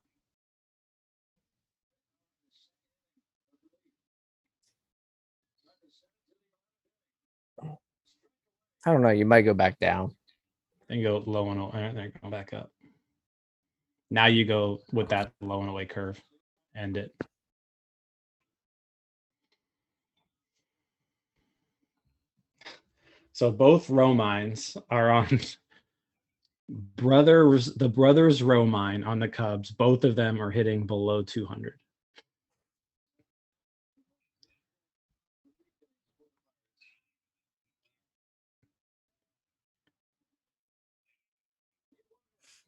[SPEAKER 3] I don't know. You might go back down.
[SPEAKER 2] And go low and away. Then go back up. Now you go with that low and away curve. End it. So both Romines are on the brothers Romine on the Cubs. Both of them are hitting below 200.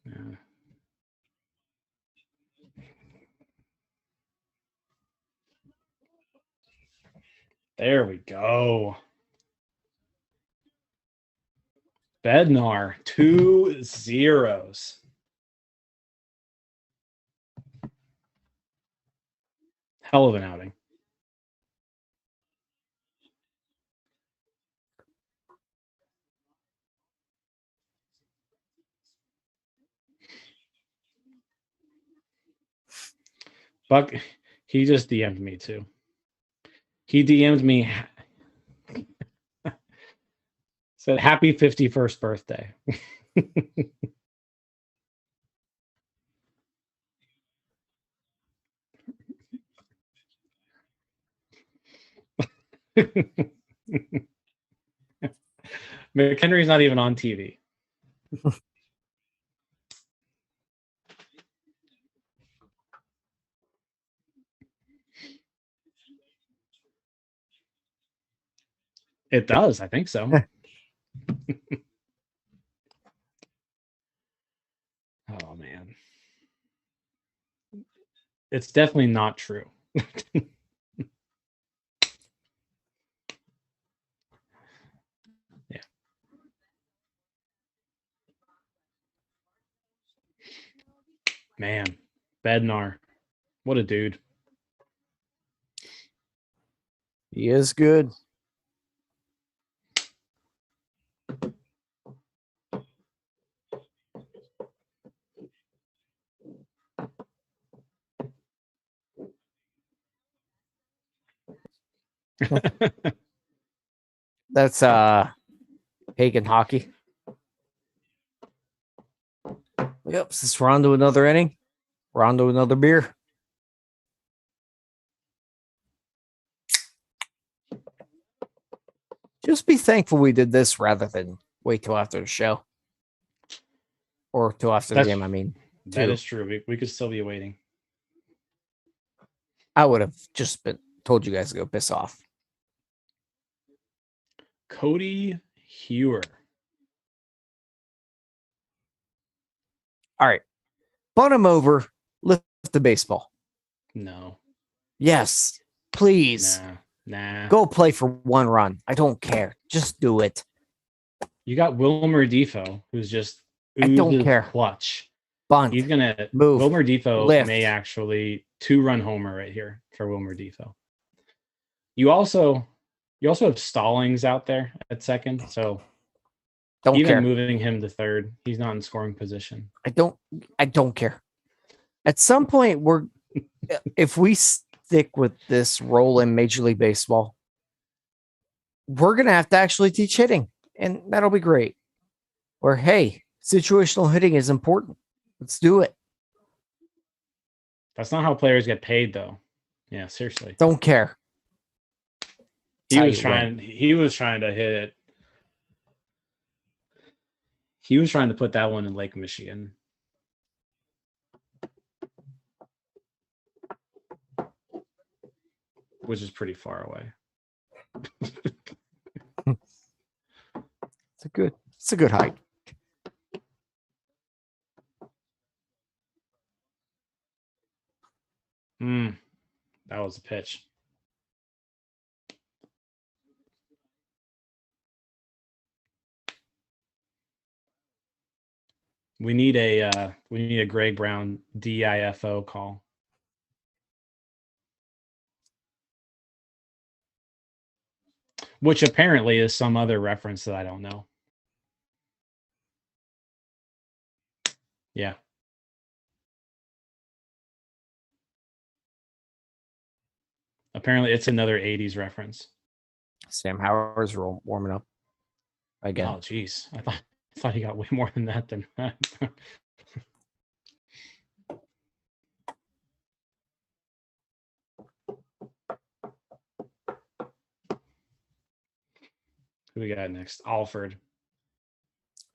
[SPEAKER 2] Yeah. There we go. Bednar, 2 zeros. Hell of an outing. Buck, he just DM'd me too. He DM'd me, said, happy 51st birthday. McHenry's not even on TV. It does. I think so. Oh, man. It's definitely not true. Yeah. Man, Bednar. What a dude.
[SPEAKER 3] He is good. That's Hagen hockey. Yep, is this Rondo another inning? Rondo another beer. Just be thankful we did this rather than wait till after the show. Or till after the game, I mean.
[SPEAKER 2] That is true. We could still be waiting.
[SPEAKER 3] I would have just told you guys to go piss off.
[SPEAKER 2] Cody Hewer.
[SPEAKER 3] All right. Bunt him over. Lift the baseball.
[SPEAKER 2] No.
[SPEAKER 3] Yes. Please.
[SPEAKER 2] Nah.
[SPEAKER 3] Go play for 1 run. I don't care. Just do it.
[SPEAKER 2] You got Wilmer Defoe, who's just
[SPEAKER 3] I don't care.
[SPEAKER 2] Clutch.
[SPEAKER 3] Bunt.
[SPEAKER 2] He's gonna
[SPEAKER 3] move.
[SPEAKER 2] Wilmer Defoe
[SPEAKER 3] Lift.
[SPEAKER 2] may actually 2-run homer right here for Wilmer Defoe. You also have Stallings out there at second, so
[SPEAKER 3] Don't
[SPEAKER 2] even
[SPEAKER 3] care.
[SPEAKER 2] moving him to third, he's not in scoring position.
[SPEAKER 3] I don't care. At some point, if we stick with this role in Major League Baseball, we're gonna have to actually teach hitting, and that'll be great. Or hey, situational hitting is important. Let's do it.
[SPEAKER 2] That's not how players get paid, though. Yeah, seriously.
[SPEAKER 3] Don't care.
[SPEAKER 2] He was trying to hit it. He was trying to put that one in Lake Michigan. Which is pretty far away.
[SPEAKER 3] It's a good height.
[SPEAKER 2] That was a pitch. We need a Greg Brown DIFO call. Which apparently is some other reference that I don't know. Yeah. Apparently it's another 80s reference.
[SPEAKER 3] Sam Howard's warming up again.
[SPEAKER 2] Oh, geez. I thought he got way more than that. Who we got next? Alford.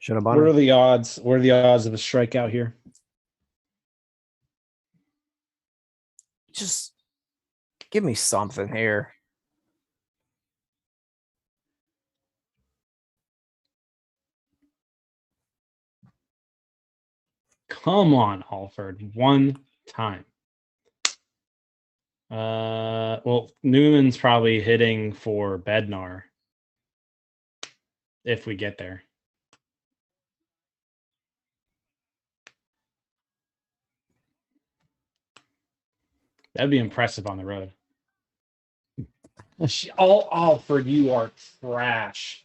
[SPEAKER 2] What are the odds? What are the odds of a strikeout here?
[SPEAKER 3] Just give me something here.
[SPEAKER 2] Come on, Alford. One time. Well, Newman's probably hitting for Bednar if we get there. That'd be impressive on the road. Alford, you are trash.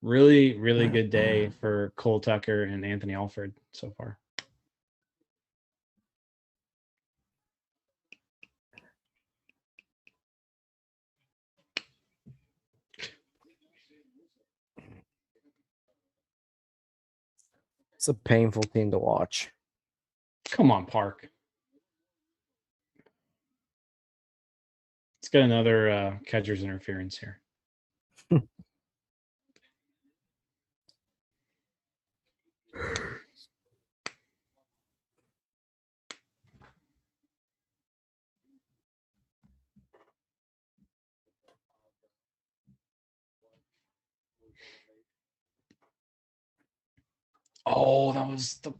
[SPEAKER 2] Really, really good day for Cole Tucker and Anthony Alford so far.
[SPEAKER 3] It's a painful team to watch.
[SPEAKER 2] Come on, Park. Let's get another catcher's interference here. Oh, that was the...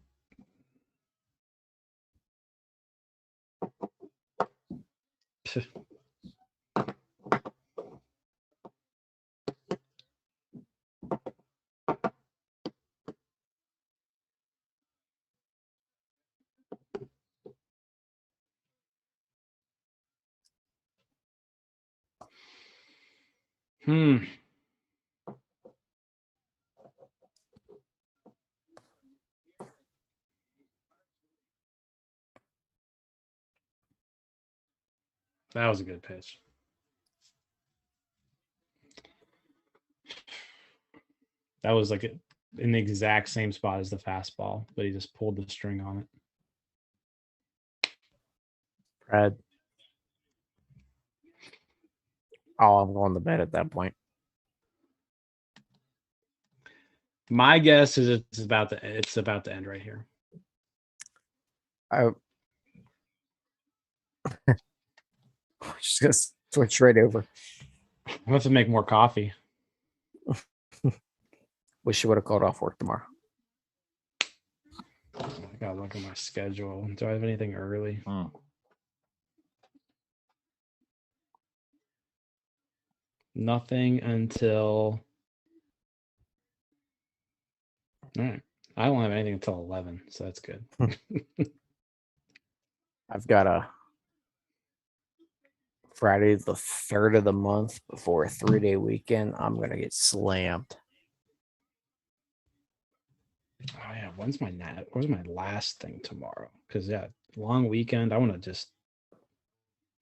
[SPEAKER 2] That was a good pitch. That was like in the exact same spot as the fastball, but he just pulled the string on it.
[SPEAKER 3] Brad. Oh, I'm going to bed at that point.
[SPEAKER 2] My guess is it's about to end right here.
[SPEAKER 3] Just gonna switch right over.
[SPEAKER 2] I'm have to make more coffee.
[SPEAKER 3] Wish you would have called off work tomorrow.
[SPEAKER 2] I gotta look at my schedule. Do I have anything early? Nothing until... All right. I don't have anything until 11, so that's good.
[SPEAKER 3] I've got a Friday the 3rd of the month before a 3-day weekend. I'm going to get slammed.
[SPEAKER 2] Oh, yeah. When's my last thing tomorrow? Because, yeah, long weekend. I want to just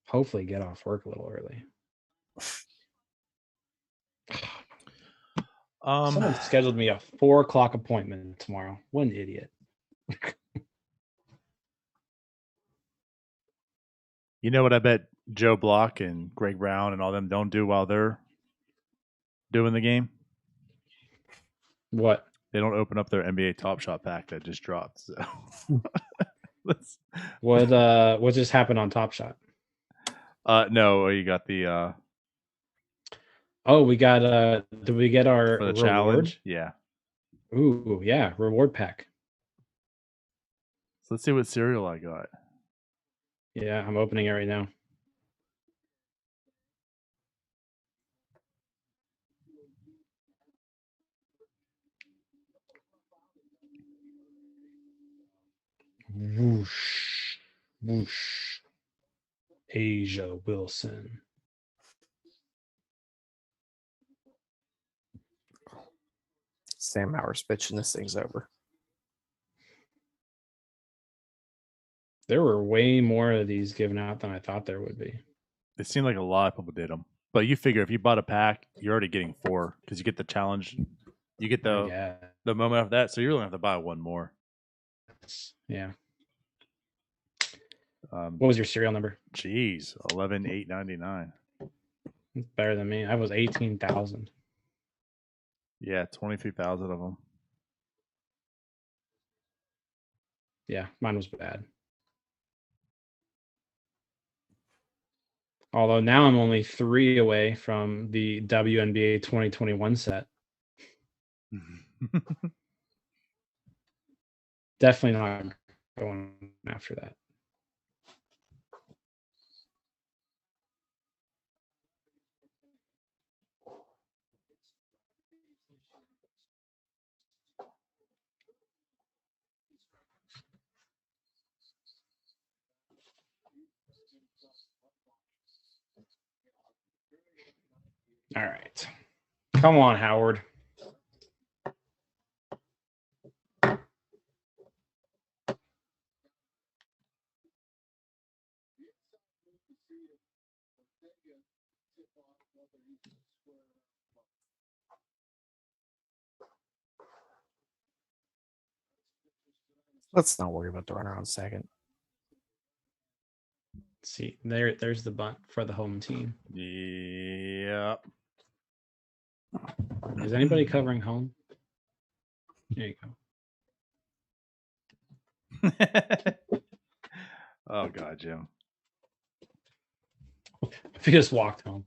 [SPEAKER 2] hopefully get off work a little early. Someone scheduled me a 4 o'clock appointment tomorrow. What an idiot.
[SPEAKER 1] You know what I bet Joe Block and Greg Brown and all them don't do while they're doing the game?
[SPEAKER 2] What?
[SPEAKER 1] They don't open up their NBA Top Shot pack that just dropped. So
[SPEAKER 2] What just happened on Top Shot?
[SPEAKER 1] no, you got the
[SPEAKER 2] Oh, we got did we get our
[SPEAKER 1] for the
[SPEAKER 2] reward?
[SPEAKER 1] challenge. Yeah.
[SPEAKER 2] Ooh, yeah, reward pack.
[SPEAKER 1] So let's see what cereal I got.
[SPEAKER 2] Yeah, I'm opening it right now. Whoosh, whoosh. Asia Wilson.
[SPEAKER 3] Sam Hour's bitching this thing's over.
[SPEAKER 2] There were way more of these given out than I thought there would be.
[SPEAKER 1] It seemed like a lot of people did them. But you figure if you bought a pack, you're already getting 4 because you get the challenge. You get the moment after that. So you're only have to buy one more.
[SPEAKER 2] Yeah. What was your serial number?
[SPEAKER 1] Geez, 11,899.
[SPEAKER 2] It's better than me. I was 18,000.
[SPEAKER 1] Yeah, 23,000 of them.
[SPEAKER 2] Yeah, mine was bad. Although now I'm only 3 away from the WNBA 2021 set. Definitely not going after that. All right. Come on, Howard.
[SPEAKER 3] Let's not worry about the runner on second.
[SPEAKER 2] See, there's the bunt for the home team.
[SPEAKER 1] Yeah.
[SPEAKER 2] Is anybody covering home? There you go.
[SPEAKER 1] Oh God, Jim.
[SPEAKER 2] If you just walked home.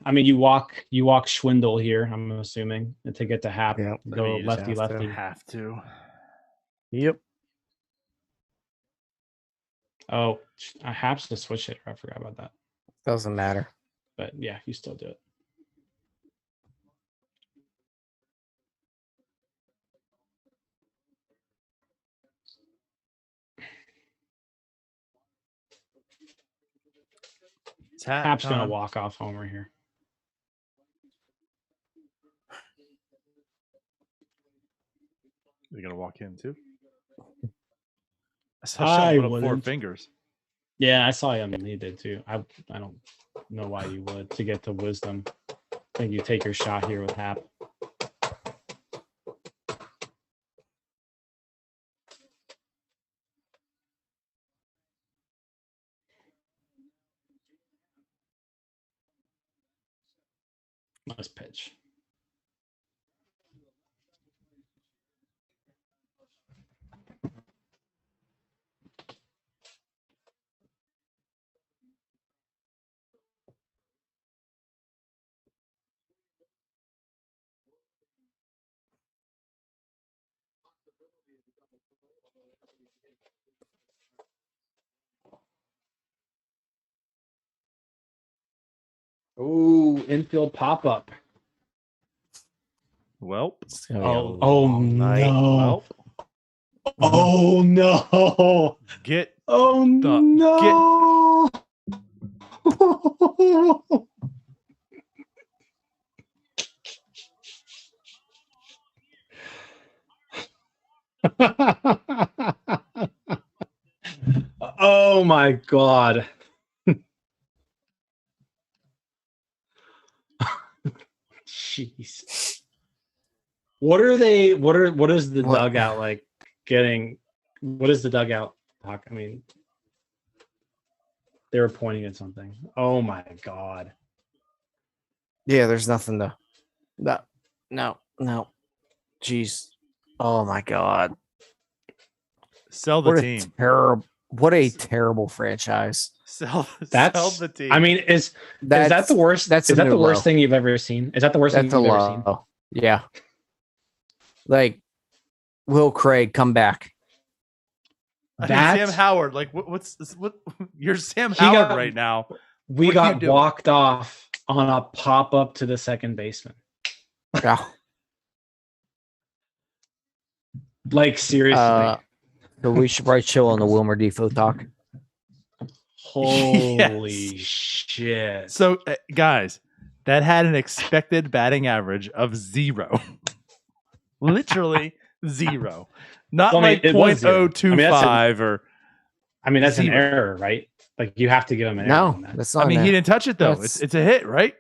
[SPEAKER 2] I mean, you walk Schwindel here, I'm assuming, to get to Hap.
[SPEAKER 3] Yep.
[SPEAKER 2] Go
[SPEAKER 3] I mean, you just
[SPEAKER 2] lefty,
[SPEAKER 3] have to.
[SPEAKER 2] lefty.
[SPEAKER 1] Have to.
[SPEAKER 3] Yep.
[SPEAKER 2] Oh, I have to switch it. I forgot about that.
[SPEAKER 3] Doesn't matter.
[SPEAKER 2] But yeah, you still do it. Hap's gonna walk off homer here.
[SPEAKER 1] You're gonna walk in too.
[SPEAKER 2] I
[SPEAKER 1] put up 4
[SPEAKER 2] wouldn't.
[SPEAKER 1] fingers.
[SPEAKER 2] Yeah, I saw him. He did too. I don't know why you would to get to wisdom. I think you take your shot here with Hap. Nice pitch. Ooh, infield pop up.
[SPEAKER 1] Well,
[SPEAKER 3] It's gonna be a
[SPEAKER 2] Oh
[SPEAKER 3] long night.
[SPEAKER 2] no!
[SPEAKER 1] well,
[SPEAKER 2] Oh no!
[SPEAKER 1] get
[SPEAKER 2] Oh
[SPEAKER 1] the
[SPEAKER 2] no! Oh my God. Jeez. What are they? What is the
[SPEAKER 3] What?
[SPEAKER 2] dugout like? Getting? What is the dugout talk? I mean, they were pointing at something. Oh my god.
[SPEAKER 3] Yeah, there's nothing to. No. Jeez. Oh my god.
[SPEAKER 1] Sell the team.
[SPEAKER 3] What a terrible franchise.
[SPEAKER 1] Sell
[SPEAKER 2] That's
[SPEAKER 1] the team.
[SPEAKER 2] I mean, is that the worst?
[SPEAKER 3] That's
[SPEAKER 2] Is that the
[SPEAKER 3] low.
[SPEAKER 2] worst thing you've ever seen? Is that the worst thing
[SPEAKER 3] That's
[SPEAKER 2] you've
[SPEAKER 3] a
[SPEAKER 2] ever seen?
[SPEAKER 3] low. Yeah. Like, Will Craig, come back.
[SPEAKER 1] I mean,
[SPEAKER 2] That-
[SPEAKER 1] Sam Howard. Like, what? You're Sam
[SPEAKER 2] He
[SPEAKER 1] Howard
[SPEAKER 2] got-
[SPEAKER 1] right now.
[SPEAKER 2] We
[SPEAKER 1] What are you
[SPEAKER 2] got
[SPEAKER 1] doing?
[SPEAKER 2] walked off on a pop up to the second baseman.
[SPEAKER 3] Yeah.
[SPEAKER 2] Like seriously.
[SPEAKER 3] So we should probably chill on the Wilmer Defoe talk.
[SPEAKER 2] Holy shit.
[SPEAKER 1] So, guys, that had an expected batting average of 0. Literally 0. Not
[SPEAKER 2] Well, I mean,
[SPEAKER 1] like
[SPEAKER 2] it was
[SPEAKER 1] 0.025 or.
[SPEAKER 2] I mean, that's an
[SPEAKER 1] 0.
[SPEAKER 2] error, right? Like you have to give him an error.
[SPEAKER 3] No,
[SPEAKER 2] on that.
[SPEAKER 3] that's not.
[SPEAKER 1] I mean,
[SPEAKER 3] an
[SPEAKER 1] he
[SPEAKER 3] error.
[SPEAKER 1] didn't touch it though.
[SPEAKER 3] That's-
[SPEAKER 1] It's a hit, right?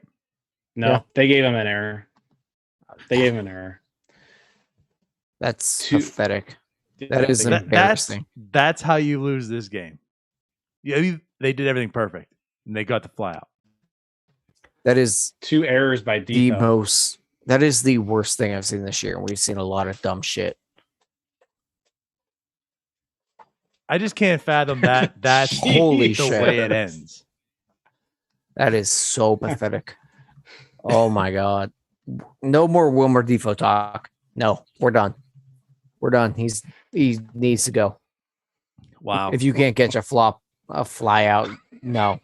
[SPEAKER 2] No,
[SPEAKER 3] Yeah.
[SPEAKER 2] they gave him an error. They gave him an error.
[SPEAKER 3] That's
[SPEAKER 2] Two-
[SPEAKER 3] pathetic. That is
[SPEAKER 2] They-
[SPEAKER 3] embarrassing.
[SPEAKER 1] That's how you lose this game. Yeah, they did everything perfect, and they got the fly out.
[SPEAKER 3] That is
[SPEAKER 2] 2 errors by
[SPEAKER 3] the
[SPEAKER 2] Defoe.
[SPEAKER 3] most. That is the worst thing I've seen this year, and we've seen a lot of dumb shit.
[SPEAKER 1] I just can't fathom that. That's
[SPEAKER 3] Holy
[SPEAKER 1] the
[SPEAKER 3] shit.
[SPEAKER 1] way it ends.
[SPEAKER 3] That is so pathetic. Oh my god! No more Wilmer Defoe talk. No, we're done. We're done. He needs to go.
[SPEAKER 1] Wow.
[SPEAKER 3] If you can't catch a fly out, no,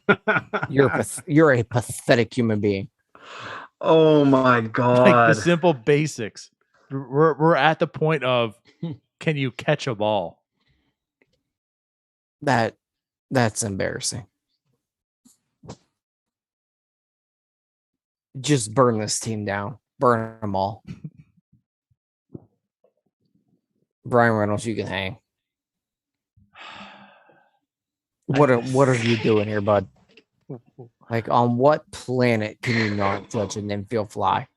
[SPEAKER 3] you're a pathetic human being.
[SPEAKER 2] Oh my god.
[SPEAKER 1] Like the simple basics. We're at the point of, can you catch a ball?
[SPEAKER 3] That's embarrassing. Just burn this team down. Burn them all. Brian Reynolds, you can hang. What are you doing here, bud? Like, on what planet can you not judge an infield fly?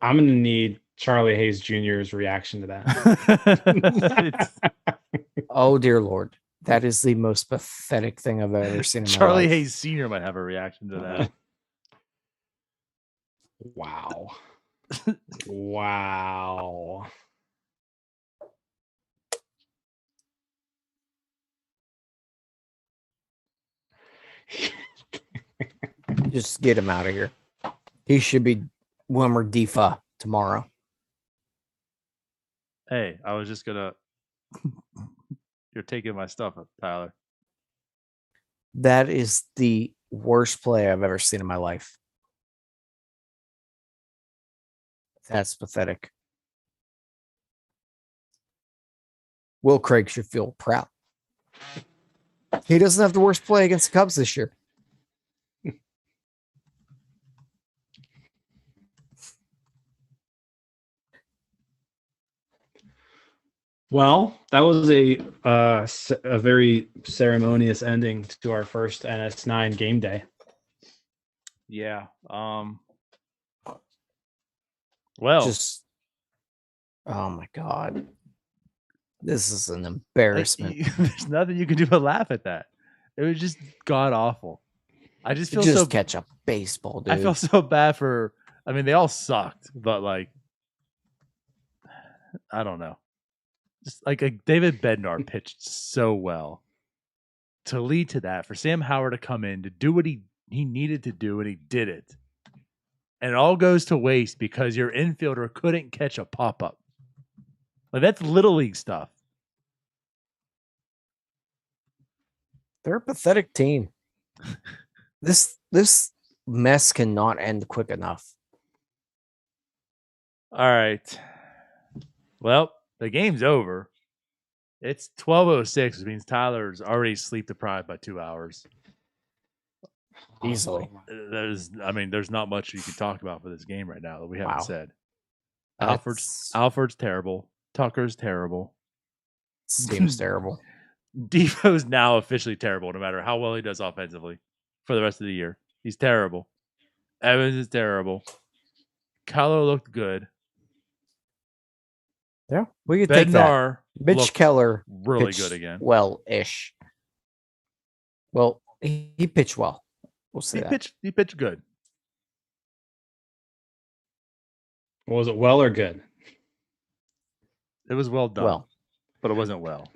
[SPEAKER 2] I'm gonna need Charlie Hayes Jr.'s reaction to that.
[SPEAKER 3] Oh dear Lord, that is the most pathetic thing I've ever seen in my
[SPEAKER 1] Charlie
[SPEAKER 3] life.
[SPEAKER 1] Hayes Sr. might have a reaction to that.
[SPEAKER 2] Wow. Wow.
[SPEAKER 3] Just get him out of here. He should be Wilmer Defoe tomorrow.
[SPEAKER 1] Hey, I was just gonna. You're taking my stuff, Tyler.
[SPEAKER 3] That is the worst play I've ever seen in my life. That's pathetic. Will Craig should feel proud. He doesn't have the worst play against the Cubs this year.
[SPEAKER 2] Well, that was a very ceremonious ending to our first NS9 game day.
[SPEAKER 1] Yeah. Well,
[SPEAKER 3] Just, oh my God. This is an embarrassment.
[SPEAKER 1] there's nothing you can do but laugh at that. It was just god awful. I just feel
[SPEAKER 3] Just
[SPEAKER 1] so.
[SPEAKER 3] catch a baseball, dude.
[SPEAKER 1] I feel so bad for. I mean, they all sucked, but like, I don't know. Just like David Bednar pitched so well to lead to that, for Sam Howard to come in to do what he needed to do, and he did it. And it all goes to waste because your infielder couldn't catch a pop up. Like, that's little league stuff.
[SPEAKER 3] They're a pathetic team. This mess cannot end quick enough.
[SPEAKER 1] All right. Well, the game's over. It's 12:06, which means Tyler's already sleep deprived by 2 hours.
[SPEAKER 3] Easily.
[SPEAKER 1] There's not much you can talk about for this game right now that we haven't
[SPEAKER 3] Wow.
[SPEAKER 1] said.
[SPEAKER 3] That's-
[SPEAKER 1] Alfred's terrible. Tucker's terrible.
[SPEAKER 3] seems terrible.
[SPEAKER 1] Defoe's now officially terrible, no matter how well he does offensively for the rest of the year. He's terrible. Evans is terrible. Keller looked good.
[SPEAKER 3] Yeah, we could take that.
[SPEAKER 1] Bednar
[SPEAKER 3] Mitch
[SPEAKER 1] looked
[SPEAKER 3] Keller
[SPEAKER 1] really
[SPEAKER 3] pitched
[SPEAKER 1] good again.
[SPEAKER 3] well-ish. Well, he pitched well. We'll say that.
[SPEAKER 1] He pitched good.
[SPEAKER 2] Was it well or good?
[SPEAKER 1] It was well done.
[SPEAKER 3] Well,
[SPEAKER 1] but it wasn't well.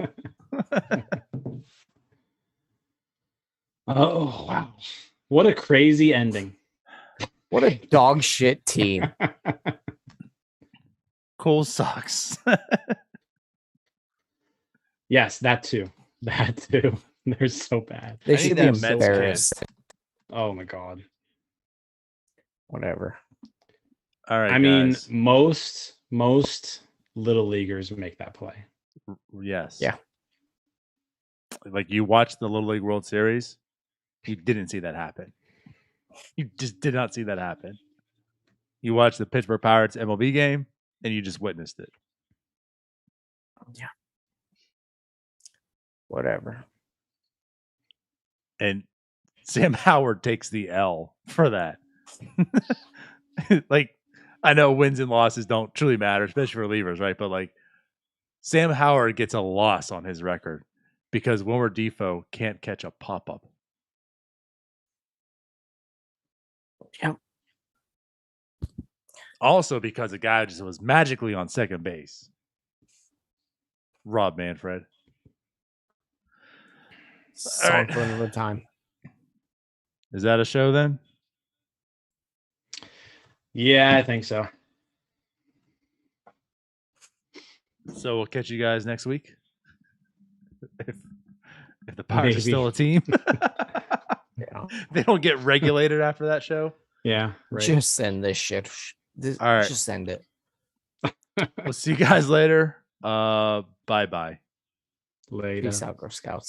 [SPEAKER 2] Oh wow. What a crazy ending.
[SPEAKER 3] what a dog shit team.
[SPEAKER 1] Cole sucks.
[SPEAKER 2] Yes, that too. That too. They're so bad.
[SPEAKER 3] They
[SPEAKER 1] I
[SPEAKER 3] should
[SPEAKER 1] need
[SPEAKER 3] be
[SPEAKER 1] that Mets
[SPEAKER 3] embarrassed.
[SPEAKER 2] Oh my god.
[SPEAKER 3] Whatever.
[SPEAKER 1] All right.
[SPEAKER 2] I mean,
[SPEAKER 1] guys.
[SPEAKER 2] most little leaguers make that play.
[SPEAKER 1] Yes.
[SPEAKER 3] Yeah.
[SPEAKER 1] Like you watched the Little League World Series, you didn't see that happen. You just did not see that happen. You watched the Pittsburgh Pirates MLB game, and you just witnessed it.
[SPEAKER 3] Yeah. Whatever.
[SPEAKER 1] And Sam Howard takes the L for that. Like, I know wins and losses don't truly matter, especially for relievers, right? But like, Sam Howard gets a loss on his record because Wilmer Defoe can't catch a pop-up.
[SPEAKER 3] Yep.
[SPEAKER 1] Also because a guy just was magically on second base. Rob Manfred.
[SPEAKER 3] Song
[SPEAKER 1] right.
[SPEAKER 3] for another time.
[SPEAKER 1] Is that a show then?
[SPEAKER 2] Yeah, I think so.
[SPEAKER 1] So we'll catch you guys next week. If the Pirates are
[SPEAKER 2] Maybe.
[SPEAKER 1] still a team.
[SPEAKER 3] Yeah.
[SPEAKER 1] They don't get regulated after that show.
[SPEAKER 2] Yeah, right.
[SPEAKER 3] Just end this shit.
[SPEAKER 1] All right.
[SPEAKER 3] Just end it.
[SPEAKER 1] We'll see you guys later. Bye-bye.
[SPEAKER 2] Later.
[SPEAKER 3] Peace out, Girl Scouts.